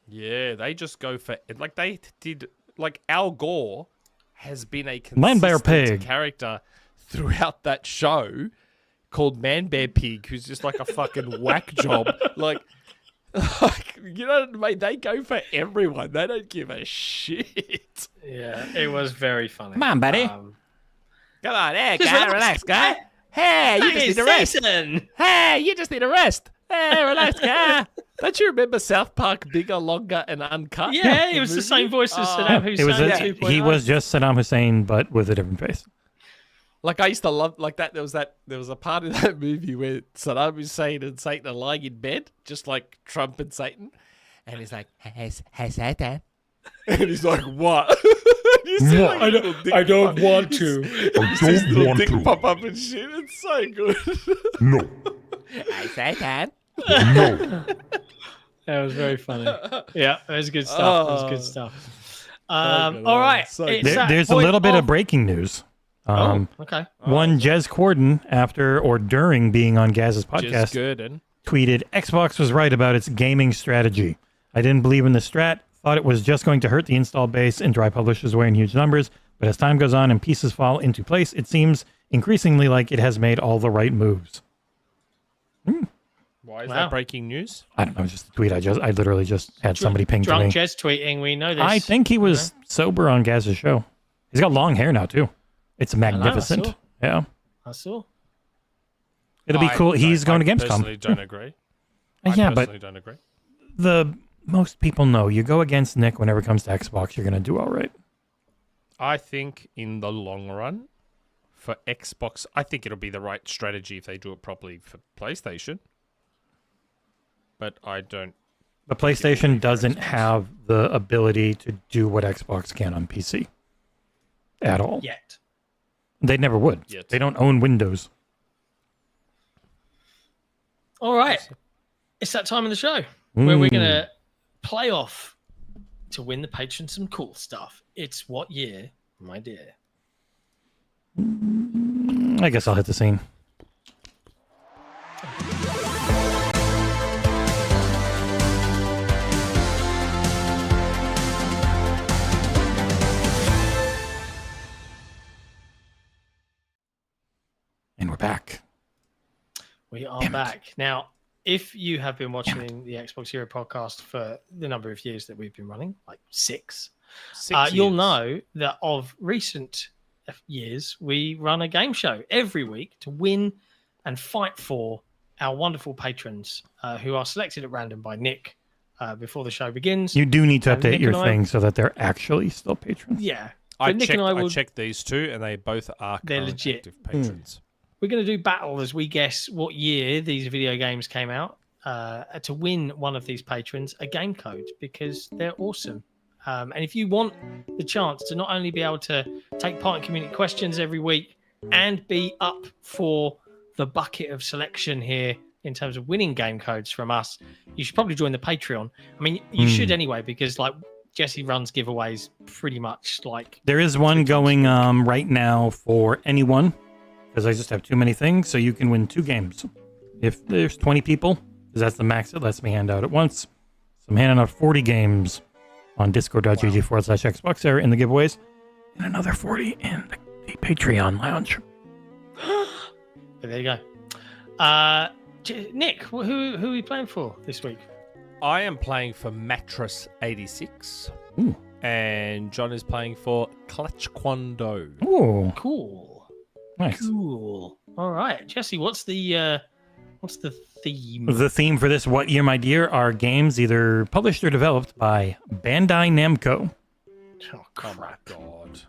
[SPEAKER 4] Yeah, they just go for like they did. Like Al Gore has been a
[SPEAKER 5] Man Bear
[SPEAKER 4] consistent
[SPEAKER 5] Pig.
[SPEAKER 4] character throughout that show called Man Bear Pig, who's just like a fucking whack job. Like, you know what I mean? They go for everyone. They don't give a shit.
[SPEAKER 6] yeah, it was very funny.
[SPEAKER 5] Come on, buddy.
[SPEAKER 4] Come on, hey,
[SPEAKER 6] Just
[SPEAKER 4] guy, relax, guy. Hey, you just need a rest.
[SPEAKER 6] Jason!
[SPEAKER 4] Hey, you just need a rest. Hey, relax, guy. Don't you remember South Park Bigger, Longer, and Uncut?
[SPEAKER 6] Yeah, it was the same voice as Saddam
[SPEAKER 5] It was
[SPEAKER 6] Hussein.
[SPEAKER 5] a,
[SPEAKER 6] 2.0.
[SPEAKER 5] he was just Saddam Hussein, but with a different face.
[SPEAKER 4] Like I used to love like that. There was a part of that movie where Saddam Hussein and Satan are lying in bed, just like Trump and Satan,
[SPEAKER 7] And he's like, has that done?
[SPEAKER 4] And he's like, what? You see, like,
[SPEAKER 6] I don't want to.
[SPEAKER 4] you see his little dick pop up and shit. It's so good.
[SPEAKER 2] No.
[SPEAKER 7] Has that done?
[SPEAKER 2] No.
[SPEAKER 6] That was very funny. Yeah, that was good stuff. That was good stuff. All right.
[SPEAKER 4] So
[SPEAKER 6] it's
[SPEAKER 5] There-
[SPEAKER 6] that
[SPEAKER 5] there's a
[SPEAKER 6] point
[SPEAKER 5] little bit of breaking news.
[SPEAKER 6] okay.
[SPEAKER 5] One Jez Corden, after or during being on Gaz's
[SPEAKER 4] Just
[SPEAKER 5] podcast,
[SPEAKER 4] good. And
[SPEAKER 5] tweeted, Xbox was right about its gaming strategy. I didn't believe in the strat, thought it was just going to hurt the install base and drive publishers away in huge numbers, but as time goes on and pieces fall into place, it seems increasingly like it has made all the right moves.
[SPEAKER 4] why is
[SPEAKER 6] Wow.
[SPEAKER 4] that breaking news?
[SPEAKER 5] I don't know, just a tweet. I literally just had somebody ping to me.
[SPEAKER 6] Drunk Jez tweeting. We know this.
[SPEAKER 5] I think he was sober on Gaz's show. He's got long hair now too. It's magnificent.
[SPEAKER 6] saw.
[SPEAKER 5] Yeah.
[SPEAKER 6] I saw.
[SPEAKER 5] It'll be cool. He's going to
[SPEAKER 4] I personally
[SPEAKER 5] Gamescom.
[SPEAKER 4] don't agree.
[SPEAKER 5] Yeah,
[SPEAKER 4] I
[SPEAKER 5] but
[SPEAKER 4] personally don't agree.
[SPEAKER 5] most people know you go against Nick whenever it comes to Xbox, you're going to do all right.
[SPEAKER 4] I think in the long run, for Xbox, I think it'll be the right strategy if they do it properly for PlayStation. But I don't.
[SPEAKER 5] But PlayStation doesn't have the ability to do what Xbox can on PC at all.
[SPEAKER 6] Yet.
[SPEAKER 5] They never would.
[SPEAKER 4] Yet.
[SPEAKER 5] They don't own Windows.
[SPEAKER 6] All right. It's that time of the show where we're going to play off to win the patron some cool stuff. It's what year, my dear?
[SPEAKER 5] I guess I'll hit the scene. And we're back.
[SPEAKER 6] We are
[SPEAKER 5] Damn it.
[SPEAKER 6] back. Now, if you have been watching the XboxEra podcast for the number of years that we've been running, like 6, you'll
[SPEAKER 4] years.
[SPEAKER 6] know that of recent years, we run a game show every week to win and fight for our wonderful patrons who are selected at random by Nick before the show begins.
[SPEAKER 5] You do need to
[SPEAKER 6] And
[SPEAKER 5] update
[SPEAKER 6] Nick
[SPEAKER 5] your
[SPEAKER 6] and I-
[SPEAKER 5] thing so that they're actually still patrons.
[SPEAKER 6] Yeah.
[SPEAKER 4] I
[SPEAKER 6] But Nick
[SPEAKER 4] checked,
[SPEAKER 6] and I will.
[SPEAKER 4] checked these two, and they both are
[SPEAKER 6] They're
[SPEAKER 4] current
[SPEAKER 6] legit.
[SPEAKER 4] active patrons.
[SPEAKER 6] We're going to do battle as we guess what year these video games came out to win one of these patrons a game code because they're awesome. And if you want the chance to not only be able to take part in community questions every week and be up for the bucket of selection here in terms of winning game codes from us, you should probably join the Patreon. I mean, you should anyway, because like Jesse runs giveaways pretty much like
[SPEAKER 5] There is one going right now for anyone, because I just have too many things, so you can win 2 games. If there's 20 people, because that's the max it lets me hand out at once. So I'm handing out 40 games on discord.gg/XboxEra in the giveaways, and another 40 in the Patreon lounge.
[SPEAKER 6] But there you go. Nick, who are we playing for this week?
[SPEAKER 4] I am playing for Mattress 86,
[SPEAKER 5] Ooh.
[SPEAKER 4] and John is playing for Clutch Kwando.
[SPEAKER 5] Ooh,
[SPEAKER 6] Cool.
[SPEAKER 5] nice.
[SPEAKER 6] Cool. All right, Jesse. What's the theme?
[SPEAKER 5] The theme for this What Year My Dear are games either published or developed by Bandai Namco.
[SPEAKER 6] Oh crap!
[SPEAKER 4] God.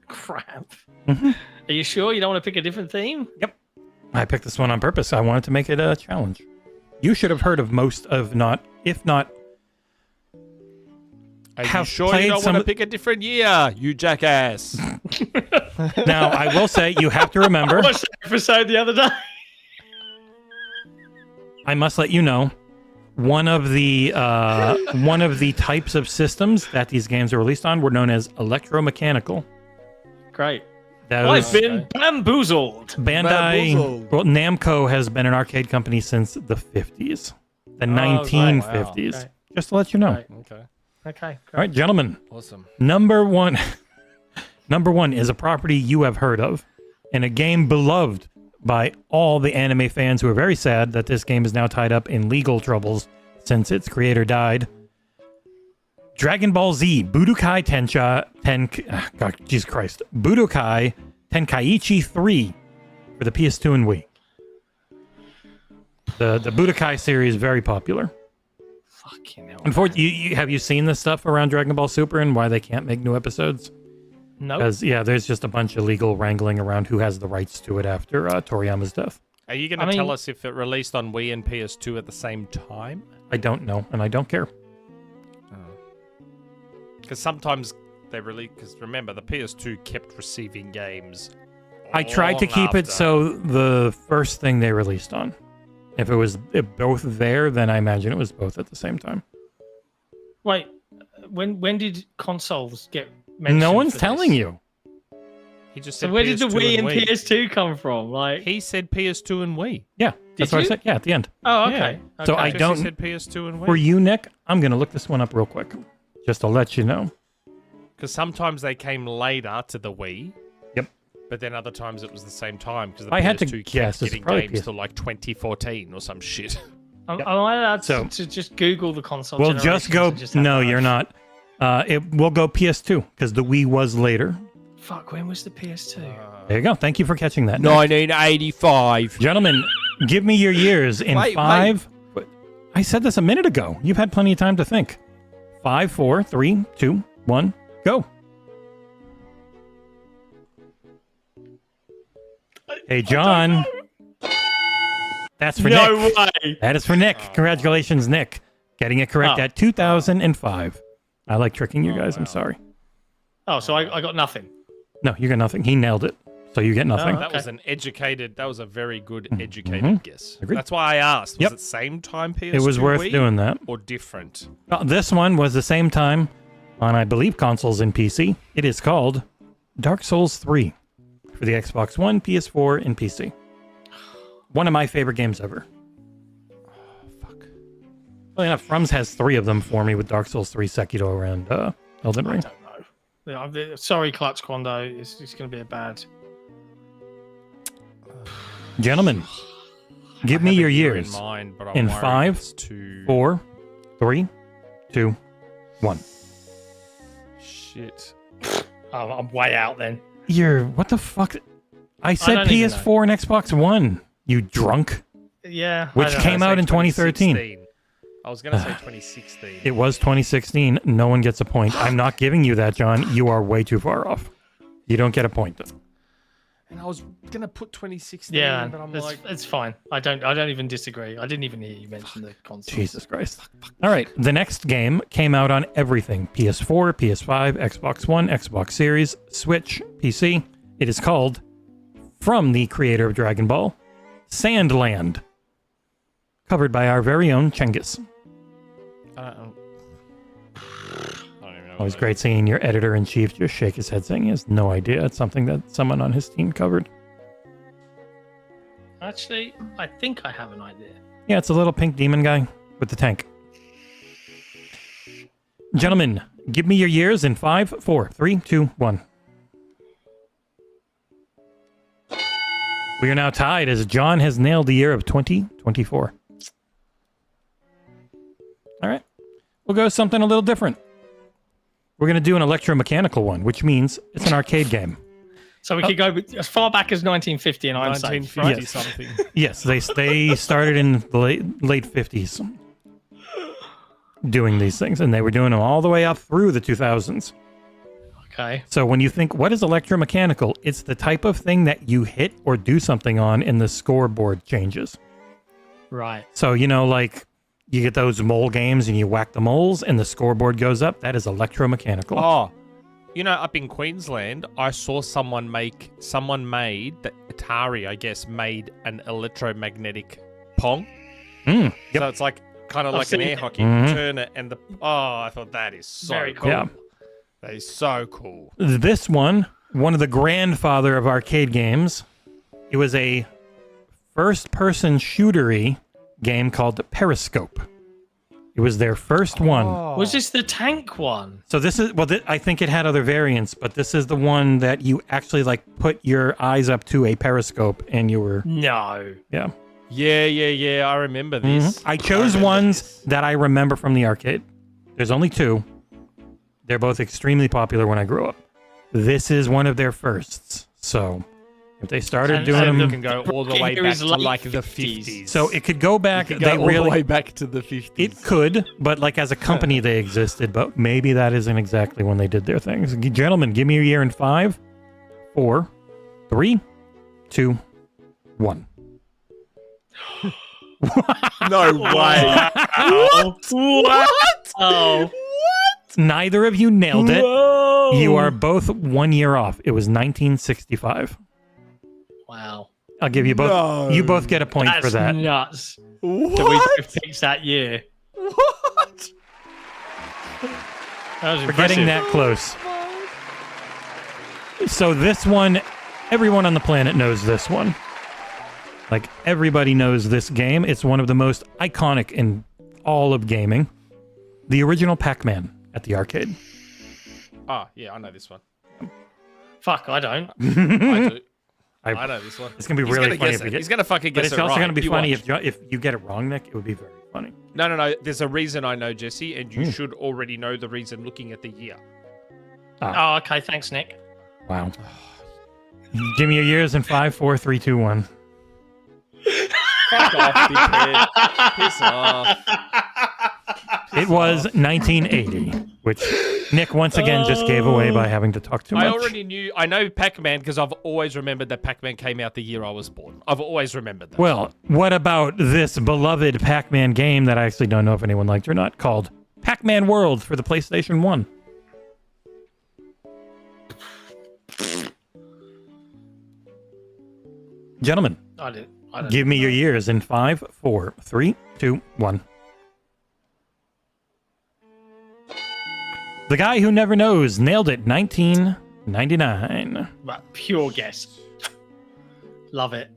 [SPEAKER 6] Crap.
[SPEAKER 5] Mm-hmm.
[SPEAKER 6] Are you sure you don't want to pick a different theme?
[SPEAKER 5] Yep. I picked this one on purpose. I wanted to make it a challenge. You should have heard of most of if not.
[SPEAKER 4] Are you
[SPEAKER 5] Have
[SPEAKER 4] sure you
[SPEAKER 5] played
[SPEAKER 4] don't
[SPEAKER 5] some-
[SPEAKER 4] want to pick a different year, you jackass?
[SPEAKER 5] Now, I will say you have to remember,
[SPEAKER 6] I watched the episode the other day.
[SPEAKER 5] I must let you know, one of the types of systems that these games are released on were known as electromechanical.
[SPEAKER 6] Great.
[SPEAKER 5] That
[SPEAKER 6] I've
[SPEAKER 5] was
[SPEAKER 6] been bamboozled.
[SPEAKER 5] Bandai.
[SPEAKER 4] Bamboozled.
[SPEAKER 5] Well, Namco has been an arcade company since the 50s, the 1950s.
[SPEAKER 6] Wow. Okay.
[SPEAKER 5] Just to let you know.
[SPEAKER 6] Right.
[SPEAKER 4] Okay,
[SPEAKER 6] Okay.
[SPEAKER 5] All right, gentlemen.
[SPEAKER 4] awesome.
[SPEAKER 5] Number one is a property you have heard of, and a game beloved by all the anime fans who are very sad that this game is now tied up in legal troubles since its creator died. Dragon Ball Z Budokai Budokai Tenkaichi 3 for the PS2 and Wii. The Budokai series is very popular.
[SPEAKER 6] Fucking hell.
[SPEAKER 5] Unfortunately, have you seen the stuff around Dragon Ball Super and why they can't make new episodes?
[SPEAKER 6] No.
[SPEAKER 5] Because, yeah, there's just a bunch of legal wrangling around who has the rights to it after Toriyama's death.
[SPEAKER 4] Are you going
[SPEAKER 6] I
[SPEAKER 4] to tell
[SPEAKER 6] mean-
[SPEAKER 4] us if it released on Wii and PS2 at the same time?
[SPEAKER 5] I don't know, and I don't care.
[SPEAKER 4] Because sometimes they release. Because remember, the PS2 kept receiving games.
[SPEAKER 5] I tried to
[SPEAKER 4] long
[SPEAKER 5] keep it
[SPEAKER 4] after.
[SPEAKER 5] so the first thing they released on. If it was both there, then I imagine it was both at the same time.
[SPEAKER 6] Wait, when did consoles get mentioned?
[SPEAKER 5] No one's
[SPEAKER 6] for
[SPEAKER 5] telling
[SPEAKER 6] this?
[SPEAKER 5] you.
[SPEAKER 4] He just
[SPEAKER 6] So
[SPEAKER 4] said
[SPEAKER 6] where did the
[SPEAKER 4] PS2
[SPEAKER 6] Wii and
[SPEAKER 4] Wii.
[SPEAKER 6] PS2 come from? Like,
[SPEAKER 4] He said PS2 and Wii.
[SPEAKER 5] Yeah, that's what I
[SPEAKER 6] you?
[SPEAKER 5] said. Yeah, at the end.
[SPEAKER 6] oh,
[SPEAKER 4] Yeah.
[SPEAKER 6] okay.
[SPEAKER 5] So
[SPEAKER 6] okay.
[SPEAKER 5] I
[SPEAKER 4] Just
[SPEAKER 5] don't-
[SPEAKER 4] He said PS2 and Wii.
[SPEAKER 5] For you, Nick, I'm going to look this one up real quick, just to let you know.
[SPEAKER 4] Because sometimes they came later to the Wii.
[SPEAKER 5] Yep.
[SPEAKER 4] But then other times it was the same time because the
[SPEAKER 5] I had to
[SPEAKER 4] PS2
[SPEAKER 5] guess,
[SPEAKER 4] kept
[SPEAKER 5] it's
[SPEAKER 4] getting
[SPEAKER 5] probably
[SPEAKER 4] games
[SPEAKER 5] PS2.
[SPEAKER 4] till like 2014 or some shit.
[SPEAKER 6] Am I allowed
[SPEAKER 5] So-
[SPEAKER 6] to just Google the console?
[SPEAKER 5] We'll just
[SPEAKER 6] generations
[SPEAKER 5] go.
[SPEAKER 6] and just have
[SPEAKER 5] No,
[SPEAKER 6] that?
[SPEAKER 5] you're not. It will go PS2 because the Wii was later.
[SPEAKER 6] Fuck, when was the PS2?
[SPEAKER 5] There you go. Thank you for catching that, Nick.
[SPEAKER 7] 1985.
[SPEAKER 5] Gentlemen, give me your years in
[SPEAKER 7] Wait,
[SPEAKER 5] 5. I said this a minute ago. You've had plenty of time to think. 5, 4, 3, 2, 1, go. Hey, John. That's for
[SPEAKER 6] No
[SPEAKER 5] Nick.
[SPEAKER 6] way.
[SPEAKER 5] That is for Nick. Congratulations, Nick. Getting it correct
[SPEAKER 6] Oh.
[SPEAKER 5] at 2005. I like tricking you guys. I'm sorry.
[SPEAKER 6] Oh, so I got nothing.
[SPEAKER 5] No, you got nothing. He nailed it. So you get nothing.
[SPEAKER 6] Oh.
[SPEAKER 4] That
[SPEAKER 6] Okay.
[SPEAKER 4] was an educated. That was a very good educated guess.
[SPEAKER 5] Agreed.
[SPEAKER 4] That's why I asked. Was
[SPEAKER 5] Yep.
[SPEAKER 4] it same time PS2
[SPEAKER 5] It was worth
[SPEAKER 4] Wii
[SPEAKER 5] doing that.
[SPEAKER 4] or different?
[SPEAKER 5] This one was the same time on, I believe, consoles and PC. It is called Dark Souls 3 for the Xbox One, PS4, and PC. One of my favorite games ever.
[SPEAKER 4] Fuck.
[SPEAKER 5] Well, enough, Frums has 3 of them for me with Dark Souls 3, Sekiro, and Elden
[SPEAKER 6] I
[SPEAKER 5] Ring.
[SPEAKER 6] don't know. Yeah, sorry, Clutch Quando. It's going to be a bad.
[SPEAKER 5] Gentlemen, give
[SPEAKER 4] I
[SPEAKER 5] me
[SPEAKER 4] have a
[SPEAKER 5] your
[SPEAKER 4] year
[SPEAKER 5] years.
[SPEAKER 4] in mind, but I'm
[SPEAKER 5] In
[SPEAKER 4] worried
[SPEAKER 5] 5,
[SPEAKER 4] it's too
[SPEAKER 5] 4, 3, 2, 1.
[SPEAKER 4] shit.
[SPEAKER 6] Oh, I'm way out then.
[SPEAKER 5] What the fuck? I said
[SPEAKER 6] don't even
[SPEAKER 5] PS4 and Xbox One, you drunk.
[SPEAKER 6] Yeah.
[SPEAKER 5] Which
[SPEAKER 6] I don't
[SPEAKER 5] came
[SPEAKER 6] know.
[SPEAKER 5] out in 2013.
[SPEAKER 4] 2016. I was going to say 2016.
[SPEAKER 5] It was 2016. No one gets a point. I'm not giving you that, John. You are way too far off. You don't get a point.
[SPEAKER 4] And I was going to put 2016,
[SPEAKER 6] Yeah,
[SPEAKER 4] but I'm
[SPEAKER 6] it's,
[SPEAKER 4] like,
[SPEAKER 6] it's fine. I don't even disagree. I didn't even hear you mention the console.
[SPEAKER 5] Jesus Christ. All right. The next game came out on everything. PS4, PS5, Xbox One, Xbox Series, Switch, PC. It is called, from the creator of Dragon Ball, Sandland. Covered by our very own Cengiz.
[SPEAKER 4] I don't even know.
[SPEAKER 5] Always
[SPEAKER 4] what
[SPEAKER 5] great seeing your editor-in-chief just shake his head saying he has no idea. It's something that someone on his team covered.
[SPEAKER 6] Actually, I think I have an idea.
[SPEAKER 5] Yeah, it's a little pink demon guy with the tank. Gentlemen, give me your years in 5, 4, 3, 2, 1. We are now tied as John has nailed the year of 2024. All right. We'll go something a little different. We're going to do an electromechanical one, which means it's an arcade game.
[SPEAKER 6] So we could go as far back as 1950 and I'm safe,
[SPEAKER 4] 1950
[SPEAKER 6] right?
[SPEAKER 5] Yes.
[SPEAKER 4] something.
[SPEAKER 5] Yes, they started in the late 50s doing these things, and they were doing them all the way up through the 2000s.
[SPEAKER 6] Okay.
[SPEAKER 5] So when you think, what is electromechanical? It's the type of thing that you hit or do something on and the scoreboard changes.
[SPEAKER 6] Right.
[SPEAKER 5] So, like you get those mole games and you whack the moles and the scoreboard goes up. That is electromechanical.
[SPEAKER 4] Oh, up in Queensland, I saw someone made that Atari, I guess, made an electromagnetic pong.
[SPEAKER 5] Yep.
[SPEAKER 4] So it's like kind of
[SPEAKER 6] I've
[SPEAKER 4] like an
[SPEAKER 6] seen
[SPEAKER 4] air
[SPEAKER 6] it.
[SPEAKER 4] hockey.
[SPEAKER 5] Mhm.
[SPEAKER 4] You turn it and I thought that is so
[SPEAKER 6] Very
[SPEAKER 4] cool.
[SPEAKER 6] cool.
[SPEAKER 5] Yeah.
[SPEAKER 4] That is so cool.
[SPEAKER 5] This one of the grandfather of arcade games, it was a first-person shootery game called Periscope. It was their first one.
[SPEAKER 6] Was this the tank one?
[SPEAKER 5] So this is, I think it had other variants, but this is the one that you actually put your eyes up to a periscope and you were,
[SPEAKER 6] No.
[SPEAKER 5] yeah.
[SPEAKER 4] Yeah. I remember this.
[SPEAKER 5] I chose
[SPEAKER 4] remember
[SPEAKER 5] ones
[SPEAKER 4] this.
[SPEAKER 5] that I remember from the arcade. There's only 2. They're both extremely popular when I grew up. This is one of their firsts. So if they started
[SPEAKER 6] And-
[SPEAKER 5] doing
[SPEAKER 6] and
[SPEAKER 4] You
[SPEAKER 5] them,
[SPEAKER 4] can go all the way
[SPEAKER 6] Here
[SPEAKER 4] back
[SPEAKER 6] is
[SPEAKER 4] to
[SPEAKER 6] late
[SPEAKER 4] like the
[SPEAKER 6] 50s.
[SPEAKER 4] 50s.
[SPEAKER 5] so it could go back.
[SPEAKER 4] You
[SPEAKER 5] They
[SPEAKER 4] can go all
[SPEAKER 5] really,
[SPEAKER 4] the way back to the 50s.
[SPEAKER 5] it could, but as a company they existed, but maybe that isn't exactly when they did their things. Gentlemen, give me your year in 5, 4, 3, 2, 1.
[SPEAKER 4] No way.
[SPEAKER 6] What? Oh.
[SPEAKER 5] Neither of you nailed it.
[SPEAKER 6] Whoa.
[SPEAKER 5] You are both 1 year off. It was 1965.
[SPEAKER 6] Wow.
[SPEAKER 5] I'll give you both.
[SPEAKER 4] No.
[SPEAKER 5] You both get a point
[SPEAKER 6] That's
[SPEAKER 5] for that.
[SPEAKER 6] nuts.
[SPEAKER 4] What?
[SPEAKER 6] That we both picked that year.
[SPEAKER 4] What?
[SPEAKER 6] That was
[SPEAKER 5] We're getting
[SPEAKER 6] impressive.
[SPEAKER 5] that close. So this one, everyone on the planet knows this one. Like, everybody knows this game. It's one of the most iconic in all of gaming. The original Pac-Man at the arcade.
[SPEAKER 4] Ah, yeah, I know this one.
[SPEAKER 6] Fuck, I don't.
[SPEAKER 4] I do.
[SPEAKER 5] I-
[SPEAKER 4] I know this one.
[SPEAKER 5] It's going to be
[SPEAKER 4] He's
[SPEAKER 5] really
[SPEAKER 4] gonna
[SPEAKER 5] funny
[SPEAKER 4] guess
[SPEAKER 5] if you
[SPEAKER 4] it.
[SPEAKER 5] get
[SPEAKER 4] He's gonna fucking
[SPEAKER 5] But
[SPEAKER 4] guess
[SPEAKER 5] it's
[SPEAKER 4] it
[SPEAKER 5] also
[SPEAKER 4] right.
[SPEAKER 5] going to be
[SPEAKER 4] You
[SPEAKER 5] funny
[SPEAKER 4] watch.
[SPEAKER 5] if you get it wrong, Nick. It would be very funny.
[SPEAKER 4] No. There's a reason I know, Jesse, and you should already know the reason looking at the year.
[SPEAKER 6] Oh, okay. Thanks, Nick.
[SPEAKER 5] Wow. Give me your years in 5, 4, 3, 2, 1.
[SPEAKER 4] Fuck off, dickhead. Piss off.
[SPEAKER 5] It was 1980, which Nick once again just gave away by having to talk too much.
[SPEAKER 4] I already knew. I know Pac-Man because I've always remembered that Pac-Man came out the year I was born. I've always remembered that.
[SPEAKER 5] Well, what about this beloved Pac-Man game that I actually don't know if anyone liked or not, called Pac-Man World for the PlayStation 1? Gentlemen,
[SPEAKER 6] I don't.
[SPEAKER 5] give me your years in 5, 4, 3, 2, 1. The guy who never knows nailed it. 1999.
[SPEAKER 6] Right, pure guess. Love it.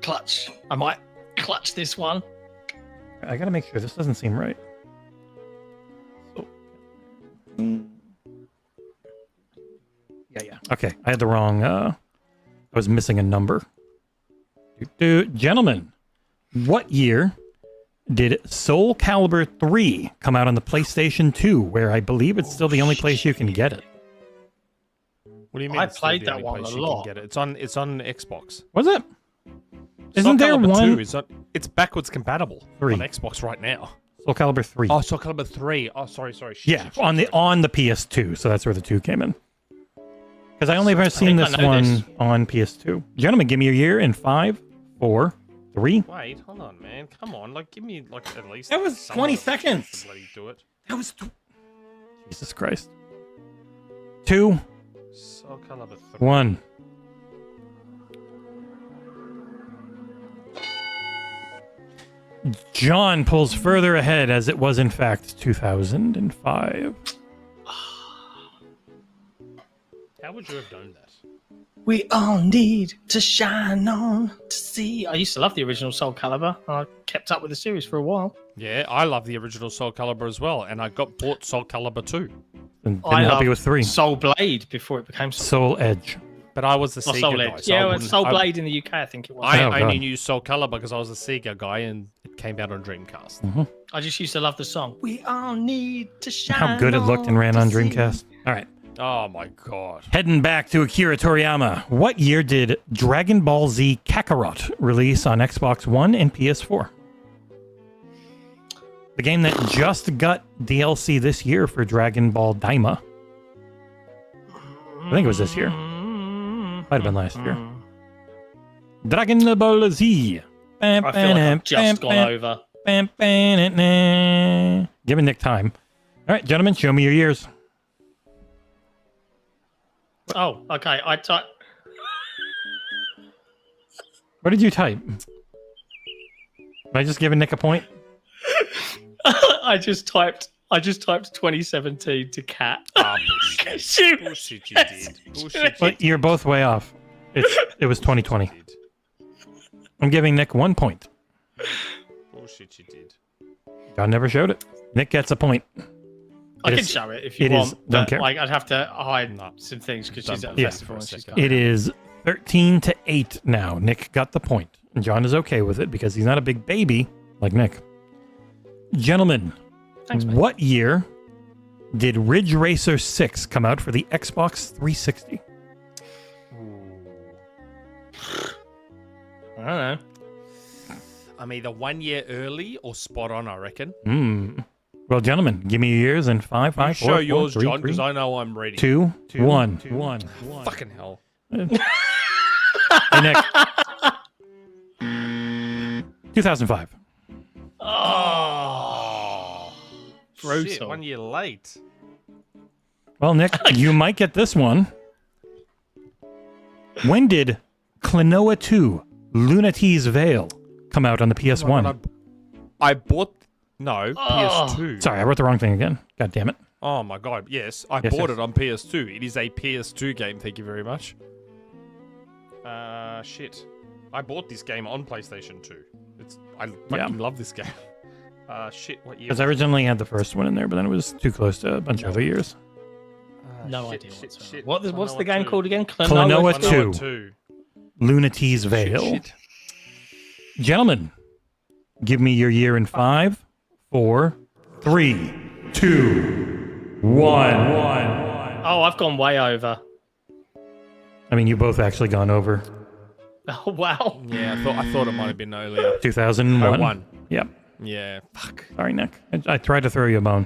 [SPEAKER 6] Clutch. I might clutch this one.
[SPEAKER 5] I gotta make sure this doesn't seem right. Yeah. Okay, I had the wrong. I was missing a number. Gentlemen, what year did Soul Calibur 3 come out on the PlayStation 2, where I believe it's still the only place you can get it?
[SPEAKER 4] What do you mean?
[SPEAKER 6] I
[SPEAKER 4] it's still
[SPEAKER 6] played
[SPEAKER 4] the
[SPEAKER 6] that
[SPEAKER 4] only
[SPEAKER 6] one
[SPEAKER 4] place
[SPEAKER 6] a
[SPEAKER 4] you can
[SPEAKER 6] lot.
[SPEAKER 4] get it? It's on Xbox.
[SPEAKER 5] Was it? Isn't
[SPEAKER 4] Soul
[SPEAKER 5] there
[SPEAKER 4] Calibur
[SPEAKER 5] one?
[SPEAKER 4] 2 is on, it's backwards compatible
[SPEAKER 5] 3.
[SPEAKER 4] on Xbox right now.
[SPEAKER 5] Soul Calibur 3.
[SPEAKER 4] Oh, Soul Calibur 3. Oh, sorry. Shit,
[SPEAKER 5] Yeah,
[SPEAKER 4] shit,
[SPEAKER 5] on the
[SPEAKER 4] sorry.
[SPEAKER 5] PS2, so that's where the 2 came in. Because I only ever seen
[SPEAKER 6] think I
[SPEAKER 5] this
[SPEAKER 6] know
[SPEAKER 5] one
[SPEAKER 6] this.
[SPEAKER 5] on PS2. Gentlemen, give me your year in 5, 4, 3.
[SPEAKER 4] Wait, hold on, man. Come on, like, give me like at least.
[SPEAKER 5] That was
[SPEAKER 4] some
[SPEAKER 5] 20
[SPEAKER 4] of the
[SPEAKER 5] seconds.
[SPEAKER 4] to bloody do it.
[SPEAKER 5] That was Jesus Christ. 2,
[SPEAKER 4] Soul Calibur 3.
[SPEAKER 5] 1. John pulls further ahead, as it was in fact 2005.
[SPEAKER 4] How would you have done that?
[SPEAKER 6] We all need to shine on to see. I used to love the original Soul Calibur. I kept up with the series for a while.
[SPEAKER 4] Yeah, I love the original Soul Calibur as well, and I got bought Soul Calibur 2.
[SPEAKER 5] And
[SPEAKER 6] I
[SPEAKER 5] didn't help you
[SPEAKER 6] loved
[SPEAKER 5] with 3.
[SPEAKER 6] Soul Blade before it became Soul.
[SPEAKER 5] Soul Edge.
[SPEAKER 4] But I was the
[SPEAKER 6] Not
[SPEAKER 4] Sega
[SPEAKER 6] Soul
[SPEAKER 4] guy.
[SPEAKER 6] Edge.
[SPEAKER 4] So I
[SPEAKER 6] Yeah,
[SPEAKER 4] wouldn't-
[SPEAKER 6] Soul
[SPEAKER 4] I-
[SPEAKER 6] Blade in the UK, I think it was.
[SPEAKER 4] I
[SPEAKER 5] Oh,
[SPEAKER 4] only
[SPEAKER 5] God.
[SPEAKER 4] knew Soul Calibur because I was a Sega guy and it came out on Dreamcast.
[SPEAKER 6] I just used to love the song. We all need to shine.
[SPEAKER 5] How good it looked and ran
[SPEAKER 6] to
[SPEAKER 5] on
[SPEAKER 6] see.
[SPEAKER 5] Dreamcast. All right.
[SPEAKER 4] Oh my god.
[SPEAKER 5] Heading back to Akira Toriyama. What year did Dragon Ball Z Kakarot release on Xbox One and PS4? The game that just got DLC this year for Dragon Ball Daima. I think it was this year. Might have been last year. Dragon Ball Z.
[SPEAKER 6] I feel like I've just gone over.
[SPEAKER 5] Giving Nick time. All right, gentlemen, show me your years.
[SPEAKER 6] Oh, okay. I typed.
[SPEAKER 5] What did you type? Am I just giving Nick a point?
[SPEAKER 6] I just typed 2017 to cat.
[SPEAKER 4] Ah, bullshit.
[SPEAKER 6] Shoot.
[SPEAKER 4] Bullshit you did. Bullshit you
[SPEAKER 5] But you're both way off. It was 2020.
[SPEAKER 4] did.
[SPEAKER 5] I'm giving Nick 1 point.
[SPEAKER 4] Bullshit you did.
[SPEAKER 5] John never showed it. Nick gets a point.
[SPEAKER 6] I
[SPEAKER 5] It
[SPEAKER 6] can
[SPEAKER 5] is-
[SPEAKER 6] show it if you
[SPEAKER 5] it is-
[SPEAKER 6] want.
[SPEAKER 5] don't
[SPEAKER 6] but,
[SPEAKER 5] care.
[SPEAKER 6] Like, I'd have to hide
[SPEAKER 4] No.
[SPEAKER 6] some things because
[SPEAKER 4] Don't
[SPEAKER 6] she's at a
[SPEAKER 4] bother
[SPEAKER 6] festival
[SPEAKER 4] for a
[SPEAKER 6] and she's
[SPEAKER 4] second.
[SPEAKER 6] got
[SPEAKER 5] It is 13-8 now. Nick got the point. And John is okay with it because he's not a big baby like Nick. Gentlemen,
[SPEAKER 6] Thanks, mate.
[SPEAKER 5] what year did Ridge Racer 6 come out for the Xbox 360?
[SPEAKER 6] I don't know.
[SPEAKER 4] I'm either 1 year early or spot on, I reckon.
[SPEAKER 5] Well, gentlemen, give me your years in 5, 5, 4,
[SPEAKER 4] Show
[SPEAKER 5] 4,
[SPEAKER 4] yours,
[SPEAKER 5] 3,
[SPEAKER 4] John, because
[SPEAKER 5] 3,
[SPEAKER 4] I know I'm ready.
[SPEAKER 5] 2, 1.
[SPEAKER 4] Fucking hell.
[SPEAKER 5] Hey, Nick. 2005.
[SPEAKER 6] Oh, brutal.
[SPEAKER 4] Shit, 1 year late.
[SPEAKER 5] Well, Nick, you might get this one. When did Klonoa 2 Lunatee's Veil come out on the PS1?
[SPEAKER 4] I bought... No, PS2.
[SPEAKER 5] Sorry, I wrote the wrong thing again. God damn it.
[SPEAKER 4] Oh my god, yes. I bought it on PS2. It is a PS2 game, thank you very much. Shit. I bought this game on PlayStation 2. I fucking love this game. Shit, what year?
[SPEAKER 5] Because I originally had the first one in there, but then it was too close to a bunch of other years.
[SPEAKER 6] No
[SPEAKER 4] shit,
[SPEAKER 6] idea
[SPEAKER 4] shit,
[SPEAKER 6] whatsoever.
[SPEAKER 4] shit.
[SPEAKER 6] What's the game called again?
[SPEAKER 5] Klonoa
[SPEAKER 4] Klonoa
[SPEAKER 5] 2. Lunatee's Veil.
[SPEAKER 4] Shit.
[SPEAKER 5] Gentlemen, give me your year in 5, 4, 3, 2, 1.
[SPEAKER 6] Oh, I've gone way over.
[SPEAKER 5] I mean, you both actually gone over.
[SPEAKER 6] Oh, wow.
[SPEAKER 4] Yeah, I thought it might have been earlier.
[SPEAKER 5] 2001.
[SPEAKER 4] 01.
[SPEAKER 5] Yep.
[SPEAKER 4] Yeah, fuck.
[SPEAKER 5] Sorry, Nick. I tried to throw you a bone.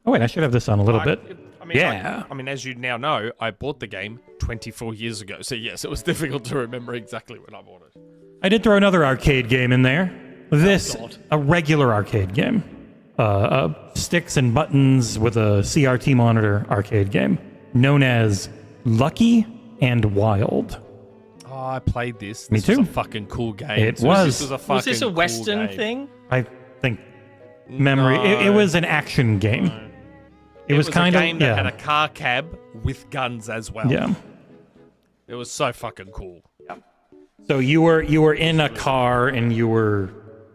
[SPEAKER 5] Oh, wait, I should have this on a little bit.
[SPEAKER 4] I mean,
[SPEAKER 5] Yeah.
[SPEAKER 4] I mean, as you now know, I bought the game 24 years ago. So yes, it was difficult to remember exactly when I bought it.
[SPEAKER 5] I did throw another arcade game in there. This, a regular arcade game. Sticks and buttons with a CRT monitor arcade game known as Lucky and Wild.
[SPEAKER 4] Oh, I played this.
[SPEAKER 5] Me
[SPEAKER 4] This
[SPEAKER 5] too.
[SPEAKER 4] was a fucking cool game.
[SPEAKER 5] It
[SPEAKER 4] too.
[SPEAKER 5] was.
[SPEAKER 4] This was a fucking
[SPEAKER 6] Was this a
[SPEAKER 4] cool
[SPEAKER 6] Western
[SPEAKER 4] game.
[SPEAKER 6] thing?
[SPEAKER 5] I think memory. It was an action game. It was kind
[SPEAKER 4] a
[SPEAKER 5] of
[SPEAKER 4] game that had a car cab with guns as well.
[SPEAKER 5] yeah.
[SPEAKER 4] It was so fucking cool.
[SPEAKER 5] So you were in a car and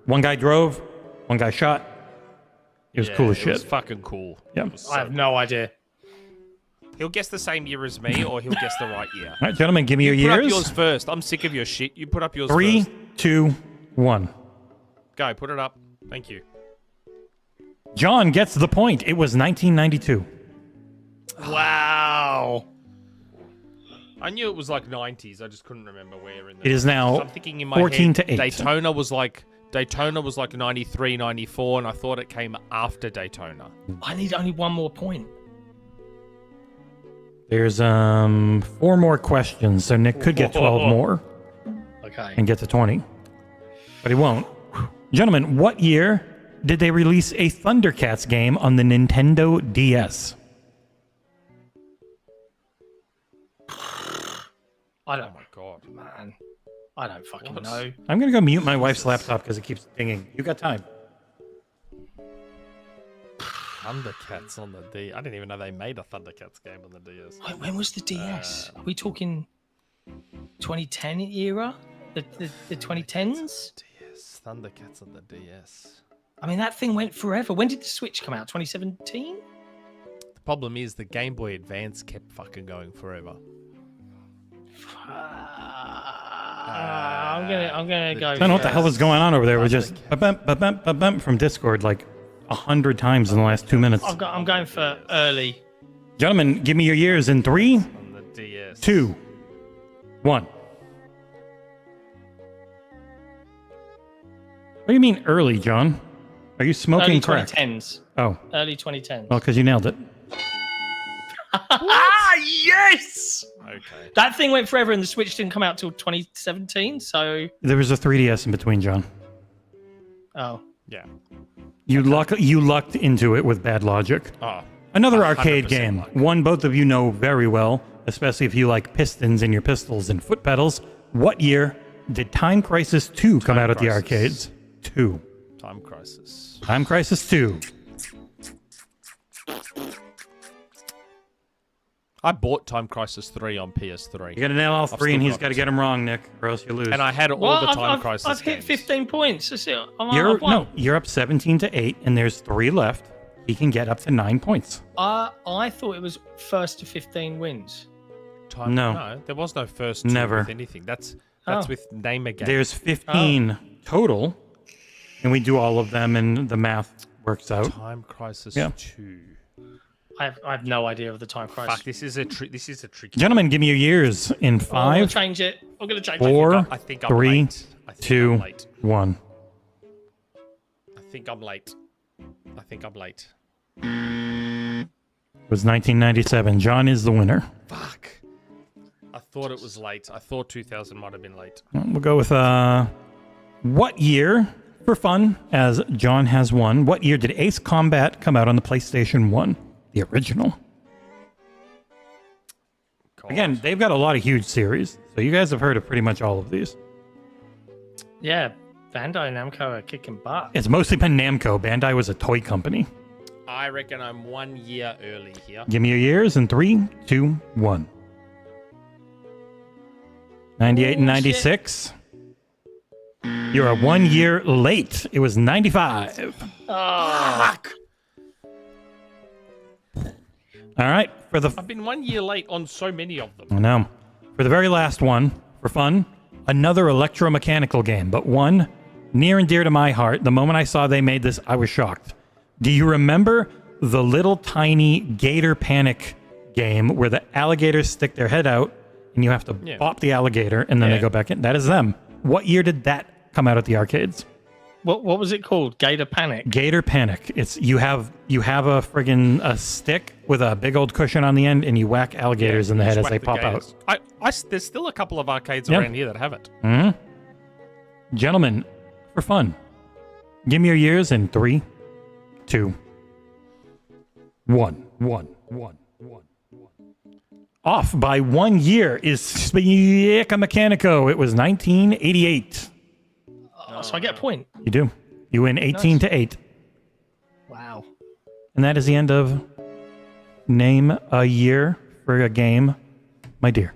[SPEAKER 5] one guy drove, one guy shot. It was cool as
[SPEAKER 4] It was
[SPEAKER 5] shit.
[SPEAKER 4] fucking cool.
[SPEAKER 5] Yeah.
[SPEAKER 4] It was
[SPEAKER 6] I have no idea.
[SPEAKER 4] He'll guess the same year as me, or he'll guess the right year.
[SPEAKER 5] All right, gentlemen, give me your
[SPEAKER 4] Put up
[SPEAKER 5] years.
[SPEAKER 4] yours first. I'm sick of your shit. You put up yours
[SPEAKER 5] 3,
[SPEAKER 4] first.
[SPEAKER 5] 2, 1.
[SPEAKER 4] Go, put it up. Thank you.
[SPEAKER 5] John gets the point. It was 1992.
[SPEAKER 6] Wow.
[SPEAKER 4] I knew it was like 90s. I just couldn't remember where in the...
[SPEAKER 5] It is now
[SPEAKER 4] I'm thinking in my
[SPEAKER 5] 14
[SPEAKER 4] head,
[SPEAKER 5] to 8.
[SPEAKER 4] Daytona was like 93, 94, and I thought it came after Daytona.
[SPEAKER 6] I need only one more point.
[SPEAKER 5] There's 4 more questions, so Nick could get 12 more
[SPEAKER 6] Okay.
[SPEAKER 5] and get to 20. But he won't. Gentlemen, what year did they release a Thundercats game on the Nintendo DS?
[SPEAKER 6] I don't
[SPEAKER 4] Oh my god.
[SPEAKER 6] man. I don't fucking know.
[SPEAKER 5] I'm going to go mute my wife's laptop because it keeps dinging. You got time.
[SPEAKER 4] Thundercats on the D. I didn't even know they made a Thundercats game on the DS.
[SPEAKER 6] Wait, when was the DS? Are we talking 2010 era? The 2010s?
[SPEAKER 4] DS. Thundercats on the DS.
[SPEAKER 6] I mean, that thing went forever. When did the Switch come out? 2017?
[SPEAKER 4] The problem is the Game Boy Advance kept fucking going forever.
[SPEAKER 6] I'm gonna go.
[SPEAKER 5] I don't know what the hell is going on over there. We're just ba-bump from Discord like 100 times in the last 2 minutes.
[SPEAKER 6] I'm going for early.
[SPEAKER 5] Gentlemen, give me your years in 3,
[SPEAKER 4] On the DS.
[SPEAKER 5] 2, 1. What do you mean early, John? Are you smoking
[SPEAKER 6] Early
[SPEAKER 5] crack?
[SPEAKER 6] 2010s.
[SPEAKER 5] Oh,
[SPEAKER 6] Early 2010s.
[SPEAKER 5] well, because you nailed it.
[SPEAKER 6] Yes!
[SPEAKER 4] Okay.
[SPEAKER 6] That thing went forever, and the Switch didn't come out till 2017. So,
[SPEAKER 5] There was a 3DS in between, John.
[SPEAKER 6] oh,
[SPEAKER 4] Yeah.
[SPEAKER 5] You lucked into it with bad logic.
[SPEAKER 4] Oh.
[SPEAKER 5] Another arcade
[SPEAKER 4] 100%
[SPEAKER 5] game,
[SPEAKER 4] luck.
[SPEAKER 5] one both of you know very well, especially if you like pistons in your pistols and foot pedals. What year did Time Crisis 2 come out at the
[SPEAKER 4] Crisis.
[SPEAKER 5] arcades? 2.
[SPEAKER 4] Time Crisis.
[SPEAKER 5] Time Crisis 2.
[SPEAKER 4] I bought Time Crisis 3 on PS3.
[SPEAKER 5] You got to nail all 3,
[SPEAKER 4] still
[SPEAKER 5] and he's
[SPEAKER 4] got
[SPEAKER 5] got to
[SPEAKER 4] it.
[SPEAKER 5] get them wrong, Nick, or else you lose.
[SPEAKER 4] And I had all
[SPEAKER 6] well,
[SPEAKER 4] the Time
[SPEAKER 6] I've,
[SPEAKER 4] Crisis
[SPEAKER 6] I've hit
[SPEAKER 4] games.
[SPEAKER 6] 15 points. That's it.
[SPEAKER 5] you're
[SPEAKER 6] I've won.
[SPEAKER 5] you're up 17 to 8, and there's 3 left. He can get up to 9 points.
[SPEAKER 6] I thought it was first to 15 wins.
[SPEAKER 5] No.
[SPEAKER 4] There was no first two
[SPEAKER 5] Never.
[SPEAKER 4] with anything. That's
[SPEAKER 6] Oh.
[SPEAKER 4] with name a game.
[SPEAKER 5] There's 15 total, and we do all of them, and the math works out.
[SPEAKER 4] Time Crisis
[SPEAKER 5] Yeah.
[SPEAKER 4] 2.
[SPEAKER 6] I have no idea of the time crisis.
[SPEAKER 4] Fuck, this is a tricky.
[SPEAKER 5] Gentlemen, give me your years in
[SPEAKER 6] I'm gonna
[SPEAKER 5] 5,
[SPEAKER 6] change it. I'm gonna change
[SPEAKER 5] 4,
[SPEAKER 6] it.
[SPEAKER 4] I think I'm
[SPEAKER 5] 3,
[SPEAKER 4] late. I think
[SPEAKER 5] 2,
[SPEAKER 4] I'm late.
[SPEAKER 5] 1.
[SPEAKER 4] I think I'm late. I think I'm late.
[SPEAKER 5] It was 1997. John is the winner.
[SPEAKER 4] Fuck. I thought it was late. I thought 2000 might have been late.
[SPEAKER 5] We'll go with What year, for fun, as John has one, what year did Ace Combat come out on the PlayStation 1? The original. Again, they've got a lot of huge series, so you guys have heard of pretty much all of these.
[SPEAKER 6] Yeah, Bandai Namco are kicking butt.
[SPEAKER 5] It's mostly been Namco. Bandai was a toy company.
[SPEAKER 4] I reckon I'm 1 year early here.
[SPEAKER 5] Give me your years in 3, 2, 1. 98 and 96. You are 1 year late. It was 95.
[SPEAKER 6] Oh,
[SPEAKER 5] All right, for the
[SPEAKER 4] I've been 1 year late on so many of them.
[SPEAKER 5] I know. For the very last one, for fun, another electromechanical game, but one near and dear to my heart. The moment I saw they made this, I was shocked. Do you remember the little tiny Gator Panic game where the alligators stick their head out and you have to bop the alligator and then they go back in? That is them. What year did that come out at the arcades?
[SPEAKER 6] what was it called? Gator Panic.
[SPEAKER 5] Gator Panic. It's you have a friggin' a stick with a big old cushion on the end, and you whack alligators in the head as they pop out.
[SPEAKER 4] There's still a couple of arcades around here that have it.
[SPEAKER 5] Mm-hmm. Gentlemen, for fun, give me your years in 3, 2, 1. Off by 1 year is Spieka Mechanico. It was 1988.
[SPEAKER 6] So I get a point.
[SPEAKER 5] You do. You win 18 to 8.
[SPEAKER 6] Wow.
[SPEAKER 5] And that is the end of Name a Year for a Game, my dear.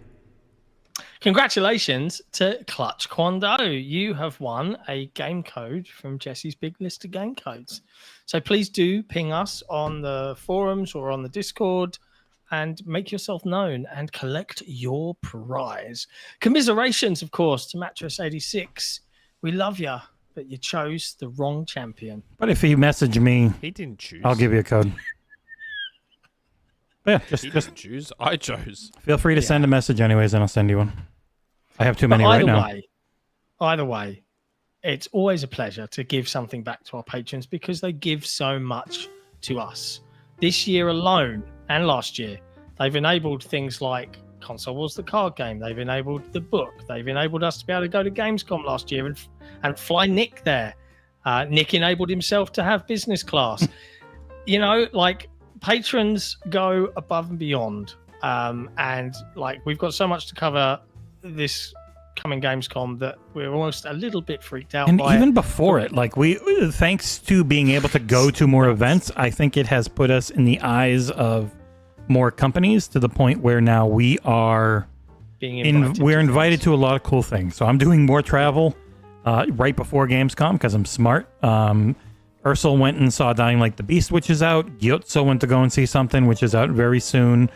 [SPEAKER 6] Congratulations to Clutch Quando. You have won a game code from Jesse's big list of game codes. So please do ping us on the forums or on the Discord and make yourself known and collect your prize. Commiserations, of course, to Mattress86. We love you, but you chose the wrong champion.
[SPEAKER 5] But if you message me,
[SPEAKER 4] He didn't choose.
[SPEAKER 5] I'll give you a code. Yeah,
[SPEAKER 4] He didn't choose. I chose.
[SPEAKER 5] feel free to send a message anyways, and I'll send you one. I have too many right now.
[SPEAKER 6] Either way, it's always a pleasure to give something back to our patrons because they give so much to us. This year alone and last year, they've enabled things like Console Wars the card game. They've enabled the book. They've enabled us to be able to go to Gamescom last year and fly Nick there. Nick enabled himself to have business class. Patrons go above and beyond. And we've got so much to cover this coming Gamescom that we're almost a little bit freaked out
[SPEAKER 5] And
[SPEAKER 6] by
[SPEAKER 5] even
[SPEAKER 6] it.
[SPEAKER 5] before it, thanks to being able to go to more events, I think it has put us in the eyes of more companies to the point where now we are we're invited to a lot of cool things. So I'm doing more travel right before Gamescom because I'm smart. Ursel went and saw Dying Like the Beast, which is out. Gyotso went to go and see something, which is out very soon.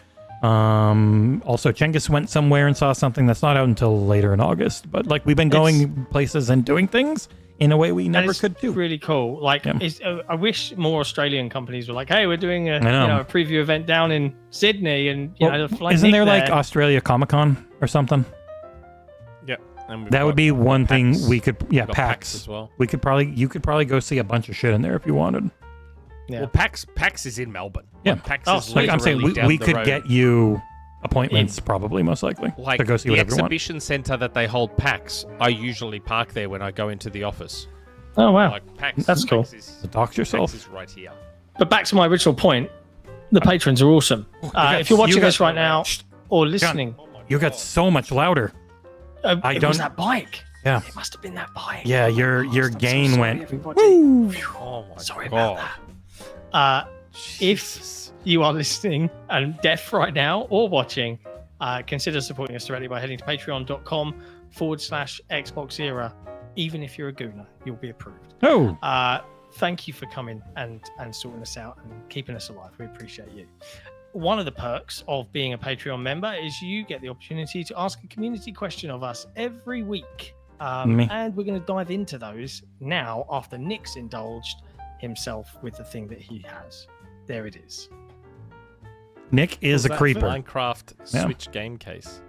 [SPEAKER 5] Also, Cengiz went somewhere and saw something that's not out until later in August. But we've been going places and doing things in a way we never could do.
[SPEAKER 6] Really cool. I wish more Australian companies were like, "Hey, we're doing a preview event down in Sydney," and
[SPEAKER 5] isn't there Australia Comic Con or something?
[SPEAKER 4] Yeah,
[SPEAKER 5] that would be one
[SPEAKER 4] PAX.
[SPEAKER 5] thing we could. Yeah,
[SPEAKER 4] We've got
[SPEAKER 5] PAX
[SPEAKER 4] as well.
[SPEAKER 5] You could probably go see a bunch of shit in there if you wanted.
[SPEAKER 6] Yeah.
[SPEAKER 4] Well, PAX is in Melbourne.
[SPEAKER 5] Yeah,
[SPEAKER 4] PAX is
[SPEAKER 5] I'm saying
[SPEAKER 4] literally
[SPEAKER 5] we
[SPEAKER 4] down the
[SPEAKER 5] could
[SPEAKER 4] road.
[SPEAKER 5] get you appointments, probably most likely, to go see
[SPEAKER 4] the
[SPEAKER 5] whatever you want.
[SPEAKER 4] exhibition center that they hold PAX. I usually park there when I go into the office.
[SPEAKER 6] Oh wow,
[SPEAKER 4] PAX,
[SPEAKER 6] that's cool.
[SPEAKER 5] To dox yourself.
[SPEAKER 4] PAX is right here.
[SPEAKER 6] But back to my original point, the patrons are awesome. If you're watching this right now or listening,
[SPEAKER 5] You got so much louder.
[SPEAKER 6] it was that bike.
[SPEAKER 5] Yeah.
[SPEAKER 6] It must have been that bike.
[SPEAKER 5] Yeah, your gain
[SPEAKER 6] Sorry,
[SPEAKER 5] went.
[SPEAKER 6] everybody.
[SPEAKER 4] Oh my
[SPEAKER 6] Sorry
[SPEAKER 4] god.
[SPEAKER 6] about that. If you are listening and deaf right now or watching, consider supporting us directly by heading to patreon.com/XboxEra. Even if you're a gooner, you'll be approved.
[SPEAKER 5] Oh.
[SPEAKER 6] Thank you for coming and sorting us out and keeping us alive. We appreciate you. One of the perks of being a Patreon member is you get the opportunity to ask a community question of us every week. And we're going to dive into those now after Nick's indulged himself with the thing that he has. There it is.
[SPEAKER 5] Nick is a creeper.
[SPEAKER 4] Minecraft Switch game case.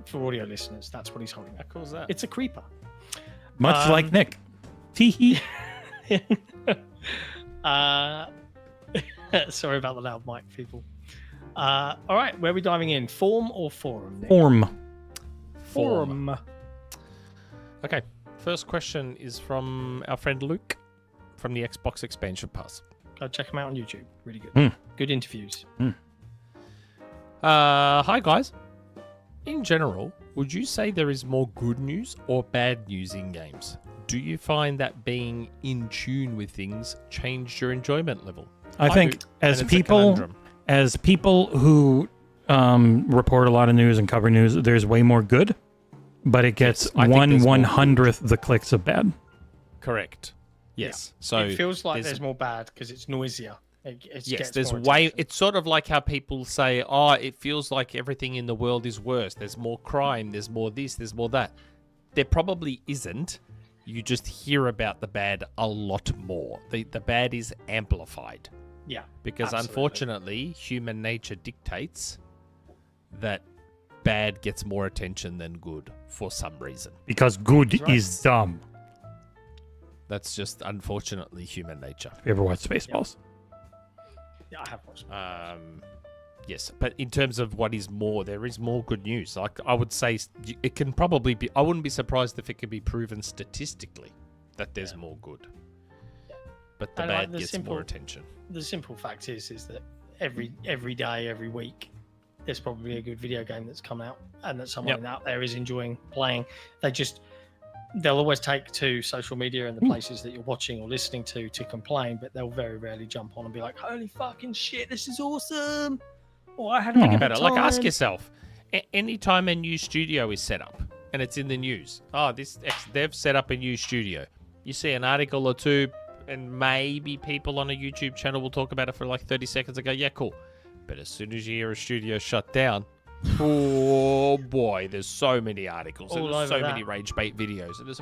[SPEAKER 6] For audio listeners, that's what he's holding.
[SPEAKER 4] How cool is that?
[SPEAKER 6] It's a creeper.
[SPEAKER 5] Much like Nick. Teehee.
[SPEAKER 6] Sorry about the loud mic, people. All right, where are we diving in? Form or forum, Nick?
[SPEAKER 5] Form.
[SPEAKER 6] Forum.
[SPEAKER 4] Okay, first question is from our friend Luke from the Xbox Expansion Pass.
[SPEAKER 6] Go check them out on YouTube. Really good. Good interviews.
[SPEAKER 4] Hi, guys. In general, would you say there is more good news or bad news in games? Do you find that being in tune with things changed your enjoyment level?
[SPEAKER 5] I think
[SPEAKER 4] do,
[SPEAKER 5] as
[SPEAKER 4] and it's a
[SPEAKER 5] people
[SPEAKER 4] conundrum.
[SPEAKER 5] who report a lot of news and cover news, there's way more good, but it gets
[SPEAKER 4] Yes, I think there's more
[SPEAKER 5] 1/100th the clicks of bad.
[SPEAKER 4] Correct. Yes. So
[SPEAKER 6] it feels like there's more bad because it's noisier. It
[SPEAKER 4] yes,
[SPEAKER 6] gets
[SPEAKER 4] there's
[SPEAKER 6] more
[SPEAKER 4] way.
[SPEAKER 6] attention.
[SPEAKER 4] It's sort of like how people say, "Oh, it feels like everything in the world is worse. There's more crime. There's more this. There's more that." There probably isn't. You just hear about the bad a lot more. The bad is amplified.
[SPEAKER 6] Yeah.
[SPEAKER 4] Because
[SPEAKER 6] absolutely.
[SPEAKER 4] unfortunately, human nature dictates that bad gets more attention than good for some reason.
[SPEAKER 5] Because good
[SPEAKER 6] Right.
[SPEAKER 5] is dumb.
[SPEAKER 4] That's just unfortunately human nature.
[SPEAKER 5] If you ever watch Spaceballs.
[SPEAKER 6] Yeah, I have watched.
[SPEAKER 4] Yes, but in terms of what is more, there is more good news. Like I would say, it can probably be. I wouldn't be surprised if it could be proven statistically that there's more good. But the
[SPEAKER 6] And, like,
[SPEAKER 4] bad
[SPEAKER 6] the
[SPEAKER 4] gets
[SPEAKER 6] simple-
[SPEAKER 4] more attention.
[SPEAKER 6] The simple fact is that every day, every week, there's probably a good video game that's come out and that someone out there is enjoying playing. They'll always take to social media and the places that you're watching or listening to complain, but they'll very rarely jump on and be like, "Holy fucking shit, this is awesome!" Or I had a
[SPEAKER 4] Think
[SPEAKER 6] good
[SPEAKER 4] about it.
[SPEAKER 6] time.
[SPEAKER 4] Like, ask yourself: anytime a new studio is set up and it's in the news, they've set up a new studio. You see an article or two, and maybe people on a YouTube channel will talk about it for like 30 seconds and go, "Yeah, cool." But as soon as you hear a studio shut down, oh boy, there's so many articles and
[SPEAKER 6] All
[SPEAKER 4] there's so
[SPEAKER 6] over
[SPEAKER 4] many
[SPEAKER 6] that.
[SPEAKER 4] rage bait videos, and that's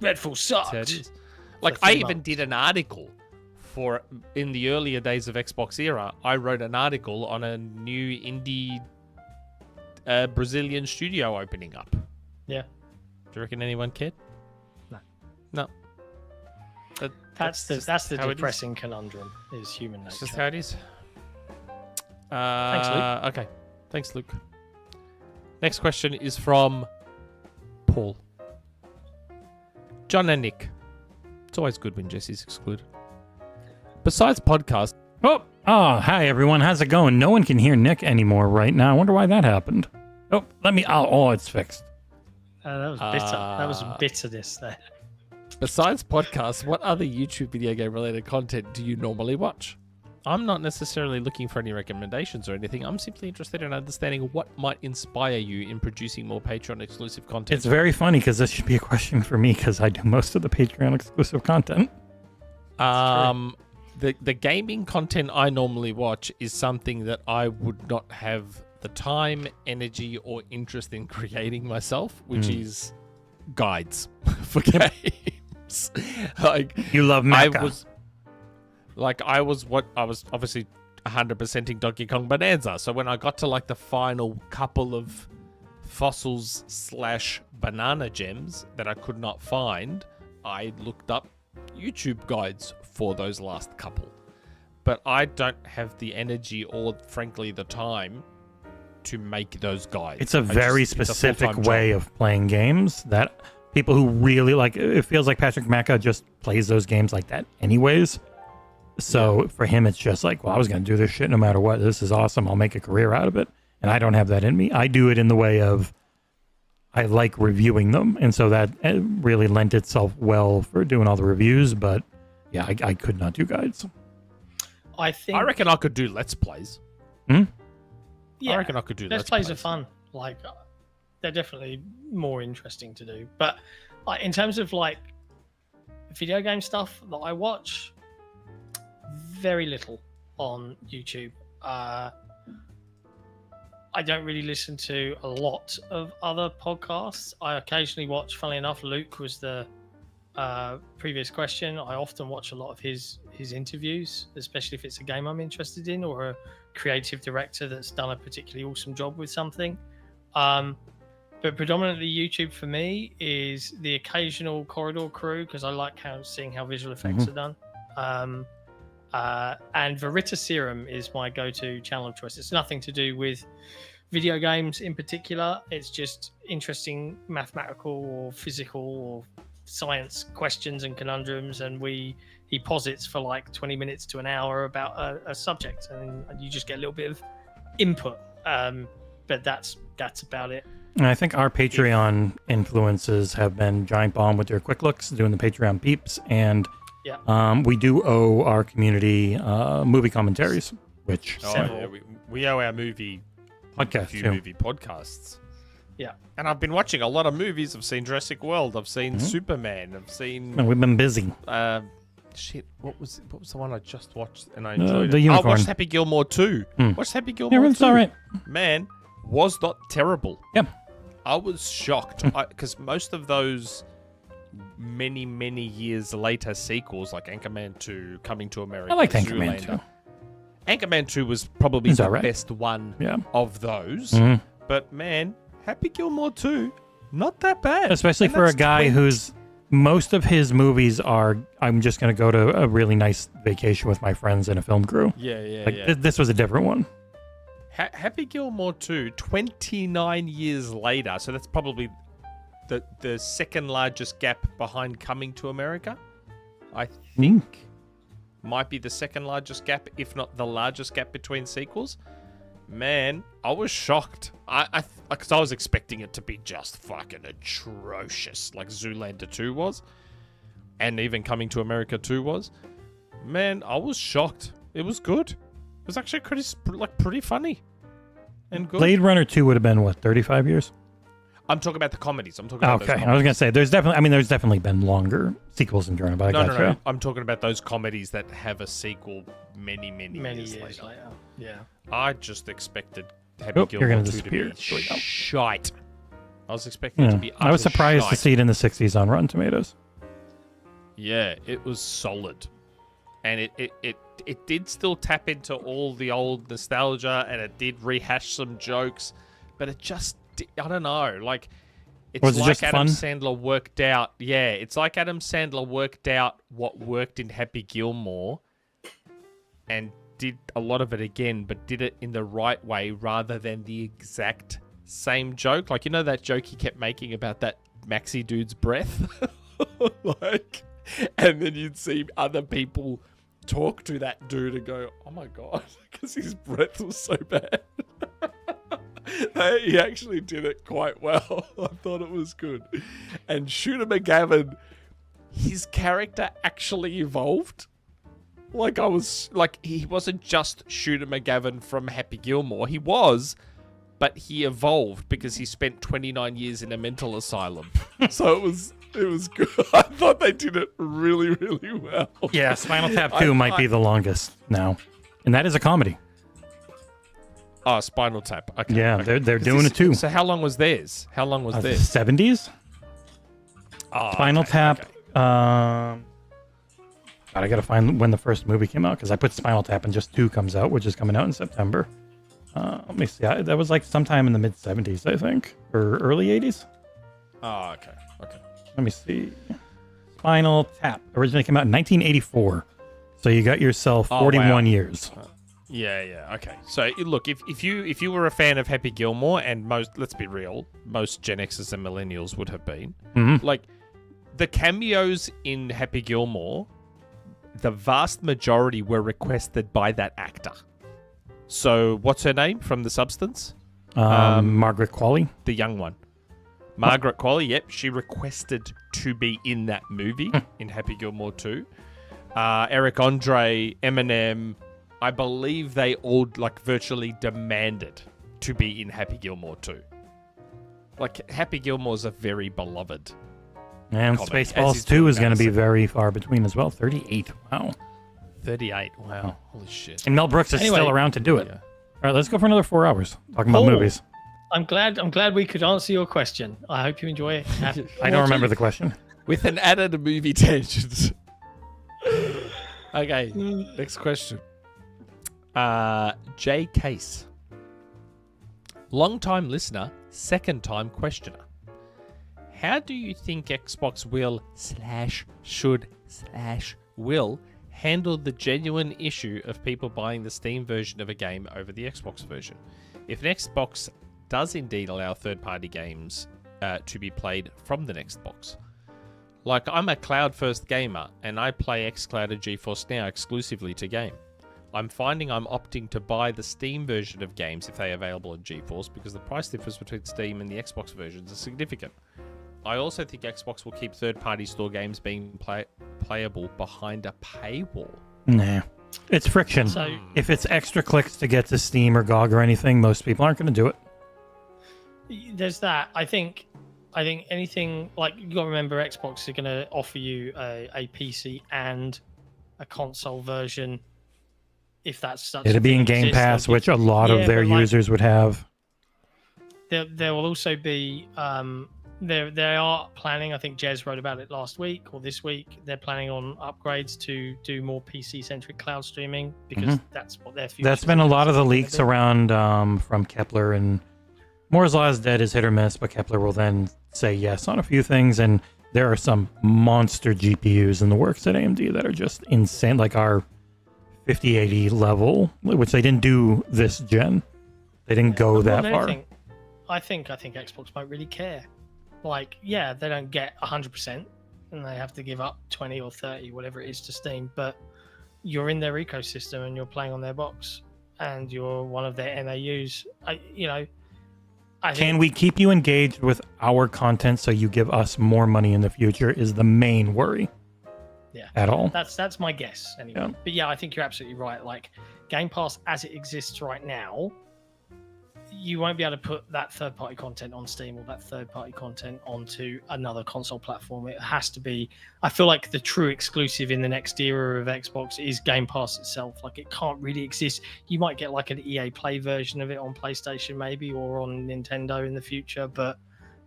[SPEAKER 6] Redfall
[SPEAKER 4] that's how it
[SPEAKER 6] sucked.
[SPEAKER 4] is. Like, I even did an article for in the earlier days of Xbox era. I wrote an article on a new indie Brazilian studio opening up.
[SPEAKER 6] Yeah.
[SPEAKER 4] Do you reckon anyone cared? No.
[SPEAKER 6] That's the
[SPEAKER 4] how it is.
[SPEAKER 6] depressing conundrum is human
[SPEAKER 4] It's
[SPEAKER 6] nature.
[SPEAKER 4] just how it is.
[SPEAKER 6] Thanks, Luke.
[SPEAKER 4] Okay. Thanks, Luke. Next question is from Paul. John and Nick. It's always good when Jesse's excluded. Besides podcast,
[SPEAKER 5] Hi everyone, how's it going? No one can hear Nick anymore right now. I wonder why that happened. It's fixed.
[SPEAKER 6] That was bitter. That was bitterness there.
[SPEAKER 4] besides podcasts, what other YouTube video game related content do you normally watch? I'm not necessarily looking for any recommendations or anything. I'm simply interested in understanding what might inspire you in producing more Patreon exclusive content.
[SPEAKER 5] It's very funny because this should be a question for me because I do most of the Patreon exclusive content.
[SPEAKER 4] The gaming content I normally watch is something that I would not have the time, energy, or interest in creating myself, which is guides for games. Like,
[SPEAKER 5] You love Mecha.
[SPEAKER 4] I was obviously 100%ing Donkey Kong Bananza. So when I got to like the final couple of fossils / banana gems that I could not find, I looked up YouTube guides for those last couple. But I don't have the energy or, frankly, the time to make those guides.
[SPEAKER 5] It's a very specific
[SPEAKER 4] full-time
[SPEAKER 5] way
[SPEAKER 4] job.
[SPEAKER 5] of playing games that people who really like it feels like Patrick Mecca just plays those games like that anyways. So for him, it's just like, well, I was going to do this shit no matter what. This is awesome. I'll make a career out of it. And I don't have that in me. I do it in the way of I like reviewing them. And so that really lent itself well for doing all the reviews. But yeah, I could not do guides.
[SPEAKER 6] I think.
[SPEAKER 4] I reckon I could do Let's Plays.
[SPEAKER 6] Yeah,
[SPEAKER 4] I reckon I could do
[SPEAKER 6] Let's plays are fun. Like, they're definitely more interesting to do. But like, in terms of like video game stuff that I watch, very little on YouTube. I don't really listen to a lot of other podcasts. I occasionally watch, funnily enough, Luke was the previous question. I often watch a lot of his interviews, especially if it's a game I'm interested in or a creative director that's done a particularly awesome job with something. But predominantly YouTube for me is the occasional Corridor Crew because I like seeing how visual effects are done. And Verita Serum is my go-to channel of choice. It's nothing to do with video games in particular. It's just interesting mathematical or physical or science questions and conundrums, and he posits for like 20 minutes to an hour about a subject, and you just get a little bit of input. But that's about it.
[SPEAKER 5] And I think our Patreon influences have been Giant Bomb with their quick looks, doing the Patreon peeps, and we do owe our community movie commentaries, which
[SPEAKER 4] we owe our movie movie podcasts.
[SPEAKER 6] Yeah,
[SPEAKER 4] and I've been watching a lot of movies. I've seen Jurassic World. I've seen Superman. I've seen.
[SPEAKER 5] And we've been busy.
[SPEAKER 4] What was the one I just watched and I enjoyed?
[SPEAKER 5] The Unicorn.
[SPEAKER 4] I watched Happy Gilmore 2. Watched Happy Gilmore 2.
[SPEAKER 5] It's all right.
[SPEAKER 4] Man, was not terrible.
[SPEAKER 5] Yep.
[SPEAKER 4] I was shocked because most of those many years later sequels, like Anchorman 2, Coming to America,
[SPEAKER 5] I liked Anchorman 2.
[SPEAKER 4] Anchorman 2 was probably the best one of those. But man, Happy Gilmore 2, not that bad.
[SPEAKER 5] Especially for a guy who's most of his movies are, I'm just going to go to a really nice vacation with my friends and a film crew. This was a different one.
[SPEAKER 4] Happy Gilmore 2, 29 years later, so that's probably the second largest gap behind Coming to America. I think might be the second largest gap, if not the largest gap between sequels. Man, I was shocked. Because I was expecting it to be just fucking atrocious, like Zoolander 2 was, and even Coming to America 2 was. Man, I was shocked. It was good. It was actually pretty funny and good.
[SPEAKER 5] Blade Runner 2 would have been, what, 35 years?
[SPEAKER 4] I'm talking about the comedies. I'm talking about those comedies.
[SPEAKER 5] I was going to say, there's definitely been longer sequels in Journey, but
[SPEAKER 4] No. I'm talking about those comedies that have a sequel many years later.
[SPEAKER 6] Yeah.
[SPEAKER 4] I just expected Happy Gilmore 2 to be shite. I was expecting it to be
[SPEAKER 5] I was surprised
[SPEAKER 4] shite.
[SPEAKER 5] to see it in the 60s on Rotten Tomatoes.
[SPEAKER 4] Yeah, it was solid. And it did still tap into all the old nostalgia, and it did rehash some jokes, but it just, I don't know, like, it's like Adam Sandler worked out, it's like Adam Sandler worked out what worked in Happy Gilmore and did a lot of it again, but did it in the right way rather than the exact same joke. Like, you know that joke he kept making about that maxi dude's breath? And then you'd see other people talk to that dude and go, oh my God, because his breath was so bad. He actually did it quite well. I thought it was good. And Shooter McGavin, his character actually evolved. He wasn't just Shooter McGavin from Happy Gilmore. He was, but he evolved because he spent 29 years in a mental asylum. So it was good. I thought they did it really well.
[SPEAKER 5] Yeah, Spinal Tap 2 might be the longest now. And that is a comedy.
[SPEAKER 4] Oh, Spinal Tap. Okay.
[SPEAKER 5] Yeah,
[SPEAKER 4] okay.
[SPEAKER 5] They're doing it too.
[SPEAKER 4] So how long was theirs?
[SPEAKER 5] The
[SPEAKER 4] theirs?
[SPEAKER 5] 70s?
[SPEAKER 4] Oh,
[SPEAKER 5] Spinal Tap.
[SPEAKER 4] Okay.
[SPEAKER 5] God, I gotta find when the first movie came out because I put Spinal Tap and just 2 comes out, which is coming out in September. Let me see. That was like sometime in the mid 70s, I think, or early 80s.
[SPEAKER 4] Oh, okay.
[SPEAKER 5] Let me see. Spinal Tap originally came out in 1984, so you got yourself 41 years.
[SPEAKER 4] Yeah. Okay. So look, if you were a fan of Happy Gilmore, and let's be real, most Gen Xers and Millennials would have been, like the cameos in Happy Gilmore, the vast majority were requested by that actor. So what's her name from The Substance?
[SPEAKER 5] Margaret Qualley,
[SPEAKER 4] the young one. Margaret Qualley, yep, she requested to be in that movie in Happy Gilmore 2. Eric Andre, Eminem, I believe they all virtually demanded to be in Happy Gilmore 2. Like, Happy Gilmore's a very beloved
[SPEAKER 5] and
[SPEAKER 4] comic,
[SPEAKER 5] Spaceballs 2 is going to be very far between as well. 38. Wow.
[SPEAKER 4] 38. Wow. Holy shit.
[SPEAKER 5] And Mel Brooks is still around to do it. Yeah. All right, let's go for another 4 hours talking about movies.
[SPEAKER 6] I'm glad we could answer your question. I hope you enjoy it.
[SPEAKER 5] I don't remember the question.
[SPEAKER 4] With an added movie tangent. Okay, next question. Jay Case. Long-time listener, second-time questioner. How do you think Xbox will handle the genuine issue of people buying the Steam version of a game over the Xbox version? If an Xbox does indeed allow third-party games to be played from the next box. Like, I'm a cloud-first gamer, and I play xCloud and GeForce Now exclusively to game. I'm finding I'm opting to buy the Steam version of games if they are available on GeForce because the price difference between Steam and the Xbox versions is significant. I also think Xbox will keep third-party store games being playable behind a paywall.
[SPEAKER 5] Nah. It's friction.
[SPEAKER 6] So-
[SPEAKER 5] If it's extra clicks to get to Steam or GOG or anything, most people aren't going to do it.
[SPEAKER 6] There's that. I think anything like you got to remember, Xbox are going to offer you a PC and a console version. If that's such
[SPEAKER 5] It'll
[SPEAKER 6] a
[SPEAKER 5] be
[SPEAKER 6] thing
[SPEAKER 5] in Game
[SPEAKER 6] exists,
[SPEAKER 5] Pass,
[SPEAKER 6] they'll
[SPEAKER 5] which
[SPEAKER 6] give-
[SPEAKER 5] a lot
[SPEAKER 6] Yeah,
[SPEAKER 5] of their
[SPEAKER 6] but, like,
[SPEAKER 5] users would have.
[SPEAKER 6] There will also be they are planning. I think Jez wrote about it last week or this week. They're planning on upgrades to do more PC-centric cloud streaming because that's what their future.
[SPEAKER 5] That's been a lot of the leaks around from Kepler, and Moore's Law is dead is hit or miss, but Kepler will then say yes on a few things, and there are some monster GPUs in the works at AMD that are just insane, like our 5080 level, which they didn't do this gen. They didn't go that far.
[SPEAKER 6] I think Xbox won't really care. Like, yeah, they don't get 100%, and they have to give up 20 or 30, whatever it is, to Steam. But you're in their ecosystem, and you're playing on their box, and you're one of their MAUs.
[SPEAKER 5] Can we keep you engaged with our content so you give us more money in the future is the main worry.
[SPEAKER 6] Yeah.
[SPEAKER 5] At all.
[SPEAKER 6] That's my guess anyway.
[SPEAKER 5] Yeah.
[SPEAKER 6] But yeah, I think you're absolutely right. Like, Game Pass as it exists right now, you won't be able to put that third-party content on Steam or that third-party content onto another console platform. It has to be. I feel like the true exclusive in the next era of Xbox is Game Pass itself. Like, it can't really exist. You might get like an EA Play version of it on PlayStation maybe, or on Nintendo in the future, but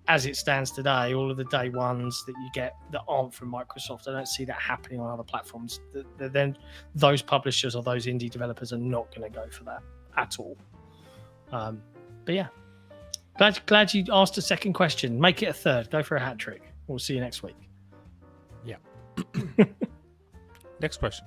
[SPEAKER 6] as it stands today, all of the day ones that you get that aren't from Microsoft, I don't see that happening on other platforms. Then those publishers or those indie developers are not going to go for that at all. But yeah, glad you asked a second question. Make it a third. Go for a hat trick. We'll see you next week.
[SPEAKER 4] Yeah. Next question.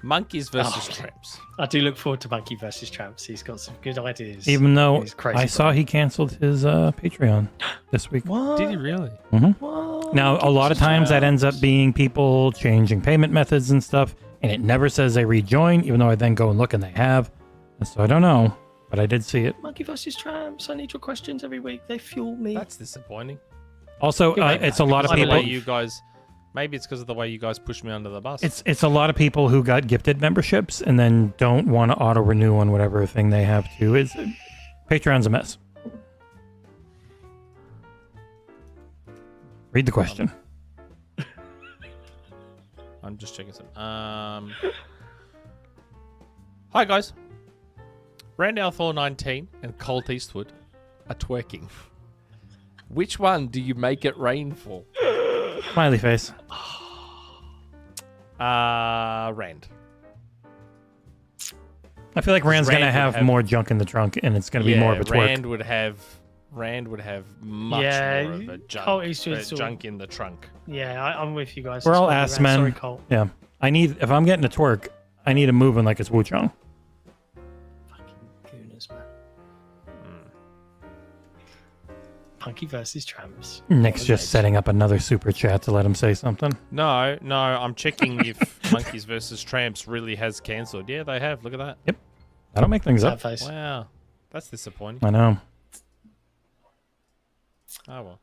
[SPEAKER 4] Monkeys versus Tramps.
[SPEAKER 6] I do look forward to Monkey versus Tramps. He's got some good ideas.
[SPEAKER 5] Even though
[SPEAKER 6] He's crazy
[SPEAKER 5] I saw he canceled his Patreon this week.
[SPEAKER 6] What?
[SPEAKER 4] Did he really?
[SPEAKER 6] What?
[SPEAKER 5] Now, a lot of times that ends up being people changing payment methods and stuff, and it never says they rejoin, even though I then go and look and they have. And so I don't know, but I did see it.
[SPEAKER 6] Monkey versus Tramps. I need your questions every week. They fuel me.
[SPEAKER 4] That's disappointing.
[SPEAKER 5] Also, it's a lot of
[SPEAKER 4] By the
[SPEAKER 5] people.
[SPEAKER 4] way, you guys, maybe it's because of the way you guys pushed me under the bus.
[SPEAKER 5] It's a lot of people who got gifted memberships and then don't want to auto renew on whatever thing they have to. Patreon's a mess. Read the question.
[SPEAKER 4] I'm just checking some. Hi guys. Randall 419 and Colt Eastwood are twerking. Which one do you make it rain for?
[SPEAKER 5] Smiley face.
[SPEAKER 4] Rand.
[SPEAKER 5] I feel like Rand's
[SPEAKER 4] Rand
[SPEAKER 5] gonna
[SPEAKER 4] would
[SPEAKER 5] have
[SPEAKER 4] have-
[SPEAKER 5] more junk in the trunk, and it's gonna be more of a twerk.
[SPEAKER 4] Rand would have much
[SPEAKER 6] Yeah,
[SPEAKER 4] more of a
[SPEAKER 6] Colt Eastwood's all-
[SPEAKER 4] junk in the trunk.
[SPEAKER 6] Yeah, I'm with you guys.
[SPEAKER 5] We're all
[SPEAKER 6] Sorry,
[SPEAKER 5] ass
[SPEAKER 6] Rand.
[SPEAKER 5] men.
[SPEAKER 6] Sorry, Colt.
[SPEAKER 5] Yeah, if I'm getting a twerk, I need a moving like it's Wuchang.
[SPEAKER 6] Fucking gooners, man. Monkey versus Tramps.
[SPEAKER 5] Nick's just setting up another super chat to let him say something.
[SPEAKER 4] No, I'm checking if Monkeys vs. Tramps really has cancelled. Yeah, they have. Look at that.
[SPEAKER 5] I don't make things
[SPEAKER 6] Sad
[SPEAKER 5] up.
[SPEAKER 6] face.
[SPEAKER 4] Wow. That's disappointing.
[SPEAKER 5] I know.
[SPEAKER 4] Oh, well.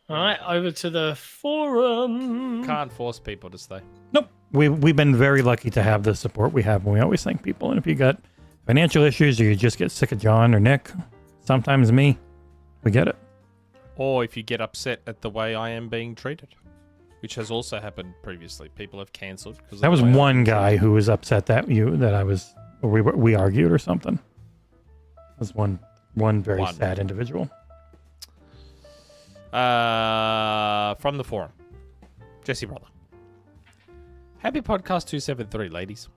[SPEAKER 6] All right, over to the forum.
[SPEAKER 4] Can't force people to stay.
[SPEAKER 5] Nope. We've been very lucky to have the support we have, and we always thank people. And if you got financial issues or you just get sick of John or Nick, sometimes me, we get it.
[SPEAKER 4] Or if you get upset at the way I am being treated, which has also happened previously. People have cancelled.
[SPEAKER 5] That was one guy who was upset that we argued or something. That was one very sad individual.
[SPEAKER 4] From the forum. Jesse Brother. Happy podcast 273, ladies.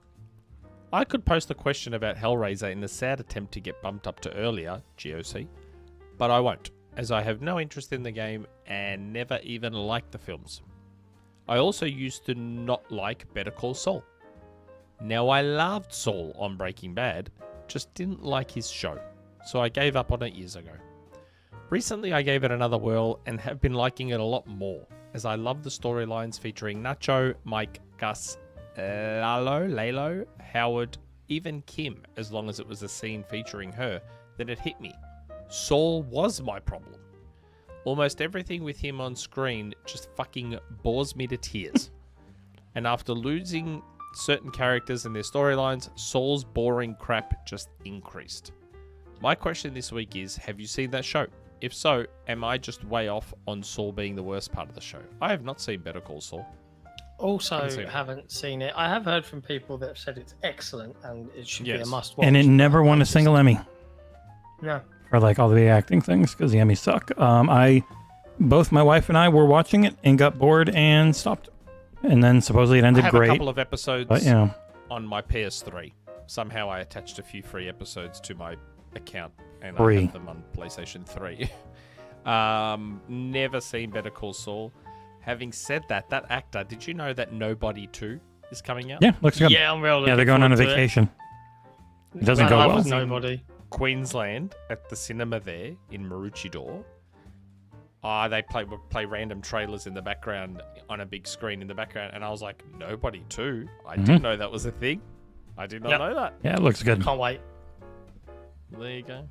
[SPEAKER 4] I could post a question about Hellraiser in a sad attempt to get bumped up to earlier, GOC, but I won't, as I have no interest in the game and never even liked the films. I also used to not like Better Call Saul. Now I loved Saul on Breaking Bad, just didn't like his show. so I gave up on it years ago. Recently, I gave it another whirl and have been liking it a lot more, as I love the storylines featuring Nacho, Mike, Gus, Lalo, Howard, even Kim, as long as it was a scene featuring her, that it hit me. Saul was my problem. Almost everything with him on screen just fucking bores me to tears. And after losing certain characters and their storylines, Saul's boring crap just increased. My question this week is, have you seen that show? If so, am I just way off on Saul being the worst part of the show? I have not seen Better Call Saul.
[SPEAKER 6] Also, haven't seen it. I have heard from people that have said it's excellent and it should be a must watch.
[SPEAKER 5] And it never won a single Emmy.
[SPEAKER 6] No.
[SPEAKER 5] For like all the acting things, because the Emmys suck. Both my wife and I were watching it and got bored and stopped. And then supposedly it ended
[SPEAKER 4] I have
[SPEAKER 5] great.
[SPEAKER 4] a couple of episodes
[SPEAKER 5] but, you know,
[SPEAKER 4] on my PS3. Somehow I attached a few free episodes to my account, and
[SPEAKER 5] Free.
[SPEAKER 4] I have them on PlayStation 3. Never seen Better Call Saul. Having said that, that actor, did you know that Nobody 2 is coming out?
[SPEAKER 5] Yeah, looks good.
[SPEAKER 6] Yeah, I'm real.
[SPEAKER 5] Yeah, they're going on a vacation. It doesn't go well.
[SPEAKER 6] Nobody.
[SPEAKER 4] Queensland at the cinema there in Maroochydore. They play random trailers in the background on a big screen in the background, and I was like, Nobody 2? I didn't know that was a thing. I did not know that.
[SPEAKER 5] Yeah, it looks good.
[SPEAKER 6] Can't wait.
[SPEAKER 4] There you go.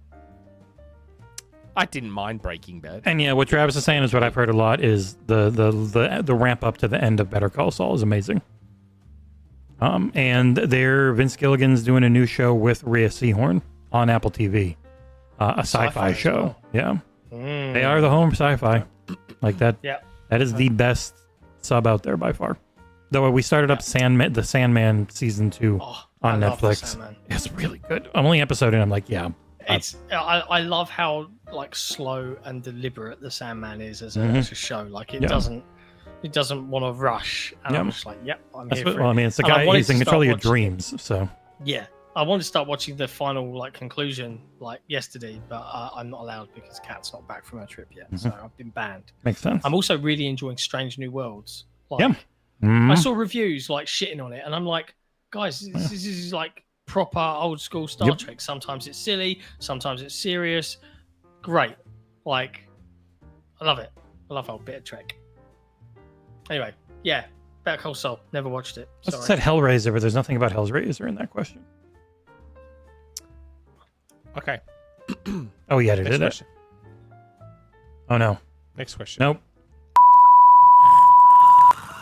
[SPEAKER 4] I didn't mind Breaking Bad.
[SPEAKER 5] And yeah, what Travis is saying is what I've heard a lot is the ramp up to the end of Better Call Saul is amazing. And Vince Gilligan's doing a new show with Rhea Seehorn on Apple TV, a sci-fi show. Yeah, they are the home sci-fi, like that.
[SPEAKER 6] Yeah,
[SPEAKER 5] that is the best sub out there by far. Though we started up the Sandman season 2 on Netflix. It's really good. I'm only episode in. I'm like, yeah.
[SPEAKER 6] I love how like slow and deliberate the Sandman is as a show. Like it doesn't want to rush. And I'm just like, yep, I'm here for it.
[SPEAKER 5] Well, I mean, it's the guy who's in control of your dreams. So
[SPEAKER 6] yeah, I wanted to start watching the final like conclusion like yesterday, but I'm not allowed because Kat's not back from her trip yet, so I've been banned.
[SPEAKER 5] Makes sense.
[SPEAKER 6] I'm also really enjoying Strange New Worlds. Like,
[SPEAKER 5] yeah.
[SPEAKER 6] I saw reviews like shitting on it, and I'm like, guys, this is like proper old school Star Trek. Sometimes it's silly, sometimes it's serious. Great. Like, I love it. I love old bit of Trek. Anyway, yeah, Better Call Saul. Never watched it.
[SPEAKER 5] I said Hellraiser, but there's nothing about Hellraiser in that question.
[SPEAKER 4] Okay.
[SPEAKER 5] Oh, yeah, it
[SPEAKER 4] Next
[SPEAKER 5] did
[SPEAKER 4] question.
[SPEAKER 5] it. Oh, no.
[SPEAKER 4] Next question.
[SPEAKER 5] Nope.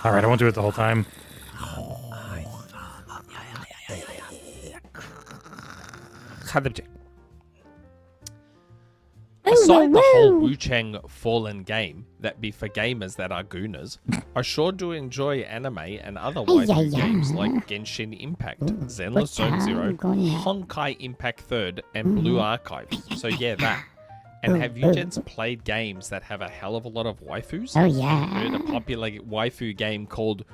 [SPEAKER 5] All right, I won't do it the whole time.
[SPEAKER 4] Hytham G. Aside the whole Wuchang Fallen game that be for gamers that are gooners, I sure do enjoy anime and other waifu games like Genshin Impact, Zenless Zone Zero, Honkai Impact 3rd, and Blue Archive. So yeah, that. And have you gents played games that have a hell of a lot of waifus?
[SPEAKER 8] Oh yeah.
[SPEAKER 4] Heard a popular waifu game called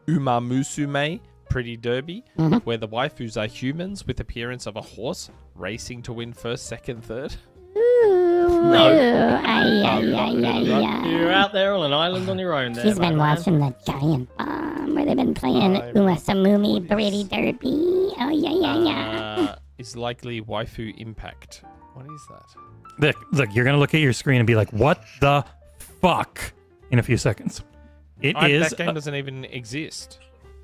[SPEAKER 4] Uma Musume Pretty Derby, where the waifus are humans with appearance of a horse racing to win first, second, third.
[SPEAKER 6] No. You're out there on an island on your own there.
[SPEAKER 8] She's been watching the Giant Bomb where they've been playing Uma Samumi Pretty Derby. Oh yeah.
[SPEAKER 4] Is likely waifu impact. What is that?
[SPEAKER 5] Look, you're going to look at your screen and be like, what the fuck? In a few seconds.
[SPEAKER 4] That game doesn't even exist.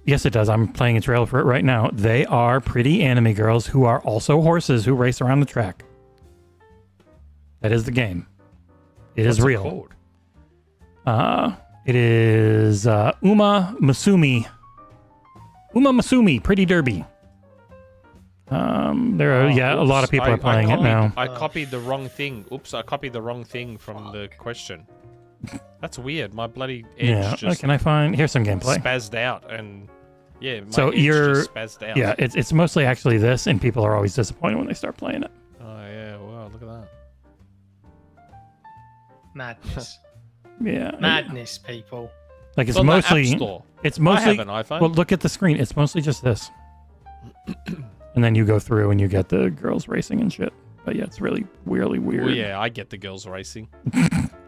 [SPEAKER 5] Yes, it does. I'm playing a trailer for it right now. They are pretty anime girls who are also horses who race around the track. That is the game. What's real.
[SPEAKER 4] It called?
[SPEAKER 5] It is Uma Musume. Uma Musume Pretty Derby. There are a lot of people are playing it now.
[SPEAKER 4] I copied the wrong thing. Oops, I copied the wrong thing from the question. That's weird. My bloody edge just
[SPEAKER 5] can I find? Here's some gameplay.
[SPEAKER 4] Spazzed out and yeah. My
[SPEAKER 5] So
[SPEAKER 4] edge just spazzed out.
[SPEAKER 5] Yeah, it's mostly actually this, and people are always disappointed when they start playing it.
[SPEAKER 4] Oh yeah, wow, look at that.
[SPEAKER 6] Madness.
[SPEAKER 5] Yeah.
[SPEAKER 6] Madness, people.
[SPEAKER 5] Like it's
[SPEAKER 4] on the
[SPEAKER 5] mostly
[SPEAKER 4] App Store.
[SPEAKER 5] It's mostly
[SPEAKER 4] I have an iPhone.
[SPEAKER 5] Well, look at the screen. It's mostly just this. And then you go through and you get the girls racing and shit. But yeah, it's really weirdly weird.
[SPEAKER 4] Well, yeah, I get the girls racing.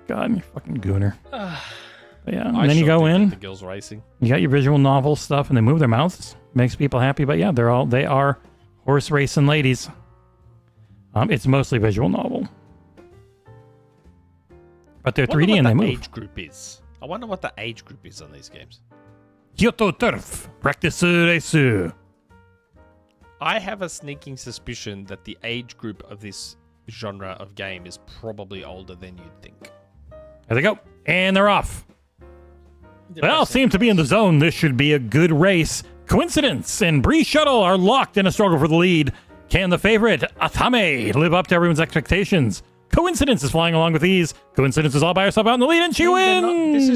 [SPEAKER 5] God, you're fucking gooner. But yeah, and
[SPEAKER 4] I
[SPEAKER 5] then you
[SPEAKER 4] sure
[SPEAKER 5] go
[SPEAKER 4] do
[SPEAKER 5] in.
[SPEAKER 4] get the girls racing.
[SPEAKER 5] You got your visual novel stuff, and they move their mouths. Makes people happy. But yeah, they are horse racing ladies. It's mostly visual novel. But they're
[SPEAKER 4] Wonder
[SPEAKER 5] 3D
[SPEAKER 4] what
[SPEAKER 5] and they
[SPEAKER 4] the
[SPEAKER 5] move.
[SPEAKER 4] age group is. I wonder what the age group is on these games.
[SPEAKER 5] Kyoto Turf. Practice race.
[SPEAKER 4] I have a sneaking suspicion that the age group of this genre of game is probably older than you'd think.
[SPEAKER 5] There they go. And they're off. They all seem to be in the zone. This should be a good race. Coincidence and Bree Shuttle are locked in a struggle for the lead. Can the favorite, Atame, live up to everyone's expectations? Coincidence is flying along with ease. Coincidence is all by herself out in the lead, and she wins.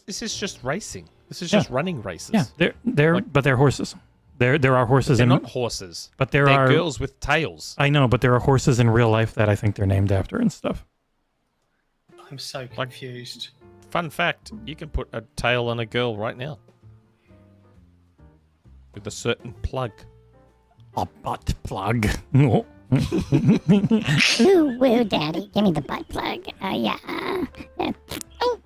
[SPEAKER 4] This is just racing. This is just running races.
[SPEAKER 5] Yeah, they're horses. There are horses
[SPEAKER 4] They're
[SPEAKER 5] in
[SPEAKER 4] not horses.
[SPEAKER 5] but there
[SPEAKER 4] They're
[SPEAKER 5] are
[SPEAKER 4] girls with tails.
[SPEAKER 5] I know, but there are horses in real life that I think they're named after and stuff.
[SPEAKER 6] I'm so confused.
[SPEAKER 4] Fun fact, you can put a tail on a girl right now. With a certain plug.
[SPEAKER 5] A butt plug. No.
[SPEAKER 8] Ooh, woo, daddy. Give me the butt plug. Oh, yeah. Oh,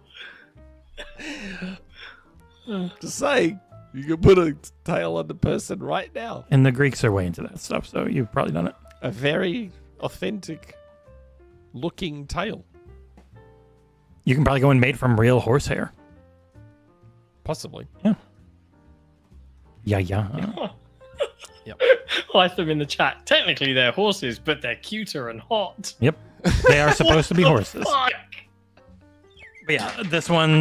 [SPEAKER 4] Just saying, you can put a tail on the person right now.
[SPEAKER 5] And the Greeks are way into that stuff, so you've probably done it.
[SPEAKER 4] A very authentic looking tail.
[SPEAKER 5] You can probably go and made from real horsehair.
[SPEAKER 4] Possibly.
[SPEAKER 5] Yeah.
[SPEAKER 6] Hytham in the chat. Technically, they're horses, but they're cuter and hot.
[SPEAKER 5] Yep. They are supposed to be horses.
[SPEAKER 6] Fuck.
[SPEAKER 5] But yeah,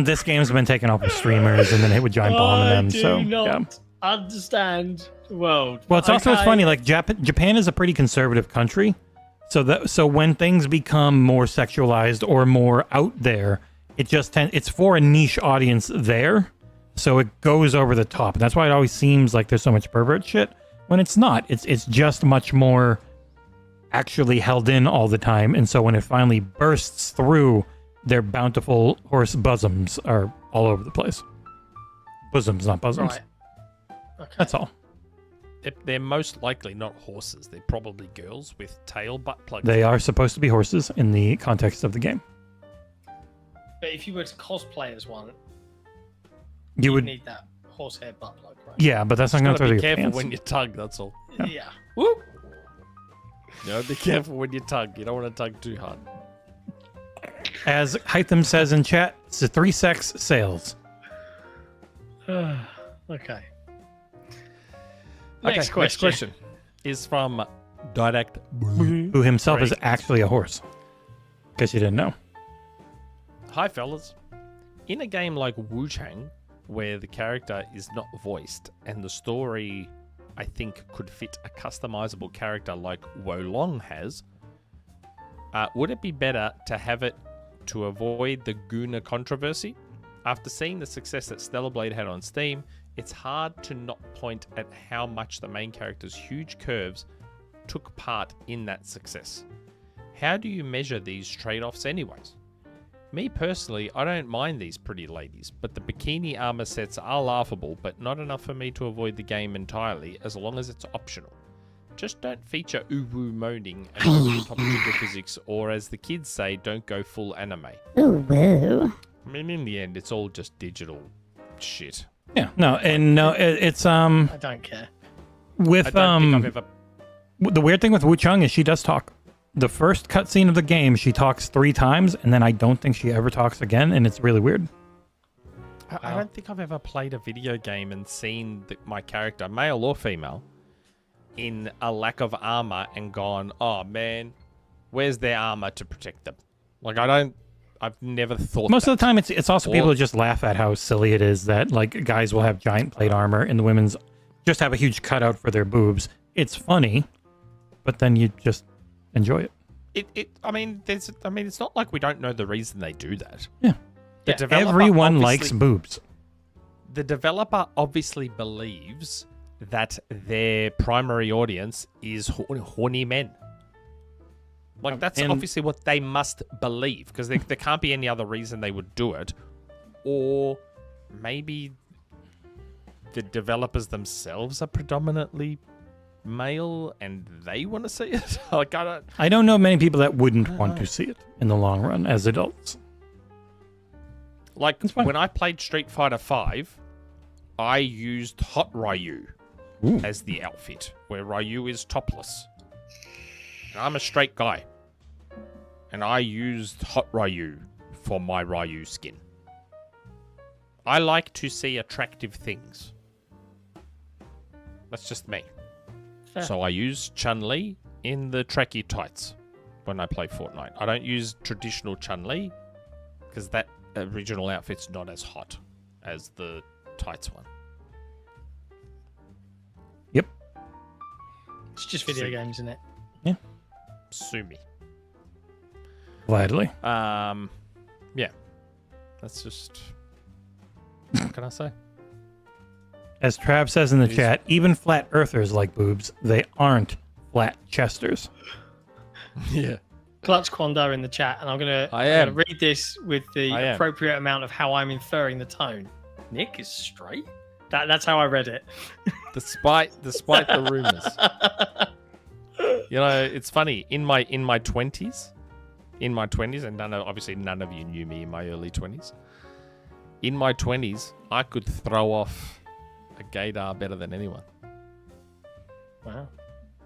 [SPEAKER 5] this game's been taken off with streamers and then hit with giant bomb in them.
[SPEAKER 6] I do
[SPEAKER 5] So
[SPEAKER 6] not
[SPEAKER 5] yeah.
[SPEAKER 6] understand the world.
[SPEAKER 5] Well, it's also what's
[SPEAKER 6] Okay.
[SPEAKER 5] funny. Like Japan is a pretty conservative country, so when things become more sexualized or more out there, it's for a niche audience there, so it goes over the top, and that's why it always seems like there's so much pervert shit when it's not. It's just much more actually held in all the time, and so when it finally bursts through, their bountiful horse bosoms are all over the place. Bosoms, not bosoms.
[SPEAKER 6] Right. Okay.
[SPEAKER 5] That's all.
[SPEAKER 4] They're most likely not horses. They're probably girls with tail butt plugs.
[SPEAKER 5] They are supposed to be horses in the context of the game.
[SPEAKER 6] But if you were to cosplay as one,
[SPEAKER 5] You
[SPEAKER 6] you
[SPEAKER 5] would,
[SPEAKER 6] need that horsehair butt plug, right?
[SPEAKER 5] yeah, but that's not going to
[SPEAKER 4] Gotta
[SPEAKER 5] throw
[SPEAKER 4] be
[SPEAKER 5] your
[SPEAKER 4] careful
[SPEAKER 5] pants.
[SPEAKER 4] when you tug, that's all.
[SPEAKER 6] Yeah. Whoop.
[SPEAKER 4] No, be careful when you tug. You don't want to tug too hard.
[SPEAKER 5] As Hytham says in chat, it's a 3-sex sales.
[SPEAKER 6] Okay.
[SPEAKER 4] Next question is from Direct.
[SPEAKER 5] Who himself is
[SPEAKER 4] Great.
[SPEAKER 5] actually a horse. In case you didn't know.
[SPEAKER 4] Hi, fellas. In a game like Wuchang, where the character is not voiced and the story, I think, could fit a customizable character like Wolong has, would it be better to have it to avoid the Gooner controversy? After seeing the success that Stellar Blade had on Steam, it's hard to not point at how much the main character's huge curves took part in that success. How do you measure these trade-offs anyways? Me personally, I don't mind these pretty ladies, but the bikini armor sets are laughable, but not enough for me to avoid the game entirely as long as it's optional. Just don't feature uwu moaning and over-the-top jiggle physics, or as the kids say, don't go full anime.
[SPEAKER 8] ooh, woo.
[SPEAKER 4] I mean, in the end, it's all just digital shit.
[SPEAKER 5] Yeah, it's
[SPEAKER 6] I don't care.
[SPEAKER 5] with
[SPEAKER 4] I don't think I've ever...
[SPEAKER 5] the weird thing with Wuchang is she does talk. The first cutscene of the game, she talks 3 times, and then I don't think she ever talks again, and it's really weird.
[SPEAKER 4] I don't think I've ever played a video game and seen my character, male or female, in a lack of armor and gone, oh man, where's their armor to protect them? Like, I've never thought
[SPEAKER 5] Most
[SPEAKER 4] that.
[SPEAKER 5] of the time, it's also people
[SPEAKER 4] Or-
[SPEAKER 5] who just laugh at how silly it is that like guys will have giant plate armor and the women's just have a huge cutout for their boobs. It's funny, but then you just enjoy it.
[SPEAKER 4] I mean, it's not like we don't know the reason they do that.
[SPEAKER 5] Yeah.
[SPEAKER 4] The developer
[SPEAKER 5] Everyone likes
[SPEAKER 4] obviously-
[SPEAKER 5] boobs.
[SPEAKER 4] The developer obviously believes that their primary audience is horny men. Like, that's
[SPEAKER 5] and-
[SPEAKER 4] obviously what they must believe, because there can't be any other reason they would do it. Or maybe the developers themselves are predominantly male and they want to see it. Like,
[SPEAKER 5] I don't know many people that wouldn't want to see it in the long run as adults.
[SPEAKER 4] Like,
[SPEAKER 5] fine.
[SPEAKER 4] when I played Street Fighter V, I used Hot Ryu
[SPEAKER 5] Ooh.
[SPEAKER 4] as the outfit, where Ryu is topless. I'm a straight guy. And I used Hot Ryu for my Ryu skin. I like to see attractive things. That's just me.
[SPEAKER 6] Fair.
[SPEAKER 4] So I use Chun-Li in the tracky tights when I play Fortnite. I don't use traditional Chun-Li because that original outfit's not as hot as the tights one.
[SPEAKER 5] Yep.
[SPEAKER 6] It's just video games, isn't it?
[SPEAKER 4] Sue me.
[SPEAKER 5] Gladly.
[SPEAKER 4] Yeah. That's just... What can I say?
[SPEAKER 5] As Trav says in the chat, even flat earthers like boobs. They aren't flat chesters.
[SPEAKER 4] Yeah.
[SPEAKER 6] Clutch Quando in the chat, and I'm gonna read this with the appropriate amount of how I'm inferring the tone. Nick is straight. That's how I read it.
[SPEAKER 4] Despite the rumors. You know, it's funny. In my 20s, and obviously none of you knew me in my early 20s. In my 20s, I could throw off a gaydar better than anyone.
[SPEAKER 6] Wow.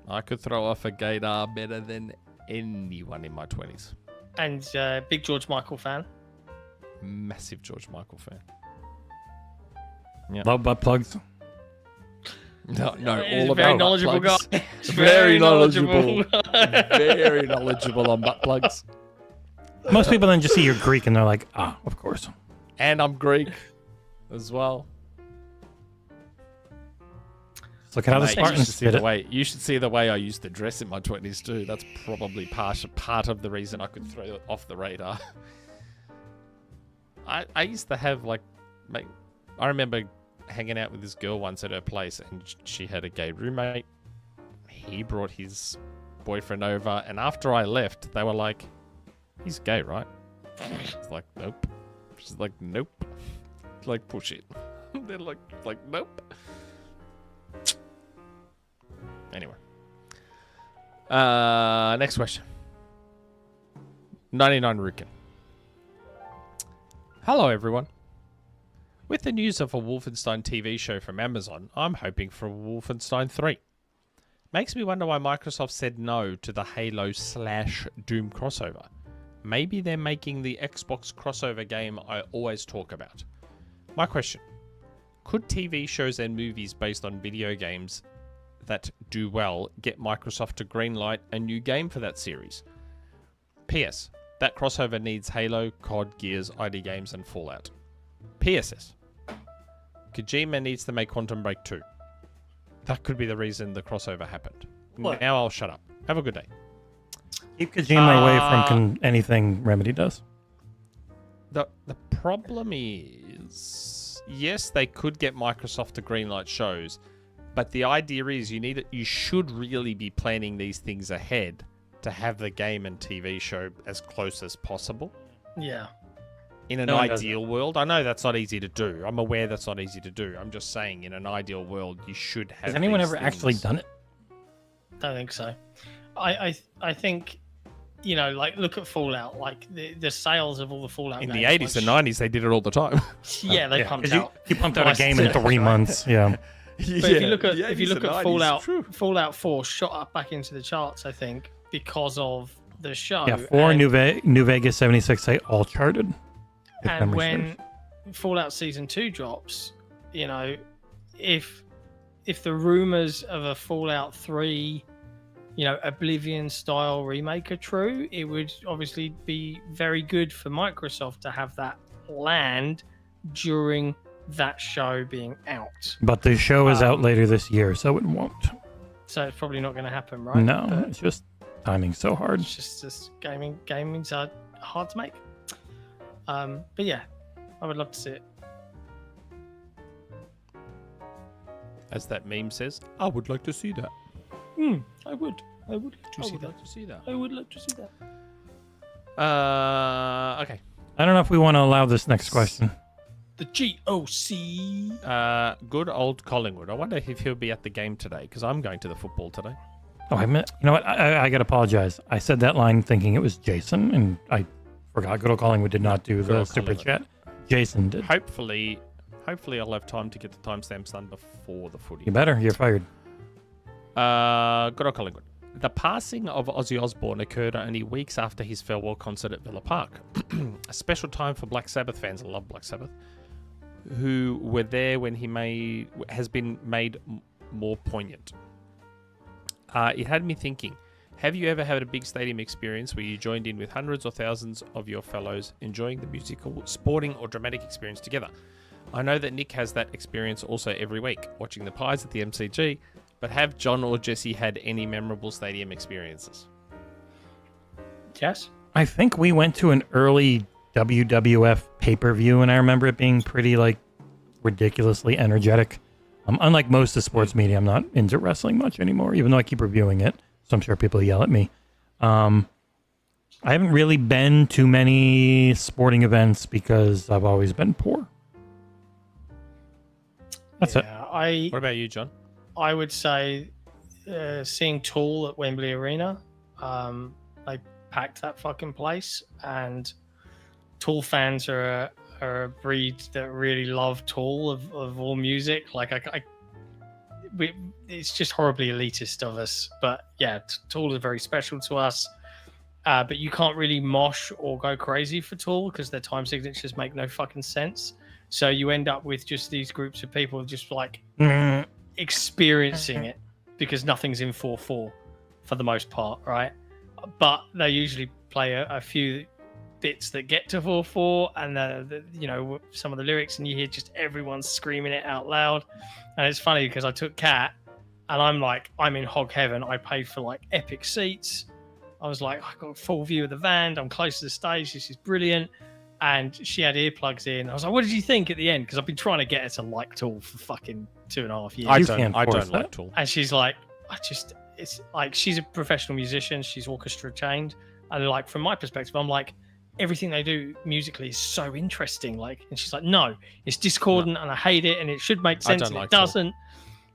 [SPEAKER 4] I could throw off a gaydar better than anyone in my 20s.
[SPEAKER 6] And big George Michael fan.
[SPEAKER 4] Massive George Michael fan. Yeah.
[SPEAKER 5] Love butt plugs.
[SPEAKER 4] No,
[SPEAKER 6] He's
[SPEAKER 4] all
[SPEAKER 6] a very
[SPEAKER 4] about
[SPEAKER 6] knowledgeable guy.
[SPEAKER 4] butt plugs.
[SPEAKER 6] He's
[SPEAKER 4] Very knowledgeable. Very knowledgeable on butt plugs.
[SPEAKER 5] Most people then just see you're Greek and they're like, of course.
[SPEAKER 4] And I'm Greek as well.
[SPEAKER 5] Just look at how the
[SPEAKER 4] Mate,
[SPEAKER 5] Spartans did it.
[SPEAKER 4] You should see the way I used to dress in my 20s too. That's probably part of the reason I could throw it off the radar. I used to have I remember hanging out with this girl once at her place, and she had a gay roommate. He brought his boyfriend over, and after I left, they were like, "He's gay, right?" It's like, "Nope." She's like, "Nope." Like, push it. They're like, "Nope." Anyway. Next question. 99 Rukin. Hello, everyone. With the news of a Wolfenstein TV show from Amazon, I'm hoping for Wolfenstein 3. Makes me wonder why Microsoft said no to the Halo/Doom crossover. Maybe they're making the Xbox crossover game I always talk about. My question: could TV shows and movies based on video games that do well get Microsoft to greenlight a new game for that series? P.S. That crossover needs Halo, COD, Gears, ID Games, and Fallout. PSS. Kojima needs to make Quantum Break 2. That could be the reason the crossover happened.
[SPEAKER 6] What?
[SPEAKER 4] Now I'll shut up. Have a good day.
[SPEAKER 5] Keep Kojima away from anything Remedy does.
[SPEAKER 4] The problem is, yes, they could get Microsoft to greenlight shows, but the idea is you should really be planning these things ahead to have the game and TV show as close as possible.
[SPEAKER 6] Yeah.
[SPEAKER 4] In an ideal world, I know that's not easy to do. I'm aware that's not easy to do. I'm just saying, in an ideal world, you should have.
[SPEAKER 5] Has anyone
[SPEAKER 4] these
[SPEAKER 5] ever
[SPEAKER 4] things.
[SPEAKER 5] actually done it?
[SPEAKER 6] Don't think so. I think, look at Fallout. Like the sales of all the Fallout
[SPEAKER 4] In
[SPEAKER 6] games,
[SPEAKER 4] the 80s and 90s, they did it all the time.
[SPEAKER 6] Yeah, they pumped out.
[SPEAKER 5] You pumped out a game in 3 months. Yeah.
[SPEAKER 6] But if you look at Fallout 4 shot up back into the charts, I think, because of the show.
[SPEAKER 5] Yeah, 4,
[SPEAKER 6] and,
[SPEAKER 5] New Vegas 76, they all charted.
[SPEAKER 6] And when Fallout Season 2 drops, if the rumors of a Fallout 3, Oblivion style remake are true, it would obviously be very good for Microsoft to have that land during that show being out.
[SPEAKER 5] But the show is out later this year, so it won't.
[SPEAKER 6] So it's probably not going to happen, right?
[SPEAKER 5] No,
[SPEAKER 6] But
[SPEAKER 5] it's just timing's so hard.
[SPEAKER 6] it's just gaming's hard to make. But yeah, I would love to see it.
[SPEAKER 4] As that meme says, I would like to see that.
[SPEAKER 6] I would like to see that. I would like to see that.
[SPEAKER 4] Okay.
[SPEAKER 5] I don't know if we want to allow this next question.
[SPEAKER 6] The GOC.
[SPEAKER 4] Good old Collingwood. I wonder if he'll be at the game today, because I'm going to the football today.
[SPEAKER 5] Oh, you know what? I got to apologize. I said that line thinking it was Jason, and I forgot. Good old Collingwood did not do the super chat. Jason did.
[SPEAKER 4] Hopefully I'll have time to get the timestamps done before the footy.
[SPEAKER 5] You better. You're fired.
[SPEAKER 4] Good old Collingwood. The passing of Ozzy Osbourne occurred only weeks after his farewell concert at Villa Park. A special time for Black Sabbath fans, I love Black Sabbath, who were there when he has been made more poignant. It had me thinking, have you ever had a big stadium experience where you joined in with hundreds or thousands of your fellows enjoying the musical, sporting or dramatic experience together? I know that Nick has that experience also every week, watching the Pies at the MCG, but have John or Jesse had any memorable stadium experiences?
[SPEAKER 6] Yes.
[SPEAKER 5] I think we went to an early WWF pay-per-view, and I remember it being pretty, like, ridiculously energetic. Unlike most of the sports media, I'm not into wrestling much anymore, even though I keep reviewing it, so I'm sure people yell at me. I haven't really been to many sporting events because I've always been poor. That's it.
[SPEAKER 4] What about you, John?
[SPEAKER 6] I would say seeing Tool at Wembley Arena. They packed that fucking place, and Tool fans are a breed that really love Tool of all music. Like it's just horribly elitist of us, but yeah, Tool is very special to us. But you can't really mosh or go crazy for Tool because their time signatures make no fucking sense. So you end up with just these groups of people just like experiencing it because nothing's in 4/4 for the most part, right? But they usually play a few bits that get to 4/4 and you know, some of the lyrics, and you hear just everyone screaming it out loud. And it's funny because I took Kat and I'm in hog heaven. I paid for like epic seats. I was like, I got a full view of the van. I'm close to the stage. This is brilliant. And she had earplugs in. I was like, what did you think at the end? Because I've been trying to get her to like Tool for fucking 2.5 years.
[SPEAKER 4] I don't like Tool.
[SPEAKER 6] And she's like, it's like, she's a professional musician. She's orchestra trained. And like, from my perspective, I'm like, everything they do musically is so interesting. Like, and she's like, no, it's discordant and I hate it and it should make sense and it doesn't.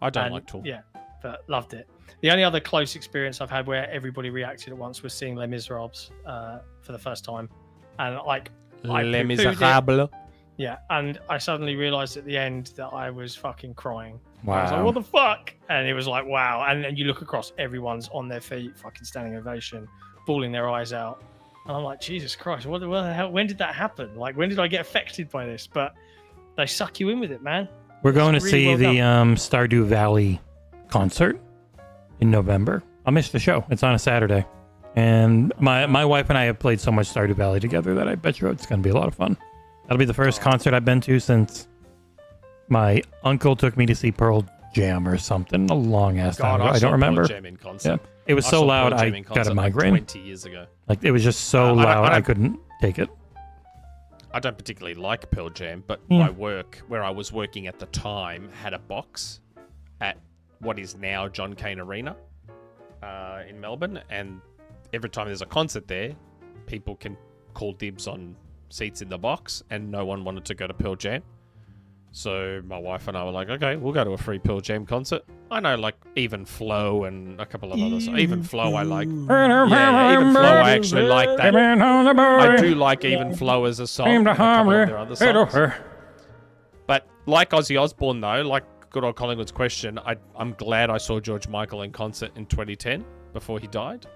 [SPEAKER 4] I don't like Tool.
[SPEAKER 6] Yeah, but loved it. The only other close experience I've had where everybody reacted at once was seeing Les Miserables for the first time. And like,
[SPEAKER 4] Les Miserables.
[SPEAKER 6] Yeah, and I suddenly realized at the end that I was fucking crying.
[SPEAKER 5] Wow.
[SPEAKER 6] I was like, what the fuck? And it was like, wow. And then you look across, everyone's on their feet, fucking standing ovation, bawling their eyes out. And I'm like, Jesus Christ, what the hell? When did that happen? Like, when did I get affected by this? But they suck you in with it, man.
[SPEAKER 5] We're going to
[SPEAKER 6] really
[SPEAKER 5] see
[SPEAKER 6] well
[SPEAKER 5] the
[SPEAKER 6] done.
[SPEAKER 5] Stardew Valley concert in November. I'll miss the show. It's on a Saturday. And my wife and I have played so much Stardew Valley together that I bet you it's going to be a lot of fun. That'll be the first concert I've been to since my uncle took me to see Pearl Jam or something a long ass time ago. I don't remember.
[SPEAKER 4] Pearl Jam in concert.
[SPEAKER 5] Yeah. It was so loud I got a migraine.
[SPEAKER 4] Like 20 years ago.
[SPEAKER 5] Like it was just so loud I couldn't take it.
[SPEAKER 4] I don't particularly like Pearl Jam, but my work, where I was working at the time, had a box at what is now John Cain Arena in Melbourne, and every time there's a concert there, people can call dibs on seats in the box, and no one wanted to go to Pearl Jam. So my wife and I were like, okay, we'll go to a free Pearl Jam concert. I know, like, Even Flow and a couple of others. Even Flow I like. Yeah, Even Flow I actually like that. I do like Even Flow as a song. And a couple of their other songs. But like Ozzy Osbourne, though, like good old Collingwood's question, I'm glad I saw George Michael in concert in 2010 before he died.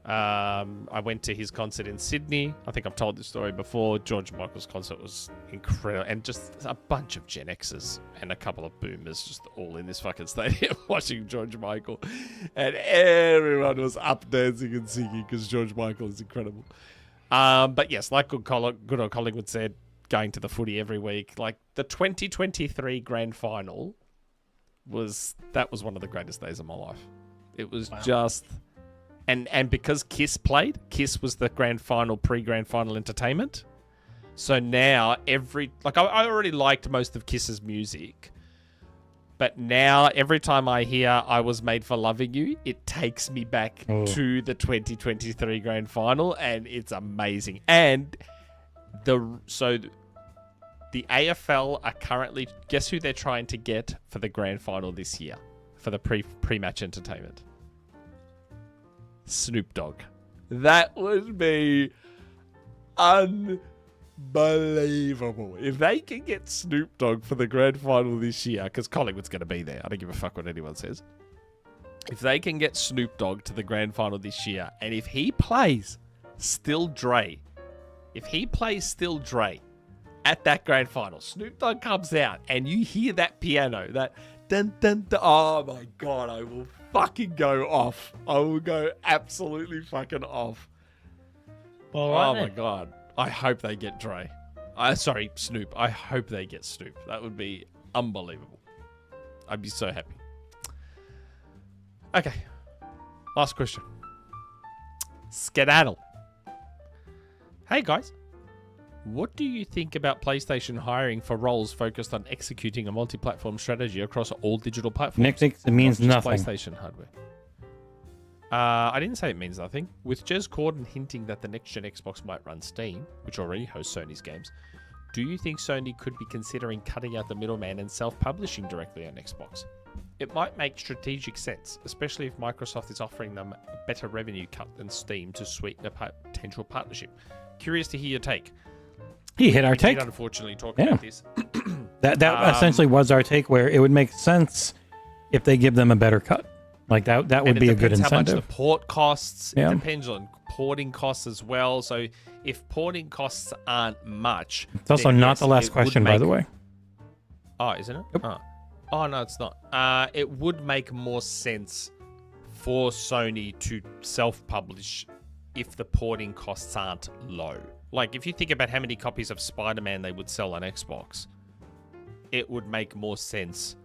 [SPEAKER 4] I went to his concert in Sydney. I think I've told this story before. George Michael's concert was incredible. And just a bunch of Gen Xers and a couple of boomers just all in this fucking stadium watching George Michael. And everyone was up dancing and singing because George Michael is incredible. But yes, like good old Collingwood said, going to the footy every week. Like the 2023 grand final was one of the greatest days of my life. It was just... And because Kiss played, Kiss was the grand final, pre-grand final entertainment. So now I already liked most of Kiss's music. But now every time I hear I Was Made for Loving You, it takes me back to the 2023 grand final, and it's amazing. And the AFL are currently, guess who they're trying to get for the grand final this year, for the pre-match entertainment? Snoop Dogg. That would be unbelievable. If they can get Snoop Dogg for the grand final this year, because Collingwood's going to be there. I don't give a fuck what anyone says. if they can get Snoop Dogg to the grand final this year, and if he plays Still Dre at that grand final, Snoop Dogg comes out and you hear that piano, that dun dun dun. Oh my God, I will fucking go off. I will go absolutely fucking off.
[SPEAKER 6] All right,
[SPEAKER 4] Oh
[SPEAKER 6] then.
[SPEAKER 4] my God. I hope they get Dre. Sorry, Snoop. I hope they get Snoop. That would be unbelievable. I'd be so happy. Okay. Last question. Skedaddle. Hey guys. What do you think about PlayStation hiring for roles focused on executing a multi-platform strategy across all digital platforms?
[SPEAKER 5] Nick, it means
[SPEAKER 4] not just
[SPEAKER 5] nothing.
[SPEAKER 4] PlayStation hardware. I didn't say it means nothing. With Jez Corden hinting that the next-gen Xbox might run Steam, which already hosts Sony's games, do you think Sony could be considering cutting out the middleman and self-publishing directly on Xbox? It might make strategic sense, especially if Microsoft is offering them a better revenue cut than Steam to sweeten a potential partnership. Curious to hear your take.
[SPEAKER 5] He hit our
[SPEAKER 4] We
[SPEAKER 5] take.
[SPEAKER 4] did unfortunately talk
[SPEAKER 5] Yeah.
[SPEAKER 4] about this.
[SPEAKER 5] That essentially was our take, where it would make sense if they give them a better cut. Like that
[SPEAKER 4] And
[SPEAKER 5] would
[SPEAKER 4] it
[SPEAKER 5] be a good
[SPEAKER 4] depends how much
[SPEAKER 5] incentive.
[SPEAKER 4] the port costs.
[SPEAKER 5] Yeah.
[SPEAKER 4] It depends on porting costs as well. So if porting costs aren't much,
[SPEAKER 5] It's also
[SPEAKER 4] then
[SPEAKER 5] not
[SPEAKER 4] yes,
[SPEAKER 5] the last
[SPEAKER 4] it would
[SPEAKER 5] question, by
[SPEAKER 4] make-
[SPEAKER 5] the way.
[SPEAKER 4] Oh, isn't it?
[SPEAKER 5] Yep.
[SPEAKER 4] Oh, no, it's not. It would make more sense for Sony to self-publish if the porting costs aren't low. Like, if you think about how many copies of Spider-Man they would sell on Xbox, it would make more sense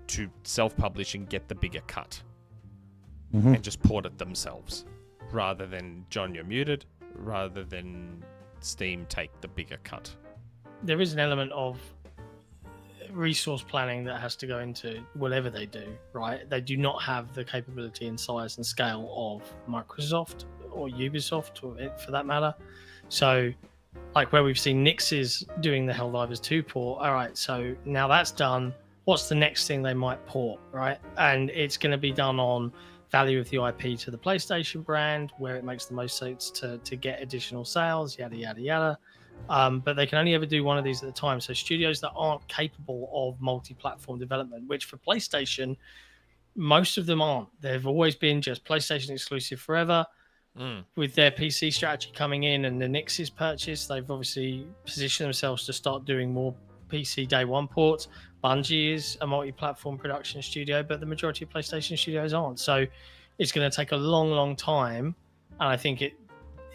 [SPEAKER 4] to self-publish and get the bigger cut
[SPEAKER 5] Mhm.
[SPEAKER 4] and just port it themselves, rather than John, you're muted, rather than Steam take the bigger cut.
[SPEAKER 6] There is an element of resource planning that has to go into whatever they do, right? They do not have the capability and size and scale of Microsoft or Ubisoft, or it for that matter. So, like where we've seen Nix's doing the Helldivers 2 port, all right, so now that's done, what's the next thing they might port, right? And it's going to be done on value of the IP to the PlayStation brand, where it makes the most sense to get additional sales, yada, yada, yada. But they can only ever do one of these at a time. So studios that aren't capable of multi-platform development, which for PlayStation, most of them aren't. They've always been just PlayStation exclusive forever. With their PC strategy coming in and the Nix's purchase, they've obviously positioned themselves to start doing more PC day one ports. Bungie is a multi-platform production studio, but the majority of PlayStation studios aren't. So it's going to take a long, long time. And I think it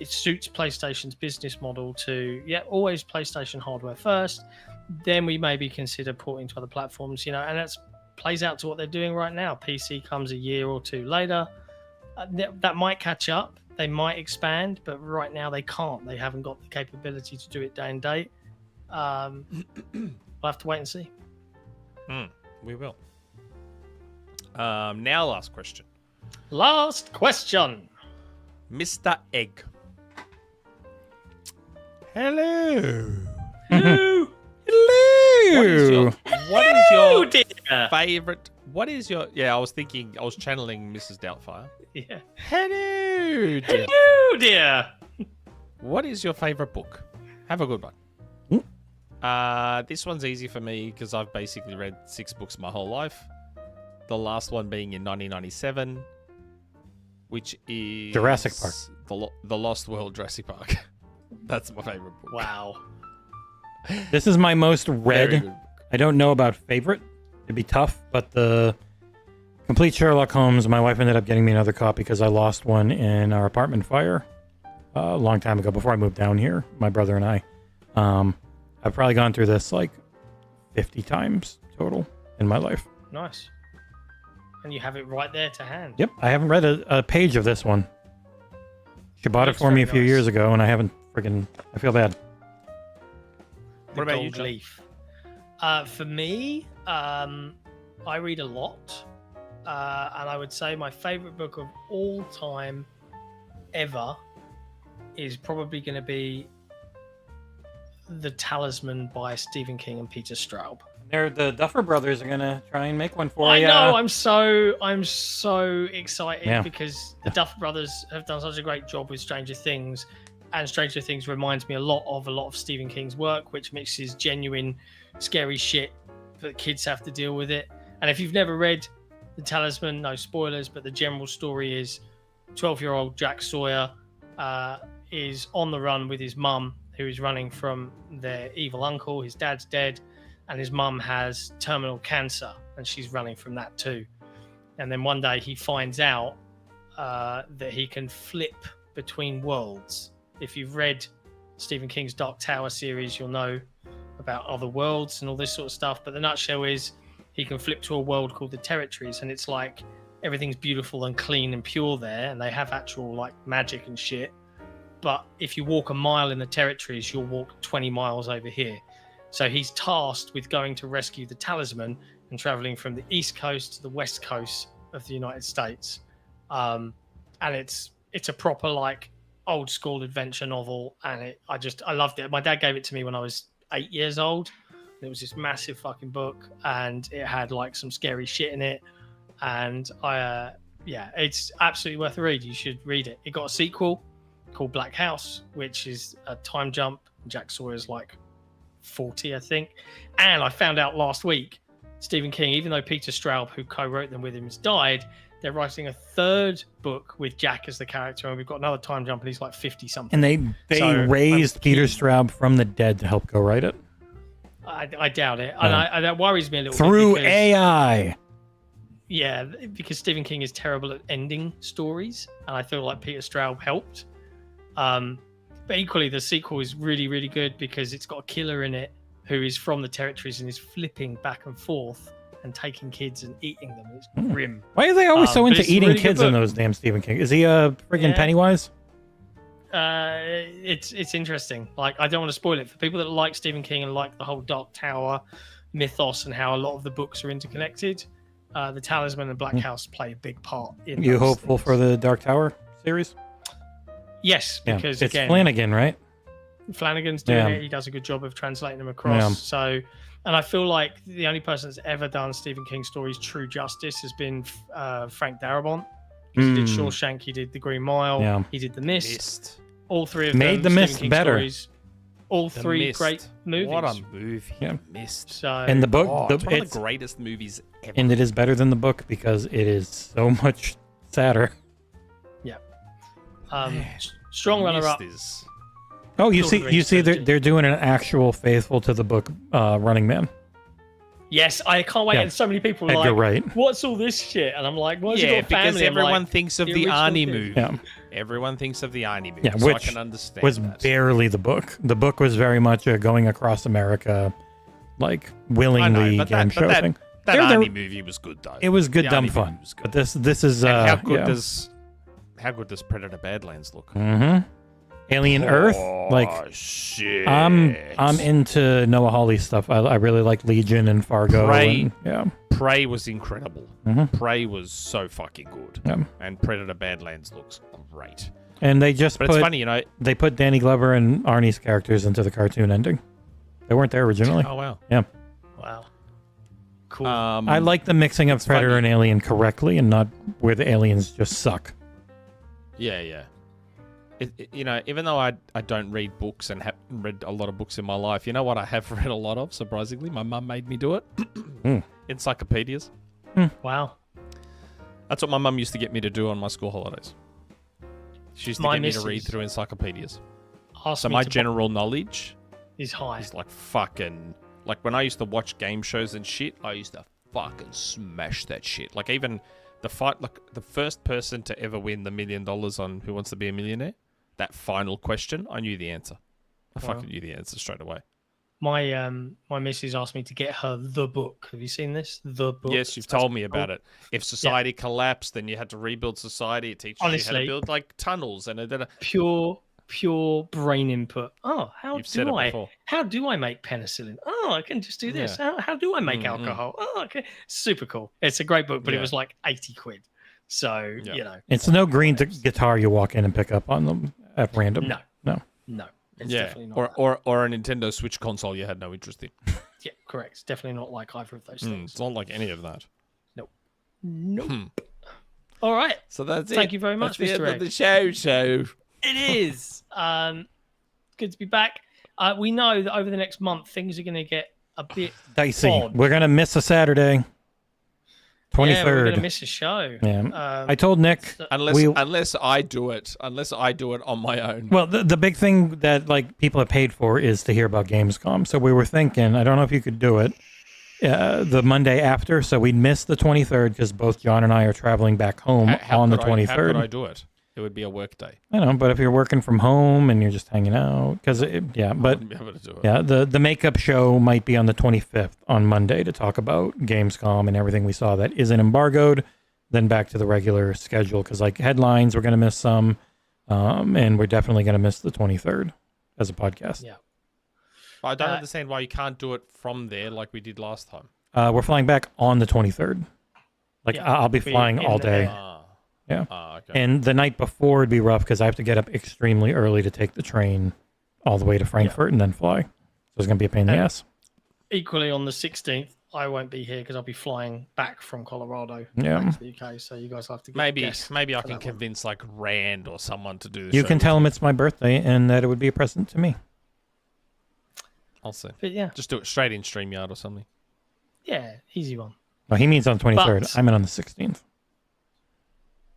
[SPEAKER 6] suits PlayStation's business model to, always PlayStation hardware first. Then we maybe consider porting to other platforms, and that plays out to what they're doing right now. PC comes a year or two later. That might catch up. They might expand, but right now they can't. They haven't got the capability to do it day and date. We'll have to wait and see.
[SPEAKER 4] We will. Now, last question.
[SPEAKER 6] Last question.
[SPEAKER 4] Mr. Egg. Hello.
[SPEAKER 6] Hello.
[SPEAKER 5] Hello.
[SPEAKER 4] What is your
[SPEAKER 6] dear.
[SPEAKER 4] favorite? What is your? Yeah, I was channeling Mrs. Doubtfire.
[SPEAKER 6] Yeah.
[SPEAKER 4] Hello, dear.
[SPEAKER 6] Hello, dear.
[SPEAKER 4] What is your favorite book? Have a good one. This one's easy for me because I've basically read 6 books my whole life. The last one being in 1997, which is
[SPEAKER 5] Jurassic Park.
[SPEAKER 4] The Lost World Jurassic Park. That's my favorite book.
[SPEAKER 6] Wow.
[SPEAKER 5] This is my most
[SPEAKER 4] Very
[SPEAKER 5] read.
[SPEAKER 4] good book.
[SPEAKER 5] I don't know about favorite. It'd be tough, but the complete Sherlock Holmes, my wife ended up getting me another copy because I lost one in our apartment fire a long time ago before I moved down here, my brother and I. I've probably gone through this like 50 times total in my life.
[SPEAKER 6] Nice. And you have it right there to hand.
[SPEAKER 5] Yep, I haven't read a page of this one. She bought it
[SPEAKER 6] Looks
[SPEAKER 5] for me a
[SPEAKER 6] very
[SPEAKER 5] few
[SPEAKER 6] nice.
[SPEAKER 5] years ago, and I haven't I feel bad.
[SPEAKER 6] The
[SPEAKER 4] What about you,
[SPEAKER 6] gold
[SPEAKER 4] John?
[SPEAKER 6] leaf. For me, I read a lot. And I would say my favorite book of all time ever is probably going to be The Talisman by Stephen King and Peter Straub.
[SPEAKER 5] The Duffer Brothers are gonna try and make one for
[SPEAKER 6] I
[SPEAKER 5] you.
[SPEAKER 6] know. I'm so excited
[SPEAKER 5] Yeah.
[SPEAKER 6] because the Duffer Brothers have done such a great job with Stranger Things, and Stranger Things reminds me a lot of Stephen King's work, which mixes genuine, scary shit that kids have to deal with it. And if you've never read the talisman, no spoilers, but the general story is 12-year-old Jack Sawyer is on the run with his mum, who is running from their evil uncle. His dad's dead, and his mum has terminal cancer, and she's running from that too. And then one day he finds out that he can flip between worlds. If you've read Stephen King's Dark Tower series, you'll know about other worlds and all this sort of stuff. But the nutshell is he can flip to a world called the Territories, and it's like everything's beautiful and clean and pure there, and they have actual like magic and shit. But if you walk a mile in the Territories, you'll walk 20 miles over here. So he's tasked with going to rescue the talisman and traveling from the East Coast to the West Coast of the United States. And it's a proper like old school adventure novel, and I loved it. My dad gave it to me when I was 8 years old. It was this massive fucking book, and it had like some scary shit in it. And it's absolutely worth a read. You should read it. It got a sequel called Black House, which is a time jump. Jack Sawyer's like 40, I think. And I found out last week, Stephen King, even though Peter Straub, who co-wrote them with him, has died, they're writing a third book with Jack as the character, and we've got another time jump, and he's like 50 something.
[SPEAKER 5] And they raised Peter Straub from the dead to help go write it.
[SPEAKER 6] I doubt it, and that worries me a little
[SPEAKER 5] through
[SPEAKER 6] bit. Through
[SPEAKER 5] AI.
[SPEAKER 6] Yeah, because Stephen King is terrible at ending stories, and I feel like Peter Straub helped. But equally, the sequel is really, really good because it's got a killer in it who is from the Territories and is flipping back and forth and taking kids and eating them. It's grim.
[SPEAKER 5] Why are they always so into eating
[SPEAKER 6] really
[SPEAKER 5] kids in those damn Stephen King? Is he a friggin' Pennywise?
[SPEAKER 6] It's interesting. Like, I don't want to spoil it for people that like Stephen King and like the whole Dark Tower mythos and how a lot of the books are interconnected. The Talisman and Black House play a big part in
[SPEAKER 5] You
[SPEAKER 6] those
[SPEAKER 5] hopeful
[SPEAKER 6] things.
[SPEAKER 5] for the Dark Tower series?
[SPEAKER 6] Yes, because
[SPEAKER 5] it's
[SPEAKER 6] again,
[SPEAKER 5] Flanagan, right?
[SPEAKER 6] Flanagan's doing
[SPEAKER 5] Yeah.
[SPEAKER 6] it. He does a good job of translating them across.
[SPEAKER 5] Yeah.
[SPEAKER 6] So, and I feel like the only person that's ever done Stephen King stories true justice has been Frank Darabont. He did Shawshank. He did The Green Mile.
[SPEAKER 5] Yeah.
[SPEAKER 6] He did The Mist. All three of
[SPEAKER 5] Made
[SPEAKER 6] them,
[SPEAKER 5] The
[SPEAKER 6] Stephen
[SPEAKER 5] Mist
[SPEAKER 6] King
[SPEAKER 5] better.
[SPEAKER 6] Stories. All
[SPEAKER 4] The
[SPEAKER 6] three
[SPEAKER 4] Mist.
[SPEAKER 6] great movies.
[SPEAKER 4] What a movie.
[SPEAKER 5] Yeah.
[SPEAKER 4] Missed.
[SPEAKER 6] So,
[SPEAKER 5] And the book,
[SPEAKER 4] It's one of
[SPEAKER 5] it's,
[SPEAKER 4] the greatest movies ever.
[SPEAKER 5] and it is better than the book because it is so much sadder.
[SPEAKER 6] strong runner-up.
[SPEAKER 4] Mist is-
[SPEAKER 5] Oh, you
[SPEAKER 6] Lord of the
[SPEAKER 5] see,
[SPEAKER 6] Rings
[SPEAKER 5] they're
[SPEAKER 6] trilogy.
[SPEAKER 5] doing an actual faithful to the book Running Man.
[SPEAKER 6] Yes, I can't wait.
[SPEAKER 5] Yeah.
[SPEAKER 6] And so many people are
[SPEAKER 5] Edgar
[SPEAKER 6] like,
[SPEAKER 5] Wright.
[SPEAKER 6] "What's all this shit?" And I'm like, "What's
[SPEAKER 4] Yeah,
[SPEAKER 6] it got
[SPEAKER 4] because
[SPEAKER 6] family?" I'm
[SPEAKER 4] everyone
[SPEAKER 6] like,
[SPEAKER 4] thinks of
[SPEAKER 6] the
[SPEAKER 4] the
[SPEAKER 6] original
[SPEAKER 4] Arnie
[SPEAKER 6] thing.
[SPEAKER 4] movie.
[SPEAKER 5] Yeah.
[SPEAKER 4] Everyone thinks of the Arnie movie.
[SPEAKER 5] Yeah,
[SPEAKER 4] so
[SPEAKER 5] which
[SPEAKER 4] I can understand
[SPEAKER 5] was
[SPEAKER 4] that.
[SPEAKER 5] barely the book. The book was very much a going across America, like willingly
[SPEAKER 4] but
[SPEAKER 5] game show thing.
[SPEAKER 4] That
[SPEAKER 5] They're-
[SPEAKER 4] Arnie movie was good though.
[SPEAKER 5] It was good,
[SPEAKER 4] The
[SPEAKER 5] dumb
[SPEAKER 4] Arnie
[SPEAKER 5] fun.
[SPEAKER 4] movie was good.
[SPEAKER 5] But this is
[SPEAKER 4] And how good
[SPEAKER 5] yeah.
[SPEAKER 4] does Predator Badlands look?
[SPEAKER 5] Alien Earth. Like
[SPEAKER 4] shit.
[SPEAKER 5] I'm into Noah Hawley stuff. I really like Legion and Fargo.
[SPEAKER 4] Prey.
[SPEAKER 5] And, yeah.
[SPEAKER 4] Prey was incredible. Prey was so fucking good.
[SPEAKER 5] Yeah.
[SPEAKER 4] And Predator Badlands looks great.
[SPEAKER 5] And they just
[SPEAKER 4] But
[SPEAKER 5] put
[SPEAKER 4] it's funny, you know.
[SPEAKER 5] they put Danny Glover and Arnie's characters into the cartoon ending. They weren't there originally.
[SPEAKER 4] Oh wow.
[SPEAKER 5] Yeah.
[SPEAKER 6] Wow. Cool.
[SPEAKER 5] I like the mixing of Predator
[SPEAKER 4] funny.
[SPEAKER 5] and Alien correctly, and not where the aliens just suck.
[SPEAKER 4] Yeah. You know, even though I don't read books and haven't read a lot of books in my life, you know what I have read a lot of, surprisingly? My mum made me do it. Encyclopedias.
[SPEAKER 6] Wow.
[SPEAKER 4] That's what my mum used to get me to do on my school holidays. She used to
[SPEAKER 6] My
[SPEAKER 4] get me to read
[SPEAKER 6] missus
[SPEAKER 4] through encyclopedias.
[SPEAKER 6] Asked
[SPEAKER 4] So
[SPEAKER 6] me
[SPEAKER 4] my
[SPEAKER 6] to
[SPEAKER 4] general knowledge
[SPEAKER 6] is high.
[SPEAKER 4] is like fucking... Like when I used to watch game shows and shit, I used to fucking smash that shit. Like even the fight, like the first person to ever win the $1 million on Who Wants to Be a Millionaire, that final question, I knew the answer. I fucking knew the answer straight away.
[SPEAKER 6] My my missus asked me to get her the book. Have you seen this? The book.
[SPEAKER 4] Yes, you've
[SPEAKER 6] That's
[SPEAKER 4] told me
[SPEAKER 6] cool.
[SPEAKER 4] about it. If society collapsed, then you had to rebuild society. It teaches you how
[SPEAKER 6] Honestly.
[SPEAKER 4] to build like tunnels and
[SPEAKER 6] Pure brain input. Oh,
[SPEAKER 4] You've said it
[SPEAKER 6] I?
[SPEAKER 4] before.
[SPEAKER 6] How do I make penicillin? Oh, I can just do this. How do I make alcohol? Oh, okay. Super cool. It's a great book, but it
[SPEAKER 4] Yeah.
[SPEAKER 6] was like 80 quid. So,
[SPEAKER 4] Yeah.
[SPEAKER 6] you know.
[SPEAKER 5] It's no green guitar you walk in and pick up on them at random.
[SPEAKER 6] No.
[SPEAKER 5] No.
[SPEAKER 6] It's
[SPEAKER 4] Yeah,
[SPEAKER 6] definitely not. that.
[SPEAKER 4] or a Nintendo Switch console you had no interest in.
[SPEAKER 6] Yeah, correct. It's definitely not like either of those things.
[SPEAKER 4] It's not like any of that.
[SPEAKER 6] Nope. All right.
[SPEAKER 4] So that's it.
[SPEAKER 6] Thank you very much,
[SPEAKER 4] That's the
[SPEAKER 6] Mr.
[SPEAKER 4] end of
[SPEAKER 6] Egg.
[SPEAKER 4] the show. So
[SPEAKER 6] It is. Good to be back. We know that over the next month, things are going to get a bit
[SPEAKER 5] Dicey.
[SPEAKER 6] odd.
[SPEAKER 5] We're gonna miss a Saturday.
[SPEAKER 6] Yeah, we're
[SPEAKER 5] 23rd.
[SPEAKER 6] gonna miss a show.
[SPEAKER 5] Yeah. I told Nick
[SPEAKER 4] Unless I do it on my own.
[SPEAKER 5] Well, the big thing that like people have paid for is to hear about Gamescom. So we were thinking, I don't know if you could do it the Monday after. So we'd miss the 23rd because both John and I are traveling back home on the 23rd.
[SPEAKER 4] How could I do it? It would be a work day.
[SPEAKER 5] I know, but if you're working from home and you're just hanging out, because
[SPEAKER 4] I wouldn't be able to do it.
[SPEAKER 5] Yeah, the makeup show might be on the 25th on Monday to talk about Gamescom and everything we saw that isn't embargoed. Then back to the regular schedule because like headlines, we're gonna miss some, and we're definitely gonna miss the 23rd as a podcast.
[SPEAKER 6] Yeah.
[SPEAKER 4] I don't understand why you can't do it from there like we did last time.
[SPEAKER 5] We're flying back on the 23rd. Like
[SPEAKER 6] Yeah,
[SPEAKER 5] I'll be flying all day. Yeah.
[SPEAKER 4] Okay.
[SPEAKER 5] And the night before would be rough because I have to get up extremely early to take the train all the way to Frankfurt and then fly. So it's going to be a pain in the ass.
[SPEAKER 6] Equally on the 16th, I won't be here because I'll be flying back from Colorado
[SPEAKER 5] Yeah.
[SPEAKER 6] back to the UK. So you guys will have to get
[SPEAKER 4] Maybe
[SPEAKER 6] guests
[SPEAKER 4] I
[SPEAKER 6] for
[SPEAKER 4] can
[SPEAKER 6] that
[SPEAKER 4] convince like Rand or someone to do the
[SPEAKER 5] You
[SPEAKER 4] show
[SPEAKER 5] can
[SPEAKER 4] with
[SPEAKER 5] tell
[SPEAKER 4] me.
[SPEAKER 5] him it's my birthday and that it would be a present to me.
[SPEAKER 4] I'll see.
[SPEAKER 6] But yeah,
[SPEAKER 4] Just do it straight in StreamYard or something.
[SPEAKER 6] yeah, easy one.
[SPEAKER 5] No, he means on the 23rd.
[SPEAKER 6] But-
[SPEAKER 5] I meant on the 16th.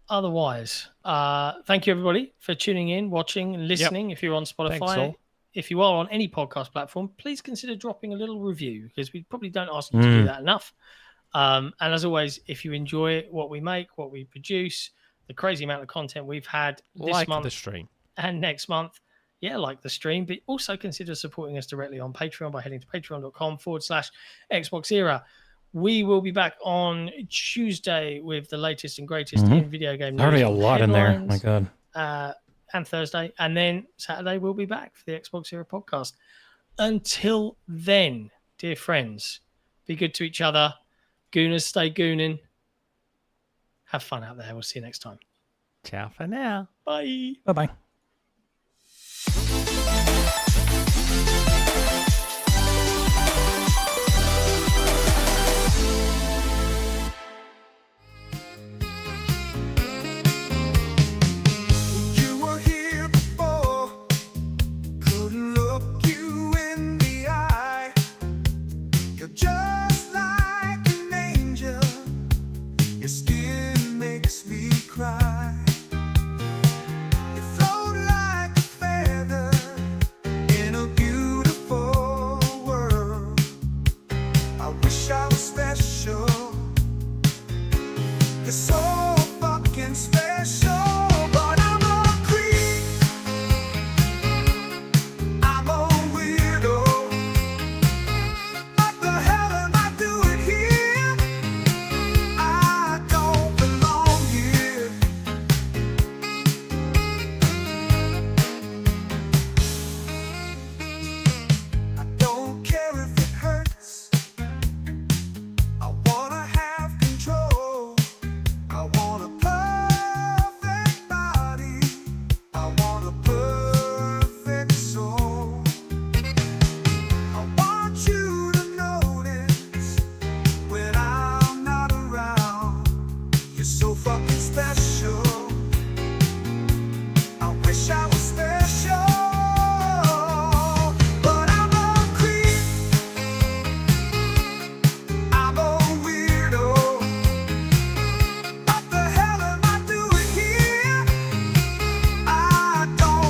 [SPEAKER 6] Otherwise, thank you everybody for tuning in, watching, and listening. If you're on Spotify,
[SPEAKER 4] Thanks, Saul.
[SPEAKER 6] if you are on any podcast platform, please consider dropping a little review because we probably don't ask you to do that enough. And as always, if you enjoy what we make, what we produce, the crazy amount of content we've had this
[SPEAKER 4] Like
[SPEAKER 6] month
[SPEAKER 4] the stream.
[SPEAKER 6] and next month, yeah, like the stream, but also consider supporting us directly on Patreon by heading to patreon.com/XboxEra. We will be back on Tuesday with the latest and greatest in video game news.
[SPEAKER 5] Already a
[SPEAKER 6] and
[SPEAKER 5] lot in there.
[SPEAKER 6] headlines,
[SPEAKER 5] My God.
[SPEAKER 6] and Thursday. And then Saturday, we'll be back for the Xbox Era podcast. Until then, dear friends, be good to each other. Gooners, stay gooning. Have fun out there. We'll see you next time.
[SPEAKER 4] Ciao for now.
[SPEAKER 6] Bye.
[SPEAKER 5] Bye-bye.
[SPEAKER 2] You were here before, couldn't look you in the eye. You're just like an angel, your skin makes me cry. You float like a feather in a beautiful world. I wish I was special. You're so